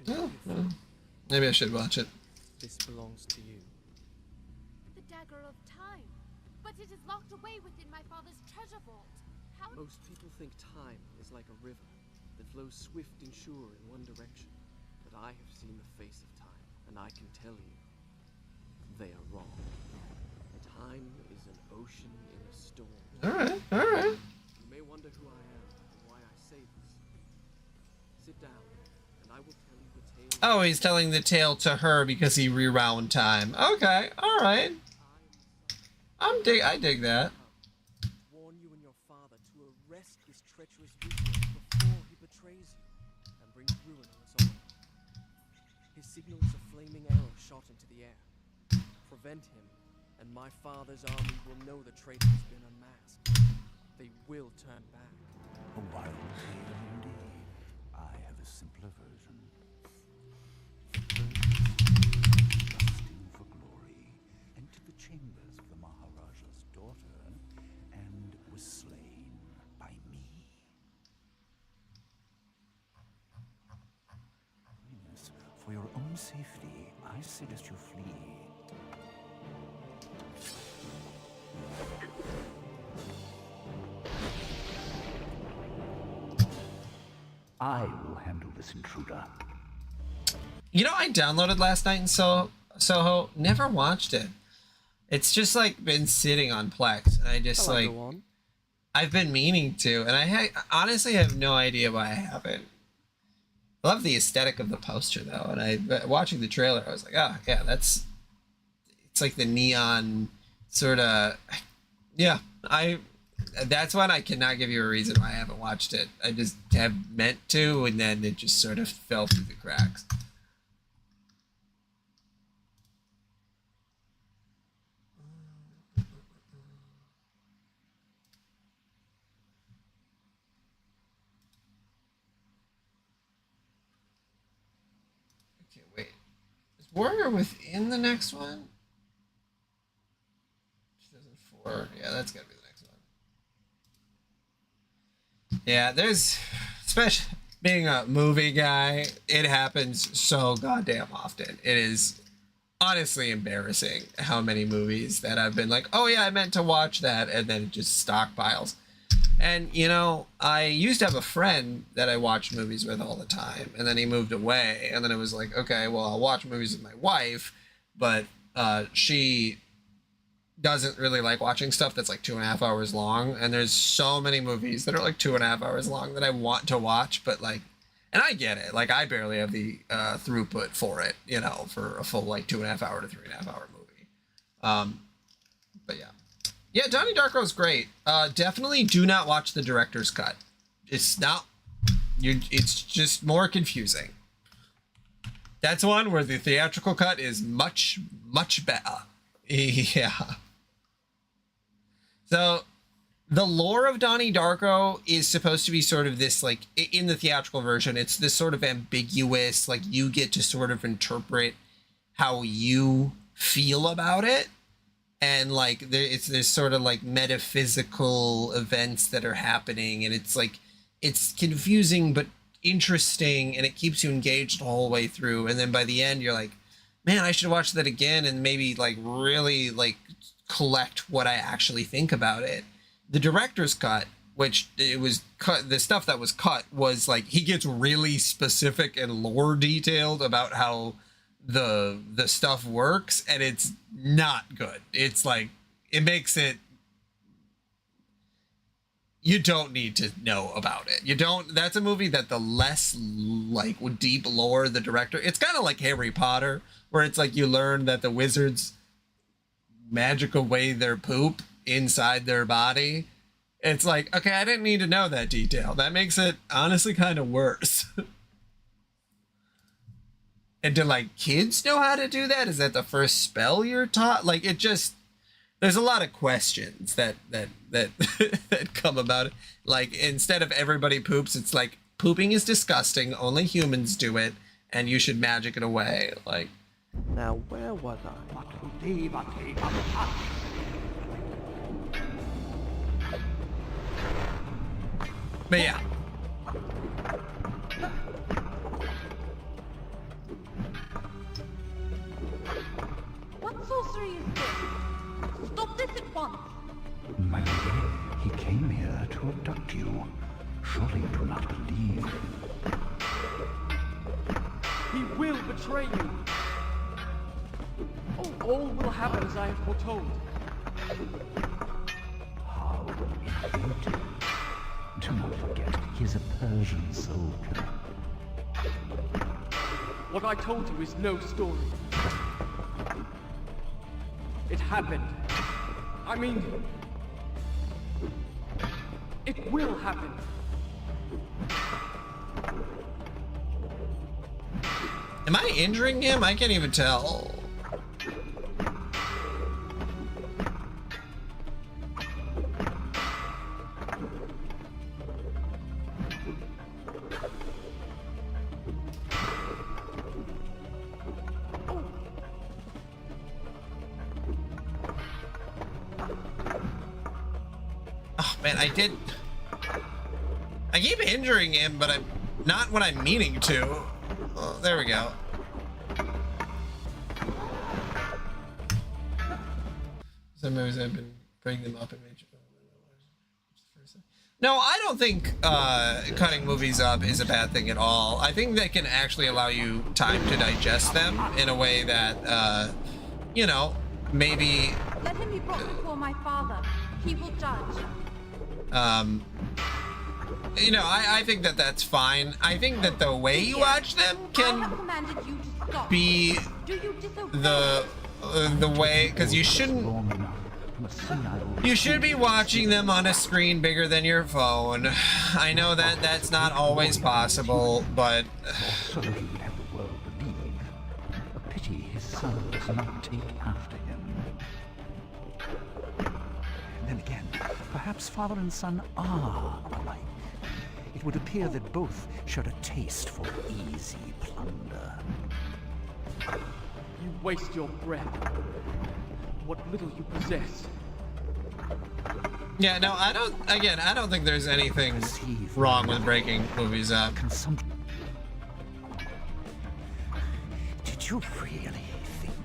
Oh, well, maybe I should watch it. This belongs to you. The dagger of time. But it is locked away within my father's treasure vault. How? Most people think time is like a river that flows swift and sure in one direction. But I have seen the face of time, and I can tell you, they are wrong. Time is an ocean in a storm. Alright, alright. You may wonder who I am and why I say this. Sit down, and I will tell you the tale. Oh, he's telling the tale to her because he rewound time. Okay, alright. I dig that. Warn you and your father to arrest this treacherous visionary before he betrays you and brings ruin on us all. His signal is a flaming arrow shot into the air. Prevent him, and my father's army will know the traitor has been unmasked. They will turn back. A wild tale indeed. I have a simpler version. Lusting for glory, entered the chambers of the Maharaja's daughter and was slain by me. Yes, for your own safety, I suggest you flee. I will handle this intruder. You know, I downloaded last night in Soho, never watched it. It's just like been sitting on Plex, and I just like, I've been meaning to, and I honestly have no idea why I haven't. I love the aesthetic of the poster though, and watching the trailer, I was like, oh yeah, it's like the neon sort of, yeah, that's one I cannot give you a reason why I haven't watched it. I just have meant to, and then it just sort of fell through the cracks. Okay, wait. Is Warrior within the next one? 2004. Yeah, that's gotta be the next one. Yeah, there's, especially being a movie guy, it happens so goddamn often. It is honestly embarrassing how many movies that I've been like, oh yeah, I meant to watch that, and then it just stockpiles. And, you know, I used to have a friend that I watched movies with all the time, and then he moved away, and then it was like, okay, well, I'll watch movies with my wife, but she doesn't really like watching stuff that's like 2.5 hours long, and there's so many movies that are like 2.5 hours long that I want to watch, but like, and I get it, like I barely have the throughput for it, you know, for a full like 2.5 hour to 3.5 hour movie. But yeah, Donnie Darko's great. Definitely do not watch the director's cut. It's not, it's just more confusing. That's one where the theatrical cut is much better. Yeah. So the lore of Donnie Darko is supposed to be sort of this, like, in the theatrical version, it's this sort of ambiguous, like, you get to sort of interpret how you feel about it. And like there's sort of like metaphysical events that are happening, and it's like, it's confusing but interesting, and it keeps you engaged the whole way through. And then by the end, you're like, man, I should watch that again and maybe like really like collect what I actually think about it. The director's cut, which it was cut, the stuff that was cut was like, he gets really specific and lore detailed about how the stuff works, and it's not good. It's like, it makes it, you don't need to know about it. You don't, that's a movie that the less like deep lore the director, it's kind of like Harry Potter, where it's like you learn that the wizards magic away their poop inside their body. It's like, okay, I didn't need to know that detail. That makes it honestly kind of worse. And do like kids know how to do that? Is that the first spell you're taught? Like, it just, there's a lot of questions that that come about it. Like, instead of everybody poops, it's like, pooping is disgusting, only humans do it, and you should magic it away. Like, now where was I? but yeah. What sorcery is this? Stop this at once! to abduct you. Surely you do not believe. He will betray you. Oh, all will happen as I have foretold. How inventive. Do not forget, he is a Persian soldier. What I told you is no story. It happened. I mean, it will happen. Am I injuring him? I can't even tell. Oh man, I keep injuring him, but I'm not what I'm meaning to. Oh, there we go. Some movies I've been bringing them up and made you. No, I don't think cutting movies up is a bad thing at all. I think that can actually allow you time to digest them in a way that, you know, maybe. Let him be brought before my father. He will judge. You know, I think that that's fine. I think that the way you watch them can I have commanded you to stop. be Do you disobey? the way, because you should be watching them on a screen bigger than your phone. I know that that's not always possible, but So he would have the world believe. A pity his son does not take after him. Then again, perhaps father and son are alike. It would appear that both share a taste for easy plunder. You waste your breath. What little you possess. yeah, no, I don't think there's anything wrong with breaking movies up. Did you really think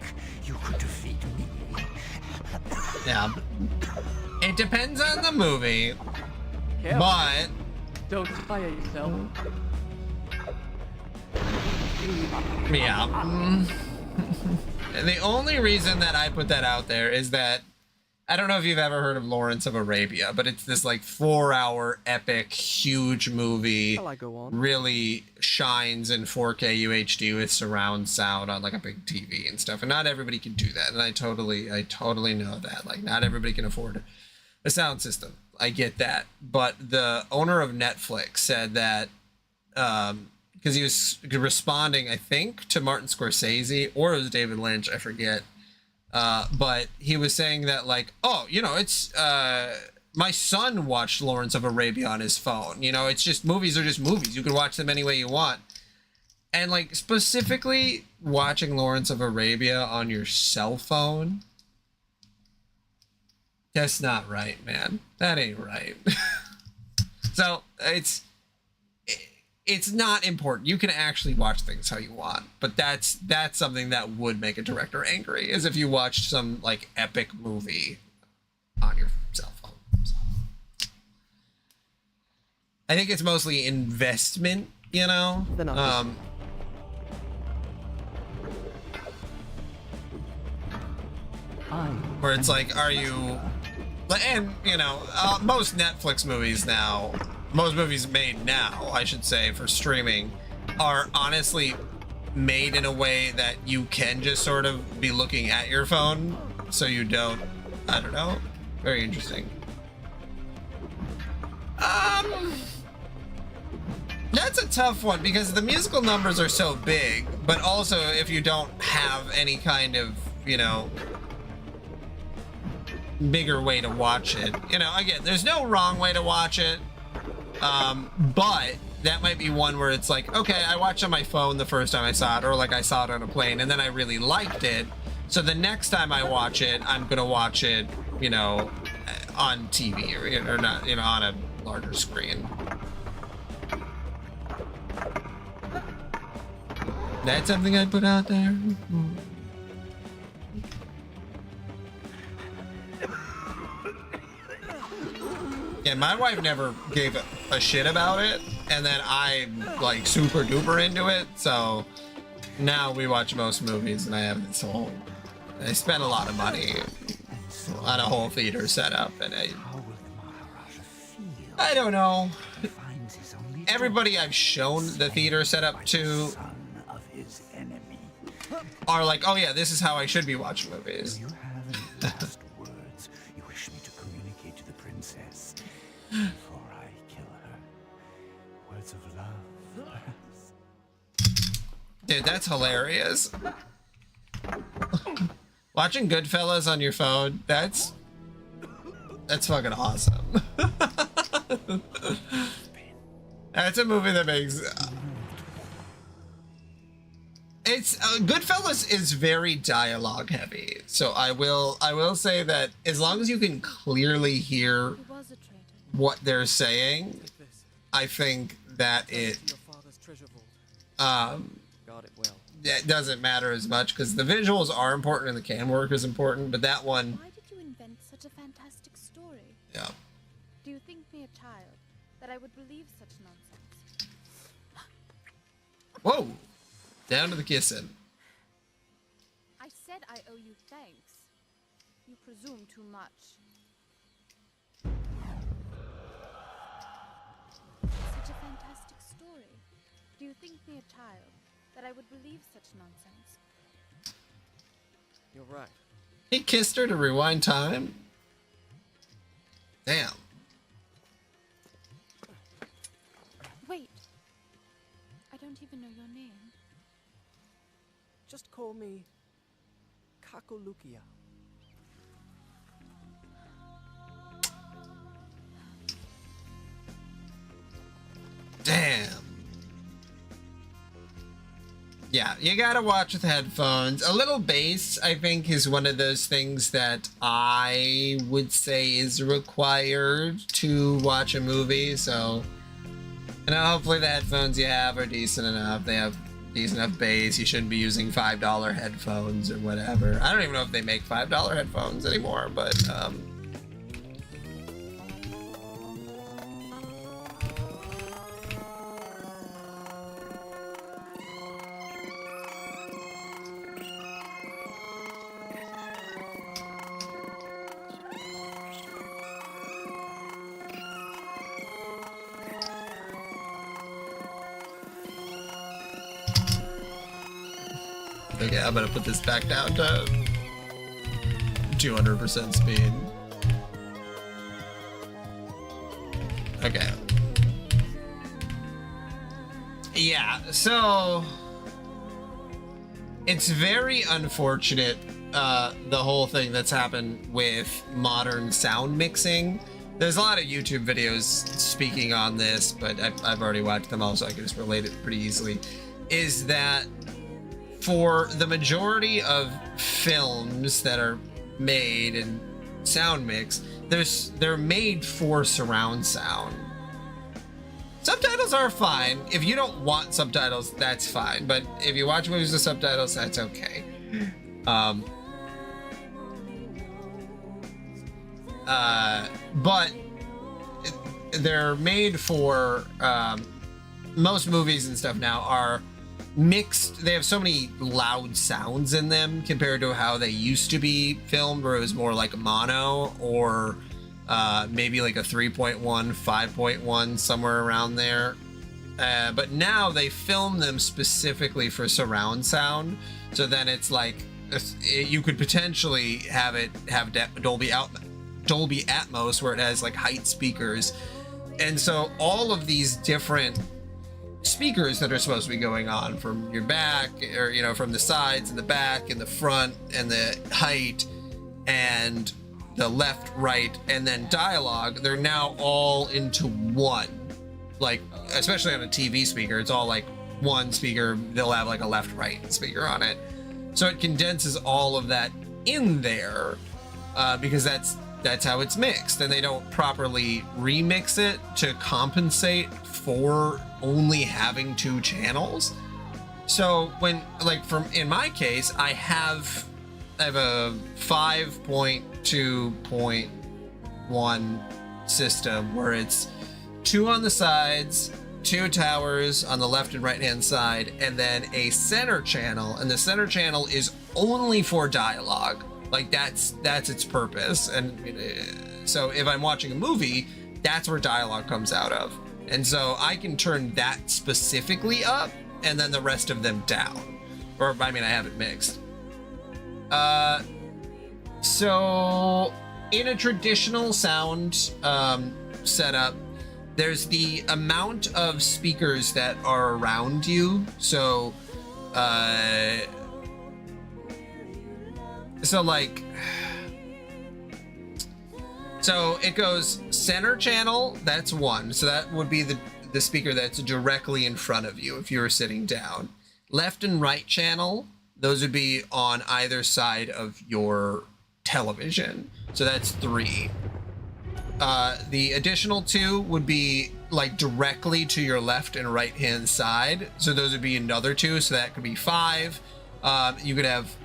you could defeat me? Yeah. It depends on the movie, Careful. but Don't tire yourself. yeah. And the only reason that I put that out there is that I don't know if you've ever heard of Lawrence of Arabia, but it's this like 4-hour epic huge movie. Shall I go on? Really shines in 4K UHD with surround sound on like a big TV and stuff. And not everybody can do that. And I totally know that. Like not everybody can afford a sound system. I get that. But the owner of Netflix said that because he was responding, I think, to Martin Scorsese or it was David Lynch, I forget. But he was saying that like, oh, you know, it's my son watched Lawrence of Arabia on his phone. You know, it's just movies are just movies. You can watch them any way you want. And like specifically watching Lawrence of Arabia on your cell phone. That's not right, man. That ain't right. So it's not important. You can actually watch things how you want, but that's something that would make a director angry, is if you watched some like epic movie on your cell phone. So, I think it's mostly investment, you know. Where it's like, are you? And you know, most Netflix movies now. Most movies made now, I should say, for streaming are honestly made in a way that you can just sort of be looking at your phone, so you don't, I don't know, very interesting. That's a tough one because the musical numbers are so big, but also if you don't have any kind of, you know, bigger way to watch it, you know, again, there's no wrong way to watch it. But that might be one where it's like, okay, I watched on my phone the first time I saw it, or like I saw it on a plane and then I really liked it. So the next time I watch it, I'm going to watch it, you know, on TV or not, you know, on a larger screen. That's something I'd put out there. And my wife never gave a shit about it, and then I'm like super duper into it, so now we watch most movies, and I have this whole, I spent a lot of money on a whole theater setup, and I don't know. Everybody I've shown the theater setup to are like, oh yeah, this is how I should be watching movies. You have any last words you wish me to communicate to the princess before I kill her? Words of love, perhaps? Dude, that's hilarious. Watching Goodfellas on your phone, that's fucking awesome. That's a movie that makes it's Goodfellas is very dialogue heavy, so I will say that as long as you can clearly hear what they're saying, I think that it it doesn't matter as much, because the visuals are important and the cam work is important, but that one. Why did you invent such a fantastic story? Yeah. Do you think me a child that I would believe such nonsense? Whoa! Down to the kissing. I said I owe you thanks. You presume too much. Such a fantastic story. Do you think me a child that I would believe such nonsense? You're right. He kissed her to rewind time? Damn. Wait. I don't even know your name. Just call me Kakolukia. Damn. Yeah, you gotta watch with headphones. A little bass, I think, is one of those things that I would say is required to watch a movie, so... You know, hopefully the headphones you have are decent enough. They have decent enough bass. You shouldn't be using $5 headphones or whatever. I don't even know if they make $5 headphones anymore, but, okay, I'm gonna put this back down to 200% speed. Okay. Yeah, so it's very unfortunate, the whole thing that's happened with modern sound mixing. There's a lot of YouTube videos speaking on this, but I've already watched them all, so I can just relate it pretty easily. Is that for the majority of films that are made and sound mix, they're made for surround sound. Subtitles are fine. If you don't want subtitles, that's fine. But if you watch movies with subtitles, that's okay. But they're made for most movies and stuff now are mixed. They have so many loud sounds in them compared to how they used to be filmed, where it was more like mono or maybe like a 3.1, 5.1, somewhere around there. But now they film them specifically for surround sound, so then it's like you could potentially have it have Dolby Atmos, where it has like height speakers, and so all of these different speakers that are supposed to be going on from your back, or you know, from the sides and the back and the front and the height and the left, right, and then dialogue, they're now all into one. Like, especially on a TV speaker, it's all like one speaker. They'll have like a left, right speaker on it, so it condenses all of that in there, because that's how it's mixed, and they don't properly remix it to compensate for only having two channels. So when, like, in my case, I have a 5.2.1 system where it's 2 on the sides, 2 towers on the left and right hand side, and then a center channel, and the center channel is only for dialogue. Like that's its purpose. And so if I'm watching a movie, that's where dialogue comes out of. And so I can turn that specifically up and then the rest of them down. Or I mean, I have it mixed. So in a traditional sound setup, there's the amount of speakers that are around you. So so it goes center channel, that's 1. So that would be the speaker that's directly in front of you if you were sitting down. Left and right channel, those would be on either side of your television. So that's 3. The additional 2 would be like directly to your left and right hand side. So those would be another 2. So that could be 5. You could have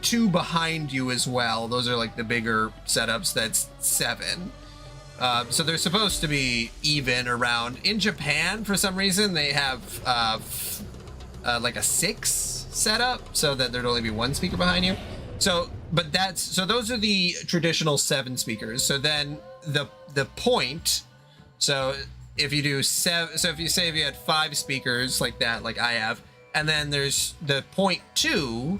2 behind you as well. Those are like the bigger setups. That's 7. So they're supposed to be even around. In Japan, for some reason, they have like a 6 setup, so that there'd only be 1 speaker behind you. So those are the traditional 7 speakers. So then the point. So if you do 7, so if you had 5 speakers like that, like I have, and then there's the point 2.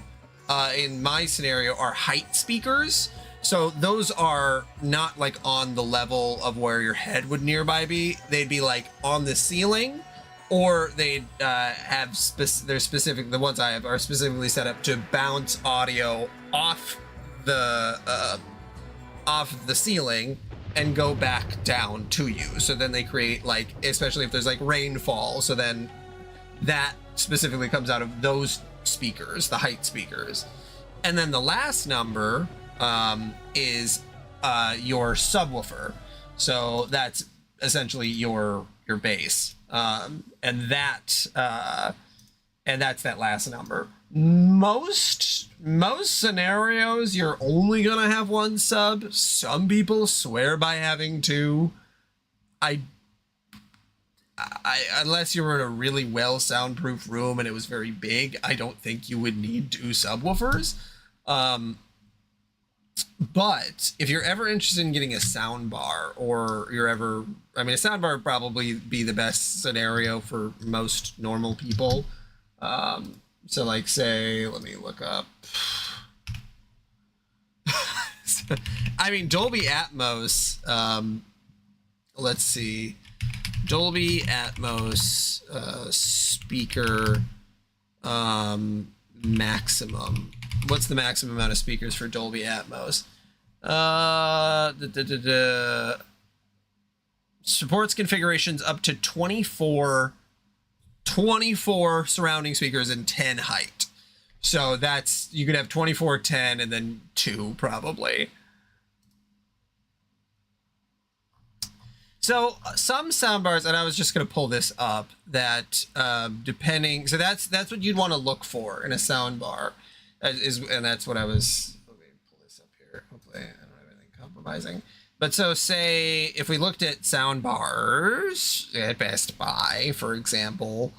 In my scenario are height speakers. So those are not like on the level of where your head would nearby be. They'd be like on the ceiling, or they'd have the ones I have are specifically set up to bounce audio off the ceiling and go back down to you. So then they create like, especially if there's like rainfall. So then that specifically comes out of those speakers, the height speakers. And then the last number is your subwoofer. So that's essentially your bass. And that's that last number. Most scenarios you're only gonna have 1 sub. Some people swear by having 2. I unless you were in a really well soundproof room and it was very big, I don't think you would need 2 subwoofers. But if you're ever interested in getting a sound bar, or a sound bar would probably be the best scenario for most normal people. So like say, let me look up. I mean, Dolby Atmos, let's see. Dolby Atmos speaker maximum. What's the maximum amount of speakers for Dolby Atmos? Supports configurations up to 24 surrounding speakers and 10 height. So that's, you could have 24, 10, and then 2 probably. So some soundbars, and I was just going to pull this up, that depending, so that's what you'd want to look for in a soundbar, and that's what I was, let me pull this up here. Hopefully I don't have anything compromising. But so say if we looked at soundbars at Best Buy, for example,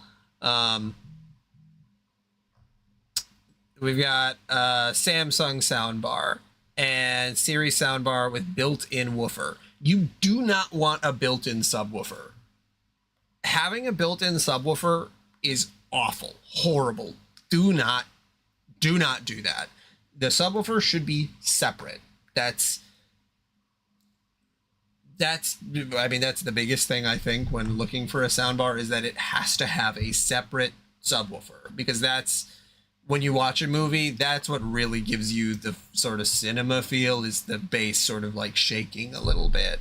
we've got Samsung soundbar and Series soundbar with built-in woofer. You do not want a built-in subwoofer. Having a built-in subwoofer is awful, horrible. Do not do that. The subwoofer should be separate. That's the biggest thing I think when looking for a soundbar, is that it has to have a separate subwoofer, because that's, when you watch a movie, that's what really gives you the sort of cinema feel, is the bass sort of like shaking a little bit.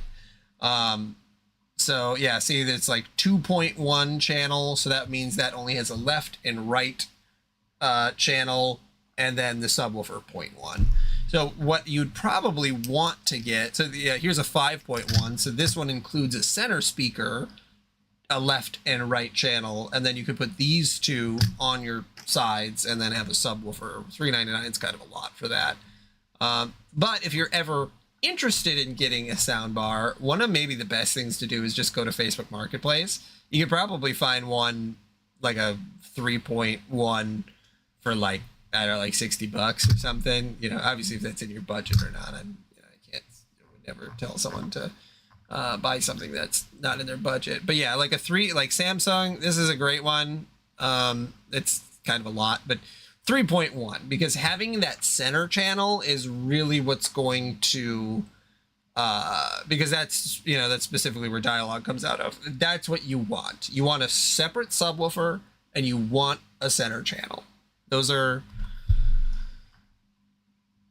So yeah, see, it's like 2.1 channel. So that means that only has a left and right channel, and then the subwoofer 0.1. So what you'd probably want to get, so yeah, here's a 5.1. So this one includes a center speaker, a left and right channel, and then you could put these 2 on your sides and then have a subwoofer. $399 is kind of a lot for that. But if you're ever interested in getting a soundbar, one of maybe the best things to do is just go to Facebook Marketplace. You could probably find one like a 3.1 for like, I don't know, like $60 or something. You know, obviously if that's in your budget or not. I would never tell someone to buy something that's not in their budget. But yeah, like like Samsung, this is a great one. It's kind of a lot, but 3.1, because having that center channel is really what's going to, because that's, you know, that's specifically where dialogue comes out of. That's what you want. You want a separate subwoofer and you want a center channel. Those are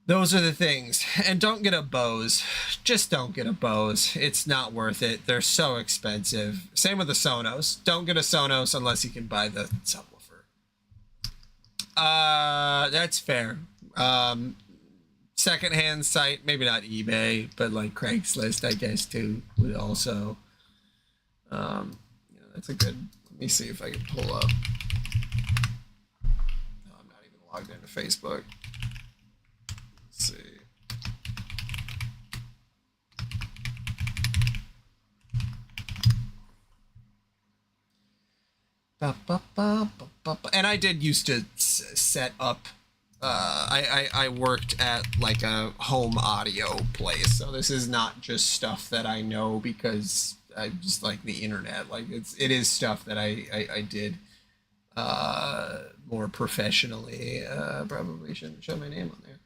the things. And don't get a Bose. Just don't get a Bose. It's not worth it. They're so expensive. Same with the Sonos. Don't get a Sonos unless you can buy the subwoofer. That's fair. Secondhand site, maybe not eBay, but like Craigslist, I guess, too, would also, you know, that's a good, let me see if I can pull up. No, I'm not even logged into Facebook. Let's see. And I did used to set up, I worked at like a home audio place, so this is not just stuff that I know because I just like the internet. Like it is stuff that I did more professionally. Probably shouldn't show my name on there.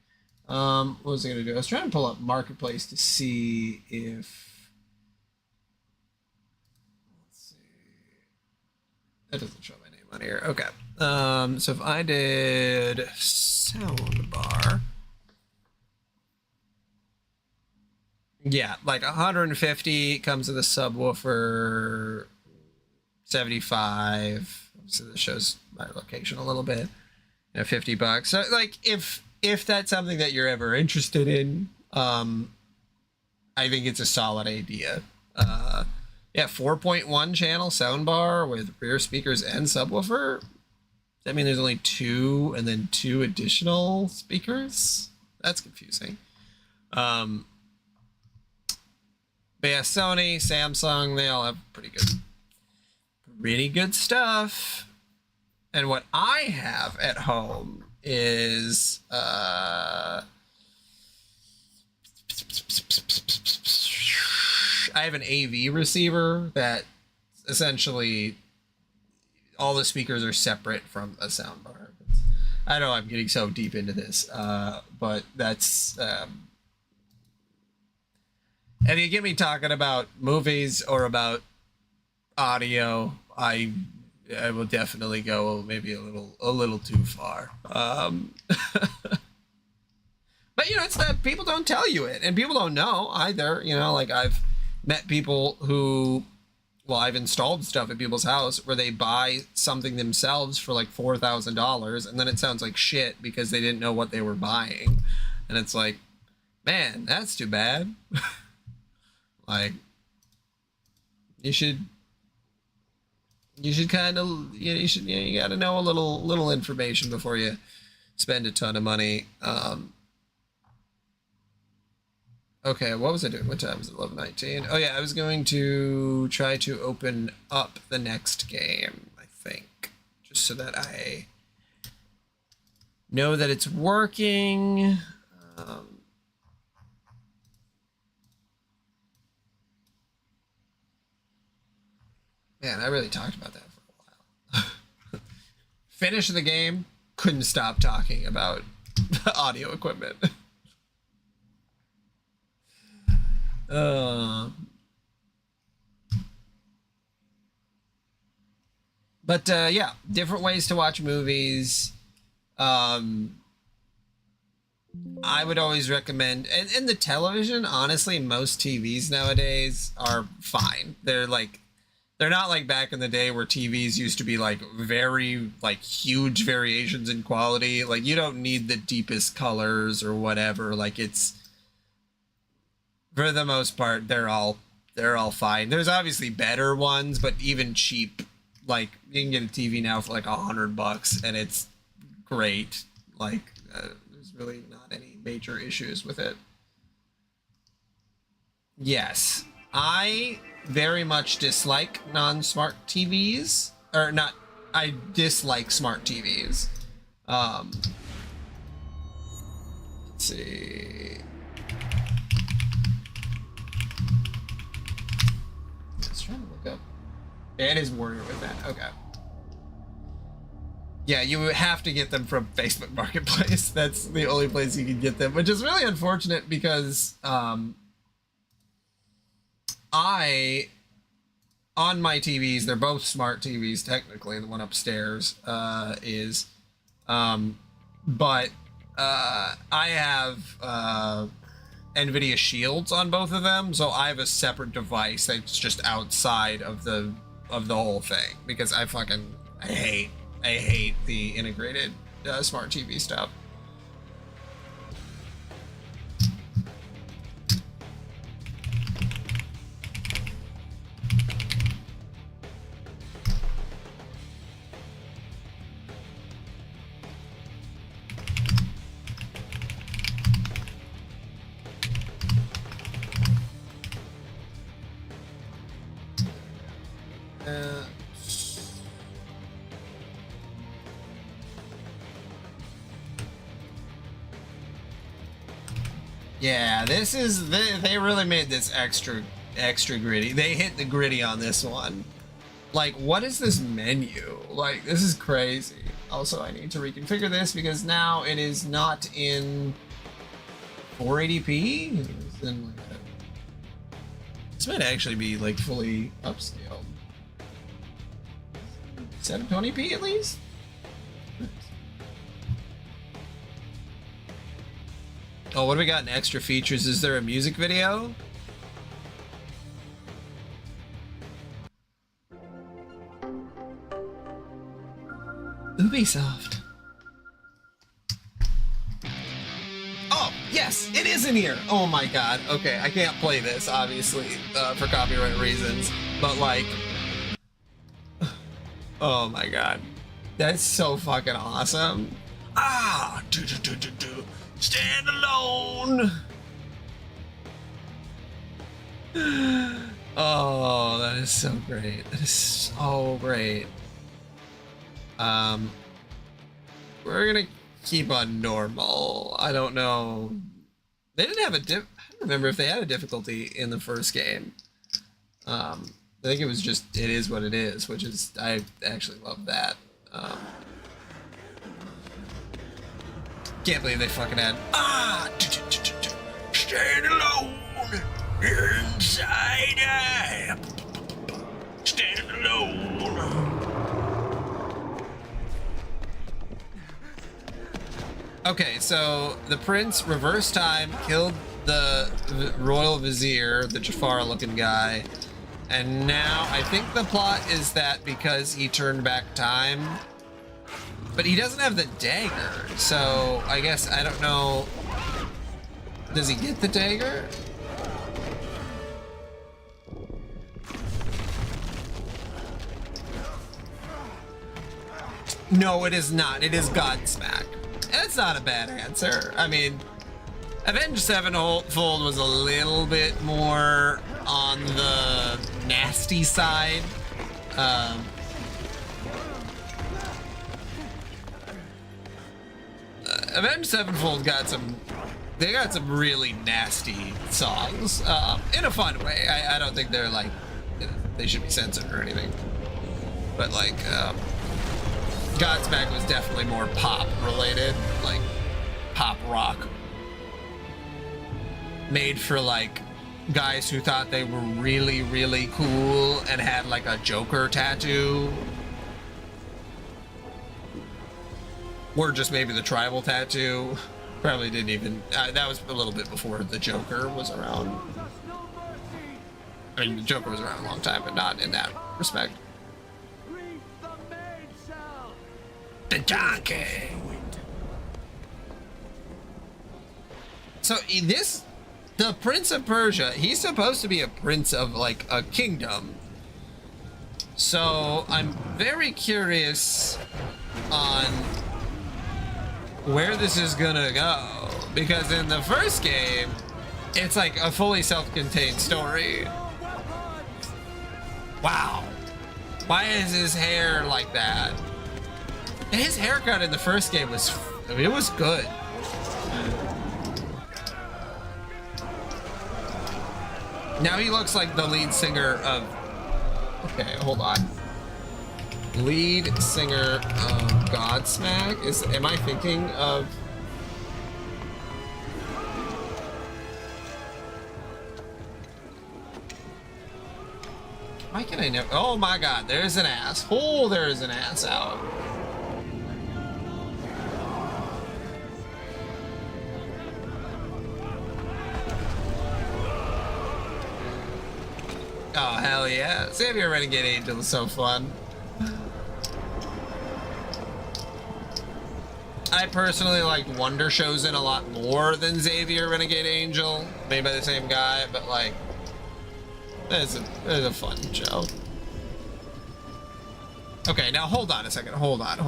What was I gonna do? I was trying to pull up Marketplace to see if, that doesn't show my name on here. Okay. So if I did soundbar, yeah, like 150 comes with a subwoofer, 75. So this shows my location a little bit. You know, $50. So like if that's something that you're ever interested in, I think it's a solid idea. Yeah, 4.1 channel soundbar with rear speakers and subwoofer. I mean, there's only 2 and then 2 additional speakers. That's confusing. But yeah, Sony, Samsung, they all have pretty good stuff. And what I have at home is I have an AV receiver that essentially all the speakers are separate from a soundbar. I know I'm getting so deep into this, but that's if you get me talking about movies or about audio, I will definitely go maybe a little too far. But you know, it's that people don't tell you it, and people don't know either. You know, like I've met people who, well, I've installed stuff at people's house where they buy something themselves for like $4,000, and then it sounds like shit because they didn't know what they were buying, and it's like, man, that's too bad. Like, you should kind of, you got to know a little information before you spend a ton of money. Okay, what was I doing? What time is it? 11:19. Oh yeah, I was going to try to open up the next game, I think, just so that I know that it's working. Man, I really talked about that for a while. Finish the game, couldn't stop talking about audio equipment. But yeah, different ways to watch movies. I would always recommend, and the television, honestly, most TVs nowadays are fine. They're not like back in the day where TVs used to be like very like huge variations in quality. Like you don't need the deepest colors or whatever. Like it's, for the most part, they're all fine. There's obviously better ones, but even cheap, like you can get a TV now for like $100 and it's great. Like there's really not any major issues with it. yes, I very much dislike non-smart TVs, or not. I dislike smart TVs. Let's see. Just trying to look up. It is Warrior with that. Okay. Yeah, you would have to get them from Facebook Marketplace. That's the only place you can get them, which is really unfortunate because on my TVs, they're both smart TVs technically. The one upstairs is, but I have NVIDIA Shields on both of them, so I have a separate device that's just outside of the whole thing because I hate the integrated smart TV stuff. Yeah, this is they really made this extra gritty. They hit the gritty on this one. Like, what is this menu? Like, this is crazy. Also, I need to reconfigure this because now it is not in 480p. It's in like this might actually be like fully upscaled. 720p at least. Oh, what do we got in extra features? Is there a music video? Ubisoft. Oh, yes, it is in here. Oh my god. Okay, I can't play this, obviously, for copyright reasons. But, like... Oh my god. That's so fucking awesome. Ah! Stand alone. Oh, that is so great. That is so great. We're gonna keep on normal. I don't know. They didn't have a I don't remember if they had a difficulty in the first game. I think it was just, it is what it is, which is, I actually love that. Can't believe they fucking had stand alone inside I stand alone. Okay, so the prince reversed time, killed the royal vizier, the Jafar looking guy, and now I think the plot is that because he turned back time, but he doesn't have the dagger, so I guess, I don't know. Does he get the dagger? No, it is not. It is Godsmack. That's not a bad answer. I mean, Avenged Sevenfold was a little bit more on the nasty side. Avenged Sevenfold got some really nasty songs, in a fun way. I don't think they're like, they should be censored or anything. But like, Godsmack was definitely more pop related, like pop rock. Made for like guys who thought they were really, really cool and had like a Joker tattoo. Or just maybe the tribal tattoo. Probably didn't even, that was a little bit before the Joker was around. I mean, the Joker was around a long time, but not in that respect. The donkey. So the Prince of Persia, he's supposed to be a prince of like a kingdom. So I'm very curious on where this is gonna go, because in the first game It's like a fully self-contained story. Wow. Why is his hair like that? And his haircut in the first game was, I mean, it was good. Now he looks like the lead singer of, okay, hold on. Lead singer of Godsmack? Am I thinking of? Why can I never? Oh my God, there's an ass. Oh, there's an ass out. Oh, hell yeah. Xavier Renegade Angel is so fun. I personally like Wonder Chosen a lot more than Xavier Renegade Angel, made by the same guy, but like, it's a fun show. Okay, now hold on a second. Hold on.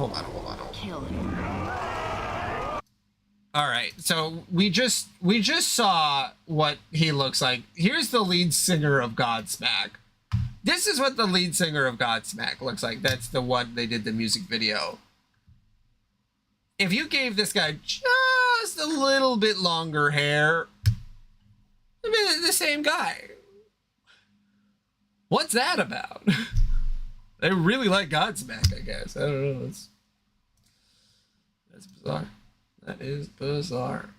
All right, so we just saw what he looks like. Here's the lead singer of Godsmack. This is what the lead singer of Godsmack looks like. That's the one they did the music video. If you gave this guy just a little bit longer hair, I mean, the same guy. What's that about? They really like Godsmack, I guess. I don't know. That's bizarre. That is bizarre.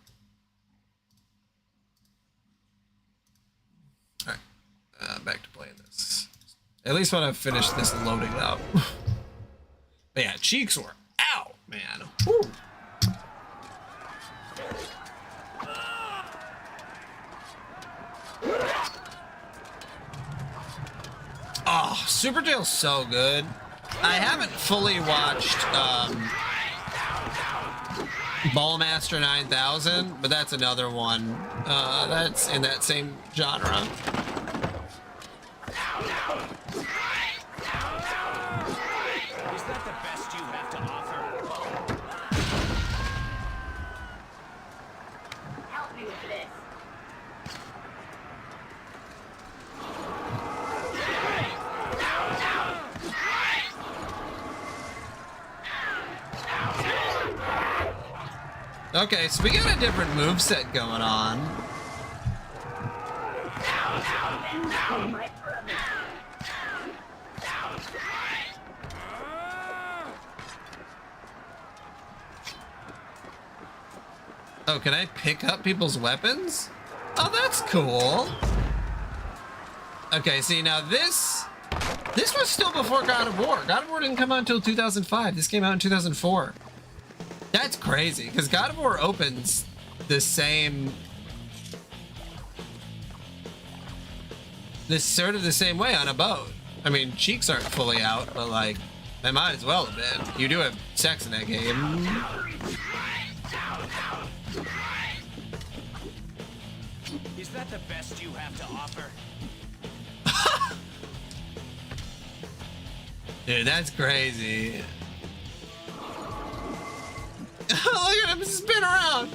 Alright. Back to playing this. At least when I've finished this loading up. But yeah, cheeks were out, man. Whew. Oh, Super Jail's so good. I haven't fully watched Ballmaster 9000, but that's another one that's in that same genre. Is that the best you have to offer? Help me with this. Okay, so we got a different moveset going on. Oh, can I pick up people's weapons? Oh, that's cool. Okay, see, now this was still before God of War. God of War didn't come out until 2005. This came out in 2004. That's crazy, because God of War opens the same... sort of the same way on a boat. I mean, cheeks aren't fully out, but like, they might as well have been. You do have sex in that game. Is that the best you have to offer? Dude, that's crazy. Look at him spin around.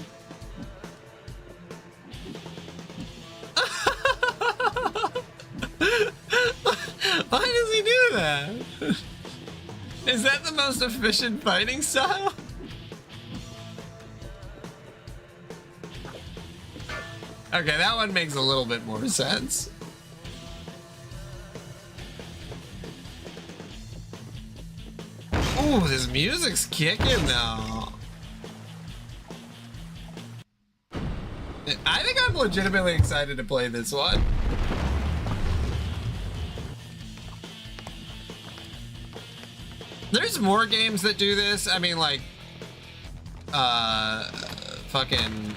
Why does he do that? Is that the most efficient fighting style? Okay, that one makes a little bit more sense. Ooh, this music's kicking though. I think I'm legitimately excited to play this one. There's more games that do this. I mean, like, fucking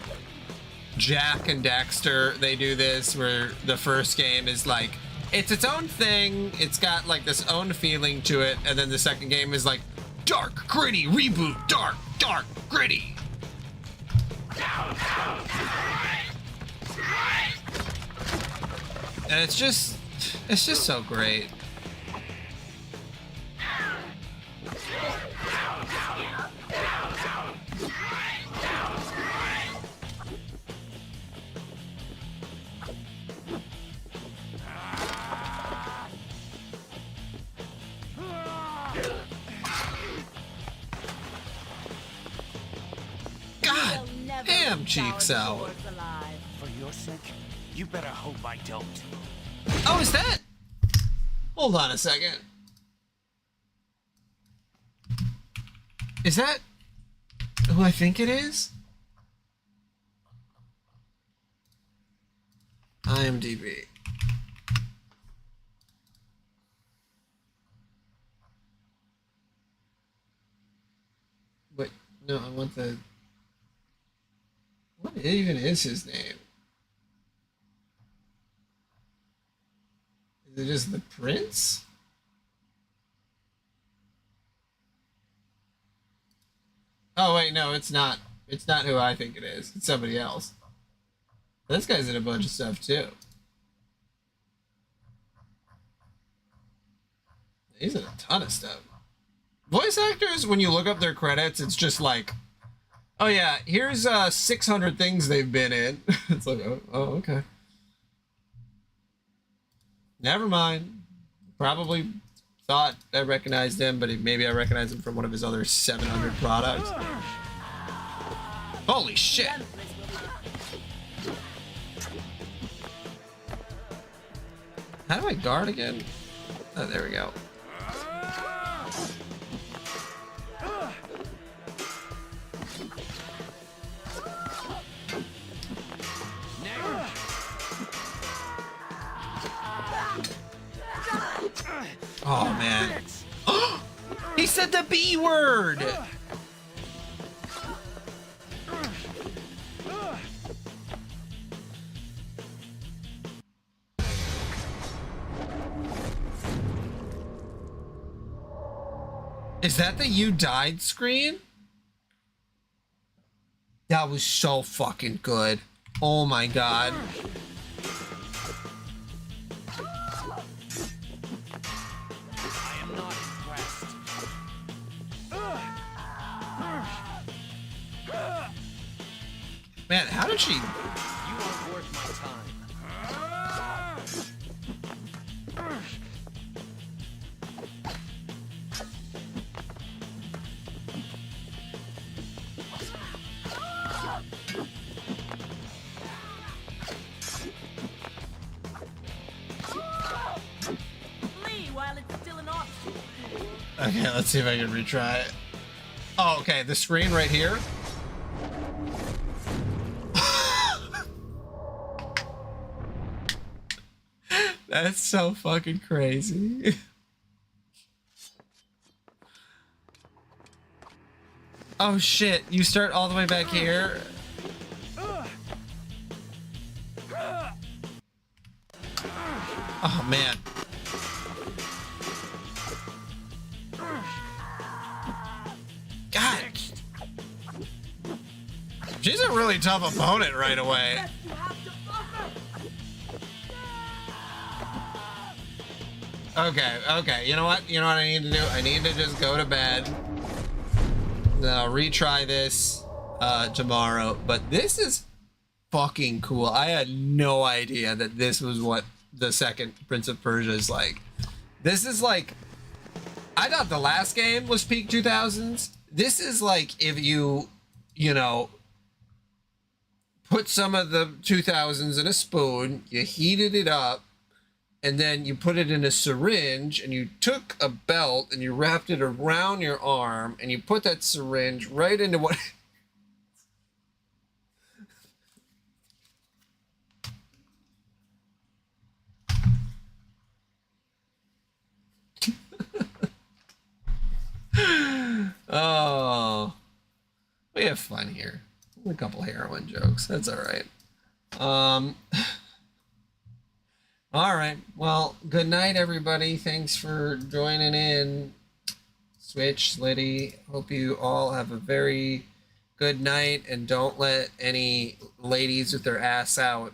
Jack and Daxter, they do this where the first game is like, it's its own thing. It's got like this own feeling to it. And then the second game is like, dark, gritty, reboot, dark, gritty. And it's just so great. damn cheeks out. For your sake, you better hope I don't. Oh, is that? Hold on a second. Is that who I think it is? IMDb. Wait, no, I want the... What even is his name? Is it just the Prince? Oh wait, no, it's not. It's not who I think it is. It's somebody else. This guy's in a bunch of stuff too. He's in a ton of stuff. Voice actors, when you look up their credits, it's just like, oh yeah, here's 600 things they've been in. It's like, oh, okay. Never mind. Probably thought I recognized him, but maybe I recognized him from one of his other 700 products. Holy shit! How do I guard again? Oh, there we go. Oh man. He said the B word! Is that the "you died" screen? That was so fucking good. Oh my god. Man, how did she... You aren't worth my time. Flee while it's still an option. Okay, let's see if I can retry it. Oh, okay, the screen right here. That's so fucking crazy. Oh shit, you start all the way back here. Oh man. God. She's a really tough opponent right away. Okay, you know what I need to do? I need to just go to bed. Then I'll retry this tomorrow. But this is fucking cool. I had no idea that this was what the second Prince of Persia is like. This is like, I thought the last game was peak 2000s. This is like if you know, put some of the 2000s in a spoon, you heated it up, and then you put it in a syringe, and you took a belt and you wrapped it around your arm, and you put that syringe right into what... Oh, we have fun here. A couple heroin jokes. That's all right. All right. Well, good night, everybody. Thanks for joining in. Switch, Liddy. Hope you all have a very good night, and don't let any ladies with their ass out